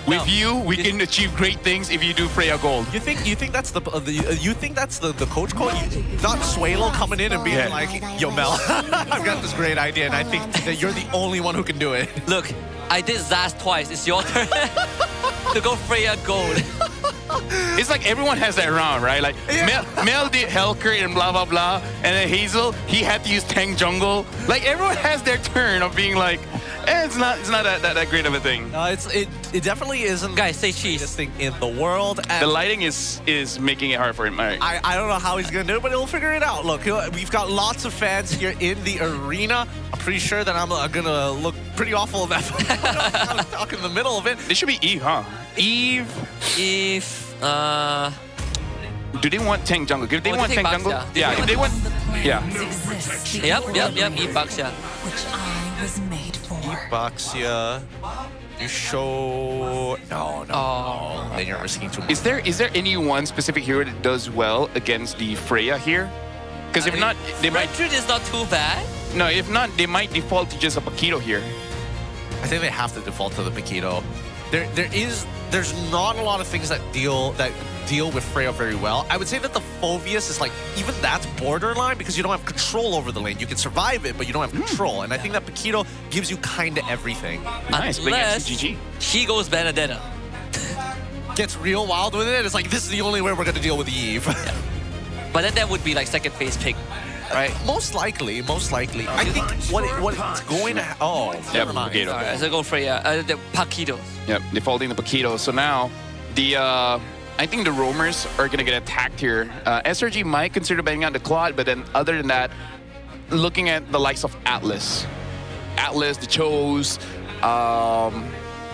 With you, we can achieve great things if you do Freya gold. You think that's the coach call? Not Swalo coming in and being like, yo Mel, I've got this great idea and I think that you're the only one who can do it. Look, I did Zaz twice. It's your turn to go Freya gold. It's like everyone has that round, right? Like Mel did Hellcrit and blah blah blah, and then Hazel, he had to use tank jungle. Like everyone has their turn of being like, it's not that great of a thing. It definitely isn't. Guys, say cheese. Thing in the world. The lighting is making it hard for him. Right. I don't know how he's gonna do it, but he'll figure it out. Look, we've got lots of fans here in the arena. I'm pretty sure that I'm gonna look pretty awful if I'm stuck in the middle of it. This should be Eve, huh? Eve. Do they want tank jungle? If they want tank jungle, if they want, Yep. Eve Baxia. Which I was made for. Baxia. You show... No. Then you're risking too much. Is there any one specific hero that does well against the Freya here? Because if not, they might... Fredrin is not too bad. No, if not, they might default to just a Paquito here. I think they have to default to the Paquito. There's not a lot of things that deal with Freya very well. I would say that the Phoveus is like, even that's borderline because you don't have control over the lane. You can survive it, but you don't have control. And I think that Paquito gives you kind of everything. Nice, Unless GG. He goes Benedetta. Gets real wild with it. It's like, this is the only way we're going to deal with Eve. But then that would be like second phase pick, right? Most likely. I think what it's going to... never mind. Paquito. Alright, so go Freya. The Paquitos. Yep, defaulting the Paquito. So now, I think the roamers are going to get attacked here. SRG might consider banning out the Claude, but then other than that, looking at the likes of Atlas, the Chose,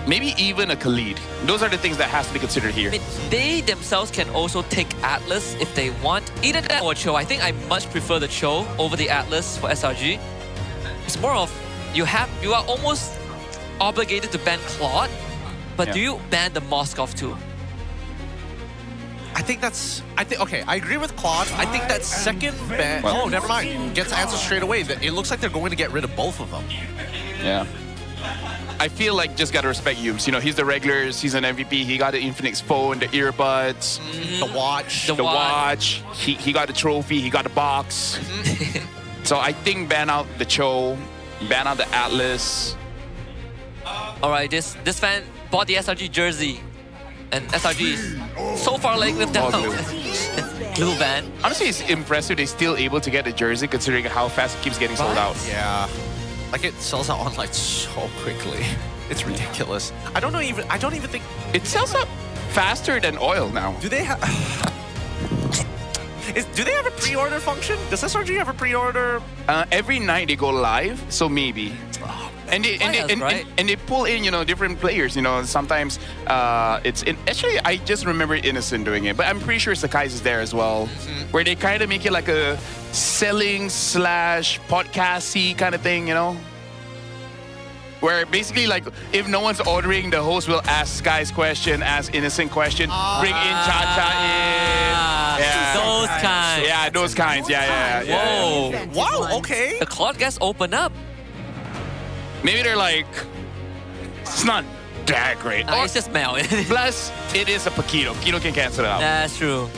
maybe even a Khalid. Those are the things that has to be considered here. I mean, they themselves can also take Atlas if they want. Either that or Cho. I think I much prefer the Cho over the Atlas for SRG. It's more of, you are almost obligated to ban Claude, but do you ban the Moskov too? I think okay, I agree with Claude. I think that second ban, oh, never mind. Gets answered straight away. It looks like they're going to get rid of both of them. Yeah. I feel like just gotta respect Yums. You know, he's the regular season MVP. He got the Infinix phone, the earbuds, the watch. The watch. He got the trophy. He got the box. So I think ban out the Cho, ban out the Atlas. All right, this fan bought the SRG jersey, and SRG is so far letting them down. Little van. Honestly, it's impressive they're still able to get the jersey considering how fast it keeps getting sold out. Yeah. Like it sells out online so quickly. It's ridiculous. I don't even think it sells out faster than oil now. Do they have do they have a pre-order function? Does SRG have a pre-order? Every night they go live, so maybe. And they pull in, you know, different players. You know, sometimes it's in. Actually, I just remember Innocent doing it, but I'm pretty sure Sakai's is there as well, where they kind of make it like a selling / podcasty kind of thing, you know. Where basically, like, if no one's ordering, the host will ask Sky's question, ask Innocent question, bring in Cha-Cha in. Yeah. Those kinds. Yeah, those kinds. Yeah. Whoa. Wow, okay. The Claude guys open up. Maybe they're like, it's not that great. It's just Mel. Plus, it is a Paquito. Paquito can cancel it out. That's true.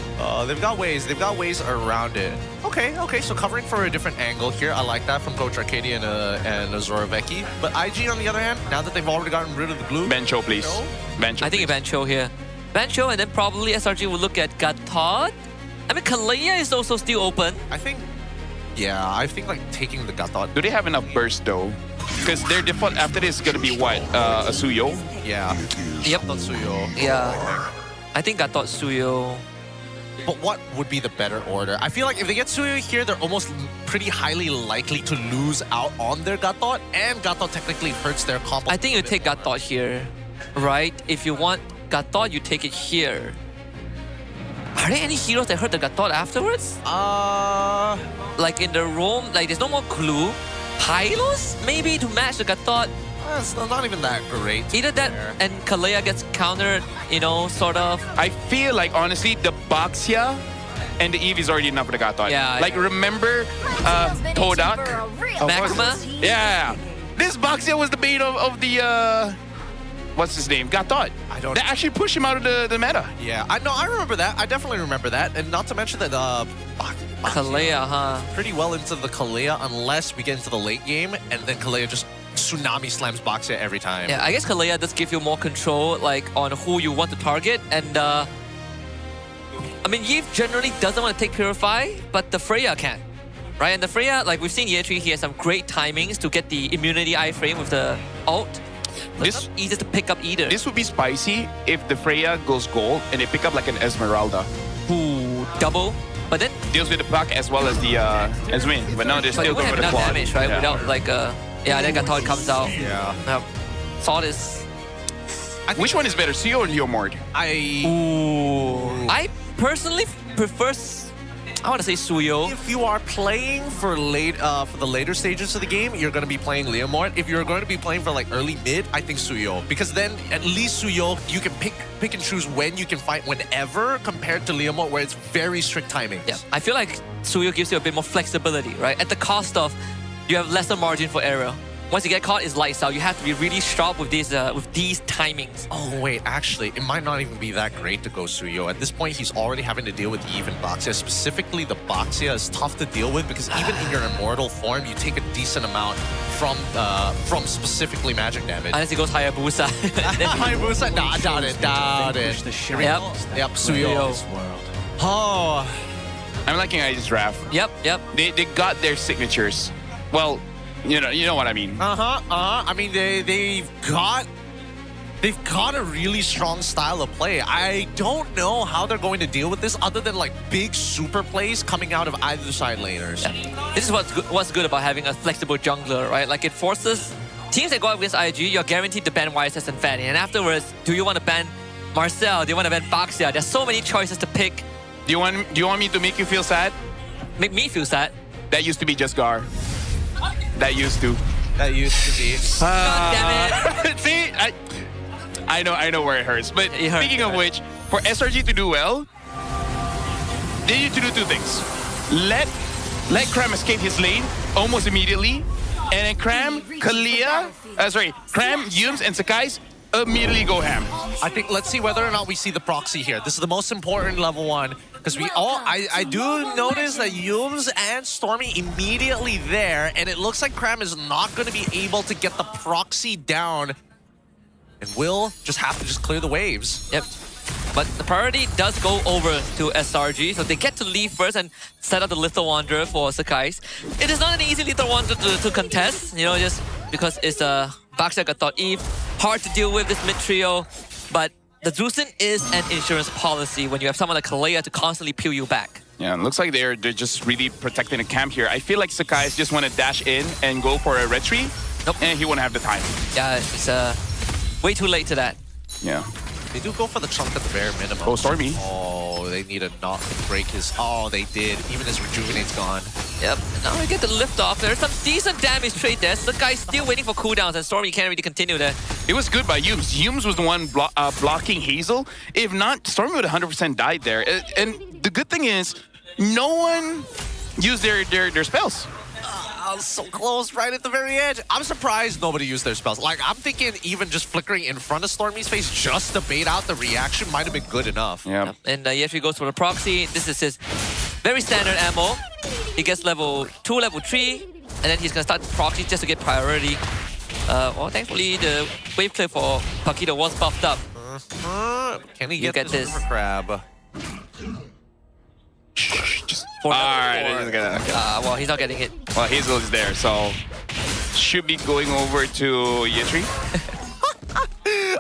They've got ways around it. Okay, so covering for a different angle here. I like that from Coach Arcadia and Zoravecki. But IG, on the other hand, now that they've already gotten rid of the glue. Bencho, please. Bencho, I think Bencho here. Bencho, and then probably SRG will look at Gatot. I mean, Kalea is also still open. I think like taking the Gatot. Do they have enough burst though? Because their default after this is going to be what? A Suyo? Yeah. Yep. Not Suyo. Yeah. I think Gatot Suyo. But what would be the better order? I feel like if they get Suyo here, they're almost pretty highly likely to lose out on their Gatot, and Gatot technically hurts their combo. I think you take Gatot here, right? If you want Gatot, you take it here. Are there any heroes that hurt the Gatot afterwards? Like in the roam, like there's no more glue. Pylos, maybe, to match the Gatot. It's not even that great. Either that and Kalea gets countered, you know, sort of. I feel like, honestly, the Baxia and the Eve is already enough for the Gatot. Yeah. Like, remember Todak? Magma? Yeah. This Baxia was the bait of the, what's his name? Gatot. I don't. That actually pushed him out of the meta. Yeah, I remember that. I definitely remember that. And not to mention that Kalea, huh? Pretty well into the Kalea unless we get into the late game, and then Kalea just tsunami slams Baxia every time. Yeah, I guess Kalea does give you more control, like, on who you want to target. And, I mean, Yves generally doesn't want to take Purify, but the Freya can. Right? And the Freya, like, we've seen Yeatri, he has some great timings to get the immunity iframe with the ult. It's not easy to pick up either. This would be spicy if the Freya goes gold and they pick up like an Esmeralda. Ooh, double. But then deals with the puck as well as the Eswin. But now they're still going for the quad. Damage, right? Yeah. Without like then Gatot comes out. Yeah. Saw this. Which one is better, Suyo or Leomord? I personally prefer. I want to say Suyo. If you are playing for the later stages of the game, you're going to be playing Leomord. If you're going to be playing for like early mid, I think Suyo. Because then at least Suyo, you can pick and choose when you can fight whenever, compared to Leomord where it's very strict timings. Yeah, I feel like Suyo gives you a bit more flexibility, right? At the cost of you have lesser margin for error. Once you get caught, it's lights out. You have to be really sharp with these timings. Oh wait, actually, it might not even be that great to go Suyo. At this point, he's already having to deal with Eve and Baxia. Specifically, the Baxia is tough to deal with because even in your immortal form, you take a decent amount from specifically magic damage. Unless he goes Hayabusa. Hayabusa? Nah, doubt it. Yep, Suyo. Oh. I'm liking IG's draft. Yep. They got their signatures. Well, you know what I mean. I mean, they've got a really strong style of play. I don't know how they're going to deal with this other than like big super plays coming out of either side laners. Yeah. This is what's good about having a flexible jungler, right? Like it forces teams that go up against IG, you're guaranteed to ban YSS and Fanny. And afterwards, do you want to ban Marcel? Do you want to ban Baxia? There's so many choices to pick. Do you want me to make you feel sad? Make me feel sad? That used to be just Gar. That used to. that used to be. God damn it. See, I know where it hurts. But It hurts, speaking of which, for SRG to do well, they need to do two things. Let Cram escape his lane almost immediately, and then Cram, Yums, and Sakai's immediately go ham. I think let's see whether or not we see the proxy here. This is the most important level 1 because I do notice that Yums and Stormy immediately there, and it looks like Cram is not going to be able to get the proxy down, and will just have to clear the waves. Yep. But the priority does go over to SRG, so they get to leave first and set up the Lethal Wanderer for Sakai's. It is not an easy Lethal Wanderer to contest, you know, just because it's a Backstack Thought Eve, hard to deal with this mid trio, but the Zusin is an insurance policy when you have someone like Kalea to constantly peel you back. Yeah, it looks like they're just really protecting the camp here. I feel like Sakai's just want to dash in and go for a retreat, and he won't have the time. Yeah, it's way too late to that. Yeah. They do go for the chunk at the bare minimum. Oh, Stormy. Oh, they need to not break his... Oh, they did. Even his Rejuvenate's gone. Yep, now we get the lift off. There's some decent damage trade there. So the guy's still waiting for cooldowns, and Stormy can't really continue there. It was good by Yums. Yums was the one blocking Hazel. If not, Stormy would have 100% died there. And the good thing is, no one used their spells. So close, right at the very edge. I'm surprised nobody used their spells. Like, I'm thinking even just flickering in front of Stormy's face just to bait out the reaction might have been good enough. Yeah. And Yetri goes for the proxy. This is his very standard ammo. He gets level 2, level 3, and then he's gonna start the proxy just to get priority. Well, thankfully the wave clear for Paquito was buffed up. Can he get this river crab? Alright, well, he's not getting it. Well, Hazel is there, so should be going over to Yetri.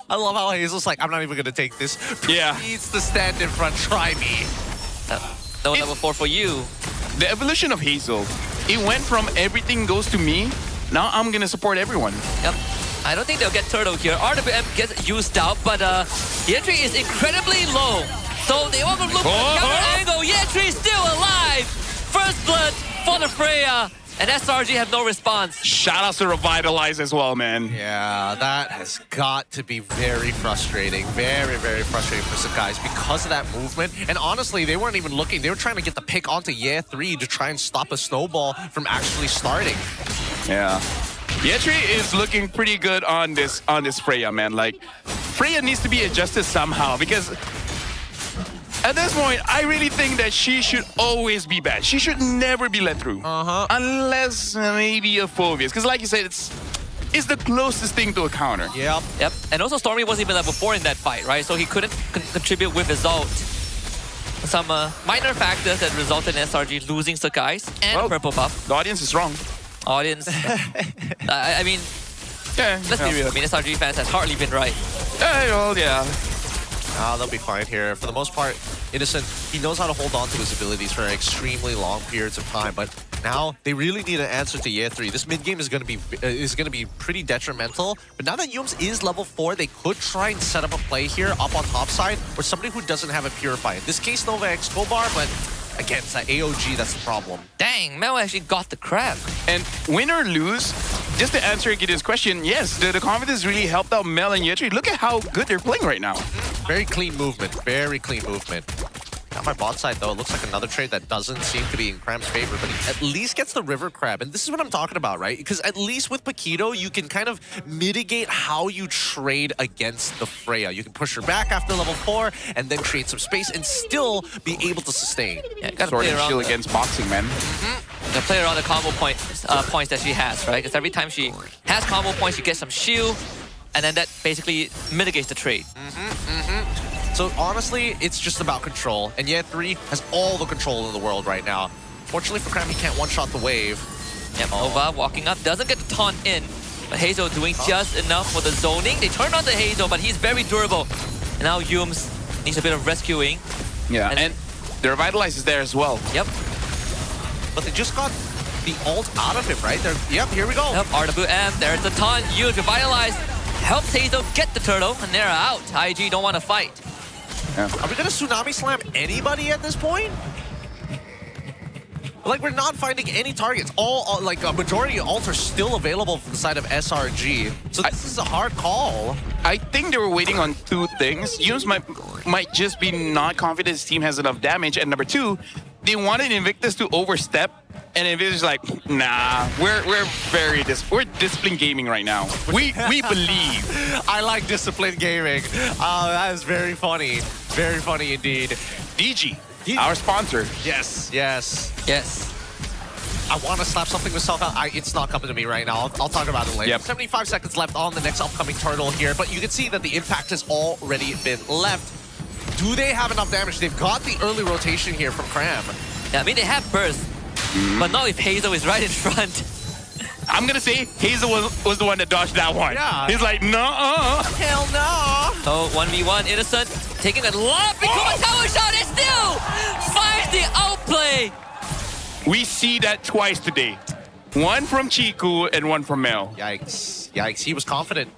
I love how Hazel's like, I'm not even gonna take this. Yeah. Needs to stand in front, try me. No level 4 for you. The evolution of Hazel, it went from everything goes to me, now I'm gonna support everyone. Yep. I don't think they'll get Turtle here. RWM gets used out, but Yetri is incredibly low. So they want to look for the counter angle. Yetri still alive. First blood for the Freya. And SRG have no response. Shout out to Revitalize as well, man. Yeah, that has got to be very frustrating. Very, very frustrating for some guys because of that movement. And honestly, they weren't even looking. They were trying to get the pick onto Ye 3 to try and stop a snowball from actually starting. Yeah. Yetri is looking pretty good on this Freya, man. Like, Freya needs to be adjusted somehow because at this point, I really think that she should always be bad. She should never be let through. Unless maybe a Phobius. Because like you said, it's the closest thing to a counter. Yep. Yep. And also Stormy wasn't even level 4 in that fight, right? So he couldn't contribute with his ult. Some minor factors that resulted in SRG losing Sakai's and purple buff. The audience is wrong. Audience. I mean, let's be real. I mean, SRG fans has hardly been right. Yeah. They'll be fine here. For the most part, Innocent, he knows how to hold on to his abilities for extremely long periods of time, but now they really need an answer to Ye 3. This mid game is going to be pretty detrimental, but now that Yums is level 4, they could try and set up a play here up on top side or somebody who doesn't have a Purify. In this case, Nova Escobar, but again, it's that AOG that's the problem. Dang, Mel actually got the crab. And win or lose, just to answer Gideon's question, yes, the confidence really helped out Mel and Yetri. Look at how good they're playing right now. Very clean movement. Very clean movement. Now my bot side, though, it looks like another trade that doesn't seem to be in Cram's favor, but he at least gets the River Crab. And this is what I'm talking about, right? Because at least with Paquito, you can kind of mitigate how you trade against the Freya. You can push her back after level 4 and then create some space and still be able to sustain. Yeah, gotta Sword play and around shield against boxing, man. Gotta play around the combo points that she has, right? Because every time she has combo points, she gets some shield, and then that basically mitigates the trade. So honestly, it's just about control. And Ye 3 has all the control in the world right now. Fortunately for Cram, he can't one-shot the wave. Yep, Nova walking up, doesn't get the taunt in. But Hazel doing just enough for the zoning. They turn on the Hazel, but he's very durable. And now Yums needs a bit of rescuing. Yeah, and the Revitalize is there as well. Yep. But they just got the ult out of him, right? Yep, here we go. Yep, RWM, there's the taunt. Used, Revitalize, helps Hazel get the turtle, and they're out. IG don't want to fight. Yeah. Are we going to Tsunami Slam anybody at this point? Like, we're not finding any targets. All like, a majority of ults are still available from the side of SRG. So this is a hard call. I think they were waiting on two things. Yums might just be not confident his team has enough damage. And number two, they wanted Invictus to overstep. And Invictus is like, nah, we're disciplined gaming right now. We believe. I like disciplined gaming. That is very funny. Very funny indeed. DG, our sponsor. Yes. I want to slap something with Selka. It's not coming to me right now. I'll talk about it later. Yep. 75 seconds left on the next upcoming turtle here, but you can see that the impact has already been left. Do they have enough damage? They've got the early rotation here from Cram. Yeah, I mean, they have burst, but not if Hazel is right in front. I'm going to say Hazel was the one that dodged that one. Yeah. He's like, no. Hell no. Oh, 1v1, Innocent taking a lot, become a tower shot, and still finds the outplay. We see that twice today. One from Chiku and one from Mel. Yikes. He was confident.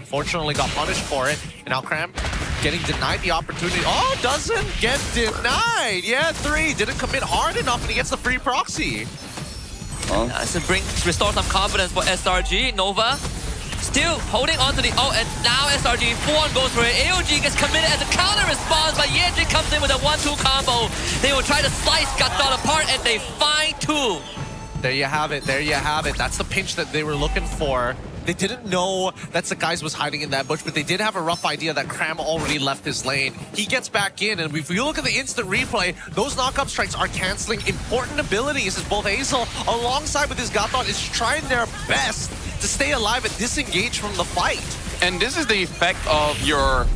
Fortunately got punished for it. And now Cram getting denied the opportunity. Oh, doesn't get denied. Yeah, 3. Didn't commit hard enough and he gets the free proxy. So restore some confidence for SRG. Nova still holding on to the ult, and now SRG full-on goes for it. AOG gets committed as a counter response, but Yenji comes in with a 1-2 combo. They will try to slice Gatdot apart, and they find 2. There you have it. That's the pinch that they were looking for. They didn't know that Sakai's was hiding in that bush, but they did have a rough idea that Cram already left his lane. He gets back in, and if you look at the instant replay, those knock-up strikes are canceling important abilities as both Hazel, alongside with his Gatdot, is trying their best to stay alive and disengage from the fight. And this is the effect of your,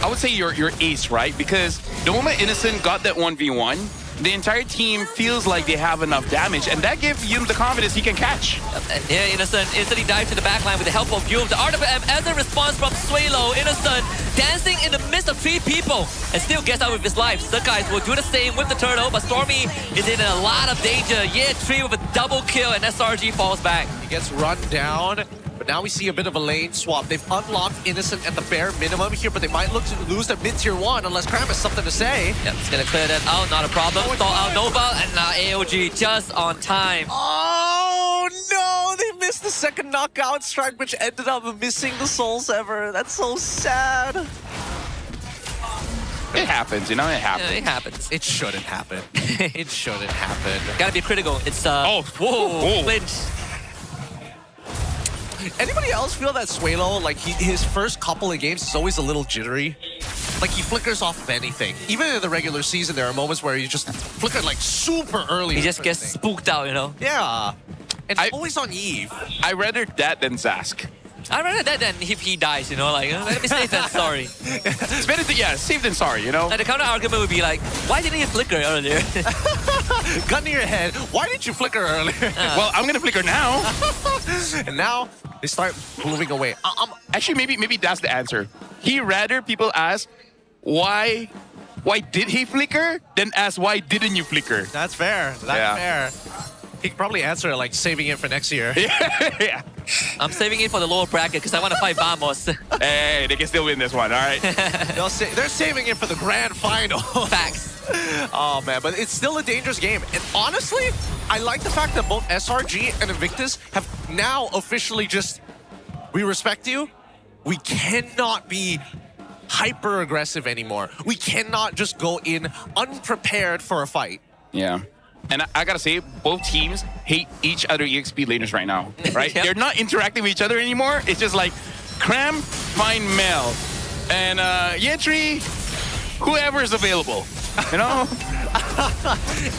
I would say your ace, right? Because the moment Innocent got that 1v1, the entire team feels like they have enough damage, and that gives Yums the confidence he can catch. And here, Innocent instantly dives to the backline with the help of Yums. The RWM as a response from Suelo. Innocent dancing in the midst of 3 people and still gets out with his life. Guys will do the same with the turtle, but Stormy is in a lot of danger. Yeah, 3 with a double kill, and SRG falls back. He gets run down. But now we see a bit of a lane swap. They've unlocked Innocent at the bare minimum here, but they might look to lose their mid-tier 1 unless Cram has something to say. Yep, it's gonna clear that out, not a problem. Stall out Nova, and AOG just on time. Oh no, they missed the second knockout strike, which ended up missing the Soul Sever. That's so sad. It happens, you know, it happens. Yeah, it happens. It shouldn't happen. It shouldn't happen. Gotta be critical. It's whoa. Flinch. Anybody else feel that Suelo, like his first couple of games is always a little jittery? Like he flickers off of anything. Even in the regular season, there are moments where he just flickered like super early. He just gets spooked out, you know? Yeah. And always on Eve. I'd rather that than Zask. I'd rather that than if he dies, you know? Like, let me safe than sorry. It's better to, safe than sorry, you know? Like the counter argument would be like, why didn't you flicker earlier? Gun to your head. Why didn't you flicker earlier? Well, I'm gonna flicker now. And now they start moving away. Actually, maybe that's the answer. He rather people ask, why did he flicker, than ask, why didn't you flicker? That's fair. That's fair. He could probably answer it like saving it for next year. Yeah. I'm saving it for the lower bracket because I want to fight Vamos. Hey, they can still win this one, all right? They're saving it for the grand final. Facts. Oh, man, but it's still a dangerous game. And honestly, I like the fact that both SRG and Invictus have now officially just, we respect you. We cannot be hyper-aggressive anymore. We cannot just go in unprepared for a fight. Yeah. And I gotta say, both teams hate each other EXP laners right now, right? Yep. They're not interacting with each other anymore. It's just like, Cram, find Mel. And Yetri, whoever is available, you know?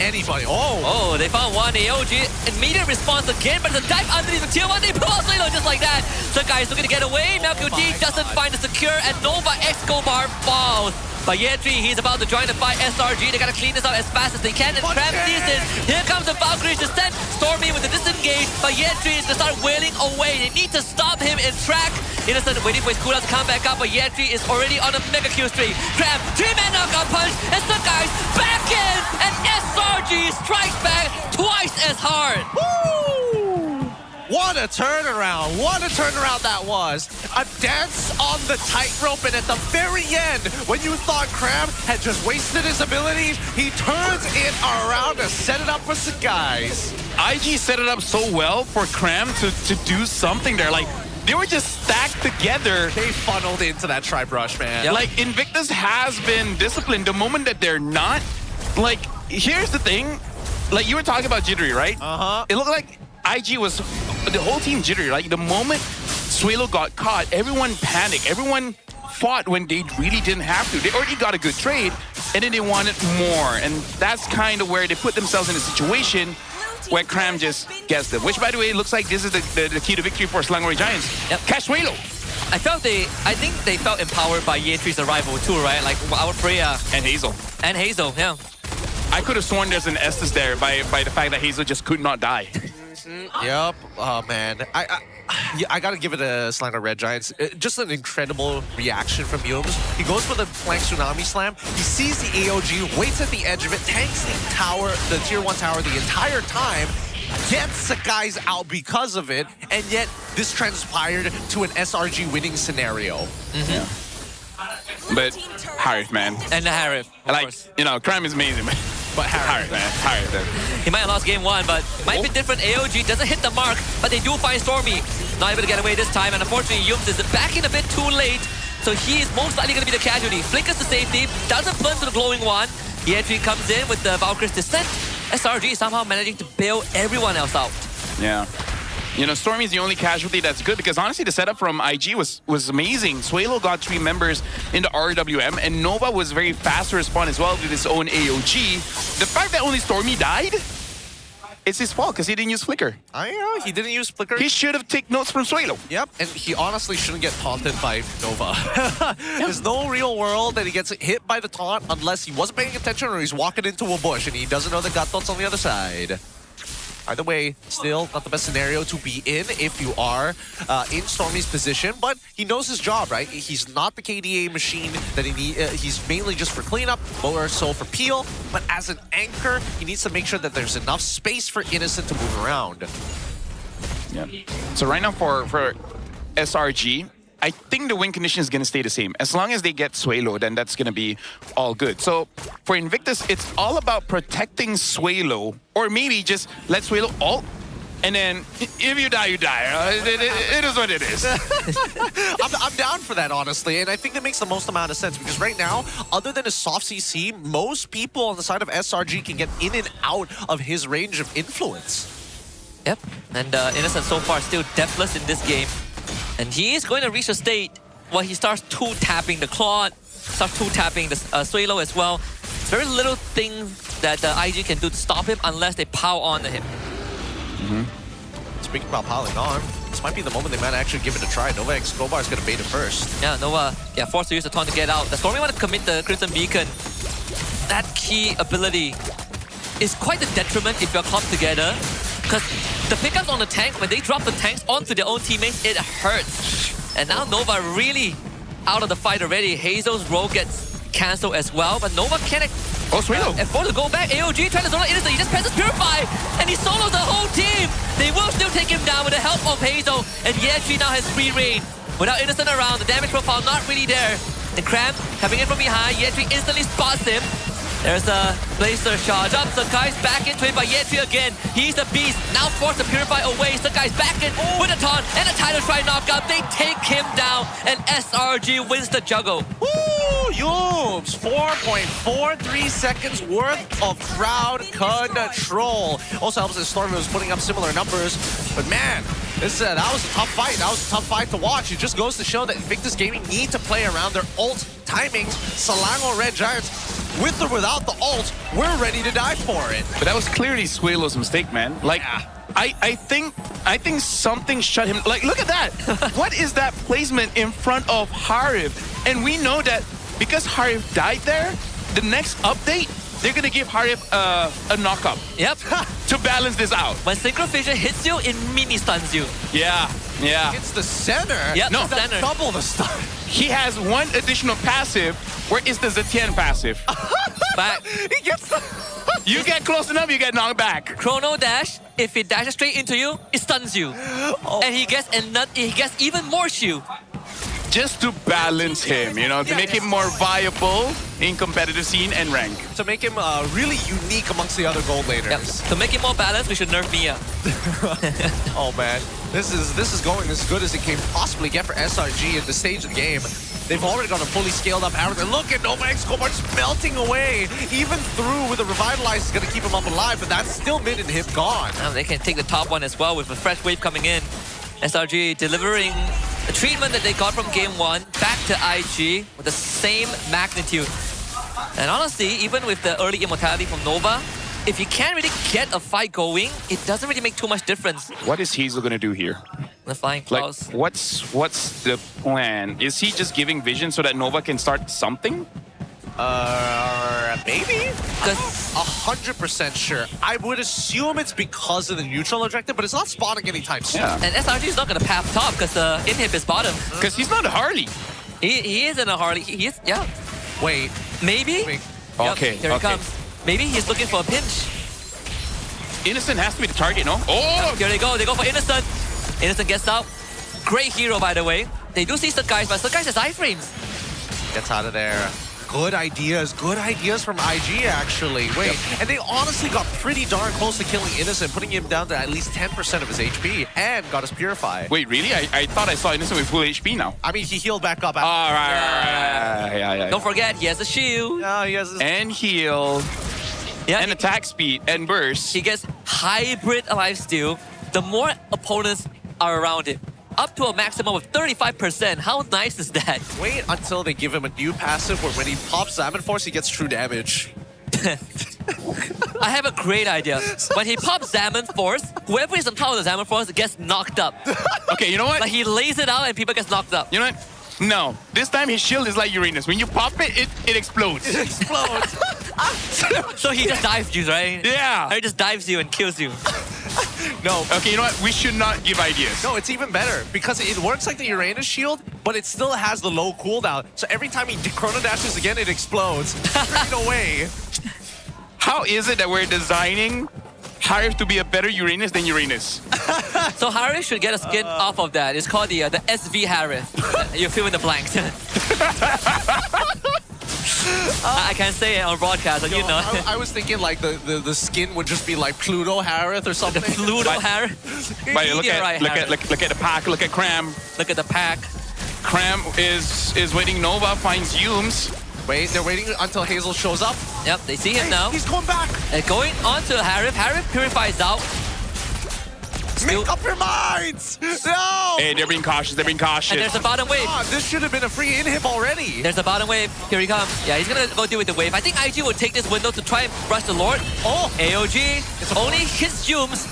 Anybody. Oh, they found one. AOG immediate response again, but the dive underneath the tier 1. They pull out Suelo just like that. So guys looking to get away. MLBB doesn't find the secure, and Nova Escobar falls. But Yetri, he's about to join the fight. SRG, they gotta clean this up as fast as they can. And Cram sees this. Here comes the Valkyrie's descent. Stormy with the disengage, but Yetri is gonna start wailing away. They need to stop him in track. Innocent waiting for his cooldown to come back up, but Yetri is already on a mega kill streak. Cram, 3-man knockout punch, and Sakai's back in, and SRG strikes back twice as hard. Woo! 1 What a turnaround. What a turnaround that was. A dance on the tightrope, and at the very end, when you thought Cram had just wasted his abilities, he turns it around to set it up for Sakai's. IG set it up so well for Cram to do something there. Like, they were just stacked together. They funneled into that tri-brush, man. Like, Invictus has been disciplined. The moment that they're not, like, here's the thing. Like, you were talking about jittery, right? Uh-huh. It looked like IG was, the whole team jittery. Like, the moment Suelo got caught, everyone panicked. Everyone fought when they really didn't have to. They already got a good trade, and then they wanted more. And that's kind of where they put themselves in a situation where Cram just gets them. Which, by the way, looks like this is the key to victory for Selangor Giants. Yep. Catch Suelo. I think they felt empowered by Ye3's arrival too, right? Like our Freya. And Hazel. And Hazel, yeah. I could have sworn there's an Estes there by the fact that Hazel just could not die. Yep. Oh, man. I gotta give it a Selangor Red Giants. Just an incredible reaction from Yums. He goes for the flank tsunami slam. He sees the AOG, waits at the edge of it, tanks the tower, the tier 1 tower the entire time, gets the guys out because of it, and yet this transpired to an SRG winning scenario. Yeah. But Harith, man. And the Harith, like, you know, Cram is amazing, man. But Harith, man. Harith, man. He might have lost game 1, but might be different. AOG doesn't hit the mark, but they do find Stormy. Not able to get away this time, and unfortunately, Yums is backing a bit too late, so he is most likely going to be the casualty. Flickers to safety, doesn't plunge to the glowing one. Ye3 comes in with the Valkyrie's descent. SRG somehow managing to bail everyone else out. Yeah. You know, Stormy's the only casualty that's good because honestly, the setup from IG was amazing. Suelo got 3 members into RWM, and Nova was very fast to respond as well with his own AOG. The fact that only Stormy died, it's his fault because he didn't use Flicker. I know, he didn't use Flicker. He should have taken notes from Suelo. Yep, and he honestly shouldn't get taunted by Nova. There's no real world that he gets hit by the taunt unless he wasn't paying attention or he's walking into a bush and he doesn't know that Gatot's on the other side. Either way, still not the best scenario to be in if you are in Stormy's position, but he knows his job, right? He's not the KDA machine that he needs. He's mainly just for cleanup, more so for peel, but as an anchor, he needs to make sure that there's enough space for Innocent to move around. Yeah. So right now for SRG, I think the win condition is going to stay the same. As long as they get Suelo, then that's going to be all good. So for Invictus, it's all about protecting Suelo, or maybe just let Suelo ult, and then if you die, you die. It is what it is. I'm down for that, honestly, and I think that makes the most amount of sense because right now, other than a soft CC, most people on the side of SRG can get in and out of his range of influence. Yep, and Innocent so far still deathless in this game. And he is going to reach a state where he starts 2-tapping the Claude, starts 2-tapping the Suelo as well. There's very little thing that IG can do to stop him unless they power on to him. Speaking about piling on, this might be the moment they might actually give it a try. Nova X Crowbar is going to bait it first. Yeah, Nova, forced to use the taunt to get out. The Stormy want to commit the Crimson Beacon. That key ability is quite a detriment if you're clumped together. Because the pickups on the tank, when they drop the tanks onto their own teammates, it hurts. And now Nova really out of the fight already. Hazel's roll gets cancelled as well, but Nova can't afford to go back. AOG trying to solo Innocent, he just presses Purify, and he solos the whole team. They will still take him down with the help of Hazel, and Ye3 now has free reign. Without Innocent around, the damage profile not really there. And Cram coming in from behind, Ye3 instantly spots him. There's a Blazer charge up. Sakai's back into it by Ye3 again. He's the beast. Now forced to Purify away. Sakai's back in with a taunt and a title try knockout. They take him down and SRG wins the juggle. Woo! Yums! 4.43 seconds worth of crowd control. Also helps that Stormy was putting up similar numbers. But man, that was a tough fight. That was a tough fight to watch. It just goes to show that Invictus Gaming need to play around their ult timings. Selangor Red Giants, with or without the ult, we're ready to die for it. But that was clearly Suelo's mistake, man. Like, I think something shut him. Like, look at that. What is that placement in front of Harith? And we know that because Harith died there, the next update, they're going to give Harith a knock-up. Yep. To balance this out. When Synchro Fissure hits you, it mini-stuns you. Yeah. Yeah. Hits the center. Yeah, No. the center. Double the stun. He has one additional passive. Where is the Zetian passive? Back. He gets the... You get close enough, you get knocked back. Chrono dash. If it dashes straight into you, it stuns you. And he gets even more shield. Just to balance him, you know, to make him more viable in competitive scene and rank. To make him really unique amongst the other gold laners. Yep. To make it more balanced, we should nerf Mia. Oh man, this is going as good as it can possibly get for SRG in the stage of the game. They've already got a fully scaled up Arrow. And look at Nova Escobar just melting away. Even through with the Revitalize is going to keep him up alive, but that's still mid and him gone. Now they can take the top one as well with a fresh wave coming in. SRG delivering a treatment that they got from game 1 back to IG with the same magnitude. And honestly, even with the early immortality from Nova, if you can't really get a fight going, it doesn't really make too much difference. What is Hazel gonna do here? The flying Like, claws. what's the plan? Is he just giving vision so that Nova can start something? Maybe? I'm not 100% sure. I would assume it's because of the neutral objective, but it's not spawning anytime soon. Yeah. And SRG is not going to path top because the inhib is bottom. Because he's not a Harley. He is in a Harley. He is, yeah. Wait. Maybe? Wait. Okay, Yep, here he comes. Maybe he's looking for a pinch. Innocent has to be the target, no? Oh! Here they go. They go for Innocent. Innocent gets out. Great hero, by the way. They do see Sakai, but Sakai has iframes. Gets out of there. Good ideas from IG actually. Wait, and they honestly got pretty darn close to killing Innocent, putting him down to at least 10% of his HP, and got his Purify. Wait, really? I thought I saw Innocent with full HP now. I mean, he healed back up. All right. Yeah. Don't forget, he has a shield. Yeah, he has his... And heal. Yeah, and attack speed and burst. He gets hybrid lifesteal. The more opponents are around him. Up to a maximum of 35%. How nice is that? Wait until they give him a new passive where when he pops Salmon Force, he gets true damage. I have a great idea. When he pops Salmon Force, whoever is on top of the Salmon Force gets knocked up. Okay, you know what? Like he lays it out and people get knocked up. You know what? No. This time his shield is like Uranus. When you pop it, it explodes. It explodes. So he just dives you, right? Yeah. Or he just dives you and kills you. No. Okay, you know what? We should not give ideas. No, it's even better because it works like the Uranus shield, but it still has the low cooldown. So every time he chrono dashes again, it explodes straight away. How is it that we're designing Harif to be a better Uranus than Uranus? So Harif should get a skin off of that. It's called the SV Harif. You fill in the blanks. I can't say it on broadcast, but you know. I was thinking like the skin would just be like Pluto Harith or something. The Pluto Harith. But look at the pack. Look at Cram. Look at the pack. Cram is waiting. Nova finds Humes. Wait, they're waiting until Hazel shows up. Yep, they see him now. He's going back. And going on to Harif. Harif purifies out. Make up your minds! No! Hey, they're being cautious. They're being cautious. And there's a bottom wave. This should have been a free inhib already. There's a bottom wave. Here he comes. Yeah, he's gonna go deal with the wave. I think IG will take this window to try and brush the Lord. Oh! AOG only hits Humes.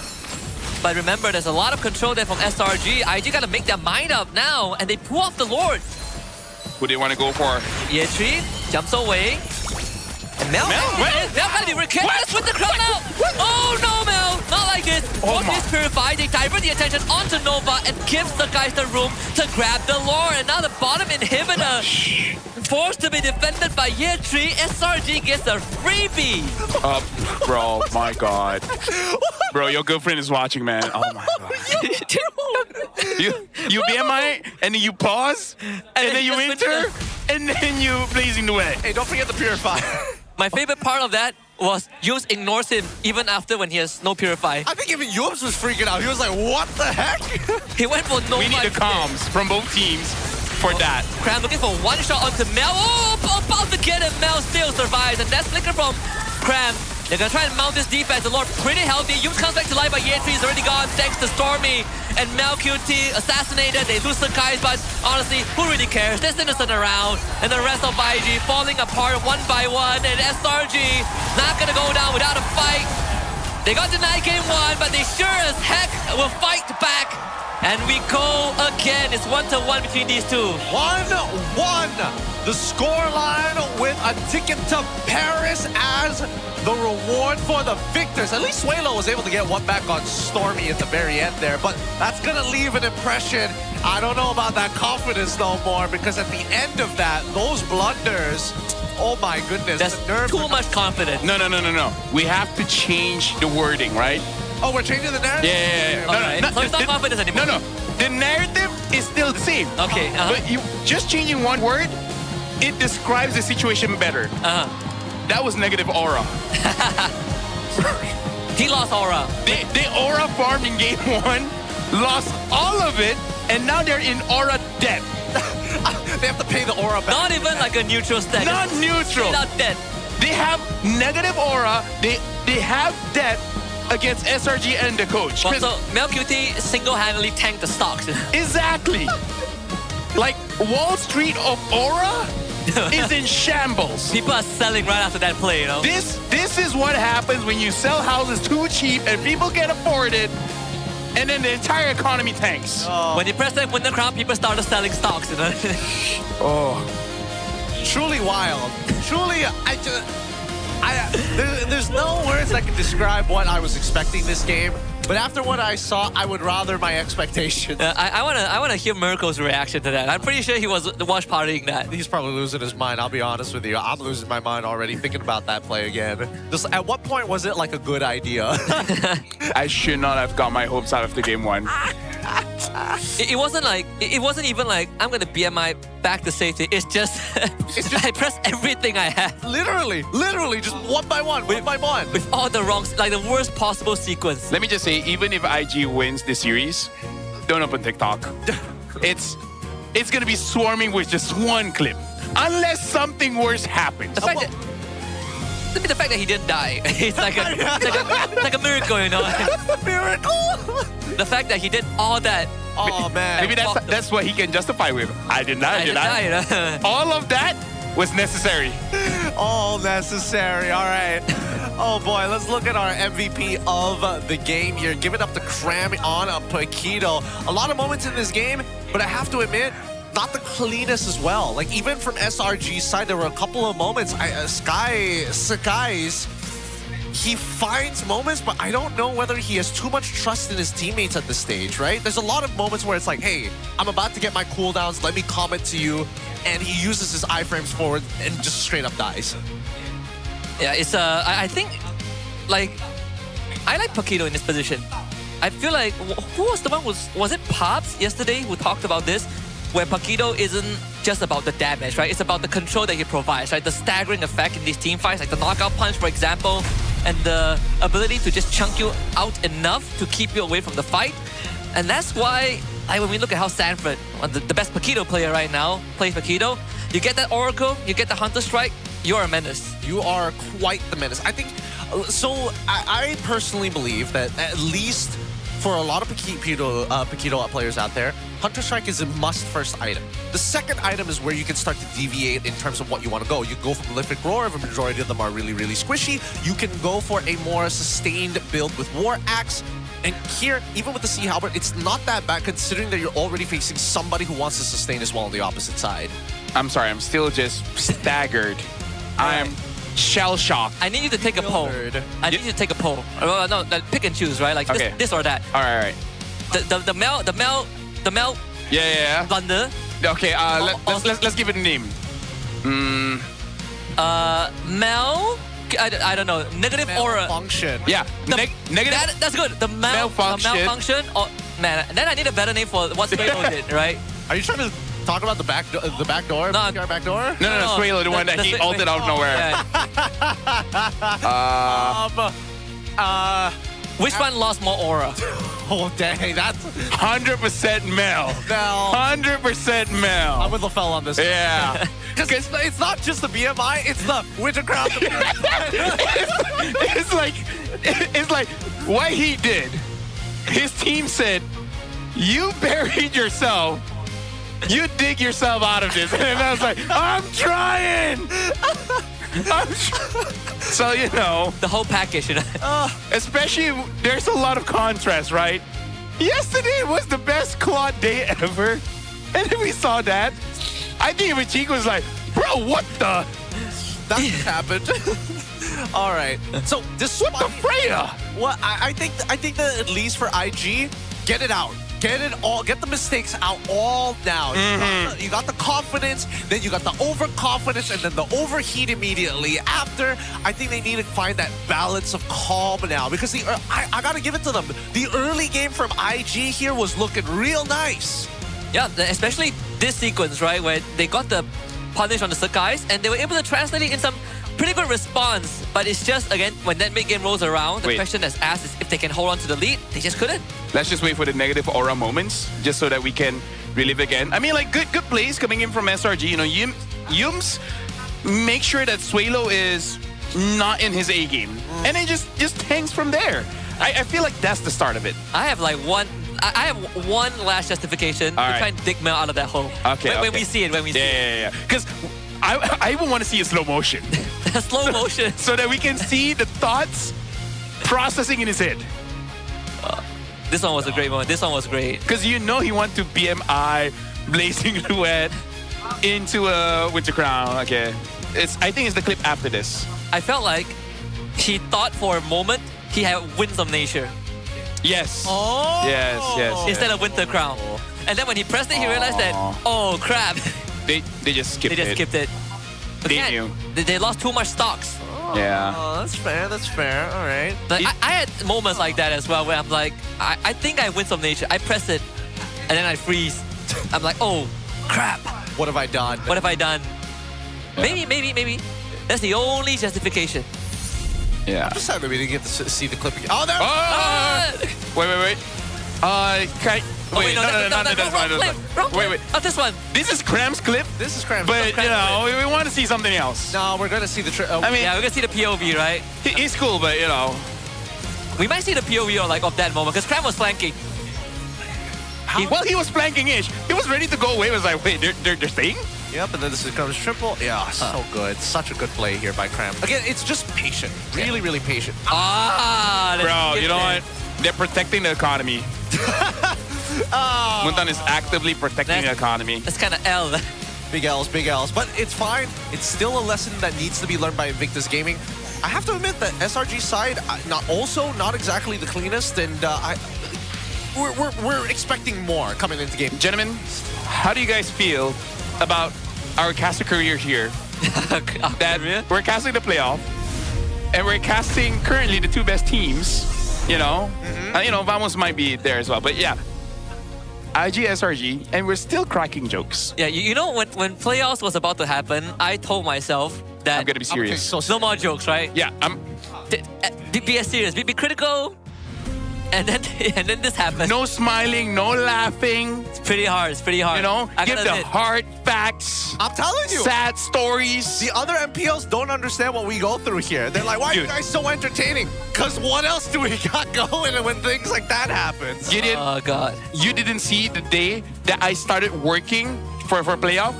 But remember, there's a lot of control there from SRG. IG gotta make their mind up now, and they pull off the Lord. Who do they want to go for? Yetri jumps away. And Mel gotta be careless with the crown out. Oh no, Mel! Not like this. Both is purified. They divert the attention onto Nova and gives the guys the room to grab the lore. And now the bottom inhibitor forced to be defended by Year 3. SRG gets a freebie. Bro, my God. Bro, your girlfriend is watching, man. Oh my God. you BMI, and then you pause, and then you enter, and then you blazing the way. Hey, don't forget the Purify. My favorite part of that was Yums ignores him even after when he has no Purify. I think even Yums was freaking out. He was like, what the heck? He went for no. We need the comms from both teams for that. Cram looking for one shot onto Mel. Oh, about to get it. Mel still survives. And that's flicker from Cram. They're going to try and mount this defense. The Lord pretty healthy. Yums comes back to life, but Yetri is already gone thanks to Stormy. And Mel QT assassinated. They lose the guys, but honestly, who really cares? There's Innocent around. And the rest of IG falling apart one by one. And SRG not going to go down without a fight. They got denied game 1, but they sure as heck will fight back. And we go again. It's 1-1 between these two. 1-1. The scoreline with a ticket to Paris as the reward for the victors. At least Suelo was able to get one back on Stormy at the very end there, but that's going to leave an impression. I don't know about that confidence no more, because at the end of that, those blunders, oh my goodness. That's too much confidence. No. We have to change the wording, right? Oh, we're changing the narrative? Yeah. So it's not confidence anymore. No. The narrative is still the same. Okay. But you just changing one word, it describes the situation better. That was negative aura. He lost aura. They aura farmed in game 1, lost all of it, and now they're in aura debt. They have to pay the aura back. Not even like a neutral stack. Not neutral. Not dead. They have negative aura. They have debt against SRG and the coach. Well, so MLQT single-handedly tanked the stocks. Exactly. Like Wall Street of aura is in shambles. People are selling right after that play, you know? This is what happens when you sell houses too cheap and people can afford it, and then the entire economy tanks. When you press that winner crown, people started selling stocks, you know? Truly wild. Truly, there's no words that can describe what I was expecting this game. But after what I saw, I would rather my expectations. I wanna hear Mirko's reaction to that. I'm pretty sure he was watch partying that. He's probably losing his mind. I'll be honest with you. I'm losing my mind already thinking about that play again. Just at what point was it like a good idea? I should not have got my hopes out of the game 1. It wasn't even like I'm gonna BMI back to safety. It's just I pressed everything I had. Literally, just one by one. With all the wrongs, like the worst possible sequence. Let me just say, even if IG wins this series, don't open TikTok. It's gonna be swarming with just one clip, unless something worse happens. The fact that he didn't die, it's like a miracle, you know. Miracle. The fact that he did all that. Oh man. Maybe that's what he can justify with. I did not. All of that was necessary. All necessary. All right. Oh boy, let's look at our MVP of the game here. Giving up the cram on a Paquito. A lot of moments in this game, but I have to admit, not the cleanest as well. Like even from SRG's side, there were a couple of moments. Sakai's, he finds moments, but I don't know whether he has too much trust in his teammates at this stage, right? There's a lot of moments where it's like, hey, I'm about to get my cooldowns, let me comment to you, and he uses his iframes forward and just straight up dies. Yeah, it's I think, like, I like Paquito in this position. I feel like, who was the one, was it Pops yesterday who talked about this? Where Paquito isn't just about the damage, right? It's about the control that he provides, right? The staggering effect in these team fights, like the knockout punch, for example, and the ability to just chunk you out enough to keep you away from the fight. And that's why, like, when we look at how Sanford, the best Paquito player right now, plays Paquito, you get that Oracle, you get the Hunter Strike, you're a menace. You are quite the menace. I think, so I personally believe that at least for a lot of Paquito players out there, Hunter Strike is a must first item. The second item is where you can start to deviate in terms of what you want to go. You go for Prolific Roar if a majority of them are really, really squishy. You can go for a more sustained build with War Axe. And here, even with the Sea Halberd, it's not that bad considering that you're already facing somebody who wants to sustain as well on the opposite side. I'm sorry, I'm still just staggered. I'm shell-shocked. I need you to take a poll. I need you to take a poll. No, pick and choose, right? Like okay. this or that. All right. The Mel. Yeah. Blunder. Okay. Let's give it a name. Mel. I don't know. Negative aura. Malfunction. Yeah. Negative. That's good. The malfunction. Oh man. Then I need a better name for what Suelo did, right? Are you trying to talk about the back door? No, back door? No, Suelo, the one that he ulted out of nowhere. Which one lost more aura? Oh dang, that's 100% Mel. 100% Mel. I'm with LaFell on this. Yeah. Because it's not just the BMI, it's the Winter Crown. It's like what he did. His team said, "You buried yourself. You dig yourself out of this." And I was like, "I'm trying." So, you know. The whole package, you know. Especially, there's a lot of contrast, right? yesterday was the best quad day ever. And then we saw that. I think even Chico was like, bro, what the? That happened. All right. So despite what the Freya? Well, I think that at least for IG, get it out. Get it all. Get the mistakes out all now. You got the confidence, then you got the overconfidence, and then the overheat immediately after. I think they need to find that balance of calm now because I gotta give it to them. The early game from IG here was looking real nice. Yeah, especially this sequence, right, where they got the punish on the Sakai's and they were able to translate it in some pretty good response. But it's just, again, when that mid-game rolls around, the question that's asked is if they can hold on to the lead. They just couldn't. Let's just wait for the negative aura moments just so that we can relive again. I mean, like, good plays coming in from SRG. You know, Yums make sure that Suelo is not in his A game. And then just tanks from there. I feel like that's the start of it. I have like one last justification to try and dig Mel out of that hole. Okay, when we see it, Yeah. Because I even want to see a slow motion. Slow motion. So that we can see the thoughts processing in his head. This one was a great one. This one was great. Because you know he went to BMI, Blazing Duet, into a Winter Crown. Okay. I think it's the clip after this. I felt like he thought for a moment he had Winds of Nature. Yes. Oh. Yes. Instead of Winter Crown. And then when he pressed it, he realized that, oh crap. They just skipped it. They knew. They lost too much stocks. Yeah. Oh, that's fair. All right. Like, I had moments like that as well where I'm like, I think I Winds of Nature. I press it and then I freeze. I'm like, oh crap. What have I done? Yeah. Maybe. That's the only justification. Yeah. I'm just sad that we didn't get to see the clip again. Oh, there! Wait. Wait. Oh, this one. This is Cram's clip. But, you know, we want to see something else. No, we're going to see the... I mean, yeah, we're going to see the POV, right? He's cool, but, you know. We might see the POV of that moment, because Cram was flanking. Well, he was flanking-ish. He was ready to go away. He was like, wait, they're staying? Yep, and then this becomes triple. Yeah, so good. Such a good play here by Cram. Again, it's just patient. Really patient. Bro, you know what? They're protecting the economy. Muntan is actively protecting the economy. That's kind of L. Big L's. But it's fine. It's still a lesson that needs to be learned by Invictus Gaming. I have to admit that SRG side, not exactly the cleanest, and we're expecting more coming into game. Gentlemen, how do you guys feel about our caster career here? That we're casting the playoff, and we're casting currently the two best teams. You know, Vamos might be there as well, but yeah, IG, SRG, and we're still cracking jokes. Yeah, you know, when playoffs was about to happen, I told myself that I'm gonna be serious. No more jokes, right? Yeah, be serious, be critical. And then this happened. No smiling, no laughing. It's pretty hard. You know, give the hard facts. I'm telling you. Sad stories. The other MPLs don't understand what we go through here. They're like, why are you guys so entertaining? Because what else do we got going when things like that happen? Oh, God. You didn't see the day that I started working for playoff?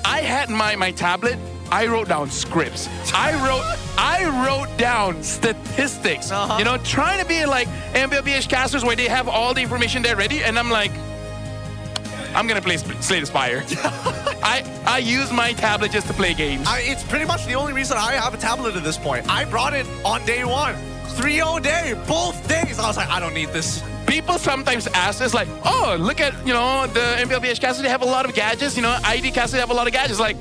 I had my tablet. I wrote down scripts. I wrote down statistics. You know, trying to be like MLBB casters where they have all the information there ready. And I'm like, I'm going to play Slay the Spire. I use my tablet just to play games. It's pretty much the only reason I have a tablet at this point. I brought it on day one. 3-0 day, both days. I was like, I don't need this. People sometimes ask us like, oh, look at, you know, the MLBB casters, they have a lot of gadgets. You know, ID casters have a lot of gadgets. Like,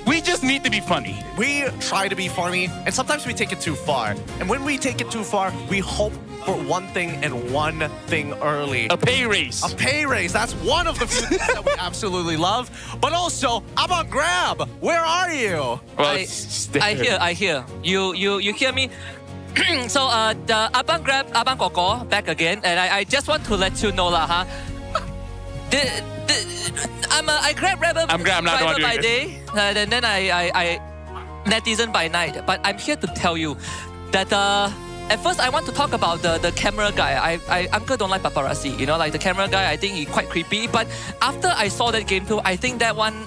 we just need to be funny. We try to be funny, and sometimes we take it too far. And when we take it too far, we hope for one thing and one thing early. A pay raise. A pay raise. That's one of the few things that we absolutely love. But also, how about Grab? Where are you? Well, I hear. You hear me? So, the Abang Grab, Abang Koko, back again. And I just want to let you know, I grab Rebel driver by day, and then I netizen by night. But I'm here to tell you that at first I want to talk about the camera guy. Uncle don't like paparazzi, you know, like the camera guy. I think he quite creepy. But after I saw that game too, I think that one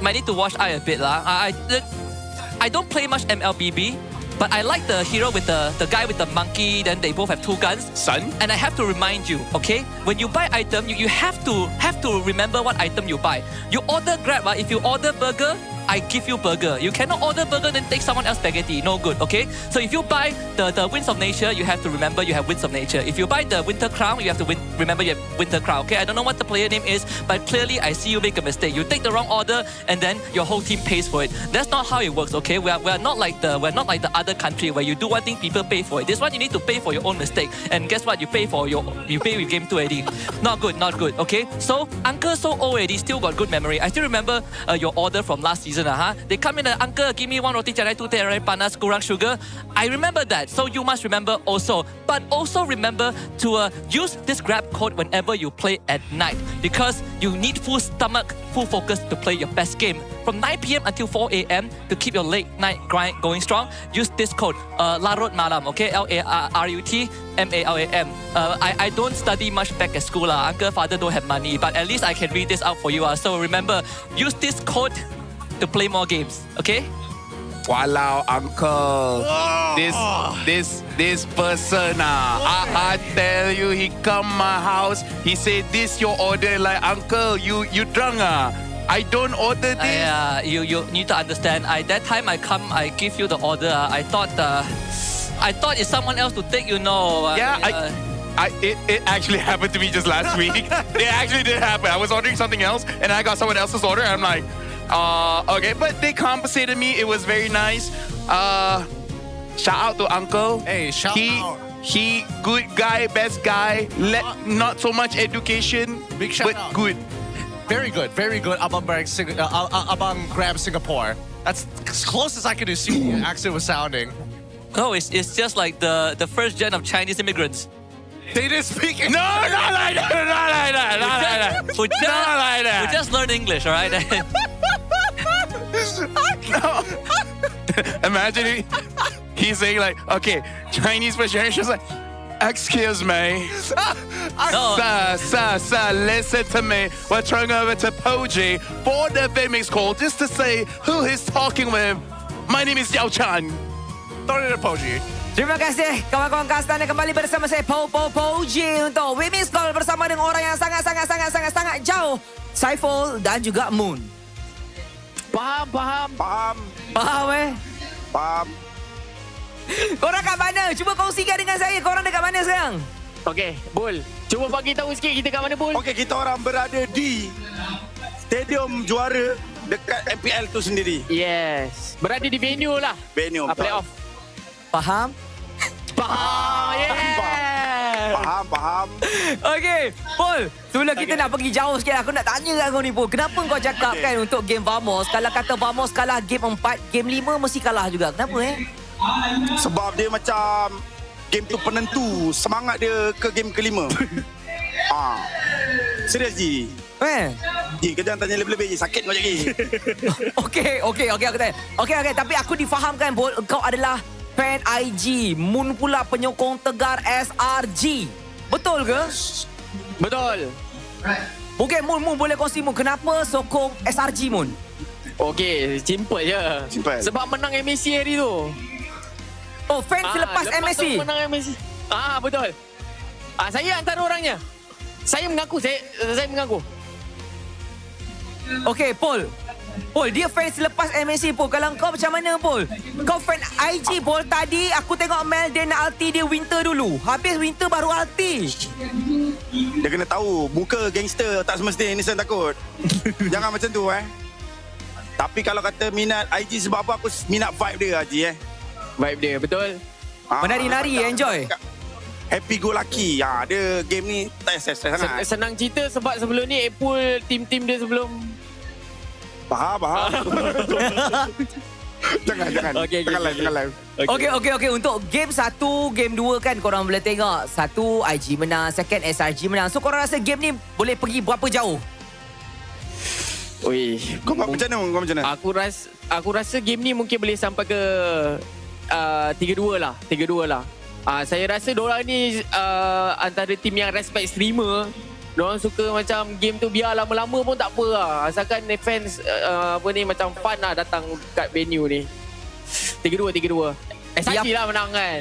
might need to wash eye a bit lah. I don't play much MLBB, But I like the hero with the guy with the monkey, then they both have 2 guns. Son? And I have to remind you, okay? When you buy item, you have to remember what item you buy. You order Grab, if you order burger, I give you burger. You cannot order burger then take someone else spaghetti. No good, okay? So if you buy the Winds of Nature, you have to remember you have Winds of Nature. If you buy the Winter Crown, you have to remember you have Winter Crown, okay? I don't know what the player name is, but clearly I see you make a mistake. You take the wrong order and then your whole team pays for it. That's not how it works, okay? We're not like the other country where you do one thing, people pay for it. This one you need to pay for your own mistake. And guess what? You pay with game 2 already. Not good, okay? So uncle so old already, still got good memory. I still remember your order from last season. They come in, uncle, give me 1 roti canai, 2 teh tarik panas, kurang sugar. I remember that. So you must remember also. But also remember to use this Grab code whenever you play at night, because you need full stomach, full focus to play your best game. From 9 p.m. until 4 a.m. to keep your late night grind going strong, use this code, Larut Malam, okay? LARUT MALAM. I don't study much back at school. Uncle, father don't have money, but at least I can read this out for you. So remember, use this code to play more games, okay? Walau, uncle. This person, I tell you, he come my house. He say, this your order, like, uncle, you drunk, I don't order this. You need to understand. That time I come, I give you the order. I thought it's someone else to take, you know. It actually happened to me just last week. It actually did happen. I was ordering something else, and I got someone else's order. I'm like, okay, but they compensated me. It was very nice. Shout out to uncle. Hey, shout out. He good guy, best guy. Not so much education, big shout but out. good. Very good. Abang Grab Singapore. That's as close as I could see the accent was sounding. No, it's just like the first gen of Chinese immigrants. They didn't speak English. No, not like that. We just learned English, all right? No. Imagine he's saying like, okay, Chinese first generation is like, excuse me. No. Sir, listen to me. We're turning over to Poji for the Vimix call just to say who he's talking with. My name is Yao Chan. Turn it to Poji. Terima kasih kawan-kawan kastan yang kembali bersama saya Poji untuk Women's Call bersama dengan orang yang sangat jauh, Saiful dan juga Moon. Faham. Korang kat mana? Cuba kongsikan dengan saya. Korang dekat mana sekarang? Okey, Bul. Cuba bagi tahu sikit kita kat mana, Bul? Okey, kita orang berada di Stadium Juara dekat MPL tu sendiri. Yes. Berada di venue lah. Venue. Playoff. Faham? Yeah. Faham. Okey, Paul, sebelum kita nak pergi jauh sikit, aku nak tanya kau ni, Paul. Kenapa kau cakap kan untuk game Vamos, kalau kata Vamos kalah game 4, game 5 mesti kalah juga. Kenapa Sebab dia macam game tu penentu semangat dia ke game kelima. Serius Ji. Ji, kau jangan tanya lebih-lebih je. Sakit kau jadi. Okey, aku tanya. Okey, tapi aku difahamkan, Paul, kau adalah fan IG, Moon pula penyokong tegar SRG. Betul ke? Betul. Okey, Moon boleh kongsi, Moon, kenapa sokong SRG, Moon? Okey, simple je. Sebab menang MSC hari tu. Oh, fans selepas MSC? Lepas menang MSC. Betul. Saya antara orangnya. Saya mengaku. Okey, Paul, dia fans selepas MSC, Paul. Kalau kau macam mana, Paul? Kau fan IG, Paul. Tadi aku tengok Mel dia nak ulti dia Winter dulu. Habis Winter baru ulti. Dia kena tahu, muka gangster tak semestinya innocent takut. Jangan macam tu, Tapi kalau kata minat IG sebab apa, aku minat vibe dia, Haji, Vibe dia, betul. Menari-nari, enjoy. Happy go lucky. Dia game ni tak stress sangat. Senang cerita sebab sebelum ni Apple tim-tim dia sebelum. Faham. Jangan. Jangan live. Okey. Untuk game 1, game 2 kan korang boleh tengok. 1 IG menang, second SRG menang. So korang rasa game ni boleh pergi berapa jauh? Kau macam mana? Aku rasa game ni mungkin boleh sampai ke 3-2 lah. Saya rasa diorang ni antara tim yang respect streamer. Diorang suka macam game tu biar lama-lama pun tak apa lah. Asalkan fans macam fun lah datang kat venue ni. 3-2. SRG lah menang kan.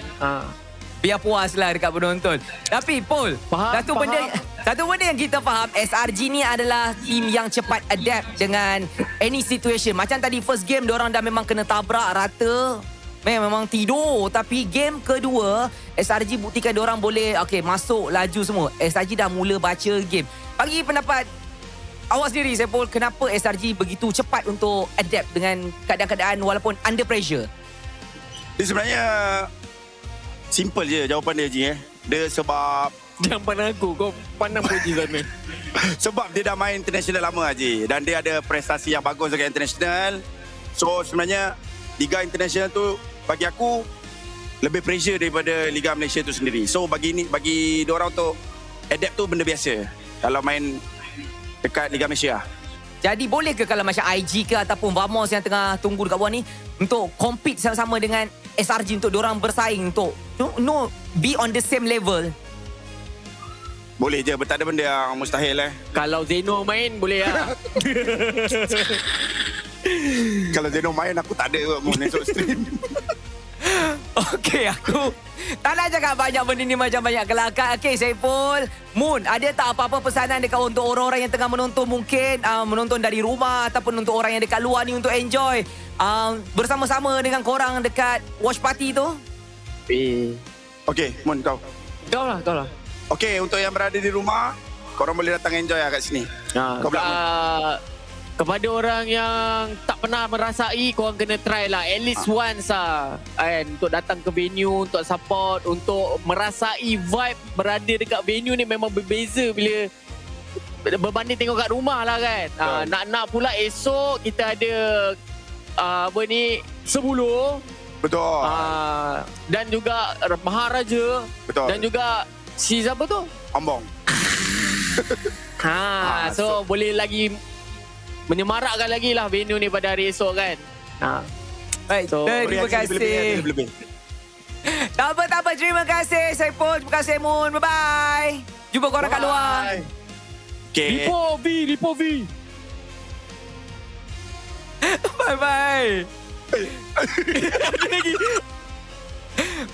Biar puas lah dekat penonton. Tapi Paul, satu benda yang kita faham, SRG ni adalah team yang cepat adapt dengan any situation. Macam tadi first game diorang dah memang kena tabrak rata. Memang tidur. Tapi game kedua, SRG buktikan diorang boleh masuk laju semua. SRG dah mula baca game. Bagi pendapat awak sendiri, Paul, kenapa SRG begitu cepat untuk adapt dengan keadaan-keadaan walaupun under pressure? Dia sebenarnya simple je jawapan dia, Ji. Dia sebab... Jangan pandang aku, kau pandang Puji sana. Sebab dia dah main international lama, Haji. Dan dia ada prestasi yang bagus dekat international. So sebenarnya Liga International tu bagi aku lebih pressure daripada Liga Malaysia tu sendiri. So bagi diorang untuk adapt tu benda biasa kalau main dekat Liga Malaysia. Jadi boleh ke kalau macam IG ke ataupun Vamos yang tengah tunggu dekat bawah ni untuk compete sama-sama dengan SRG untuk diorang bersaing untuk be on the same level? Boleh je, tak ada benda yang mustahil Kalau Zeno main boleh lah. Kalau Zeno main aku tak ada pun esok stream. Okey, aku tak nak cakap banyak benda ni macam banyak kelakar. Okey, Saiful, Moon, ada tak apa-apa pesanan dekat untuk orang-orang yang tengah menonton, mungkin menonton dari rumah ataupun untuk orang yang dekat luar ni untuk enjoy bersama-sama dengan korang dekat watch party tu? Okey, Moon, kau lah. Okey, untuk yang berada di rumah, korang boleh datang enjoy kat sini. Kau pula, Moon. Kepada orang yang tak pernah merasai, korang kena try lah at least once lah kan, untuk datang ke venue, untuk support, untuk merasai vibe berada dekat venue ni memang berbeza bila berbanding tengok kat rumah lah kan. Nak pula esok kita ada 10 betul. Dan juga Maharaja. Betul. Dan juga si siapa tu? Ambong. So boleh lagi menyemarakkan lagi lah venue ni pada hari esok kan. Baik, terima kasih. Tak apa, terima kasih Saiful, terima kasih Moon, bye-bye. Jumpa korang kat luar. Okay. Lipo V. Bye-bye.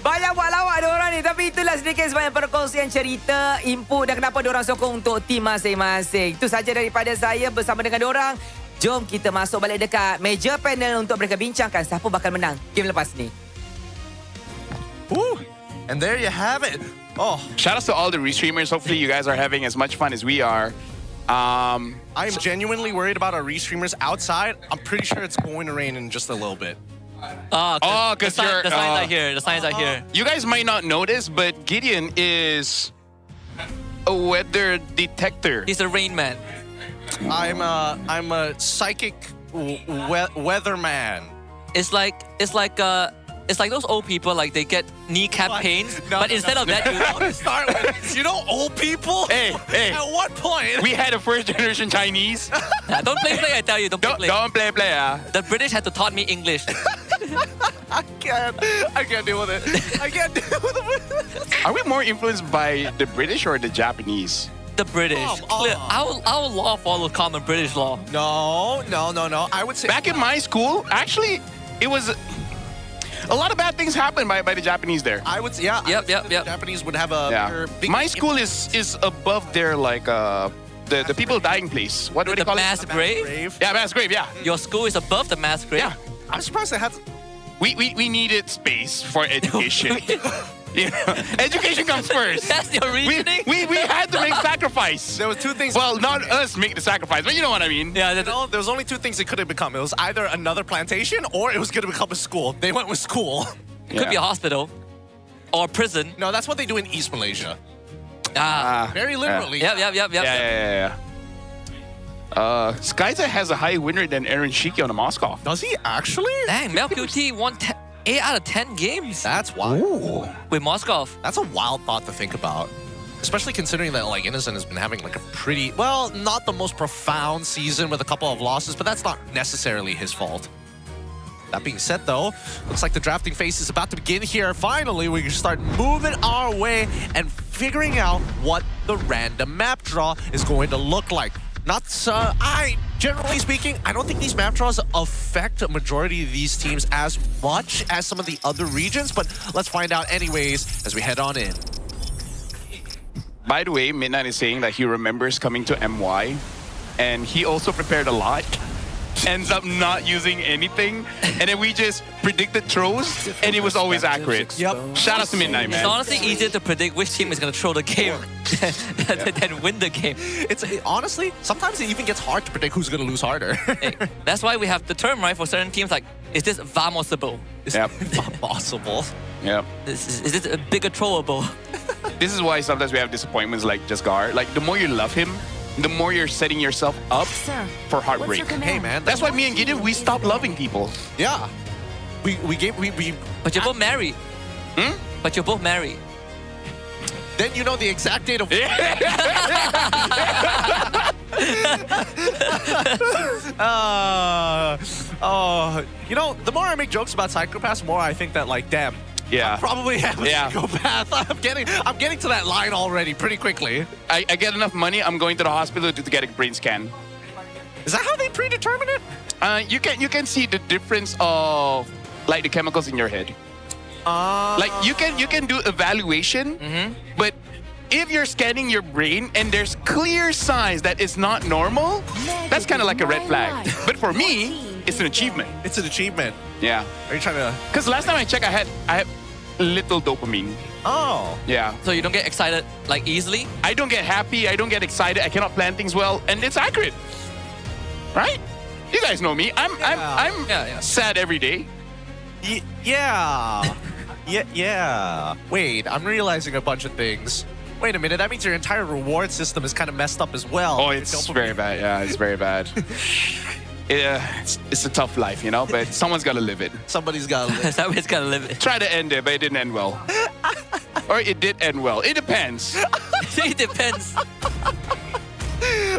Banyak buat lawak diorang ni. Tapi itulah sedikit sebanyak perkongsian cerita, input dan kenapa diorang sokong untuk tim masing-masing. Itu saja daripada saya bersama dengan diorang. Jom kita masuk balik dekat meja panel untuk mereka bincangkan siapa bakal menang game lepas ni. And there you have it. Shout out to all the restreamers. Hopefully you guys are having as much fun as we are. I'm genuinely worried about our restreamers outside. I'm pretty sure it's going to rain in just a little bit. Because the signs are here. The signs are here. You guys might not notice, but Gideon is a weather detector. He's a rain man. I'm a psychic weatherman. It's like those old people, like they get kneecap pains, but instead of that, start with, old people. Hey! At what point? We had a first generation Chinese. Don't play. I tell you, don't play. Don't play. The British had to taught me English. I can't deal with it. I can't deal with it. Are we more influenced by the British or the Japanese? The British. Our law follows common British law. No. I would say back in my school, actually, it was a lot of bad things happened by the Japanese there. I would say, Yep. The Japanese would have a big... My school is above their the people dying place. What do they call mass it? grave? Yeah, mass grave. Yeah. Your school is above the mass grave. Yeah. I'm surprised they had. We needed space for education. Education comes first. That's your reasoning? We had to make sacrifice. There were two things. Well, not us make the sacrifice, but you know what I mean. Yeah, there was only two things it could have become. It was either another plantation or it was going to become a school. They went with school. It could be a hospital or a prison. No, that's what they do in East Malaysia. Very literally. Yeah. Skyza has a higher win rate than Aaron Shiki on the Moscow. Does he actually? Dang, Mel QT won 8 out of 10 games. That's wild. With Moscow. That's a wild thought to think about. Especially considering that Innocent has been having a pretty, well, not the most profound season with a couple of losses, but that's not necessarily his fault. That being said, though, looks like the drafting phase is about to begin here. Finally, we can start moving our way and figuring out what the random map draw is going to look like. Generally speaking, I don't think these map draws affect a majority of these teams as much as some of the other regions, but let's find out anyways as we head on in. By the way, Midnight is saying that he remembers coming to MY, and he also prepared a lot. Ends up not using anything, and then we just predicted throws, and it was always accurate. Yep. Shout out to Midnight, man. It's honestly easier to predict which team is going to throw the game than win the game. Honestly, sometimes it even gets hard to predict who's going to lose harder. Hey, that's why we have the term, right, for certain teams like, is this Vamosable? Yep. Possible. Yep. Is this a bigger throwable? This is why sometimes we have disappointments like Jasgar. Like, the more you love him, the more you're setting yourself up for heartbreak. Hey, man. That's why me and Gideon, we stopped loving people. Yeah. We. But you're both married. But you're both married. Then you know the exact date of... You know, the more I make jokes about psychopaths, the more I think that, like, damn, yeah, I probably have a psychopath. I'm getting to that line already pretty quickly. I get enough money, I'm going to the hospital to get a brain scan. Is that how they predetermine it? You can see the difference of like the chemicals in your head. Like you can do evaluation, but if you're scanning your brain and there's clear signs that it's not normal, that's kind of like a red flag. But for me, it's an achievement. It's an achievement. Yeah. Are you trying to? Because last time I checked, I had little dopamine. Oh. Yeah. So you don't get excited like easily? I don't get happy. I don't get excited. I cannot plan things well, and it's accurate, right? You guys know me. I'm sad every day. Yeah. Wait, I'm realizing a bunch of things. Wait a minute, that means your entire reward system is kind of messed up as well. Oh, it's very bad. Yeah, it's very bad. It's a tough life, you know, but someone's got to live it. Somebody's got to live it. Somebody's got to live it. Try to end it, but it didn't end well. Or it did end well. It depends. It depends.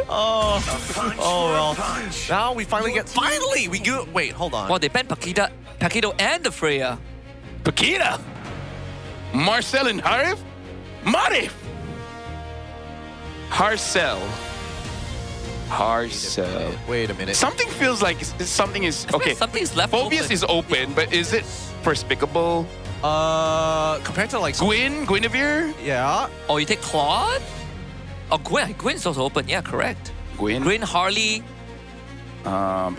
Oh well. Now we finally we go. Wait, hold on. Well, they banned Paquito and the Freya. Paquita? Marcel and Harif? Marif! Harcel. Wait a minute. Something feels like something is... Okay, something's left Phobius open. is open, but is it Perspicable? Compared to like... Guinevere? Yeah. Oh, you take Claude? Oh, Gwyn's also open. Yeah, correct. Gwyn, Harley. I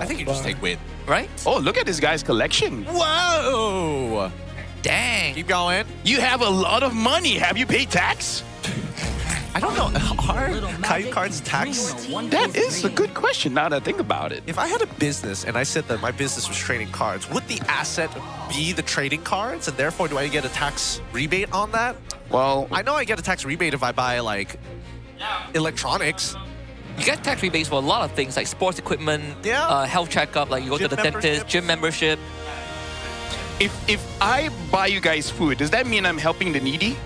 think you just take Gwyn. Right? Oh, look at this guy's collection. Whoa! Dang. Keep going. You have a lot of money. Have you paid tax? I don't know. Are Caillou cards tax? That is a good question now that I think about it. If I had a business and I said that my business was trading cards, would the asset be the trading cards? And therefore, do I get a tax rebate on that? Well, I know I get a tax rebate if I buy, like, electronics. You get tax rebates for a lot of things, like sports equipment, health checkup, like you go to the dentist, gym membership. If I buy you guys food, does that mean I'm helping the needy?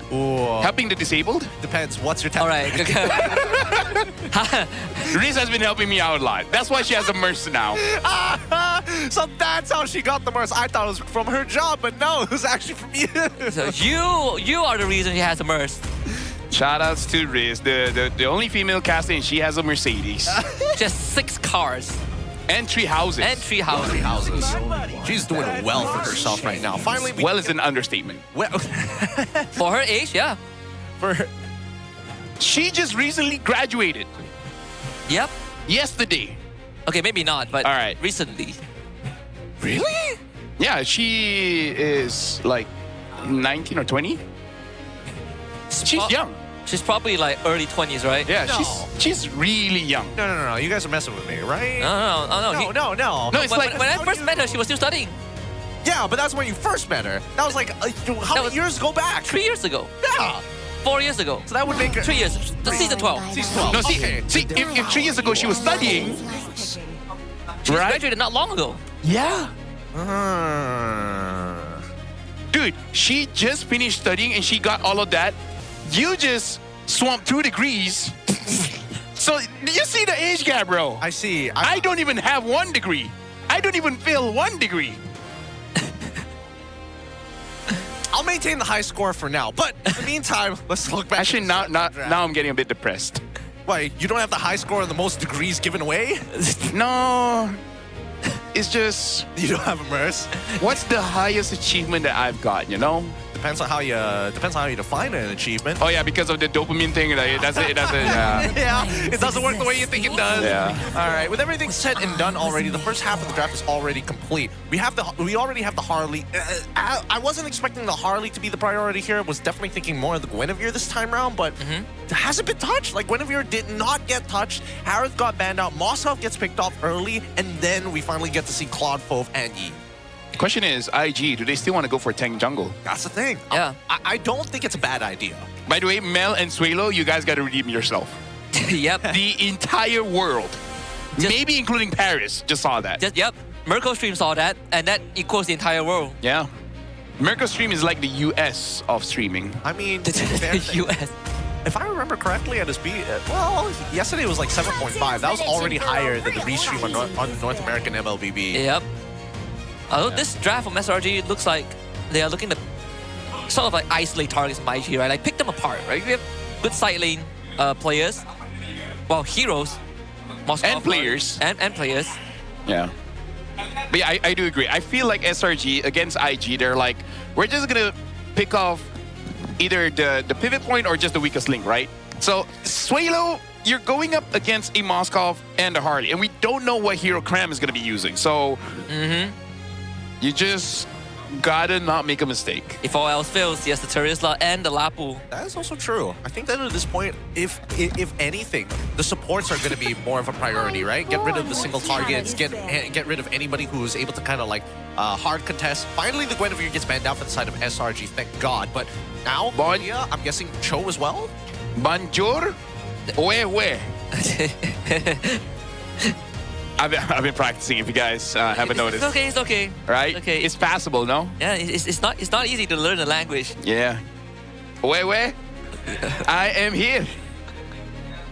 Helping the disabled? Depends. What's your tax? All right. Reese has been helping me out a lot. That's why she has a MERS now. So that's how she got the MERS. I thought it was from her job, but no, it was actually from you. So you are the reason she has a MERS. Shout outs to Riz, the only female casting. She has a Mercedes. Just 6 cars. And 3 houses. And 3 houses. She's doing well for herself right now. Finally, well is an understatement. Well, for her age, yeah. For her. She just recently graduated. Yep. Yesterday. Okay, maybe not, but all right. Recently. Really? Yeah, she is like 19 or 20. She's young. She's probably like early 20s, right? Yeah, she's really young. No. You guys are messing with me, right? No. No, it's when I first met her, she was still studying. Yeah, but that's when you first met her. That was like, how many years go back? 3 years ago. Yeah. 4 years ago. So that would make her... 3 years. Season 12. Season 12. No, see, if 3 years ago she was studying... She graduated not long ago. Yeah. Dude, she just finished studying and she got all of that. You just swamped 2 degrees. So you see the age gap, bro. I see. I don't even have 1 degree. I don't even feel 1 degree. I'll maintain the high score for now. But in the meantime, let's look back. Actually, now I'm getting a bit depressed. Why, you don't have the high score and the most degrees given away? No. It's just... You don't have immerse? What's the highest achievement that I've got, you know? Depends on how you define an achievement. Oh yeah, because of the dopamine thing, like, it doesn't yeah, it doesn't work the way you think it does. Yeah. All right, with everything said and done already, the first half of the draft is already complete. We already have the Harley. I wasn't expecting the Harley to be the priority here. I was definitely thinking more of the Guinevere this time around, but it hasn't been touched. Like, Guinevere did not get touched. Harith got banned out. Mosshoff gets picked off early, and then we finally get to see Claude Fauve and Yi. Question is, IG, do they still want to go for tank jungle? That's the thing. Yeah. I don't think it's a bad idea. By the way, Mel and Suelo, you guys got to redeem yourself. Yep. The entire world, maybe including Paris, just saw that. Yep. Merkel Stream saw that, and that equals the entire world. Yeah. Merkel Stream is like the US of streaming. I mean, the US. If I remember correctly, at his speed, well, yesterday it was like 7.5. That was already higher than the restream on the North American MLBB. Yep. Although this draft from SRG looks like they are looking to sort of like isolate targets from IG, right? Like pick them apart, right? We have good side lane players, well, heroes, and players. And players. Yeah. But yeah, I do agree. I feel like SRG against IG, they're like, we're just going to pick off either the pivot point or just the weakest link, right? So, Suelo, you're going up against a Moskov and a Harley, and we don't know what hero Cram is going to be using. So, you just gotta not make a mistake. If all else fails, yes, the Terizla and the Lapu. That is also true. I think that at this point, if anything, the supports are going to be more of a priority, right? Get rid of the single targets, get rid of anybody who is able to kind of like hard contest. Finally, the Guinevere gets banned out for the side of SRG, thank God. But now, yeah, I'm guessing Cho as well? Bonjour? Where? I've been practicing, if you guys haven't noticed. It's okay. Right? Okay. It's passable, no? Yeah, it's not easy to learn the language. Yeah. Where? I am here.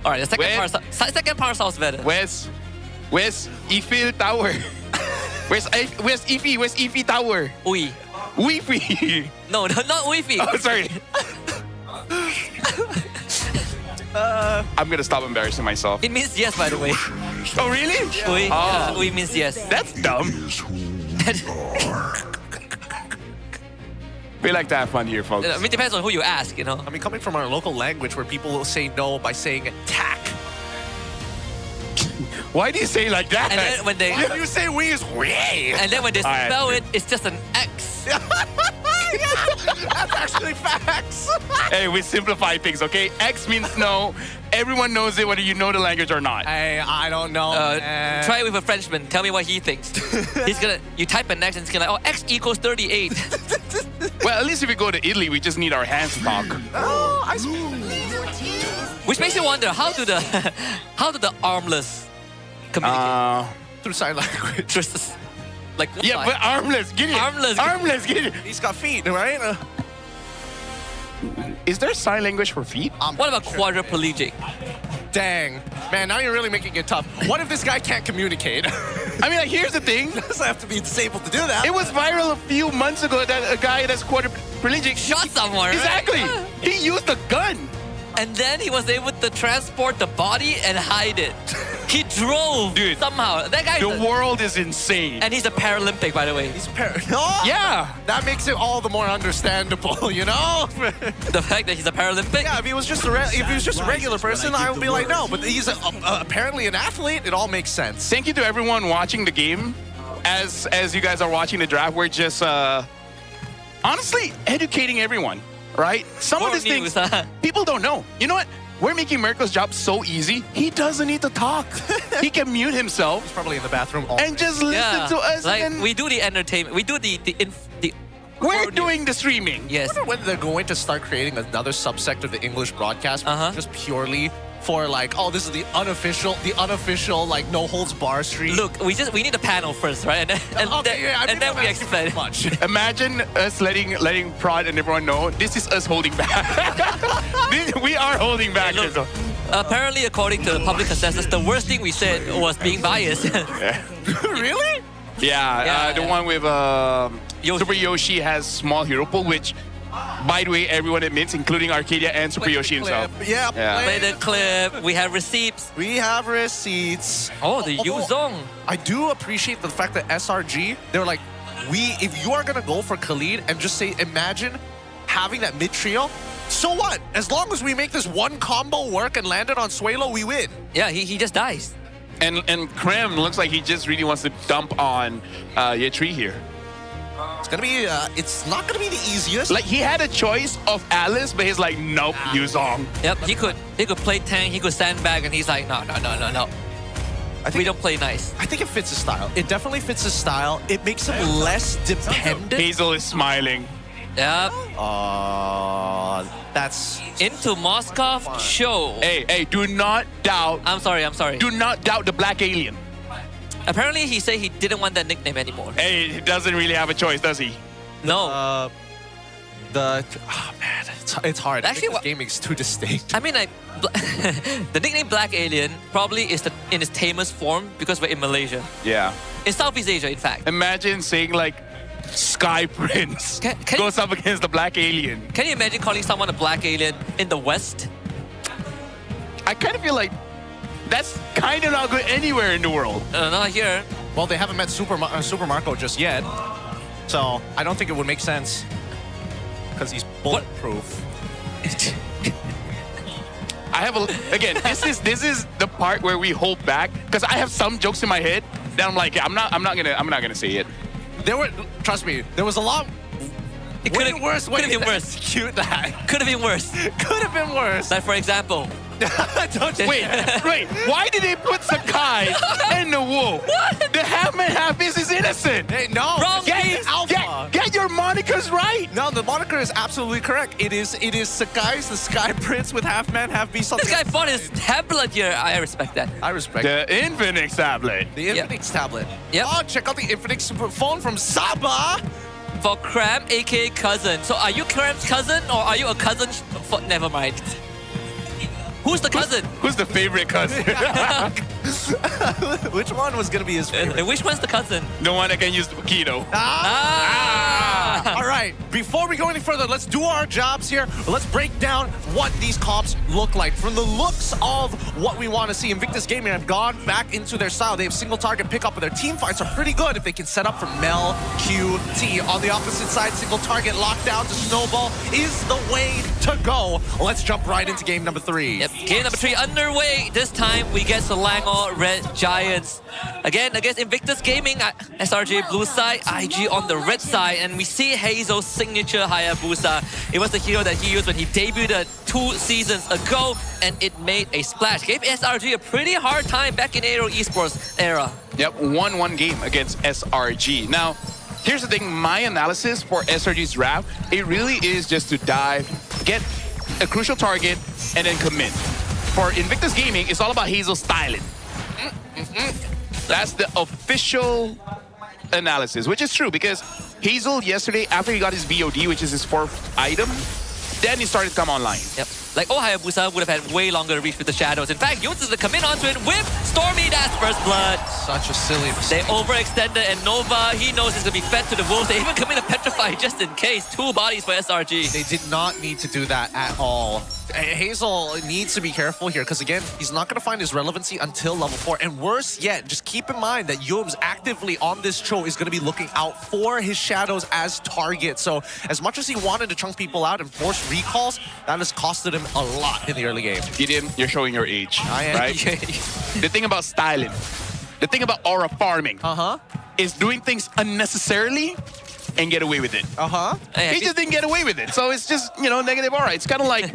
All right, the second part sounds better. Where's Eiffel Tower? Where's Eiffel? Where's Eiffel Tower? Oui. Wi-Fi. No, not Wi-Fi. Oh, sorry. I'm gonna stop embarrassing myself. It means yes, by the way. Oh, really? Oui, yeah, oui means yes. That's dumb. We like to have fun here, folks. I mean, it depends on who you ask, you know. I mean, coming from our local language where people will say no by saying tack. Why do you say like that? And then when they... Why do you say we is we? And then when they spell it, it's just an X. That's actually facts. Hey, we simplify things, okay? X means no. Everyone knows it whether you know the language or not. Hey, I don't know. Try it with a Frenchman. Tell me what he thinks. You type an X and it's gonna like, oh, X equals 38. Well, at least if we go to Italy, we just need our hands to talk. Oh, I see. Which makes me wonder, how do the armless communicate? Through sign language. Like, yeah, but armless, get it. Armless, get it. He's got feet, right? Is there sign language for feet? What about quadriplegic? Dang. Man, now you're really making it tough. What if this guy can't communicate? I mean, like, here's the thing. He doesn't have to be disabled to do that. It was viral a few months ago that a guy that's quadriplegic shot someone, Exactly. Right? He used a gun. And then he was able to transport the body and hide it. He drove somehow. That guy. The world is insane. And he's a Paralympic, by the way. He's yeah. That makes it all the more understandable, you know? The fact that he's a Paralympic? Yeah, if he was just a regular person, I would be like, no. But he's apparently an athlete. It all makes sense. Thank you to everyone watching the game. As you guys are watching the draft, we're just honestly educating everyone. Right? Some of these things people don't know. You know what? We're making Merkel's job so easy. He doesn't need to talk. He can mute himself. He's probably in the bathroom all and day. just listen to us. Like, and we do the entertainment. We do the we're doing the streaming. Yes. I wonder when they're going to start creating another subsect of the English broadcast, just purely for like, oh, this is the unofficial like no holds bar stream. Look, we need a panel first, right? And then we explain much. Imagine us letting Prod and everyone know this is us holding back. We are holding back. Hey, look, apparently, according to the public consensus, the worst thing we said was being biased. Really? Yeah, the one with Super Yoshi has small hero pool, which By the way, everyone admits, including Arcadia and Super Yoshi himself. Yeah, Play the clip. We have receipts. We have receipts. Oh, the Yuzong. I do appreciate the fact that SRG, they were like, if you are going to go for Khalid and just say, imagine having that mid trio, so what? As long as we make this one combo work and land it on Suelo, we win. Yeah, he just dies. And Krem looks like he just really wants to dump on Yetri here. It's gonna be. It's not gonna be the easiest. Like he had a choice of Alice, but he's like, nope, Yuzong. Yep, he could play tank, he could sandbag, and he's like, no. We don't play nice. I think it fits his style. It definitely fits his style. It makes him less dependent. Hazel is smiling. Yep. That's into Moskov show. Hey, do not doubt. I'm sorry. Do not doubt the black alien. Apparently, he said he didn't want that nickname anymore. Hey, he doesn't really have a choice, does he? No. Man, it's hard. Actually, this gaming is too distinct. I mean, like, the nickname Black Alien probably is in its tamest form because we're in Malaysia. Yeah. In Southeast Asia, in fact. Imagine saying like Sky Prince goes up against the Black Alien. Can you imagine calling someone a Black Alien in the West? I kind of feel like that's kind of not good anywhere in the world. Not here. Well, they haven't met Super Marco just yet, so I don't think it would make sense because he's bulletproof. I have again. This is the part where we hold back because I have some jokes in my head that I'm like, yeah, I'm not gonna say it. Trust me, there was a lot. It could have been worse. Could have been worse. Cute that. Could have been worse. Could have been worse. Like for example. Wait. Why did they put Sakai and the wolf? What? The half-man, half-beast is innocent. Hey, no. Wrong. Get your monikers right. No, the moniker is absolutely correct. It is Sakai's the Sky Prince with half-man, half-beast. This guy fought his tablet here. I respect that. I respect the Infinix tablet. The Infinix tablet. Yep. Oh, check out the Infinix phone from Saba. For Cram, aka cousin. So are you Cram's cousin or are you a cousin? Never mind. Who's the cousin? Who's the favorite cousin? Which one was going to be his favorite? Which one's the cousin? The one that can use the keto. All right, before we go any further, let's do our jobs here. Let's break down what these comps look like. From the looks of what we want to see, Invictus Gaming have gone back into their style. They have single target pickup, but their team fights are pretty good if they can set up for Mel, Q, T. On the opposite side, single target lockdown to Snowball is the way to go. Let's jump right into game number 3. Yep, game number 3 underway. This time we get Selangor Red Giants. Again, against Invictus Gaming, SRJ blue side, IG on the red side, and we see Hazel's signature Hayabusa. It was the hero that he used when he debuted 2 seasons ago, and it made a splash. Gave SRG a pretty hard time back in Aero Esports era. Yep, 1-1 game against SRG. Now, here's the thing, my analysis for SRG's draft, it really is just to dive, get a crucial target, and then commit. For Invictus Gaming, it's all about Hazel's styling. That's the official analysis, which is true because Hazel yesterday, after he got his VOD, which is his 4th item, then he started to come online. Yep. Like, Hayabusa would have had way longer reach with the shadows. In fact, Yunz is to come in onto it with Stormy, that's first blood. Such a silly mistake. They overextended, and Nova, he knows he's going to be fed to the wolves. They even come in to petrify just in case. 2 bodies for SRG. They did not need to do that at all. Hazel needs to be careful here because, again, he's not going to find his relevancy until level 4. And worse yet, just keep in mind that Yums actively on this show is going to be looking out for his shadows as targets. So as much as he wanted to chunk people out and force recalls, that has costed him a lot in the early game. Gideon, you're showing your age. I am. Right? The thing about styling, the thing about aura farming is doing things unnecessarily and get away with it. He just didn't get away with it. So it's just, you know, negative aura. It's kind of like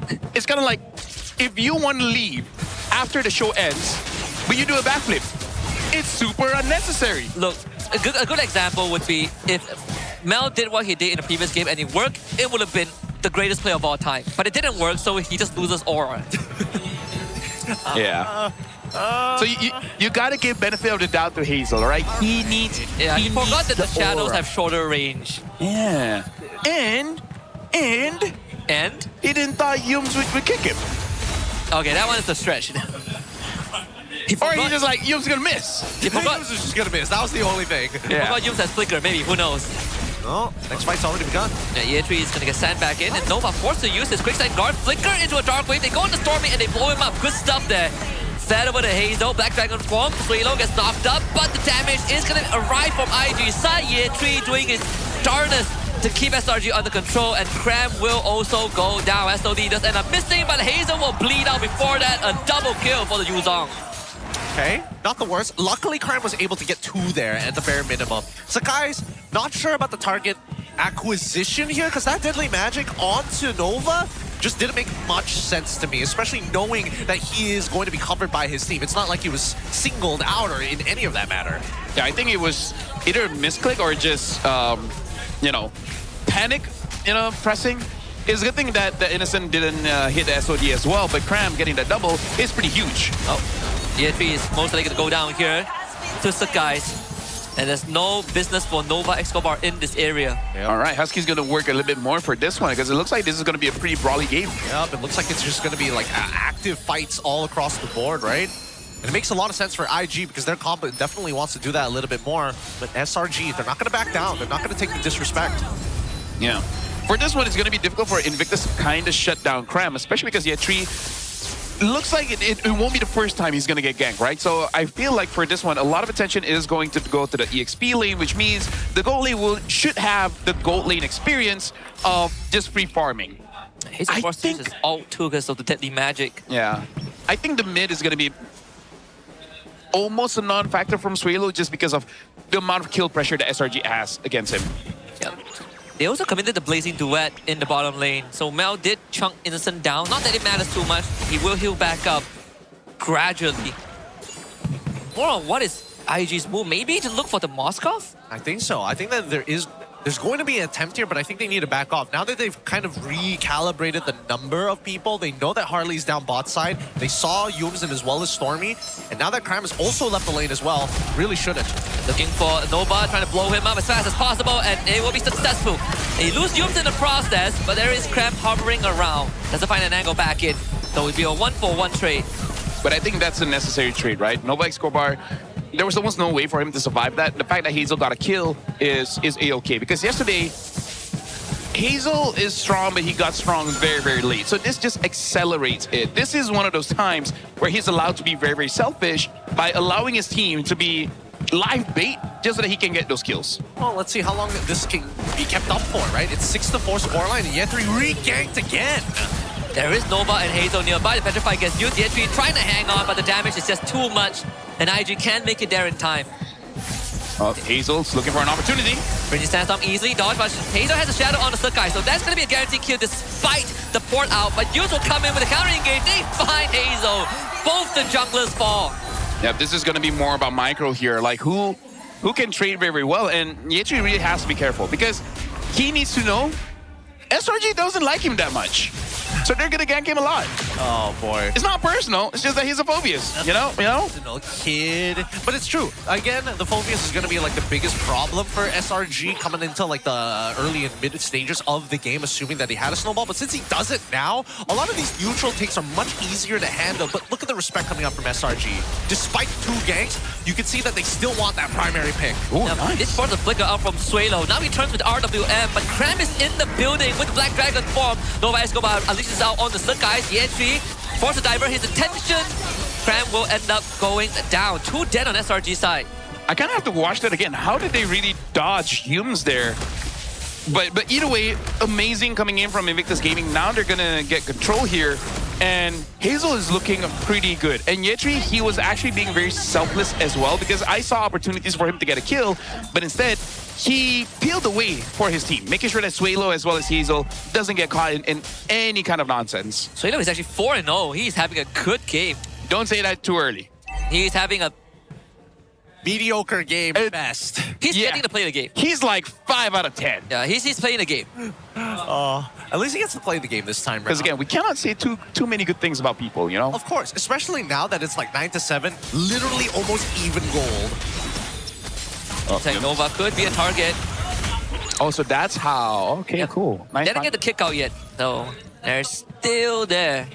if you want to leave after the show ends, but you do a backflip, it's super unnecessary. Look, a good example would be if Mel did what he did in the previous game and it worked, it would have been the greatest player of all time. But it didn't work, so he just loses aura. Yeah. So you gotta give benefit of the doubt to Hazel, right? He needs. Yeah, he forgot that the shadows aura. have shorter range. Yeah. And he didn't thought Yums would kick him. Okay, that one is a stretch. Or he's just like, Yums gonna miss. He forgot Yums was just gonna miss. That was the only thing. Yeah. Forgot Yums has flicker. Maybe, who knows? Oh, next fight's already begun. Yeah, EA3 is gonna get sent back in, and Nova forced to use his quicksand guard, flicker into a dark wave. They go into Stormy and they blow him up. Good stuff there. Fed over to Hazel, Black Dragon form. Suelo gets knocked up, but the damage is gonna arrive from IG side. EA3 doing his darnest to keep SRG under control, and Cram will also go down. SOD does end up missing, but Hazel will bleed out before that. A double kill for the Yuzong. Okay, not the worst. Luckily, Cram was able to get 2 there at the bare minimum. So guys, not sure about the target acquisition here, because that Deadly Magic onto Nova just didn't make much sense to me, especially knowing that he is going to be covered by his team. It's not like he was singled out or in any of that matter. Yeah, I think it was either a misclick or just, panic, pressing. It's a good thing that the Innocent didn't hit the SOD as well, but Cram getting that double is pretty huge. Oh, EA3 is most likely going to go down here to Sakai's. And there's no business for Nova Escobar in this area. Yep. All right, Husky's going to work a little bit more for this one because it looks like this is going to be a pretty brawly game. Yep, it looks like it's just going to be like active fights all across the board, right? And it makes a lot of sense for IG because their comp definitely wants to do that a little bit more. But SRG, they're not going to back down. They're not going to take the disrespect. Yeah. For this one, it's going to be difficult for Invictus to kind of shut down Cram, especially because EA3 looks like it won't be the first time he's going to get ganked, right? So I feel like for this one, a lot of attention is going to go to the EXP lane, which means the gold lane should have the gold lane experience of just free farming. Hazel forced uses ult too because of the Deadly Magic. Yeah. I think the mid is going to be almost a non-factor from Suelo just because of the amount of kill pressure that SRG has against him. Yeah. They also committed the Blazing Duet in the bottom lane. So Mel did chunk Innocent down. Not that it matters too much. He will heal back up gradually. More on what is IG's move? Maybe to look for the Moskov? I think so. I think that there's going to be an attempt here, but I think they need to back off. Now that they've kind of recalibrated the number of people, they know that Harley's down bot side. They saw Yumsen as well as Stormy. And now that Cram has also left the lane as well, really shouldn't. Looking for Nova, trying to blow him up as fast as possible, and it will be successful. They lose Yumsen in the process, but there is Cram hovering around. Doesn't find an angle back in. So it'll be a 1-for-1 trade. But I think that's a necessary trade, right? Nova Escobar, there was almost no way for him to survive that. The fact that Hazel got a kill is A-okay. Because yesterday, Hazel is strong, but he got strong very, very late. So this just accelerates it. This is one of those times where he's allowed to be very, very selfish by allowing his team to be live bait just so that he can get those kills. Well, let's see how long this can be kept up for, right? It's 6-4 scoreline, and EA3 re-ganked again. There is Nova and Hazel nearby. The Petrify gets used. EA3 trying to hang on, but the damage is just too much. And IG can't make it there in time. Oh, Hazel's looking for an opportunity. Bridgie Sandstorm easily dodged, but Hazel has a shadow on the Sakai, so that's going to be a guaranteed kill despite the port out. But Yuz will come in with a counter engage. They find Hazel. Both the junglers fall. Yeah, this is going to be more about micro here. Like who can trade very, very well. And Yechi really has to be careful because he needs to know SRG doesn't like him that much. So they're gonna gank him a lot. Oh boy. It's not personal, it's just that he's a Phobius, you know? No kid. But it's true. Again, the Phobius is gonna be like the biggest problem for SRG coming into like the early and mid stages of the game, assuming that he had a snowball. But since he doesn't now, a lot of these neutral takes are much easier to handle. But look at the respect coming up from SRG. Despite 2 ganks, you can see that they still want that primary pick. Ooh, nice. This forces a flicker out from Suelo. Now he turns with RWM, but Cram is in the building with the Black Dragon form. Nova Escobar unleashes out on the Sakai's. The entry force to divert his attention. Cram will end up going down. 2 dead on SRG side. I kind of have to watch that again. How did they really dodge Humes there? But either way, amazing coming in from Invictus Gaming. Now they're gonna get control here. And Hazel is looking pretty good. And Yetri, he was actually being very selfless as well because I saw opportunities for him to get a kill, but instead, he peeled away for his team, making sure that Suelo as well as Hazel doesn't get caught in any kind of nonsense. Suelo is actually 4-0. He's having a good game. Don't say that too early. He's having a mediocre game at best. He's getting to play the game. He's like 5 out of 10. Yeah, he's playing the game. At least he gets to play the game this time around. Because again, we cannot say too many good things about people, you know? Of course, especially now that it's like 9-7, literally almost even gold. Nova could be a target. Oh, so that's how. Okay, cool. Nice. They didn't get the kick out yet, so they're still there.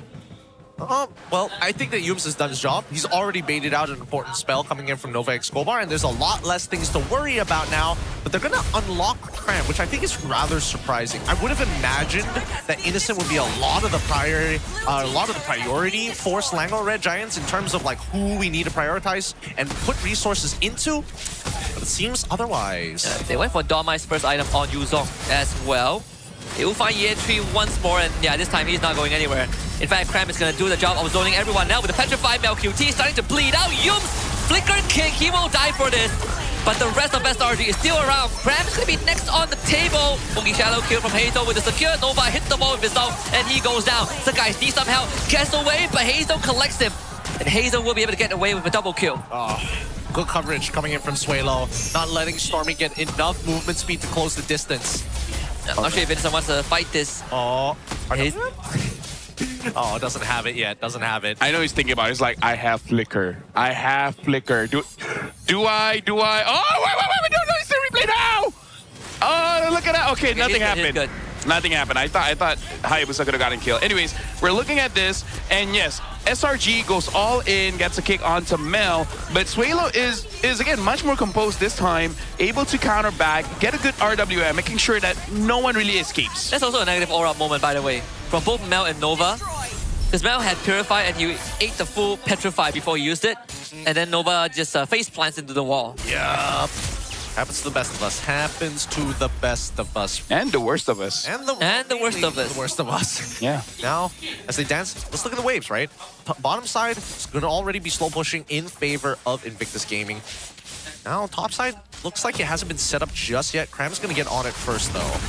Well, I think that Yums has done his job. He's already baited out an important spell coming in from Nova Escobar, and there's a lot less things to worry about now. But they're going to unlock Cram, which I think is rather surprising. I would have imagined that Innocent would be a lot of the priority for Selangor Red Giants in terms of like who we need to prioritize and put resources into. But it seems otherwise. They went for Domai's first item on Yuzong as well. They will find Ye3 once more, and yeah, this time he's not going anywhere. In fact, Cram is going to do the job of zoning everyone now with the Petrified Mel QT starting to bleed out. Yums, flicker kick, he will die for this. But the rest of SRG is still around. Cram is going to be next on the table. Only shallow kill from Hazel with the secure. Nova hits the ball with his ult, and he goes down. The guys need some help. Gets away, but Hazel collects him. And Hazel will be able to get away with a double kill. Oh, good coverage coming in from Suelo. Not letting Stormy get enough movement speed to close the distance. I'm not sure if Innocent wants to fight this. Oh, oh, doesn't have it yet. Doesn't have it. I know he's thinking about it. He's like, I have flicker. I have flicker. Do I? Oh, wait, no, it's the replay now. Oh, look at that. Okay, nothing happened. Nothing happened. I thought Hayabusa could have gotten killed. Anyways, we're looking at this, and yes, SRG goes all in, gets a kick onto Mel, but Suelo is again much more composed this time, able to counter back, get a good RWM, making sure that no one really escapes. That's also a negative aura moment, by the way, from both Mel and Nova. Because Mel had Purify and he ate the full Petrify before he used it, and then Nova just face plants into the wall. Yup. Happens to the best of us. Happens to the best of us. And the worst of us. And the worst of us. The worst of us. Yeah. Now, as they dance, let's look at the waves, right? Bottom side is going to already be slow pushing in favor of Invictus Gaming. Now, top side looks like it hasn't been set up just yet. Cram's going to get on it first, though.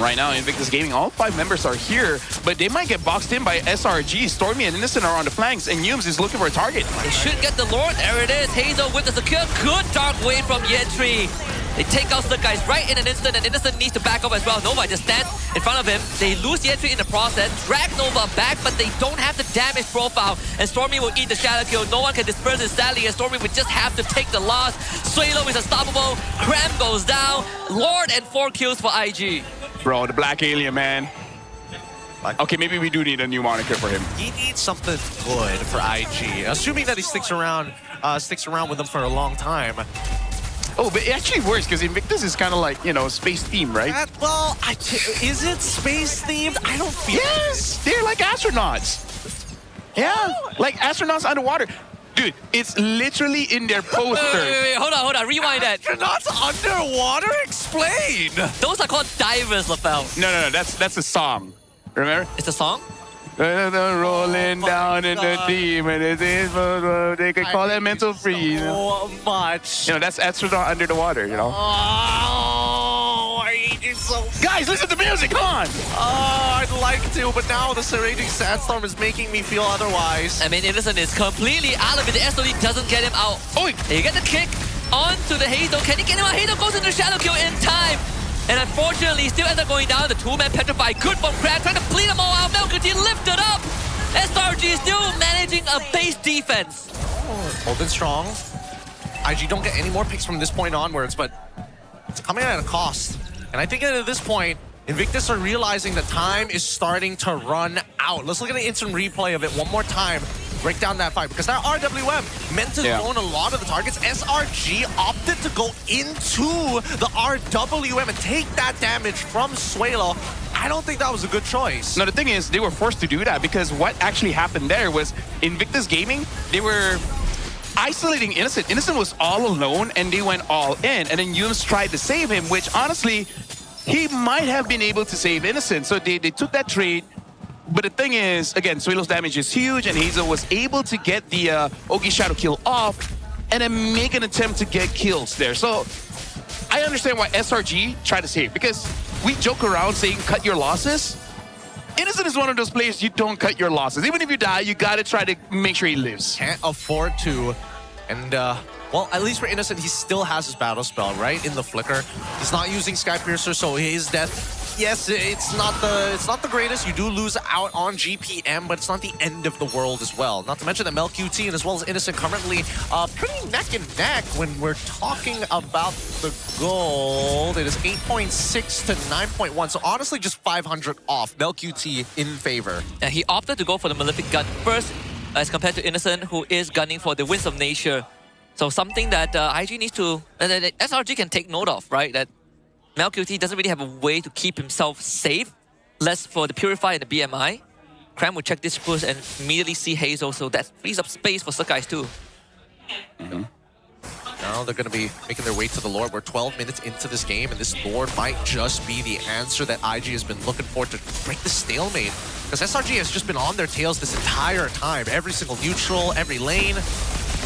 Right now, Invictus Gaming, all 5 members are here, but they might get boxed in by SRG. Stormy and Innocent are on the flanks, and Yums is looking for a target. They should get the Lord. There it is. Hazel with the secure. Good dark wave from Ye3. They take out the guys right in an instant, and Innocent needs to back up as well. Nova just stands in front of him. They lose Ye3 in the process, drag Nova back, but they don't have the damage profile, and Stormy will eat the shadow kill. No one can disperse it sadly, and Stormy would just have to take the loss. Suelo is unstoppable. Cram goes down. Lord and 4 kills for IG. Bro, the Black Alien, man. Okay, maybe we do need a new moniker for him. He needs something good for IG, assuming that he sticks around with them for a long time. Oh, but it actually works because Invictus is kind of like, you know, space themed, right? Well, is it space themed? I don't feel. Yes, they're like astronauts. Yeah, like astronauts underwater. Dude, it's literally in their poster. Wait, hold on, rewind that. Astronauts underwater? Explain. Those are called divers, LaFell. No, that's a song. Remember? It's a song? Rolling down in the deep, and they could call it mental freeze. So much. You know, that's astronaut under the water, you know? Oh, I hate it so. Guys, listen to music, come on! Oh, I'd like to, but now the serrating sandstorm is making me feel otherwise. I mean, Innocent is completely out of it. The SOD doesn't get him out. Oh, you get the kick onto the Hazel. Can he get him out? Hazel goes into the shadow kill in time. And unfortunately, still ends up going down. The 2-man Petrify. Good from Crab, trying to bleed them all out. Melkity lifted up. SRG is still managing a base defense. Holding strong. IG don't get any more picks from this point onwards, but it's coming at a cost. And I think at this point, Invictus are realizing that time is starting to run out. Let's look at an instant replay of it one more time. Break down that fight, because that RWM meant to zone a lot of the targets. SRG opted to go into the RWM and take that damage from Suelo. I don't think that was a good choice. No, the thing is, they were forced to do that because what actually happened there was Invictus Gaming, they were isolating Innocent. Innocent was all alone and they went all in. And then Yums tried to save him, which honestly, he might have been able to save Innocent. So they took that trade. But the thing is, again, Suelo's damage is huge, and Hazel was able to get the Ogi Shadow kill off and then make an attempt to get kills there. So I understand why SRG tried to save, because we joke around saying cut your losses. Innocent is one of those players you don't cut your losses. Even if you die, you gotta try to make sure he lives. Can't afford to. And, well, at least for Innocent, he still has his battle spell, right? In the flicker. He's not using Sky Piercer, so his death yes, it's not the greatest. You do lose out on GPM, but it's not the end of the world as well. Not to mention that MLQT and as well as Innocent currently pretty neck and neck when we're talking about the gold. It is 8.6 to 9.1. So honestly, just 500 off. MLQT in favor. And he opted to go for the Malefic Gun first as compared to Innocent, who is gunning for the Winds of Nature. So something that IG needs to, that SRG can take note of, right? That MLQT doesn't really have a way to keep himself safe. Less for the Purify and the BMI. Cram will check this push and immediately see Hazel, so that frees up space for Sakai's too. Now they're going to be making their way to the Lord. We're 12 minutes into this game, and this Lord might just be the answer that IG has been looking for to break the stalemate. Because SRG has just been on their tails this entire time. Every single neutral, every lane.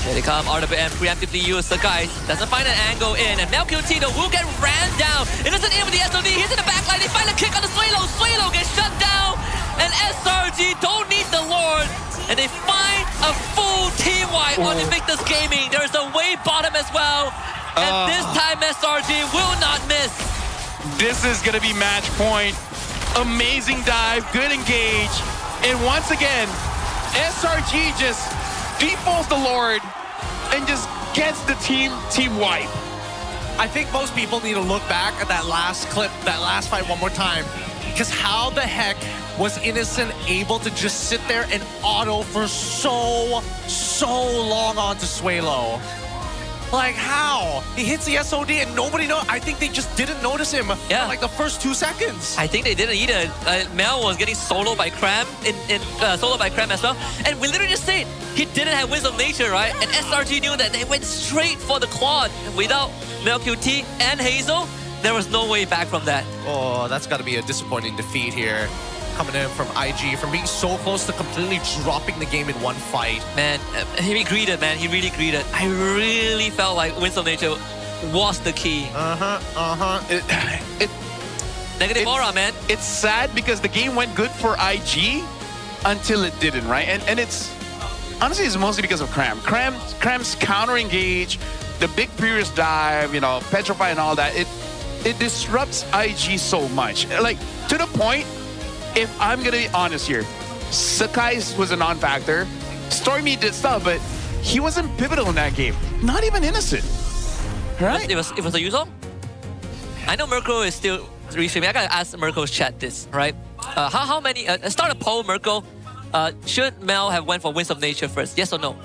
Here they come, RWM preemptively use Sakai. Doesn't find an angle in, and MLQT will get ran down. Innocent in with the SOD, he's in the backline, they find a kick on the Suelo. Suelo gets shut down, and SRG don't need the Lord. And they find a full team wipe on Invictus Gaming. There's a way bottom as well. And this time SRG will not miss. This is going to be match point. Amazing dive, good engage. And once again, SRG just defaults the Lord and just gets the team wipe. I think most people need to look back at that last clip, that last fight one more time. Because how the heck was Innocent able to just sit there and auto for so long onto Suelo? Like, how? He hits the SOD and nobody knows. I think they just didn't notice him for like the first 2 seconds. I think they didn't either. Mel was getting soloed by Cram, soloed by Cram as well. And we literally just said he didn't have Winds of Nature, right? And SRG knew that they went straight for the Claude. Without MLQT and Hazel, there was no way back from that. Oh, that's got to be a disappointing defeat here. Coming in from IG, from being so close to completely dropping the game in one fight. Man, he greeted, man. He really greeted. I really felt like Winds of Nature was the key. Negative aura, man. It's sad because the game went good for IG until it didn't, right? And it's honestly, it's mostly because of Cram. Cram's counter engage, the big previous dive, you know, Petrify and all that. It disrupts IG so much. Like, to the point, if I'm gonna be honest here, Sakai was a non-factor. Stormy did stuff, but he wasn't pivotal in that game. Not even Innocent. Right? It was a user. I know Mirko is still restreaming. I gotta ask Mirko's chat this, right? How many? Start a poll, Mirko. Should Mel have went for Winds of Nature first? Yes or no?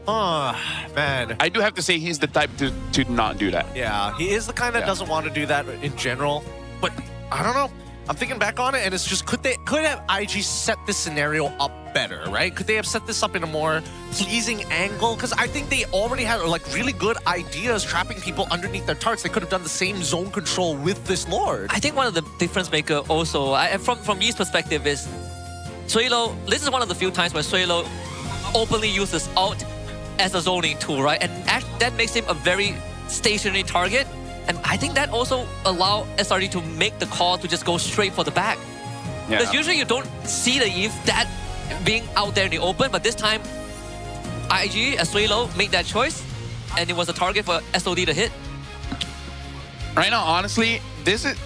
Oh, man. I do have to say he's the type to not do that. Yeah, he is the kind that doesn't want to do that in general. But I don't know. I'm thinking back on it, and it's just, could have IG set this scenario up better, right? Could they have set this up in a more pleasing angle? Because I think they already had like really good ideas trapping people underneath their turrets. They could have done the same zone control with this Lord. I think one of the difference maker also, from Yee's perspective, is Suelo. This is one of the few times where Suelo openly uses ult as a zoning tool, right? And that makes him a very stationary target. And I think that also allows SRG to make the call to just go straight for the back. Because usually you don't see the Eve that being out there in the open, but this time IG, as Suelo, made that choice, and it was a target for SOD to hit. Right now, honestly, this is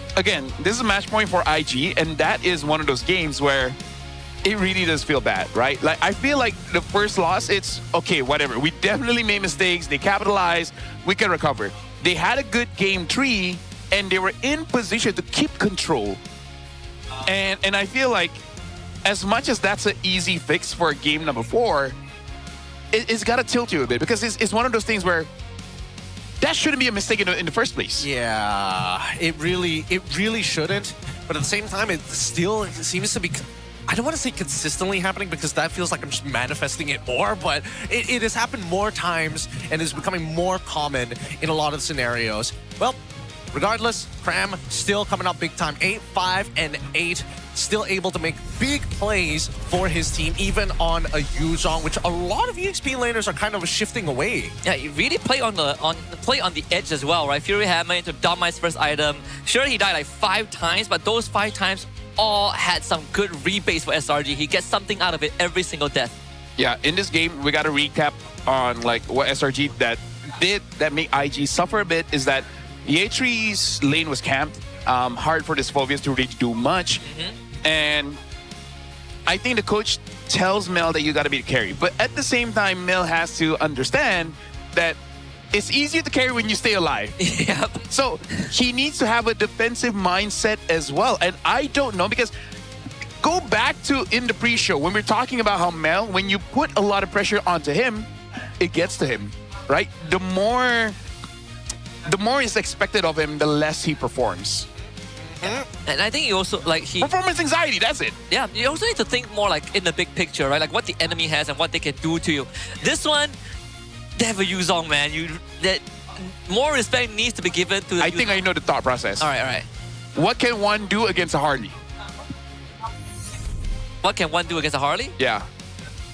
a match point for IG, and that is one of those games where it really does feel bad, right? Like, I feel like the first loss, it's okay, whatever. We definitely made mistakes, they capitalized, we can recover. They had a good game 3, and they were in position to keep control. And I feel like, as much as that's an easy fix for game number 4, it's got to tilt you a bit, because it's one of those things where that shouldn't be a mistake in the first place. Yeah, it really shouldn't. But at the same time, it still seems to be, I don't want to say consistently happening, because that feels like I'm just manifesting it more, but it has happened more times and is becoming more common in a lot of scenarios. Well, regardless, Cram still coming up big time. 8-5 and 8, still able to make big plays for his team, even on a Yuzhong, which a lot of EXP laners are kind of shifting away. Yeah, you really play on the edge as well, right? Fury Hammer into Dharma's first item. Sure, he died like 5 times, but those 5 times all had some good rebates for SRG. He gets something out of it every single death. Yeah, in this game, we got to recap on like what SRG that made IG suffer a bit is that Yetri's lane was camped. hard for the Sophovians to really do much. And I think the coach tells Mel that you got to be the carry. But at the same time, Mel has to understand that it's easier to carry when you stay alive. Yep. So he needs to have a defensive mindset as well. And I don't know, because go back to in the pre-show when we're talking about how Mel, when you put a lot of pressure onto him, it gets to him, right? The more is expected of him, the less he performs. And I think you also performance anxiety, that's it. Yeah, you also need to think more like in the big picture, right? Like what the enemy has and what they can do to you. This one, they have a Yuzong, man. That more respect needs to be given to the I think I know the thought process. All right. What can one do against a Harley? What can one do against a Harley? Yeah.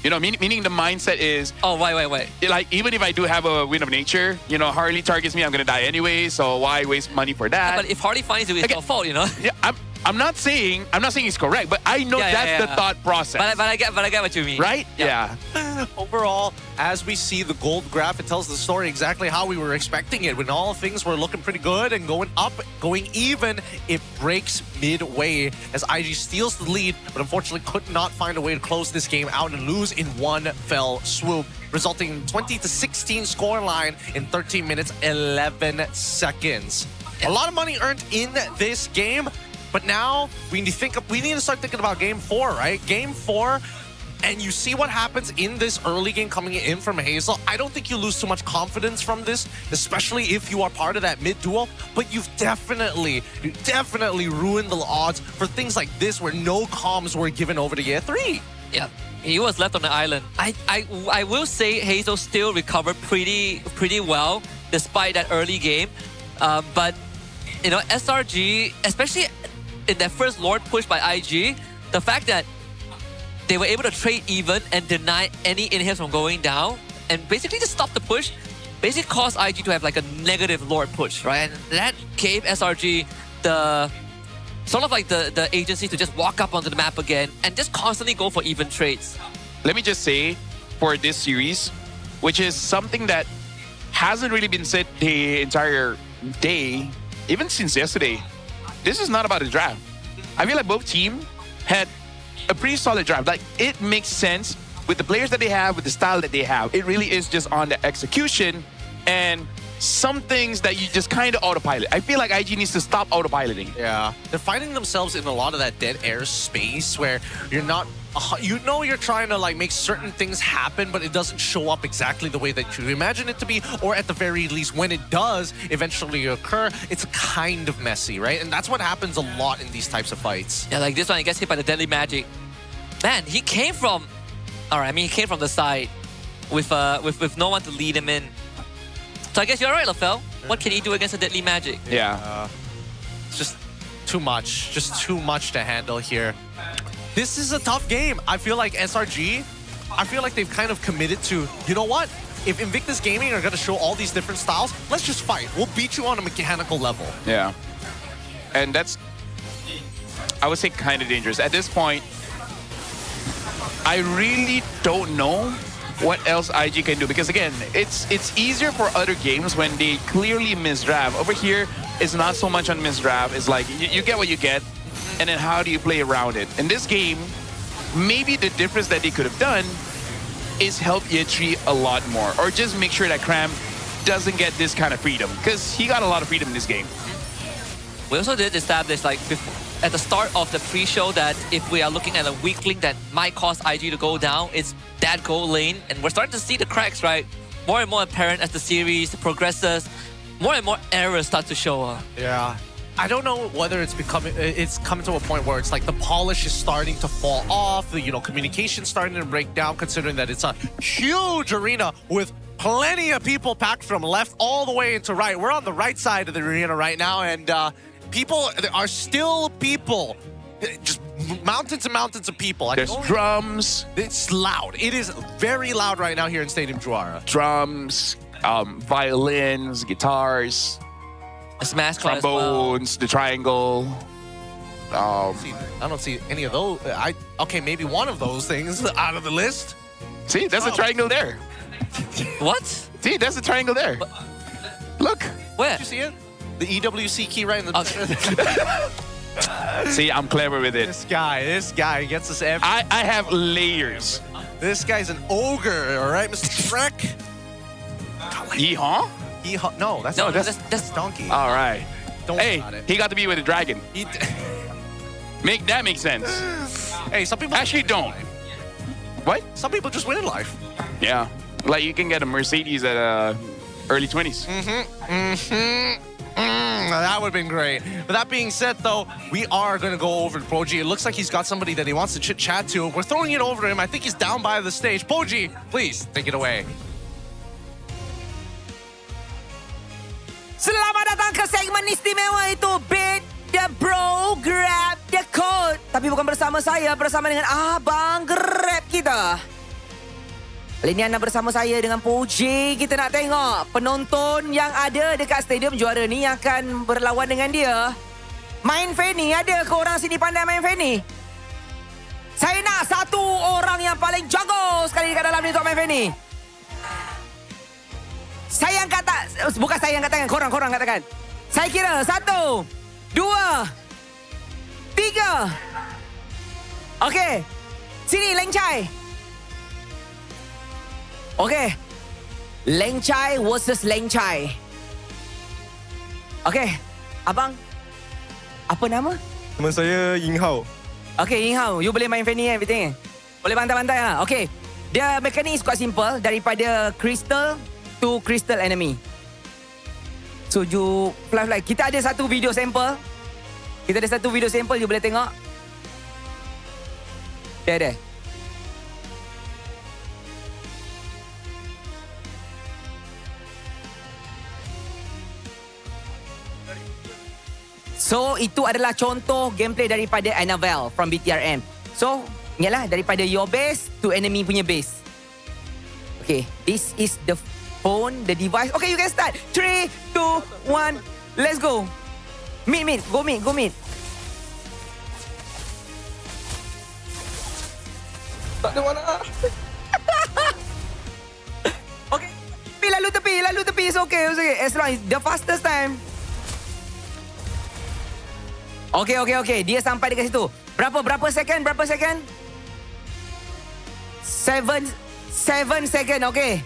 You know, meaning the mindset is... Oh, wait. Like, even if I do have a win of nature, you know, Harley targets me, I'm going to die anyway, so why waste money for that? Yeah, but if Harley finds you, it's your fault, you know? Yeah, I'm not saying he's correct, but I know that's the thought process. But I get what you mean. Right? Yeah. Overall, as we see the gold graph, it tells the story exactly how we were expecting it. When all things were looking pretty good and going up, going even, it breaks midway as IG steals the lead, but unfortunately could not find a way to close this game out and lose in one fell swoop, resulting in 20-16 scoreline in 13 minutes, 11 seconds. A lot of money earned in this game, but now we need to start thinking about Game 4, right? Game 4, and you see what happens in this early game coming in from Hazel. I don't think you lose too much confidence from this, especially if you are part of that mid-duel, but you've definitely ruined the odds for things like this where no comms were given over to Year 3. Yeah. He was left on the island. I will say Hazel still recovered pretty well despite that early game. But, you know, SRG, especially in that first Lord push by IG, the fact that they were able to trade even and deny any inhibs from going down and basically just stop the push, basically caused IG to have like a negative Lord push, right? And that gave SRG the sort of like the agency to just walk up onto the map again and just constantly go for even trades. Let me just say, for this series, which is something that hasn't really been said the entire day, even since yesterday, this is not about the draft. I feel like both teams had a pretty solid draft. Like, it makes sense with the players that they have, with the style that they have. It really is just on the execution and some things that you just kind of autopilot. I feel like IG needs to stop autopiloting. Yeah. They're finding themselves in a lot of that dead air space where you're not... You know you're trying to like make certain things happen, but it doesn't show up exactly the way that you imagine it to be, or at the very least, when it does eventually occur, it's kind of messy, right? And that's what happens a lot in these types of fights. Yeah, like this one, he gets hit by the deadly magic. Man, he came from... Alright, I mean, he came from the side with no one to lead him in. So I guess you're right, LaFell. What can he do against a deadly magic? Yeah. It's just too much. Just too much to handle here. This is a tough game. I feel like SRG, I feel like they've kind of committed to, you know what? If Invictus Gaming are going to show all these different styles, let's just fight. We'll beat you on a mechanical level. Yeah. And that's, I would say, kind of dangerous. At this point, I really don't know what else IG can do. Because again, it's easier for other games when they clearly misdraft. Over here, it's not so much on misdraft. It's like, you get what you get. And then how do you play around it? In this game, maybe the difference that they could have done is help Yetri a lot more. Or just make sure that Cram doesn't get this kind of freedom. Because he got a lot of freedom in this game. We also did establish like at the start of the pre-show that if we are looking at a weak link that might cause IG to go down, it's that goal lane. And we're starting to see the cracks, right? More and more apparent as the series progresses. More and more errors start to show up. Yeah. I don't know whether it's coming to a point where it's like the polish is starting to fall off, the communication starting to break down, considering that it's a huge arena with plenty of people packed from left all the way into right. We're on the right side of the arena right now, and there are still people, just mountains and mountains of people. There's drums. It's loud. It is very loud right now here in Stadium Juara. Drums, violins, guitars. A smash trombones, the triangle. I don't see any of those. Okay, maybe one of those things out of the list. See, that's a triangle there. What? See, that's a triangle there. Look. Where? Did you see it? the EWC key right in the... See, I'm clever with it. This guy gets us every... I have layers. This guy's an ogre, all right, Mr. Shrek? Yeehaw? Yeehaw? No, that's Donkey. All right. Don't hey, worry about it. he got to be with the dragon. That makes sense. Hey, some people... Actually don't. What? Some people just win in life. Yeah. Like, you can get a Mercedes at early 20s. That would have been great. But that being said, though, we are going to go over to Poji. It looks like he's got somebody that he wants to chit-chat to. We're throwing it over to him. I think he's down by the stage. Poji, please, take it away. Selamat datang ke segmen istimewa itu. Beat the bro, grab the code. Tapi bukan bersama saya, bersama dengan Abang Grab kita. Kali ini anda bersama saya dengan Poji. Kita nak tengok penonton yang ada dekat stadium Juara ni akan berlawan dengan dia. Main Fanny, ada ke orang sini pandai main Fanny? Saya nak satu orang yang paling jago sekali dekat dalam ni untuk main Fanny. Saya yang kata, bukan saya yang katakan, korang katakan. Saya kira 1, 2, 3. Okey, sini Leng Chai. Okey, Leng Chai versus Leng Chai. Okey, abang, apa nama? Nama saya Ying Hao. Okey, Ying Hao, you boleh main Fanny everything? Boleh bantai-bantai lah. Okey, dia mekanik is quite simple. Daripada crystal to crystal enemy. So, you fly. Kita ada satu video sampel. You boleh tengok. Dia. So, itu adalah contoh gameplay daripada Annabelle from BTRM. So, yalah, daripada your base to enemy punya base. Okay, this is the phone, the device. Okay, you can start. 3, 2, 1, let's go. Mid, go mid. Tak ada mana. Okay, lalu tepi. It's okay. As long as the fastest time. Okay. Dia sampai dekat situ. Berapa second? 7 second. Okay.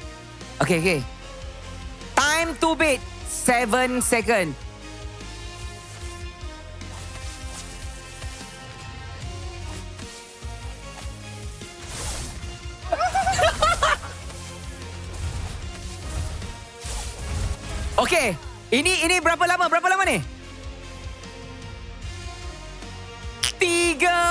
Time to beat 7 second. Okay. Ini berapa lama ni? 13.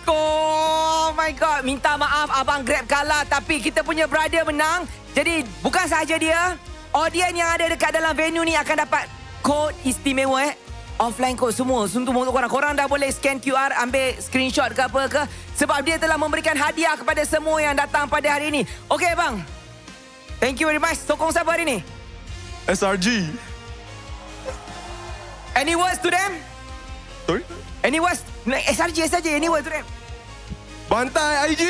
Oh my god. Minta maaf Abang Grab kalah. Tapi kita punya brother menang. Jadi bukan sahaja dia. Audience yang ada dekat dalam venue ni akan dapat kod istimewa. Offline code semua. Untuk korang. Korang dah boleh scan QR. Ambil screenshot ke apa ke. Sebab dia telah memberikan hadiah kepada semua yang datang pada hari ini. Okay bang. Thank you very much. Sokong siapa hari ni? SRG. Any words to them? Sorry? Any words? SRG. Any words to them? Bantai IG.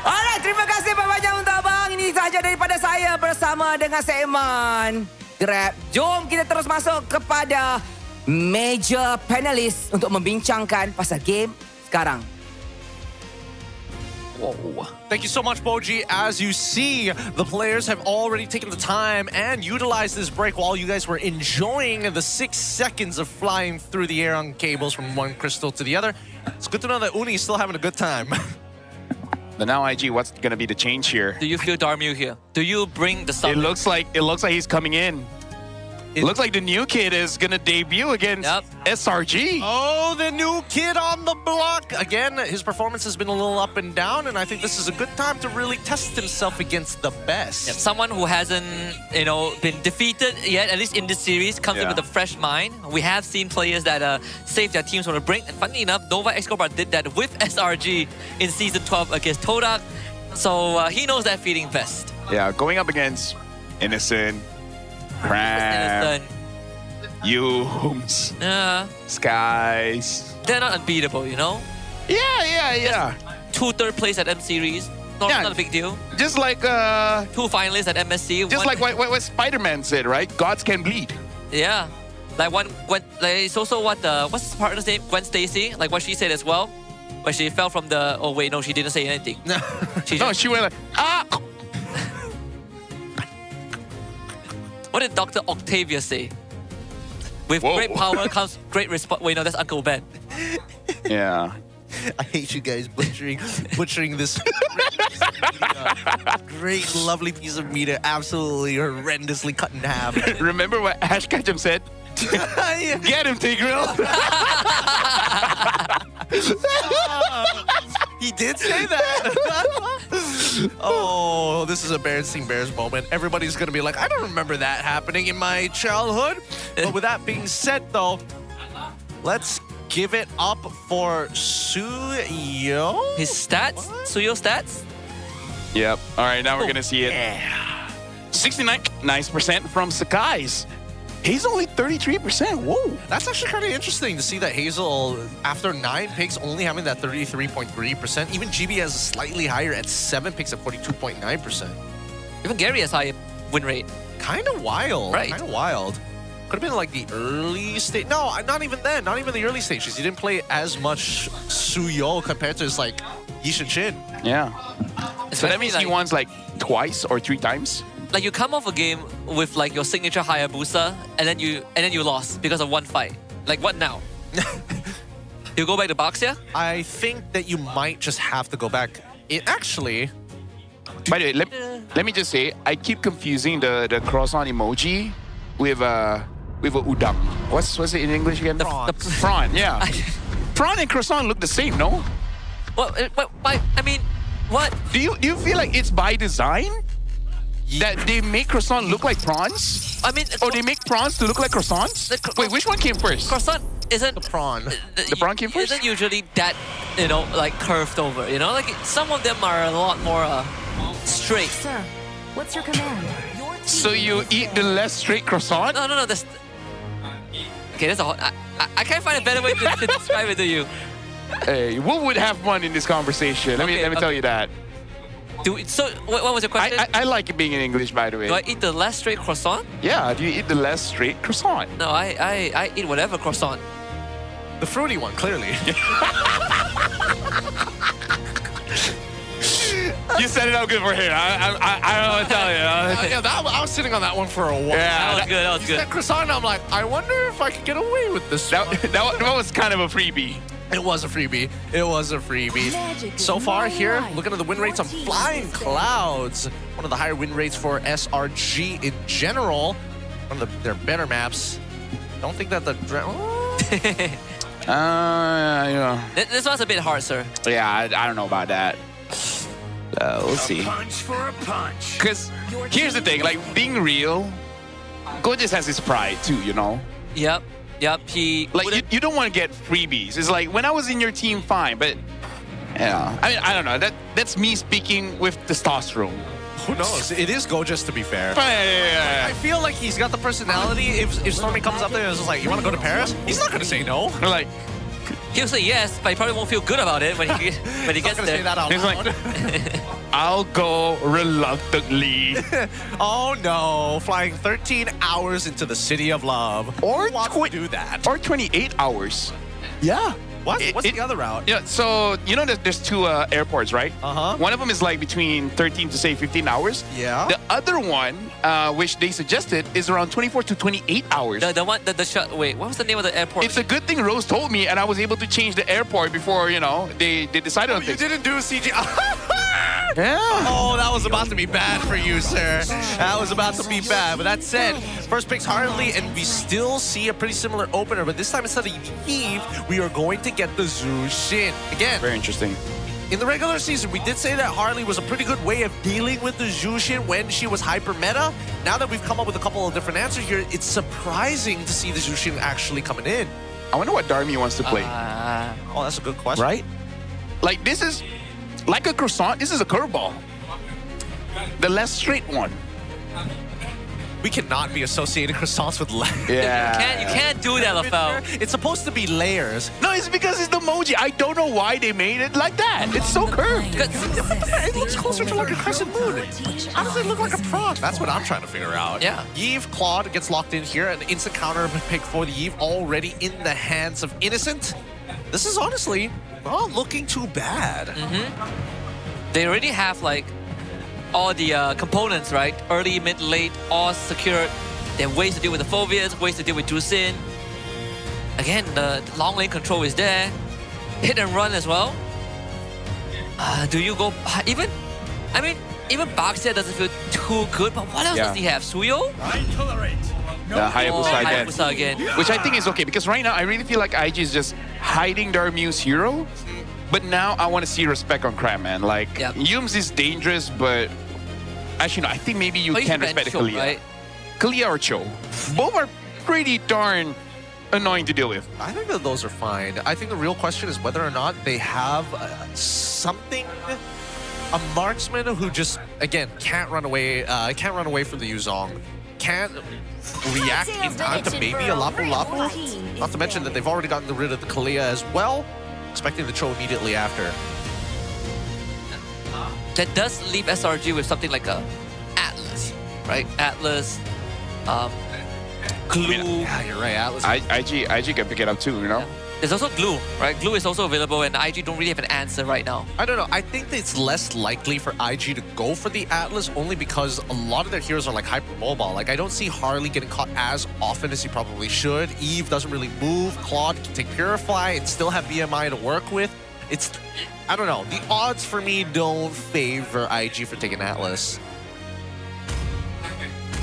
Alright, terima kasih banyak untuk abang. Ini sahaja daripada saya bersama dengan segmen Grab. Jom kita terus masuk kepada major panelist untuk membincangkan pasal game sekarang. Whoa. Thank you so much, Poji. As you see, the players have already taken the time and utilized this break while you guys were enjoying the 6 seconds of flying through the air on cables from one crystal to the other. It's good to know that Uni is still having a good time. But now, IG, what's going to be the change here? Do you feel Darmu here? Do you bring the sun? It looks like he's coming in. It looks like the new kid is going to debut against SRG. Oh, the new kid on the block. Again, his performance has been a little up and down, and I think this is a good time to really test himself against the best. Yep, someone who hasn't, been defeated yet, at least in this series, comes in with a fresh mind. We have seen players that saved their teams from the brink, and funny enough, Nova Escobar did that with SRG in Season 12 against Todak. So he knows that feeling best. Yeah, going up against Innocent, Cram, Yooms, Skies. They're not unbeatable, Yeah. Two third place at M Series. not a big deal. Just like 2 finalists at MSC. just like what Spider-Man said, right? Gods can bleed. Yeah. Like Gwen, like it's also what what's his partner's name? Gwen Stacy. Like what she said as well. When she fell from the... Oh, wait, no, she didn't say anything. She went like, ah! What did Dr. Octavia say? With great power comes great response. Wait, no, that's Uncle Ben. Yeah. I hate you guys butchering this great, lovely piece of meat, absolutely horrendously cut in half. Remember what Ash Ketchum said? Get him, Tigreal! He did say that. Oh, this is an embarrassing Bears moment. Everybody's going to be like, I don't remember that happening in my childhood. But with that being said, though, let's give it up for Suyo. His stats? Suyo stats? Yep. All right, now we're going to see it. 69% from Sakai's. He's only 33%. Whoa. That's actually kind of interesting to see that Hazel, after 9 picks, only having that 33.3%. Even GB has slightly higher at 7 picks at 42.9%. Even Gary has high win rate. Kind of wild. Right. Kind of wild. Could have been like the early stage. No, not even then. Not even the early stages. He didn't play as much Suyo compared to his like Yishin Shin. Yeah. So that means he won like twice or 3 times? Like you come off a game with like your signature Hayabusa and then you lost because of 1 fight. Like what now? You go back to Baxia? I think that you might just have to go back. It actually... By the way, let me just say, I keep confusing the croissant emoji with a udang. What's it in English again? The prawn, yeah. Prawn and croissant look the same, no? Well, I mean, what? Do you feel like it's by design? That they make croissant look like prawns? I mean... Or they make prawns to look like croissants? Wait, which one came first? Croissant isn't... The prawn. The prawn came first? Isn't usually that, like curved over, Like some of them are a lot more straight. Sir, what's your command? So you eat the less straight croissant? No, that's... Okay, that's a whole... I can't find a better way to describe it to you. Hey, what would have fun in this conversation? Let me tell you that. So, what was your question? I like it being in English, by the way. Do I eat the less straight croissant? Yeah, do you eat the less straight croissant? No, I eat whatever croissant. The fruity one, clearly. You set it up good for him. I don't know what to tell you. I was sitting on that one for a while. Yeah, that was good. That croissant, I'm like, I wonder if I could get away with this. That was kind of a freebie. It was a freebie. It was a freebie. So far here, looking at the win rates on Flying Clouds. One of the higher win rates for SRG in general. One of their better maps. Don't think that the... Yeah. This one's a bit hard, sir. Yeah, I don't know about that. We'll see. Punch for a punch. Because here's the thing, like being real, Gorgeous has his pride too, Yep. He like you don't want to get freebies. It's like when I was in your team, fine, but yeah. I mean, I don't know. That's me speaking with testosterone. Who knows? It is Gorgeous, to be fair. Yeah. I feel like he's got the personality. If Stormy comes up there and is like, "You want to go to Paris?" He's not going to say no. Like. He'll say yes, but he probably won't feel good about it when he gets there. Say that out He's loud. like, I'll go reluctantly. Oh no! Flying 13 hours into the city of love. Or do that. Or 28 hours. Yeah. What? What's the other route? Yeah. So there's 2 airports, right? One of them is like between 13 to say 15 hours. Yeah. The other one, which they suggested, is around 24 to 28 hours. The shot. Wait, what was the name of the airport? It's a good thing Rose told me, and I was able to change the airport before they decided on You things. didn't do a CG. Yeah. Oh, that was about to be bad for you, sir. That was about to be bad. But that said, first pick's Harley, and we still see a pretty similar opener. But this time, instead of Eve, we are going to get the Zushin. Again, very interesting. In the regular season, we did say that Harley was a pretty good way of dealing with the Zushin when she was hyper meta. Now that we've come up with a couple of different answers here, it's surprising to see the Zushin actually coming in. I wonder what Darmy wants to play. Oh, that's a good question. Right? Like this is like a croissant. This is a curveball. The less straight one. We cannot be associating croissants with layers. Yeah. You can't do that, Lafel. It's supposed to be layers. No, it's because it's the emoji. I don't know why they made it like that. It's so curved. It looks closer to like a crescent moon. How does it look like a frog? That's what I'm trying to figure out. Yeah. Yves, Claude gets locked in here. An instant counter pick for the Yves already in the hands of Innocent. This is honestly not looking too bad. They already have like all the components, right? Early, mid, late, all secured. They have ways to deal with the Phobias, ways to deal with Jusin. Again, the long lane control is there. Hit and run as well. Do you go even? I mean, even Baxter doesn't feel too good, but what else does he have? Suyo? Hayabusa again. Which I think is okay, because right now I really feel like IG is just hiding their Muse hero. But now I want to see respect on Crab, man. Like, Yums is dangerous, but actually, no, I think maybe you can respect the Kalia. Right? Kalia or Cho. Both are pretty darn annoying to deal with. I think that those are fine. I think the real question is whether or not they have something, a marksman who just, again, can't run away from the Yuzong, can't react in time to maybe a Lapu Lapu. Not to mention that they've already gotten rid of the Kalia as well. Expecting the Cho immediately after. That does leave SRG with something like a Atlas, right? Atlas, Glue. Yeah, you're right, Atlas. IG can pick it up too, you know? Yeah. There's also Glue, right? Glue is also available, and IG don't really have an answer right now. I don't know. I think that it's less likely for IG to go for the Atlas only because a lot of their heroes are like hypermobile. Like, I don't see Harley getting caught as often as he probably should. Eve doesn't really move. Claude can take Purify and still have BMI to work with. It's, I don't know. The odds for me don't favor IG for taking Atlas.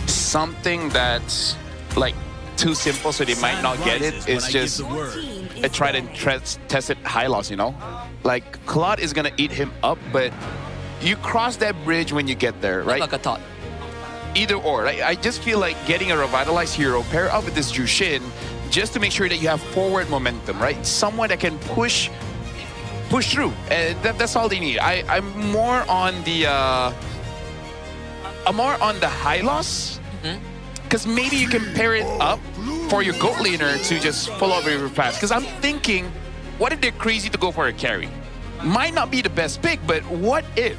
Something that's like too simple so they might not get it is just a try and test it high loss, you know? Like, Claude is gonna eat him up, but you cross that bridge when you get there, right? Like a thought. Either or. Like, I just feel like getting a revitalized hero, pair up with this Jushin, just to make sure that you have forward momentum, right? Someone that can push through. That's all they need. I'm more on the high loss. Because maybe you can pair it up for your goat laner to just follow up very fast. Because I'm thinking, what if they're crazy to go for a carry? Might not be the best pick, but what if?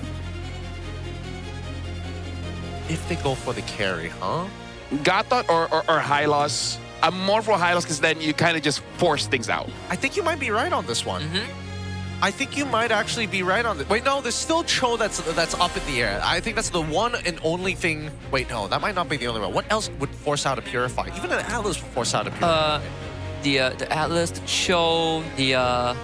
If they go for the carry, huh? Gatot or high loss. I'm more for high loss because then you kind of just force things out. I think you might be right on this one. I think you might actually be right on this. Wait, no, there's still Cho that's up in the air. I think that's the one and only thing. Wait, no, that might not be the only one. What else would force out a Purify? Even an Atlas would force out a Purify. The Atlas, the Cho, yeah,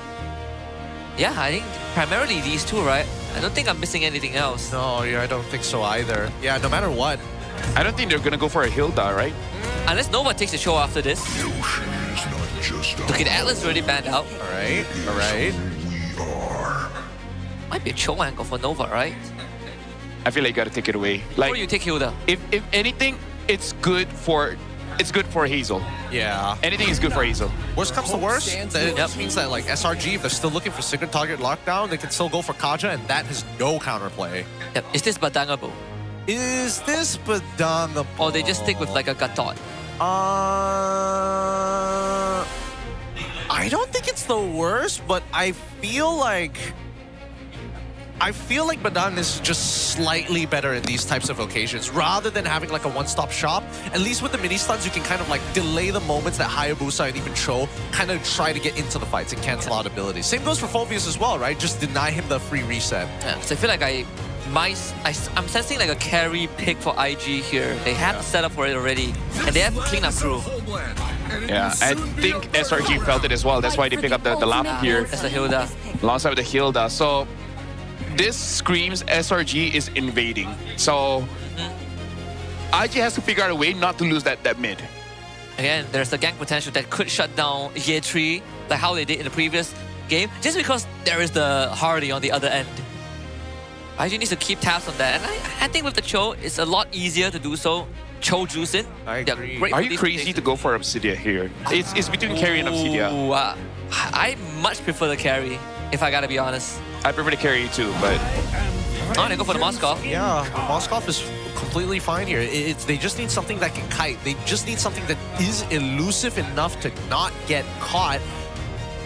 I think primarily these two, right? I don't think I'm missing anything else. No, yeah, I don't think so either. Yeah, no matter what. I don't think they're gonna go for a Hilda, right? Unless Nova takes the Cho after this. Okay, the Atlas already banned out. All right. Might be a Cho angle for Nova, right? I feel like you gotta take it away. Like, or you take Hilda. If anything, it's good for Hazel. Yeah. Anything is good for Hazel. Worst comes to worst, it just means that like SRG, if they're still looking for secret target lockdown, they can still go for Kaja, and that has no counterplay. Yep. Is this badangable? Is this badangable? Or they just stick with like a Gatot? I don't think it's the worst, but I feel like Badang is just slightly better in these types of occasions. Rather than having like a one-stop shop, at least with the mini stuns, you can kind of like delay the moments that Hayabusa and even Cho kind of try to get into the fights and cancel out abilities. Same goes for Phobius as well, right? Just deny him the free reset. Yeah, because I feel like I'm sensing like a carry pick for IG here. They have the setup for it already, and they have a cleanup crew. Yeah, I think SRG felt it as well. That's why they pick up the Lap here. That's the Hilda. Alongside with the Hilda. So this screams SRG is invading. So IG has to figure out a way not to lose that mid. Again, there's the gank potential that could shut down Year 3, like how they did in the previous game, just because there is the Hardy on the other end. IG needs to keep tabs on that, and I think with the Cho, it's a lot easier to do so. Cho Jusin. I agree. Are you crazy to go for Obsidia here? It's between carry and Obsidia. I much prefer the carry, if I gotta be honest. I prefer the carry too, but... Oh, they go for the Moskov. Yeah, Moskov is completely fine here. They just need something that can kite. They just need something that is elusive enough to not get caught.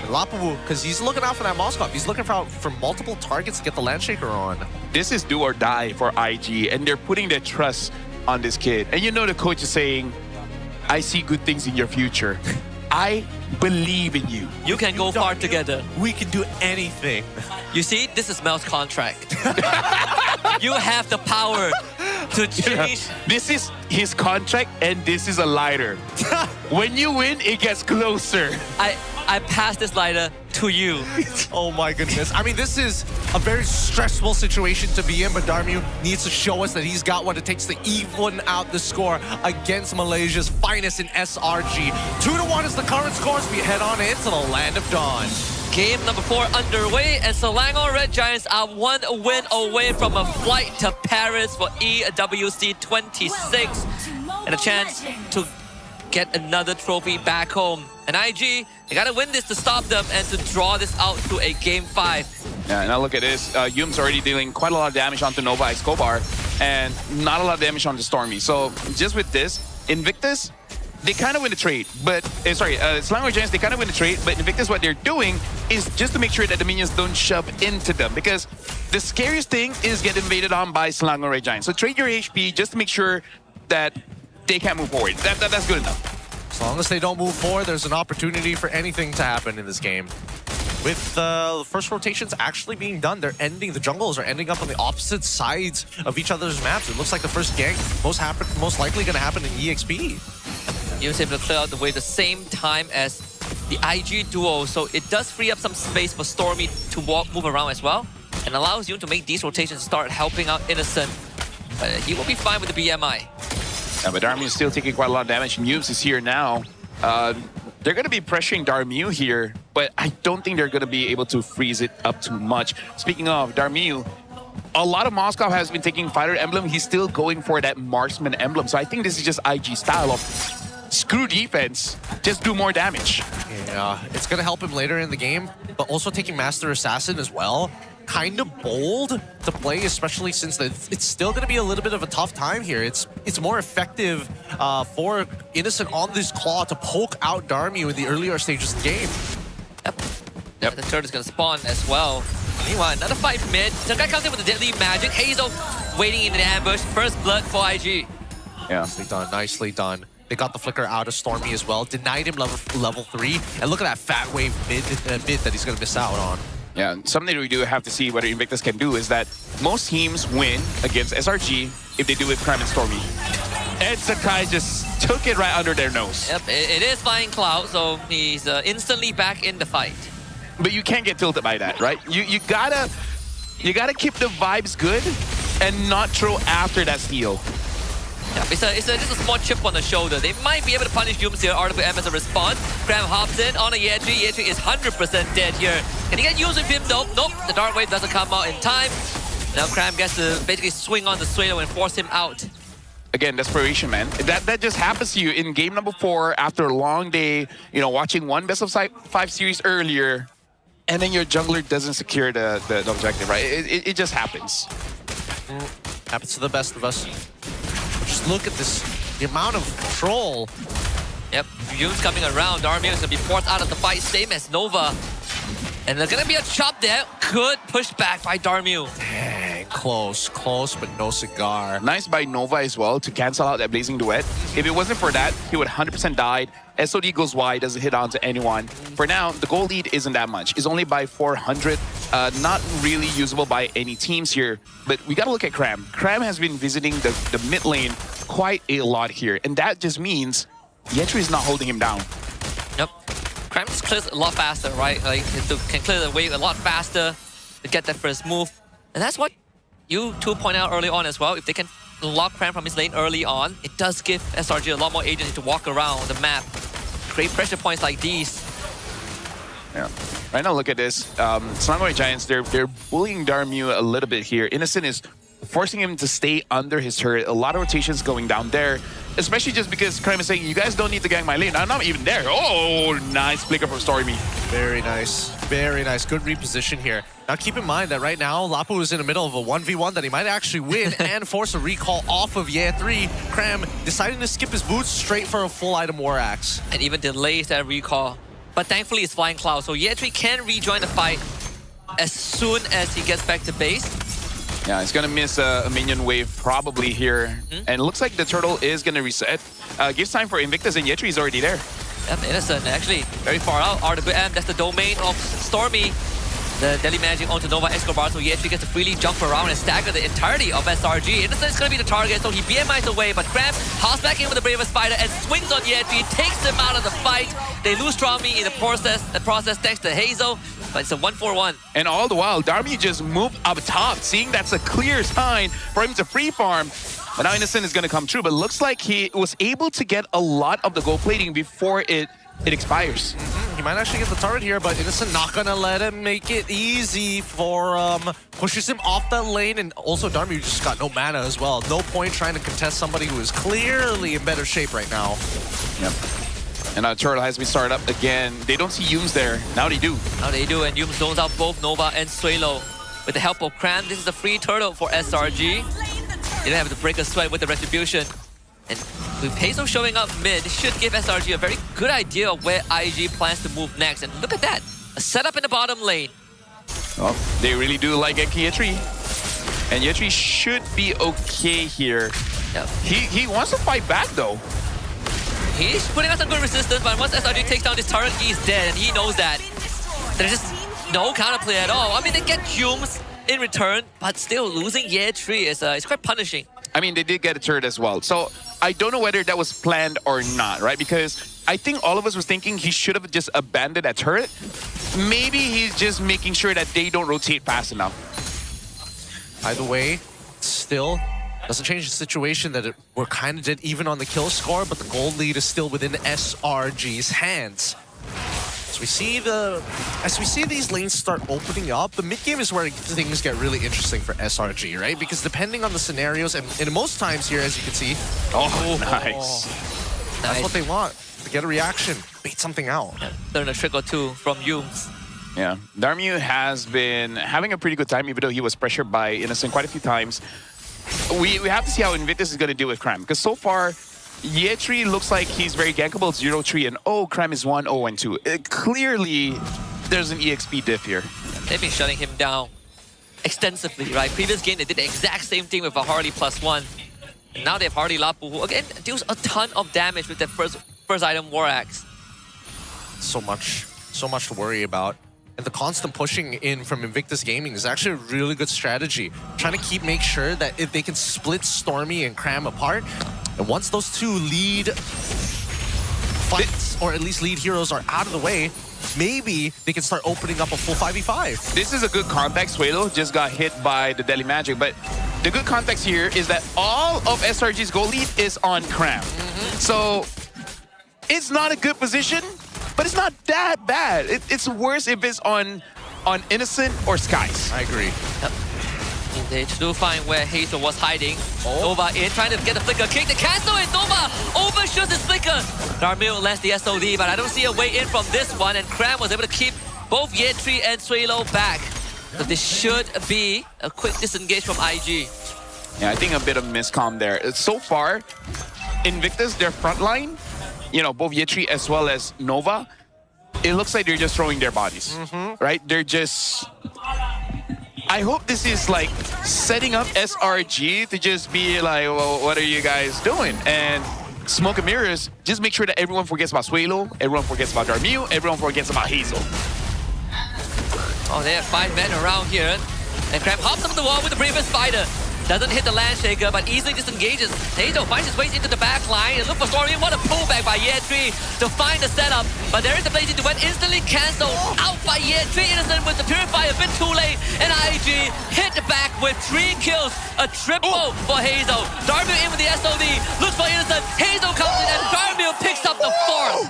Lapu, because he's looking out for that Moskov. He's looking for multiple targets to get the Landshaker on. This is do or die for IG, and they're putting their trust on this kid. And you know the coach is saying, I see good things in your future. I believe in you. You can go far together. We can do anything. You see, this is Mel's contract. You have the power to change. This is his contract, and this is a lighter. When you win, it gets closer. I pass this lighter to you. Oh my goodness. I mean, this is a very stressful situation to be in, but Darmu needs to show us that he's got what it takes to even out the score against Malaysia's finest in SRG. 2-1 is the current score as we head on into the Land of Dawn. Game number 4 underway, and Selangor Red Giants are 1 win away from a flight to Paris for EWC 26 and a chance to get another trophy back home. And IG, they gotta win this to stop them and to draw this out to a Game 5. Yeah, now look at this. Yum's already dealing quite a lot of damage onto Nova Escobar and not a lot of damage onto Stormy. So just with this, Invictus, they kind of win the trade, but Selangor Giants, they kind of win the trade, but Invictus, what they're doing is just to make sure that the minions don't shove into them, because the scariest thing is get invaded on by Selangor Red Giants. So trade your HP just to make sure that they can't move forward. That's good enough. As long as they don't move forward, there's an opportunity for anything to happen in this game. With the first rotations actually being done, the jungles are ending up on the opposite sides of each other's maps. It looks like the first gank most likely going to happen in EXP. He was able to clear out the way the same time as the IG duo, so it does free up some space for Stormy to move around as well, and allows you to make these rotations start helping out Innocent. But he will be fine with the BMI. Yeah, but Darmu is still taking quite a lot of damage. Nubes is here now. They're going to be pressuring Darmu here, but I don't think they're going to be able to freeze it up too much. Speaking of Darmu, a lot of Moskov has been taking Fighter Emblem. He's still going for that Marksman Emblem. So I think this is just IG style of screw defense, just do more damage. Yeah, it's going to help him later in the game, but also taking Master Assassin as well. Kind of bold to play, especially since it's still going to be a little bit of a tough time here. It's more effective for Innocent on this claw to poke out Darmu in the earlier stages of the game. Yep. The turret is going to spawn as well. Meanwhile, another fight mid. The guy comes in with the deadly magic. Hazel waiting in the ambush. First blood for IG. Yeah. Nicely done. Nicely done. They got the flicker out of Stormy as well. Denied him level 3. And look at that fat wave mid that he's going to miss out on. Yeah, something we do have to see whether Invictus can do is that most teams win against SRG if they do it Crime and Stormy. And Sakai just took it right under their nose. Yep, it is Flying Cloud, so he's instantly back in the fight. But you can't get tilted by that, right? You gotta keep the vibes good and not throw after that steal. Yeah, it's just a small chip on the shoulder. They might be able to punish Yums here. RWM as a response. Cram hops in on a Yeji. Yeji is 100% dead here. Can he get Yums with him? Nope. The Dark Wave doesn't come out in time. Now Cram gets to basically swing on the Suelo and force him out. Again, desperation, man. That just happens to you in game number 4 after a long day, watching one best of 5 series earlier, and then your jungler doesn't secure the objective, right? It just happens. Happens to the best of us. Just look at this, the amount of control. Yep, Yums coming around. Darmu is going to be forced out of the fight, same as Nova. And there's going to be a chop there. Good push back by Darmu. Dang, close, but no cigar. Nice by Nova as well to cancel out that Blazing Duet. If it wasn't for that, he would 100% died. SOD goes wide, doesn't hit on to anyone. For now, the goal lead isn't that much. It's only by 400. Not really usable by any teams here. But we got to look at Cram. Cram has been visiting the mid lane quite a lot here. And that just means Yetri is not holding him down. Yep. Cram just clears a lot faster, right? Like, can clear the wave a lot faster to get that first move. And that's what you two pointed out early on as well. If they can lock Cram from his lane early on, it does give SRG a lot more agency to walk around the map. Create pressure points like these. Yeah. Right now, look at this. Selangor Giants, they're bullying Darmu a little bit here. Innocent is forcing him to stay under his turret. A lot of rotations going down there. especially just because Crime is saying, you guys don't need to gang my lane. I'm not even there. Oh, nice flicker from Stormy. Very nice. Very nice. Good reposition here. Now keep in mind that right now, Lapu is in the middle of a 1v1 that he might actually win and force a recall off of Ye 3. Cram deciding to skip his boots straight for a full item War Axe. And even delays that recall. But thankfully it's Flying Cloud, so Ye 3 can rejoin the fight as soon as he gets back to base. Yeah, he's gonna miss a minion wave probably here. And it looks like the turtle is gonna reset. Gives time for Invictus, and Ye 3 is already there. Yep, Innocent actually very far out. RWM, that's the domain of Stormy. The Deli Magic onto Nova Escobar, so Ye 3 gets to freely jump around and stagger the entirety of SRG. Innocent is going to be the target, so he BMIs away, but Cram hops back in with the Bravest Spider and swings on Ye 3, takes him out of the fight. They lose Stormy in the process thanks to Hazel, but it's a 1-4-1. And all the while, Darby just moved up top, seeing that's a clear sign for him to free farm. But now Innocent is going to come through, but it looks like he was able to get a lot of the gold plating before it expires. He might actually get the turret here, but Innocent not gonna let him make it easy for pushes him off that lane, and also Darby just got no mana as well. No point trying to contest somebody who is clearly in better shape right now. Yep. And now turtle has been started up again. They don't see Yums there. Now they do. Now they do, and Yums zones out both Nova and Suelo. With the help of Cram, this is a free turtle for SRG. They didn't have to break a sweat with the retribution. And with Hazel showing up mid, this should give SRG a very good idea of where IG plans to move next. And look at that, a setup in the bottom lane. Well, they really do like Ye 3. And Ye 3 should be okay here. Yeah. He wants to fight back though. He's putting out some good resistance, but once SRG takes down this turret, he's dead, and he knows that. There's just no counterplay at all. I mean, they get Yums in return, but still losing Ye 3 is quite punishing. I mean, they did get a turret as well. So I don't know whether that was planned or not, right? Because I think all of us was thinking he should have just abandoned that turret. Maybe he's just making sure that they don't rotate fast enough. Either way, still doesn't change the situation that we're kind of dead even on the kill score, but the gold lead is still within SRG's hands. As we see these lanes start opening up, the mid game is where things get really interesting for SRG, right? Because depending on the scenarios, and most times here, as you can see, nice. That's what they want, to get a reaction, bait something out. Yeah, learn a trick or two from Yums. Yeah, Darmu has been having a pretty good time, even though he was pressured by Innocent quite a few times. We have to see how Invictus is going to deal with Cram, because so far, Ye 3 looks like he's very gankable, 0-3, and Cram is 1-0-2. Clearly, there's an EXP diff here. They've been shutting him down extensively, right? Previous game, they did the exact same thing with a Hardy +1. And now they have Hardy Lapu, who again deals a ton of damage with their first item War Axe. So much to worry about. And the constant pushing in from Invictus Gaming is actually a really good strategy. Trying to make sure that if they can split Stormy and Cram apart, and once those two lead fights, or at least lead heroes, are out of the way, maybe they can start opening up a full 5v5. This is a good context. Suelo just got hit by the Deli Magic, but the good context here is that all of SRG's goal lead is on Cram. So it's not a good position, but it's not that bad. It's worse if it's on Innocent or Skies. I agree. Yep. They do find where Hazel was hiding. Nova in, trying to get the flicker kick. The cancel it. Nova overshoots his flicker. Darmil lands the SOD, but I don't see a way in from this one. And Cram was able to keep both Ye 3 and Suelo back. So this should be a quick disengage from IG. Yeah, I think a bit of miscomm there. So far, Invictus, their front line, you know, both Ye 3 as well as Nova, it looks like they're just throwing their bodies, right? They're just... I hope this is like setting up SRG to just be like, well, what are you guys doing? And Smoke and Mirrors, just make sure that everyone forgets about Suelo, everyone forgets about Darmu, everyone forgets about Hazel. Oh, they have 5 men around here. And Cram hops up the wall with the Bravest Spider. Doesn't hit the Landshaker, but easily disengages. Hazel finds his way into the back line and look for Stormy. What a pullback by Ye 3 to find the setup. But there is a blazing duet instantly cancelled out by Ye 3. Innocent with the Purify a bit too late. And IG hit the back with 3 kills. A triple for Hazel. Darmu in with the SOD. Looks for Innocent. Hazel comes in and Darmu picks up the 4th.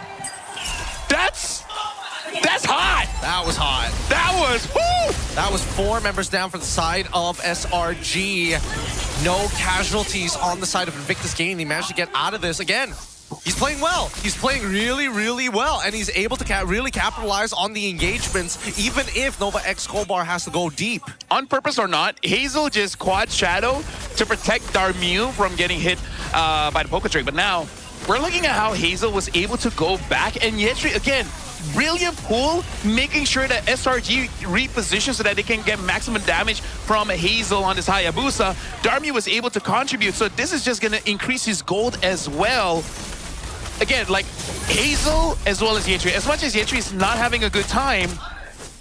That's hot! That was hot. That was, woo! That was 4 members down for the side of SRG. No casualties on the side of Invictus Gaming. They managed to get out of this again. He's playing well. He's playing really, really well. And he's able to really capitalize on the engagements, even if Nova X Kobar has to go deep. On purpose or not, Hazel just quad Shadow to protect Darmu from getting hit by the Poker Trick. But now, we're looking at how Hazel was able to go back. And Yetri, again, brilliant pull, making sure that SRG repositions so that they can get maximum damage from Hazel on this Hayabusa. Darmu was able to contribute, so this is just going to increase his gold as well. Again, like Hazel as well as Yetri. As much as Yetri is not having a good time,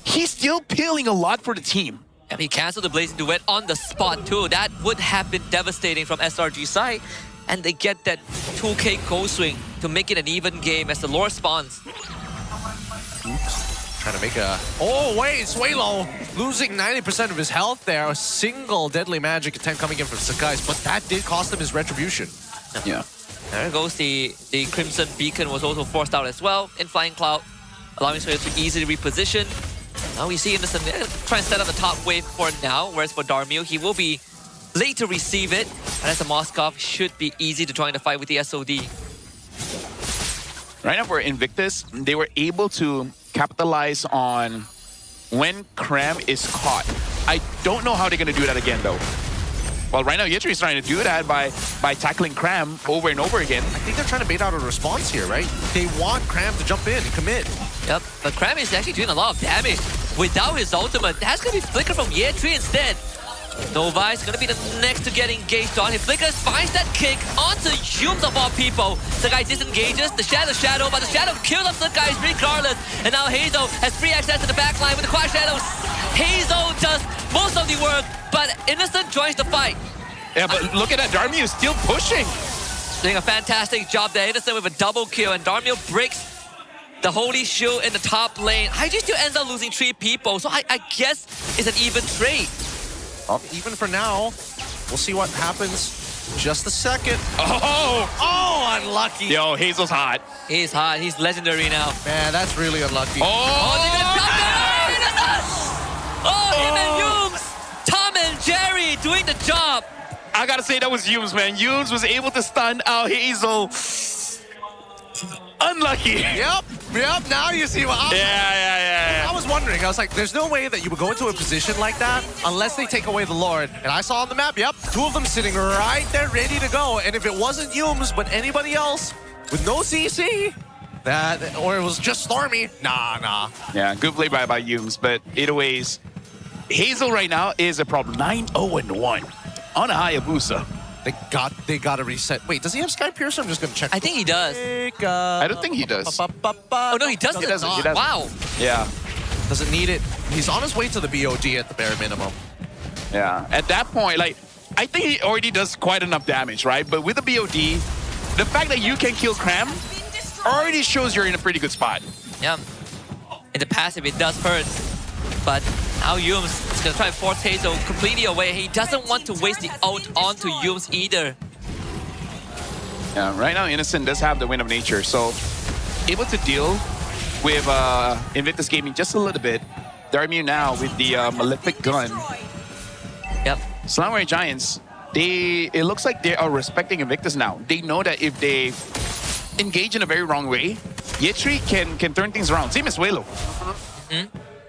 he's still peeling a lot for the team. And he canceled the Blazing Duet on the spot too. That would have been devastating from SRG's side. And they get that 2K goal swing to make it an even game as the lore spawns. Trying to make a... Oh, wait, Suelo losing 90% of his health there. A single deadly magic attempt coming in from Sakai's, but that did cost him his retribution. Yeah. There goes the Crimson Beacon was also forced out as well in Flying Cloud, allowing Suelo to easily reposition. Now we see Innocent trying to set up the top wave for now, whereas for Darmu, he will be late to receive it. And as a Moskov, should be easy to join the fight with the SOD. Right now for Invictus, they were able to capitalize on when Cram is caught. I don't know how they're going to do that again, though. Well, right now, Yetri is trying to do that by tackling Cram over and over again. I think they're trying to bait out a response here, right? They want Cram to jump in and commit. Yep, but Cram is actually doing a lot of damage without his ultimate. That's going to be Flicker from Yetri instead. Nova is going to be the next to get engaged on. He flickers, finds that kick onto Yums of all people. Sakai disengages the Shadow, but the Shadow kills off the guys regardless. And now Hazel has free access to the backline with the Quad Shadows. Hazel does most of the work, but Innocent joins the fight. Yeah, but look at that. Darmu is still pushing. Doing a fantastic job there. Innocent with a double kill, and Darmu breaks the Holy Shield in the top lane. IG still ends up losing 3 people, so I guess it's an even trade. Even for now, we'll see what happens. Just a second. Oh, unlucky. Yo, Hazel's hot. He's hot. He's legendary now. Man, that's really unlucky. They're gonna drop it. Oh, him and Yums. Tom and Jerry doing the job. I gotta say, that was Yums, man. Yums was able to stun out Hazel. Unlucky. Yep. Now you see what Yeah. I was wondering. I was like, there's no way that you would go into a position like that unless they take away the Lord. And I saw on the map, yep, 2 of them sitting right there ready to go. And if it wasn't Yums, but anybody else with no CC, or it was just Stormy, nah. Yeah, good play by Yums, but either ways, Hazel right now is a problem. 9-0-1 on a Hayabusa. They got to reset. Wait, does he have Sky Piercer? I'm just going to check. I think he does. I don't think he does. Oh, no, he doesn't. He doesn't. Wow. Yeah. Doesn't need it. He's on his way to the BOD at the bare minimum. Yeah. At that point, like, I think he already does quite enough damage, right? But with the BOD, the fact that you can kill Cram already shows you're in a pretty good spot. Yeah. In the passive, it does hurt. But now Yums is going to try and force Hazel completely away. He doesn't want to waste the ult onto Yums either. Yeah, right now Innocent does have the Wind of Nature, so able to deal with Invictus Gaming just a little bit. Darmu now with the Malefic Gun. Yep. Samurai Giants, it looks like they are respecting Invictus now. They know that if they engage in a very wrong way, Yetri can turn things around. Same as Suelo.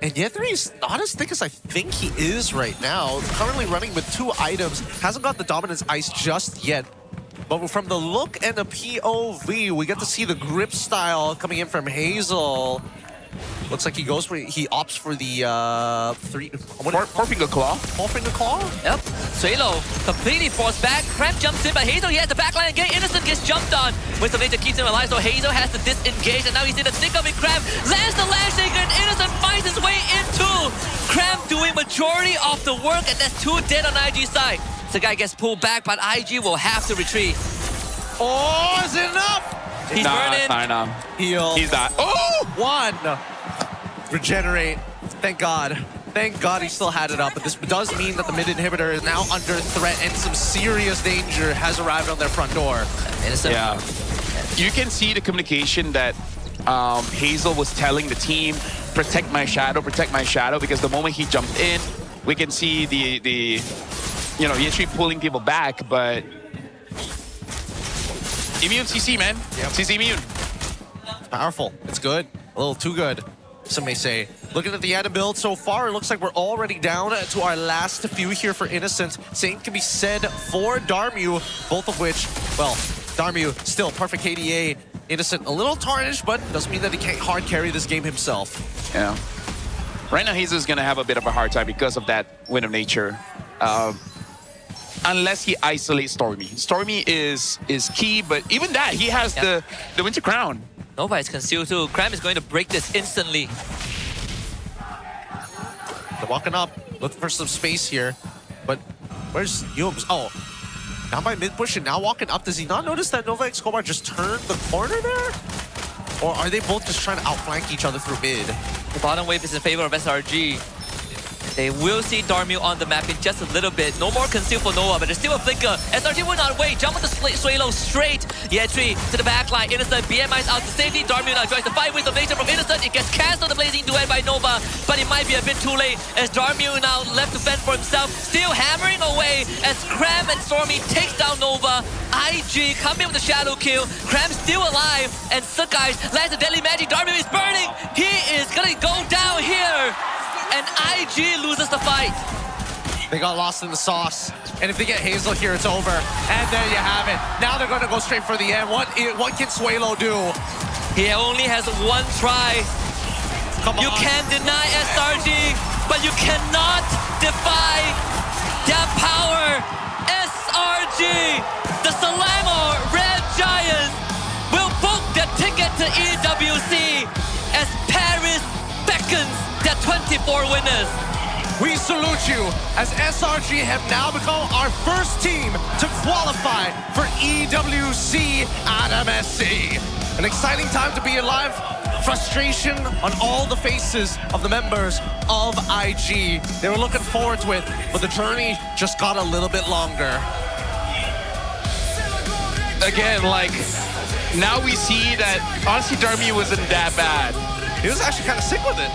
And Yethri's not as thick as I think he is right now. Currently running with 2 items. Hasn't got the Dominance Ice just yet. But from the look and the POV, we get to see the grip style coming in from Hazel. Looks like he opts for the 4-finger claw. 4-finger claw? Yep. Suelo completely forced back. Cramp jumps in, but Hazel, he has the backline again. Innocent gets jumped on. With the nature keeps him alive, so Hazel has to disengage, and now he's in the thick of it. Cramp lands the Lash Shaker, and Innocent finds his way into Cramp doing majority of the work, and that's 2 dead on IG side. The guy gets pulled back, but IG will have to retreat. Oh, is it enough? He's burning. Nah. Heal. He's not. Oh! 1. Regenerate. Thank God. Thank God he still had it up. But this does mean that the mid inhibitor is now under threat, and some serious danger has arrived on their front door. Innocent. Yeah. You can see the communication that Hazel was telling the team, protect my shadow, because the moment he jumped in, we can see the ENG pulling people back, but immune CC, man. CC immune. Powerful. It's good. A little too good, some may say. Looking at the Adam build so far, it looks like we're already down to our last few here for Innocent. Same can be said for Darmu, both of which, well, Darmu still perfect KDA. Innocent a little tarnished, but doesn't mean that he can't hard carry this game himself. Yeah. Right now, Jesus is going to have a bit of a hard time because of that Wind of Nature. Unless he isolates Stormy. Stormy is key, but even that, he has the Winter Crown. Nova is concealed too. Cram is going to break this instantly. They're walking up, looking for some space here. But where's Yums? Oh, down by mid push and now walking up. Does he not notice that Nova Escobar just turned the corner there? Or are they both just trying to outflank each other through mid? The bottom wave is in favor of SRG. They will see Darmu on the map in just a little bit. No more conceal for Nova, but there's still a flicker. SRG will not wait. Jump on the Suelo straight. Yetri to the back line. Innocent, BMI's out to safety. Darmu now joins the 5 Winds of Nature from Innocent. It gets cancelled, the blazing duet by Nova, but it might be a bit too late as Darmu now left to fend for himself. Still hammering away as Cram and Stormy takes down Nova. IG coming with the shadow kill. Cram still alive, and Sukai's lands the deadly magic. Darmu is burning. He is gonna go down here. And IG loses the fight. They got lost in the sauce. And if they get Hazel here, it's over. And there you have it. Now they're going to go straight for the end. What can Suelo do? He only has one try. Come on. You can't deny SRG, but you cannot defy their power. SRG, the Selangor Red Giants, will book their ticket to EWC as Paris beckons their 24 winners. We salute you as SRG have now become our first team to qualify for EWC at MSC. An exciting time to be alive. Frustration on all the faces of the members of IG. They were looking forward to it, but the journey just got a little bit longer. Again, like, now we see that honestly Darmu wasn't that bad. He was actually kind of sick with it.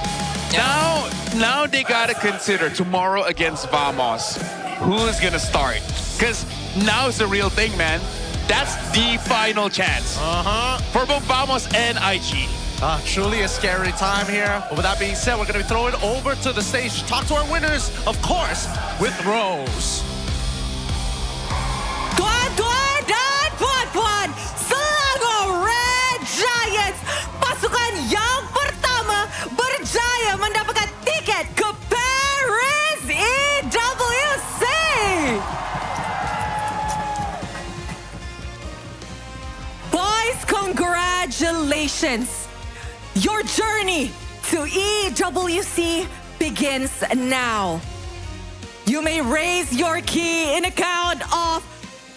Now they gotta consider tomorrow against Vamos, who's gonna start? Because now's the real thing, man. That's the final chance for both Vamos and IG. Truly a scary time here. But with that being said, we're gonna be throwing over to the stage to talk to our winners, of course, with Rose. Tuan-tuan dan puan-puan, Selangor Red Giants, pasukan yang pertama berjaya mendapatkan tiket ke Paris EWC. Boys, congratulations. Your journey to EWC begins now. You may raise your key in a count of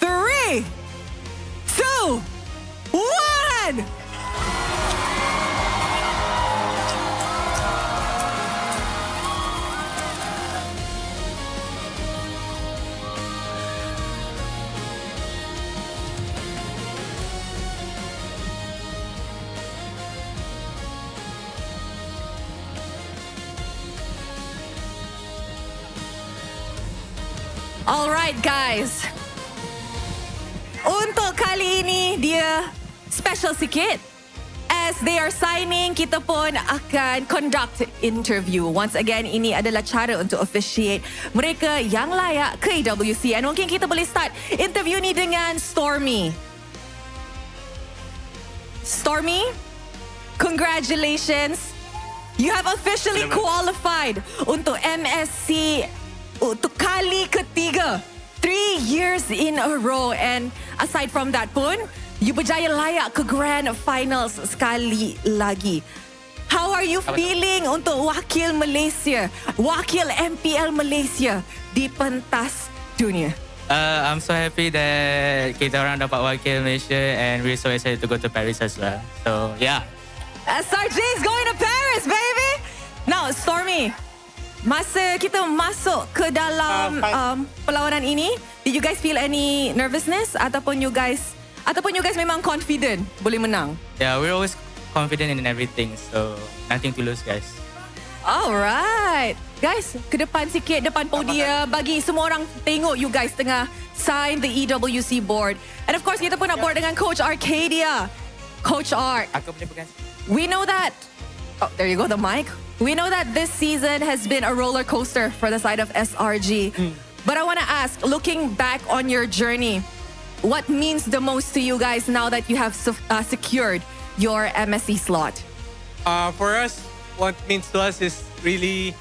3, 2, 1. Alright guys, untuk kali ini dia special sikit. As they are signing, kita pun akan conduct interview. Once again, ini adalah cara untuk officiate mereka yang layak ke EWC. And mungkin kita boleh start interview ni dengan Stormy. Stormy, congratulations. You have officially qualified untuk MSC untuk kali ketiga. 3 years in a row. And aside from that pun, you berjaya layak ke Grand Finals sekali lagi. How are you feeling untuk wakil Malaysia, wakil MPL Malaysia di pentas dunia? I'm so happy that kita orang dapat wakil Malaysia and we're so excited to go to Paris as well. So yeah. SRG is going to Paris, baby! Now, Stormy, masa kita masuk ke dalam perlawanan ini, did you guys feel any nervousness ataupun you guys memang confident boleh menang? Yeah, we're always confident in everything, so nothing to lose, guys. Alright. Guys, ke depan sikit, depan podium. Bagi semua orang tengok you guys tengah sign the EWC board. And of course, kita pun nak board dengan Coach Arcadia. Coach Arc. We know that... Oh, there you go, the mic. We know that this season has been a roller coaster for the side of SRG. But I want to ask, looking back on your journey, what means the most to you guys now that you have secured your MSC slot? For us, what means to us is really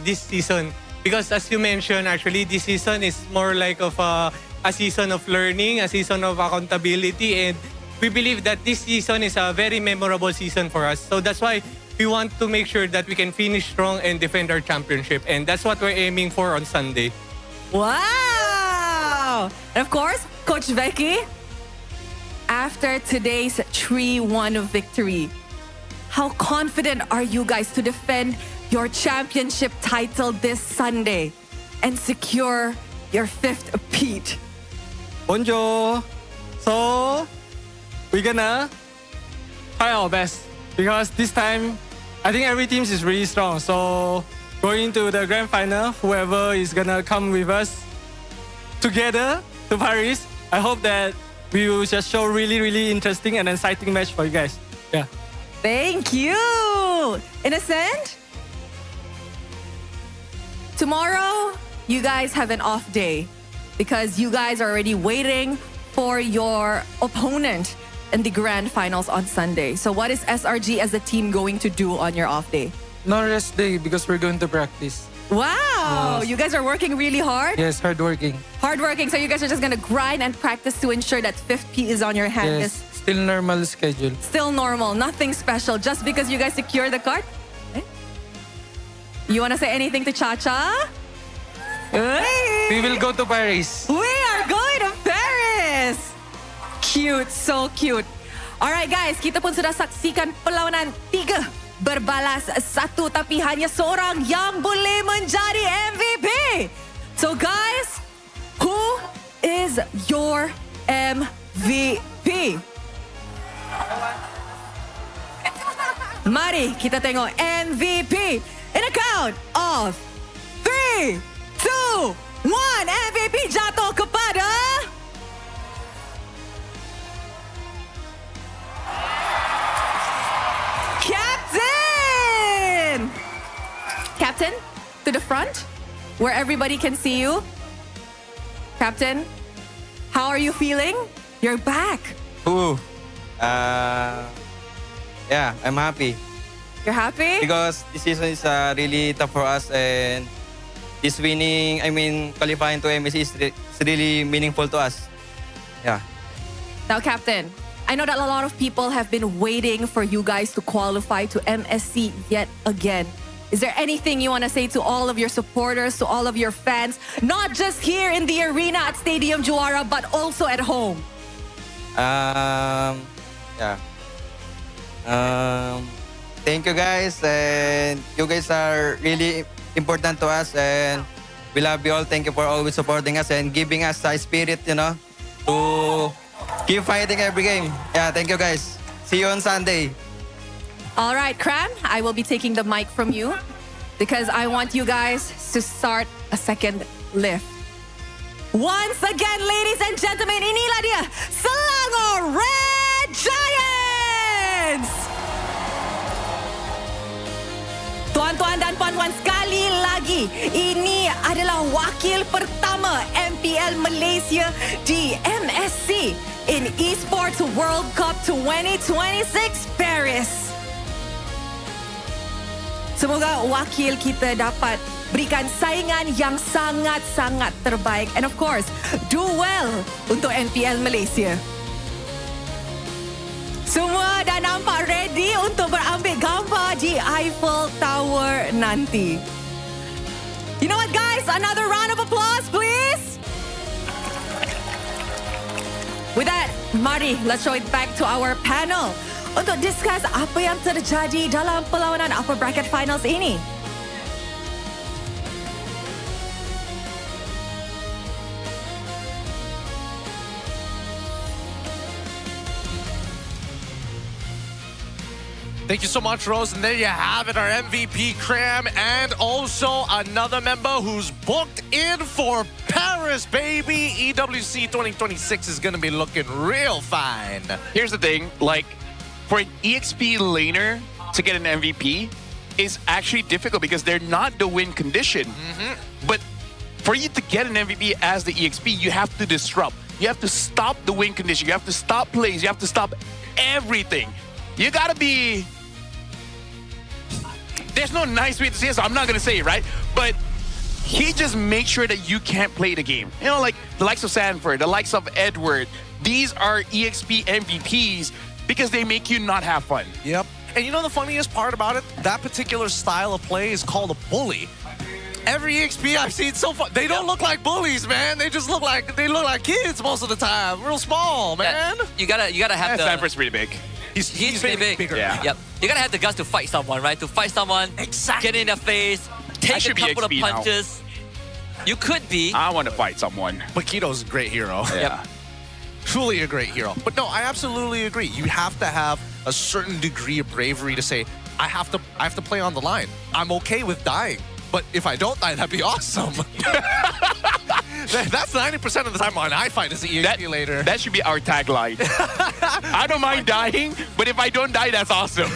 this season. Because as you mentioned, actually, this season is more like of a season of learning, a season of accountability. And we believe that this season is a very memorable season for us. So that's why we want to make sure that we can finish strong and defend our championship. And that's what we're aiming for on Sunday. Wow! And of course, Coach Becky, after today's 3-1 victory, how confident are you guys to defend your championship title this Sunday and secure your 5th peat? Bonjour. So, we're gonna try our best because this time, I think every team is really strong. So, going to the grand final, whoever is gonna come with us together to Paris, I hope that we will just show really, really interesting and exciting match for you guys. Yeah. Thank you. Innocent? Tomorrow, you guys have an off day because you guys are already waiting for your opponent in the grand finals on Sunday. So what is SRG as a team going to do on your off day? No rest day because we're going to practice. Wow, you guys are working really hard? Yes, hardworking. Hardworking, so you guys are just gonna grind and practice to ensure that 5th P is on your hand. Yes, still normal schedule. Still normal, nothing special, just because you guys secure the card? Eh? You wanna say anything to Chacha? Hey. We will go to Paris. We are going to Paris! Cute, so cute. Alright guys, kita pun sudah saksikan perlawanan 3 berbalas 1, tapi hanya seorang yang boleh menjadi MVP. So guys, who is your MVP? Mari kita tengok MVP in a count of 3, 2, 1. MVP jatuh kepada Captain, to the front, where everybody can see you. Captain, how are you feeling? You're back. Yeah, I'm happy. You're happy? Because this season is really tough for us and this winning, qualifying to MSC is really meaningful to us. Yeah. Now, Captain, I know that a lot of people have been waiting for you guys to qualify to MSC yet again. Is there anything you want to say to all of your supporters, to all of your fans, not just here in the arena at Stadium Juara, but also at home? Thank you guys, and you guys are really important to us, and we love you all. Thank you for always supporting us and giving us a spirit, to keep fighting every game. Yeah, thank you guys. See you on Sunday. All right, Cran, I will be taking the mic from you because I want you guys to start a second lift. Once again, ladies and gentlemen, inilah dia Selangor Red Giants! Tuan-tuan dan puan-puan, sekali lagi, ini adalah wakil pertama MPL Malaysia di MSC in Esports World Cup 2026 Paris. Semoga wakil kita dapat berikan saingan yang sangat-sangat terbaik. And of course, do well untuk MPL Malaysia. Semua dah nampak ready untuk berambil gambar di Eiffel Tower nanti. You know what, guys? Another round of applause, please. With that, mari, let's show it back to our panel untuk discuss apa yang terjadi dalam perlawanan upper bracket finals ini. Thank you so much, Rose. And there you have it, our MVP Cram, and also another member who's booked in for Paris, baby. EWC 2026 is going to be looking real fine. Here's the thing, like, for an EXP laner to get an MVP is actually difficult because they're not the win condition. But for you to get an MVP as the EXP, you have to disrupt. You have to stop the win condition. You have to stop plays. You have to stop everything. You gotta be... There's no nice way to say it, so I'm not gonna say it, right? But he just makes sure that you can't play the game. You know, like the likes of Sanford, the likes of Edward. These are EXP MVPs because they make you not have fun. Yep. And you know the funniest part about it? That particular style of play is called a bully. Every EXP I've seen so far, they don't look like bullies, man. They just look like kids most of the time. Real small, man. You gotta have the... Sanford's pretty big. He's pretty big. Bigger. Yeah. Yep. You gotta have the guts to fight someone, right? To fight someone, exactly. Get in their face, take a couple of punches. You could be. I want to fight someone. But Kito's a great hero. Yeah. Truly a great hero. But no, I absolutely agree. You have to have a certain degree of bravery to say, I have to play on the line. I'm okay with dying. But if I don't die, that'd be awesome. That's 90% of the time when I fight as an EXP later. That should be our tagline. I don't mind dying, but if I don't die, that's awesome.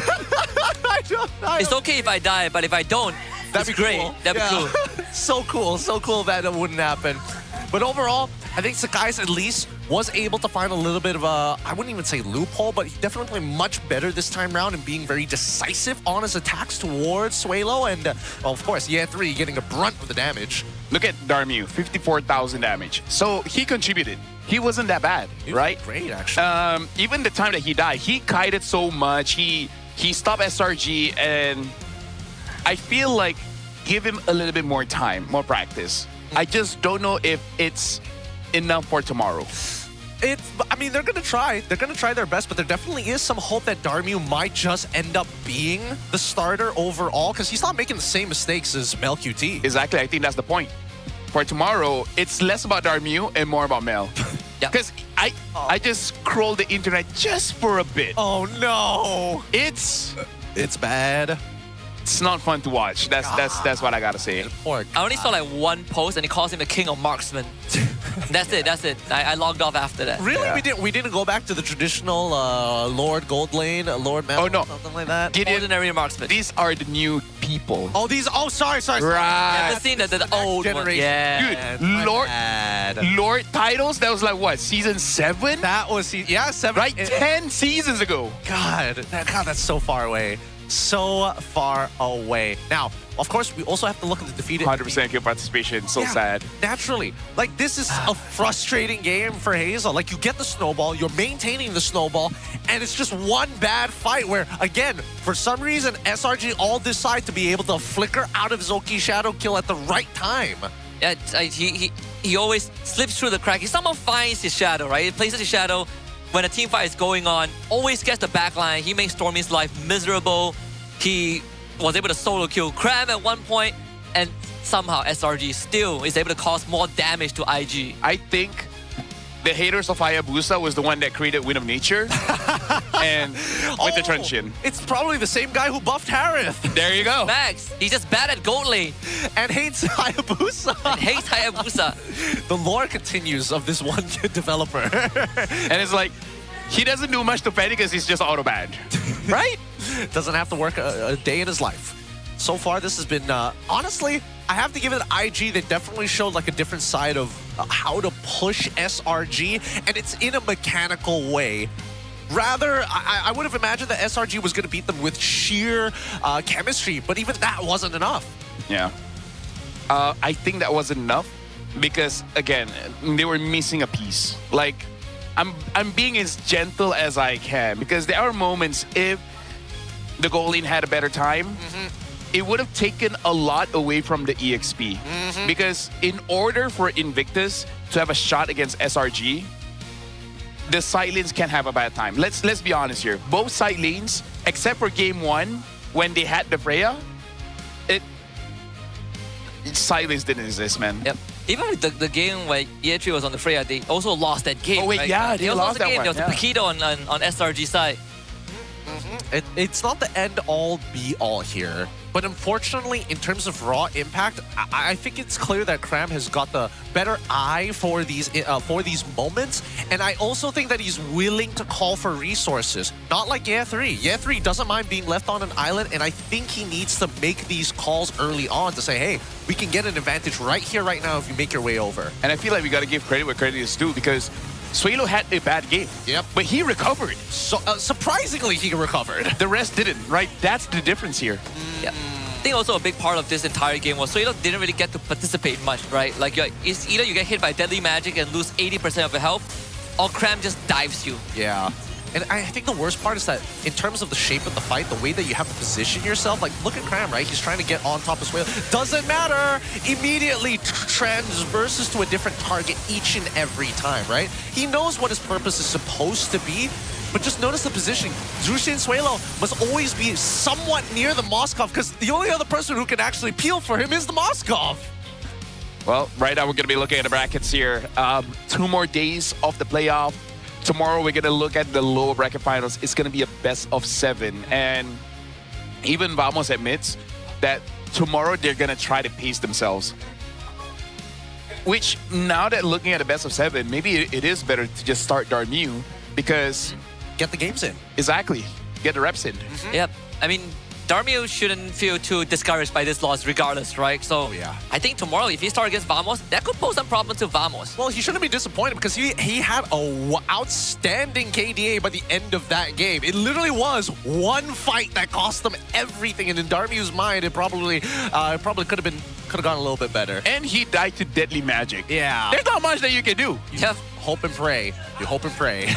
It's okay if I die, but if I don't, that'd be great. Cool. That'd be cool. So cool that it wouldn't happen. But overall, I think Sakai's at least was able to find a little bit of a, I wouldn't even say loophole, but he definitely played much better this time around and being very decisive on his attacks towards Suelo. And, well, of course, Year 3 getting a brunt of the damage. Look at Darmu, 54,000 damage. So he contributed. He wasn't that bad, right? Great, actually. Even the time that he died, he kited so much. He stopped SRG, and I feel like give him a little bit more time, more practice. I just don't know if it's enough for tomorrow. I mean, they're going to try. They're going to try their best, but there definitely is some hope that Darmu might just end up being the starter overall because he's not making the same mistakes as Mel QT. Exactly. I think that's the point. For tomorrow, it's less about Darmu and more about Mel. Because I just scrolled the internet just for a bit. Oh, no. It's bad. It's not fun to watch. That's what I gotta say. I only saw like one post and he calls him the king of marksmen. That's it. I logged off after that. Really? Yeah. We didn't go back to the traditional Lord Gold Lane, Lord Metal, something like that? Ordinary marksman. These are the new people. Oh, sorry. Right. I've seen the old generation. Yeah. Dude, Lord titles, that was like what, season 7? That was, 7. Right, 10 seasons ago. God, that's so far away. So far away. Now, of course, we also have to look at the defeated 100% kill participation. So sad. Naturally. Like, this is a frustrating game for Hazel. Like, you get the snowball, you're maintaining the snowball, and it's just one bad fight where, again, for some reason, SRG all decide to be able to flicker out of Zoki's shadow kill at the right time. Yeah, he always slips through the crack. If someone finds his shadow, right? He places his shadow when a team fight is going on, always gets the backline. He makes Stormy's life miserable. He was able to solo kill Cram at one point, and somehow SRG still is able to cause more damage to IG. I think the haters of Hayabusa was the one that created Wind of Nature and with the transition. It's probably the same guy who buffed Harith. There you go. Max, he's just bad at gold lane. And hates Hayabusa. The lore continues of this one developer. And it's like, he doesn't do much to Fenny because he's just auto-banned. Right? Doesn't have to work a day in his life. So far, this has been, honestly, I have to give it IG. They definitely showed like a different side of how to push SRG, and it's in a mechanical way. Rather, I would have imagined that SRG was going to beat them with sheer chemistry, but even that wasn't enough. Yeah. I think that wasn't enough because, again, they were missing a piece. Like, I'm being as gentle as I can because there are moments if the goal lane had a better time, it would have taken a lot away from the EXP. Because in order for Invictus to have a shot against SRG, the side lanes can have a bad time. Let's be honest here. Both side lanes, except for game 1, when they had the Freya, side lanes didn't exist, man. Yep. Even with the game where Year 3 was on the Freya, they also lost that game. Oh wait, right? yeah, they also lost the that game. one. There was a Paquito on SRG side. It's not the end-all, be-all here. But unfortunately, in terms of raw impact, I think it's clear that Cram has got the better eye for these moments. And I also think that he's willing to call for resources. Not like Ye3. Ye3 doesn't mind being left on an island, and I think he needs to make these calls early on to say, hey, we can get an advantage right here, right now if you make your way over. And I feel like we got to give credit where credit is due because Suelo had a bad game. Yep. But he recovered. So surprisingly, he recovered. The rest didn't, right? That's the difference here. Yeah. I think also a big part of this entire game was Suelo didn't really get to participate much, right? Like, it's either you get hit by Deadly Magic and lose 80% of your health, or Cram just dives you. Yeah. And I think the worst part is that in terms of the shape of the fight, the way that you have to position yourself, like look at Cram, right? He's trying to get on top of Suelo. Doesn't matter. Immediately transverses to a different target each and every time, right? He knows what his purpose is supposed to be, but just notice the positioning. Zrushi and Suelo must always be somewhat near the Moskov because the only other person who can actually peel for him is the Moskov. Well, right now we're going to be looking at the brackets here. 2 more days of the playoff. Tomorrow we're going to look at the lower bracket finals. It's going to be a best of 7. And even Vamos admits that tomorrow they're going to try to pace themselves. Which, now that looking at a best of 7, maybe it is better to just start Darmu because... Get the games in. Exactly. Get the reps in. Yep. I mean, Darmu shouldn't feel too discouraged by this loss regardless, right? So yeah. I think tomorrow, if he starts against Vamos, that could pose some problems to Vamos. Well, he shouldn't be disappointed because he had a outstanding KDA by the end of that game. It literally was one fight that cost them everything, and in Darmu's mind, it probably could have gone a little bit better. And he died to Deadly Magic. Yeah. There's not much that you can do. Yep. Hope and pray. You hope and pray.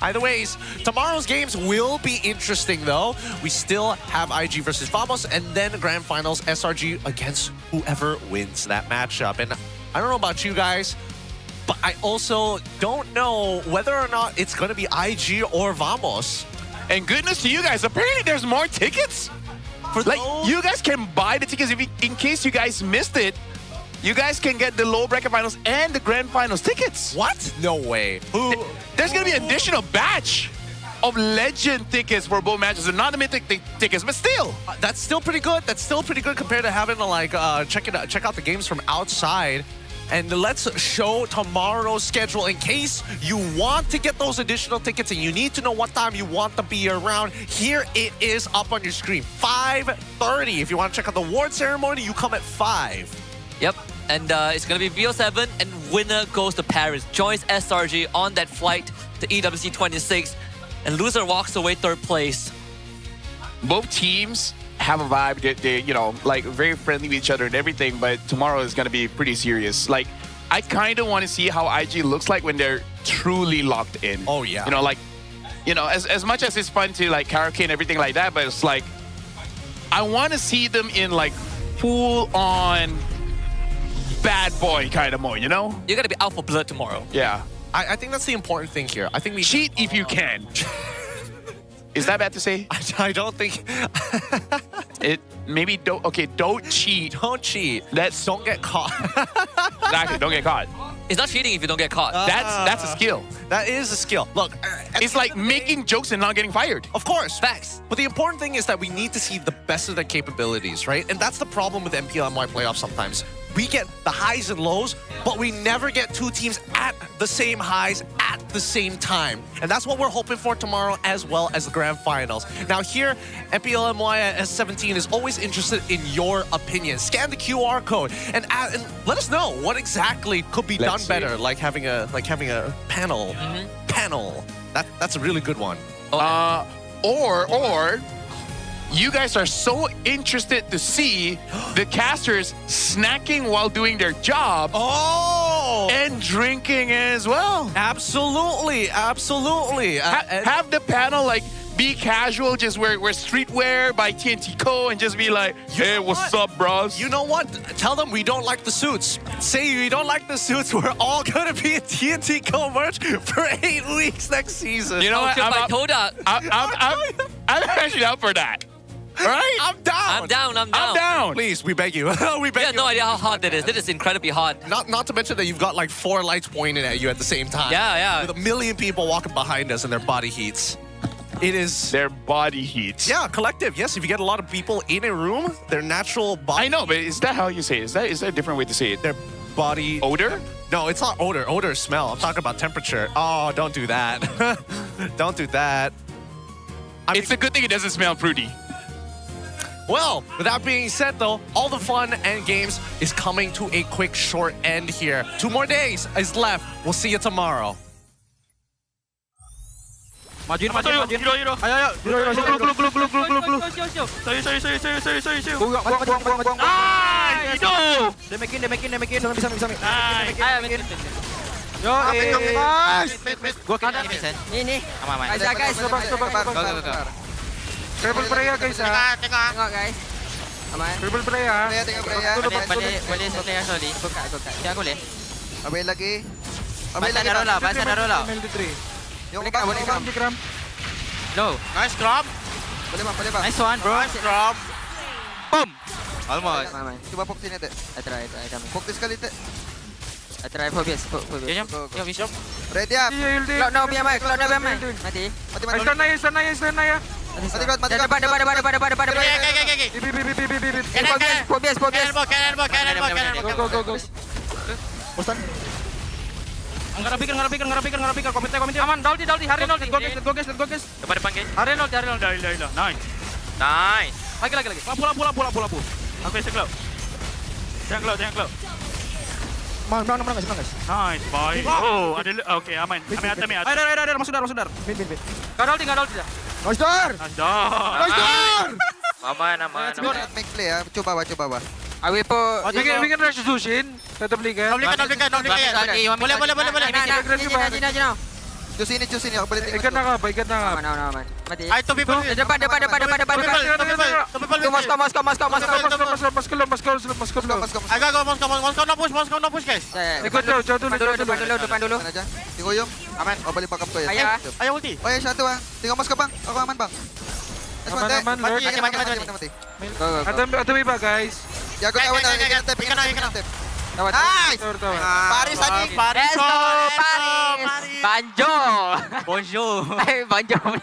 Either ways, tomorrow's games will be interesting, though. We still have IG versus Vamos, and then Grand Finals SRG against whoever wins that matchup. And I don't know about you guys, but I also don't know whether or not it's going to be IG or Vamos. And goodness to you guys, apparently there's more tickets. You guys can buy the tickets in case you guys missed it. You guys can get the low bracket finals and the grand finals tickets. What? No way. There's going to be an additional batch of legend tickets for both matches. They're not the mythic tickets, but still. That's still pretty good. That's still pretty good compared to having to check out the games from outside. And let's show tomorrow's schedule in case you want to get those additional tickets and you need to know what time you want to be around. Here it is up on your screen. 5:30. If you want to check out the award ceremony, you come at 5. Yep. And it's going to be VO7, and winner goes to Paris. Joins SRG on that flight to EWC 26, and loser walks away 3rd place. Both teams have a vibe. They're you know, like very friendly with each other and everything, but tomorrow is going to be pretty serious. Like, I kind of want to see how IG looks like when they're truly locked in. Oh, yeah. You know, like, you know, as much as it's fun to like karaoke and everything like that, but it's like, I want to see them in like full-on bad boy kind of mode, you know? You're going to be out for blood tomorrow. Yeah. I think that's the important thing here. I think we cheat if you can. Is that bad to say? I don't think... Maybe don't... Okay, don't cheat. Don't cheat. Don't get caught. Exactly, don't get caught. It's not cheating if you don't get caught. That's a skill. That is a skill. Look, it's like making jokes and not getting fired. Of course. Facts. But the important thing is that we need to see the best of their capabilities, right? And that's the problem with MPL MY playoffs sometimes. We get the highs and lows, but we never get 2 teams at the same highs at the same time. And that's what we're hoping for tomorrow as well as the grand finals. Now here, MPL MY at S17 is always interested in your opinion. Scan the QR code and let us know what exactly could be done better, like having a panel. Panel. That's a really good one. Or you guys are so interested to see the casters snacking while doing their job. Oh! And drinking as well. Absolutely. Absolutely. Have the panel like be casual, just wear streetwear by TNT Co. and just be like, hey, what's up, bros? You know what? Tell them we don't like the suits. Say we don't like the suits. We're all going to be in TNT Co. merch for 8 weeks next season. You know what? I'm actually up for that. All right? I'm down. I'm down. Please, we beg you. We beg you. You have no idea how hot that is. This is incredibly hot. Not to mention that you've got like 4 lights pointing at you at the same time. Yeah. With 1 million people walking behind us in their body heats. It is their body heat. Yeah, collective. Yes, if you get a lot of people in a room, their natural body. I know, but is that how you say it? Is that a different way to say it? Their body odor? No, it's not odor. Odor is smell. I'm talking about temperature. Oh, don't do that. Don't do that. It's a good thing it doesn't smell fruity. Well, with that being said, though, all the fun and games is coming to a quick, short end here. 2 more days is left. We'll see you tomorrow. Majuin. Ayo, buang. Itu. Dia makin. Ayo, Yo, Gua kena ini. Aman. Guys, Go. Triple prayer guys Tengok guys. Aman. Triple prayer. Boleh saya sorry. Buka. Siapa boleh? Abel lagi. Basta narola. Boleh Kram. Low. Nice Kram. Boleh bang. Nice one, bro. Nice Kram. Boom. Almost. Coba fokus sini, Teh. I try. Fokus sekali, Teh. I try Phobias. Yo, Bishop. Ready up. Cloud now biar mai. Mati. Istana ya. Mati. Depan. Phobias. Go. Bosan. Ngarapikir. Komite. Aman, Daldi. Hari Daldi. Go guys. Depan guys. Hari Daldi. Nice. Lagi. Pula. Aku isi Cloud. Jangan Cloud. Menang guys. Nice, boy. Oh, ada oke, aman. Ada. Masuk dar. Bin. Enggak Daldi dah. Nice dar. Aman. Make play ya. Coba. Awi po. Bikin restitution. Tetap liga. Boleh. Jina. Cus ini. Aku boleh tengok. Ikan na ka. Aman. Mati. Ay, to people. Depan. Moskau. Moskau no push guys. Ikut dulu. Depan dulu. Tengok yung. Aman. Oh, balik backup ko ya. Ayo ulti. Oh ya, satu bang. Tinggal Moskau bang. Aku aman bang. Aman. Mati. Ada biba guys. Ya, aku tahu. Ikan na. Nice. Paris anjing. Paris. Banjo. Bonjour. Banjo.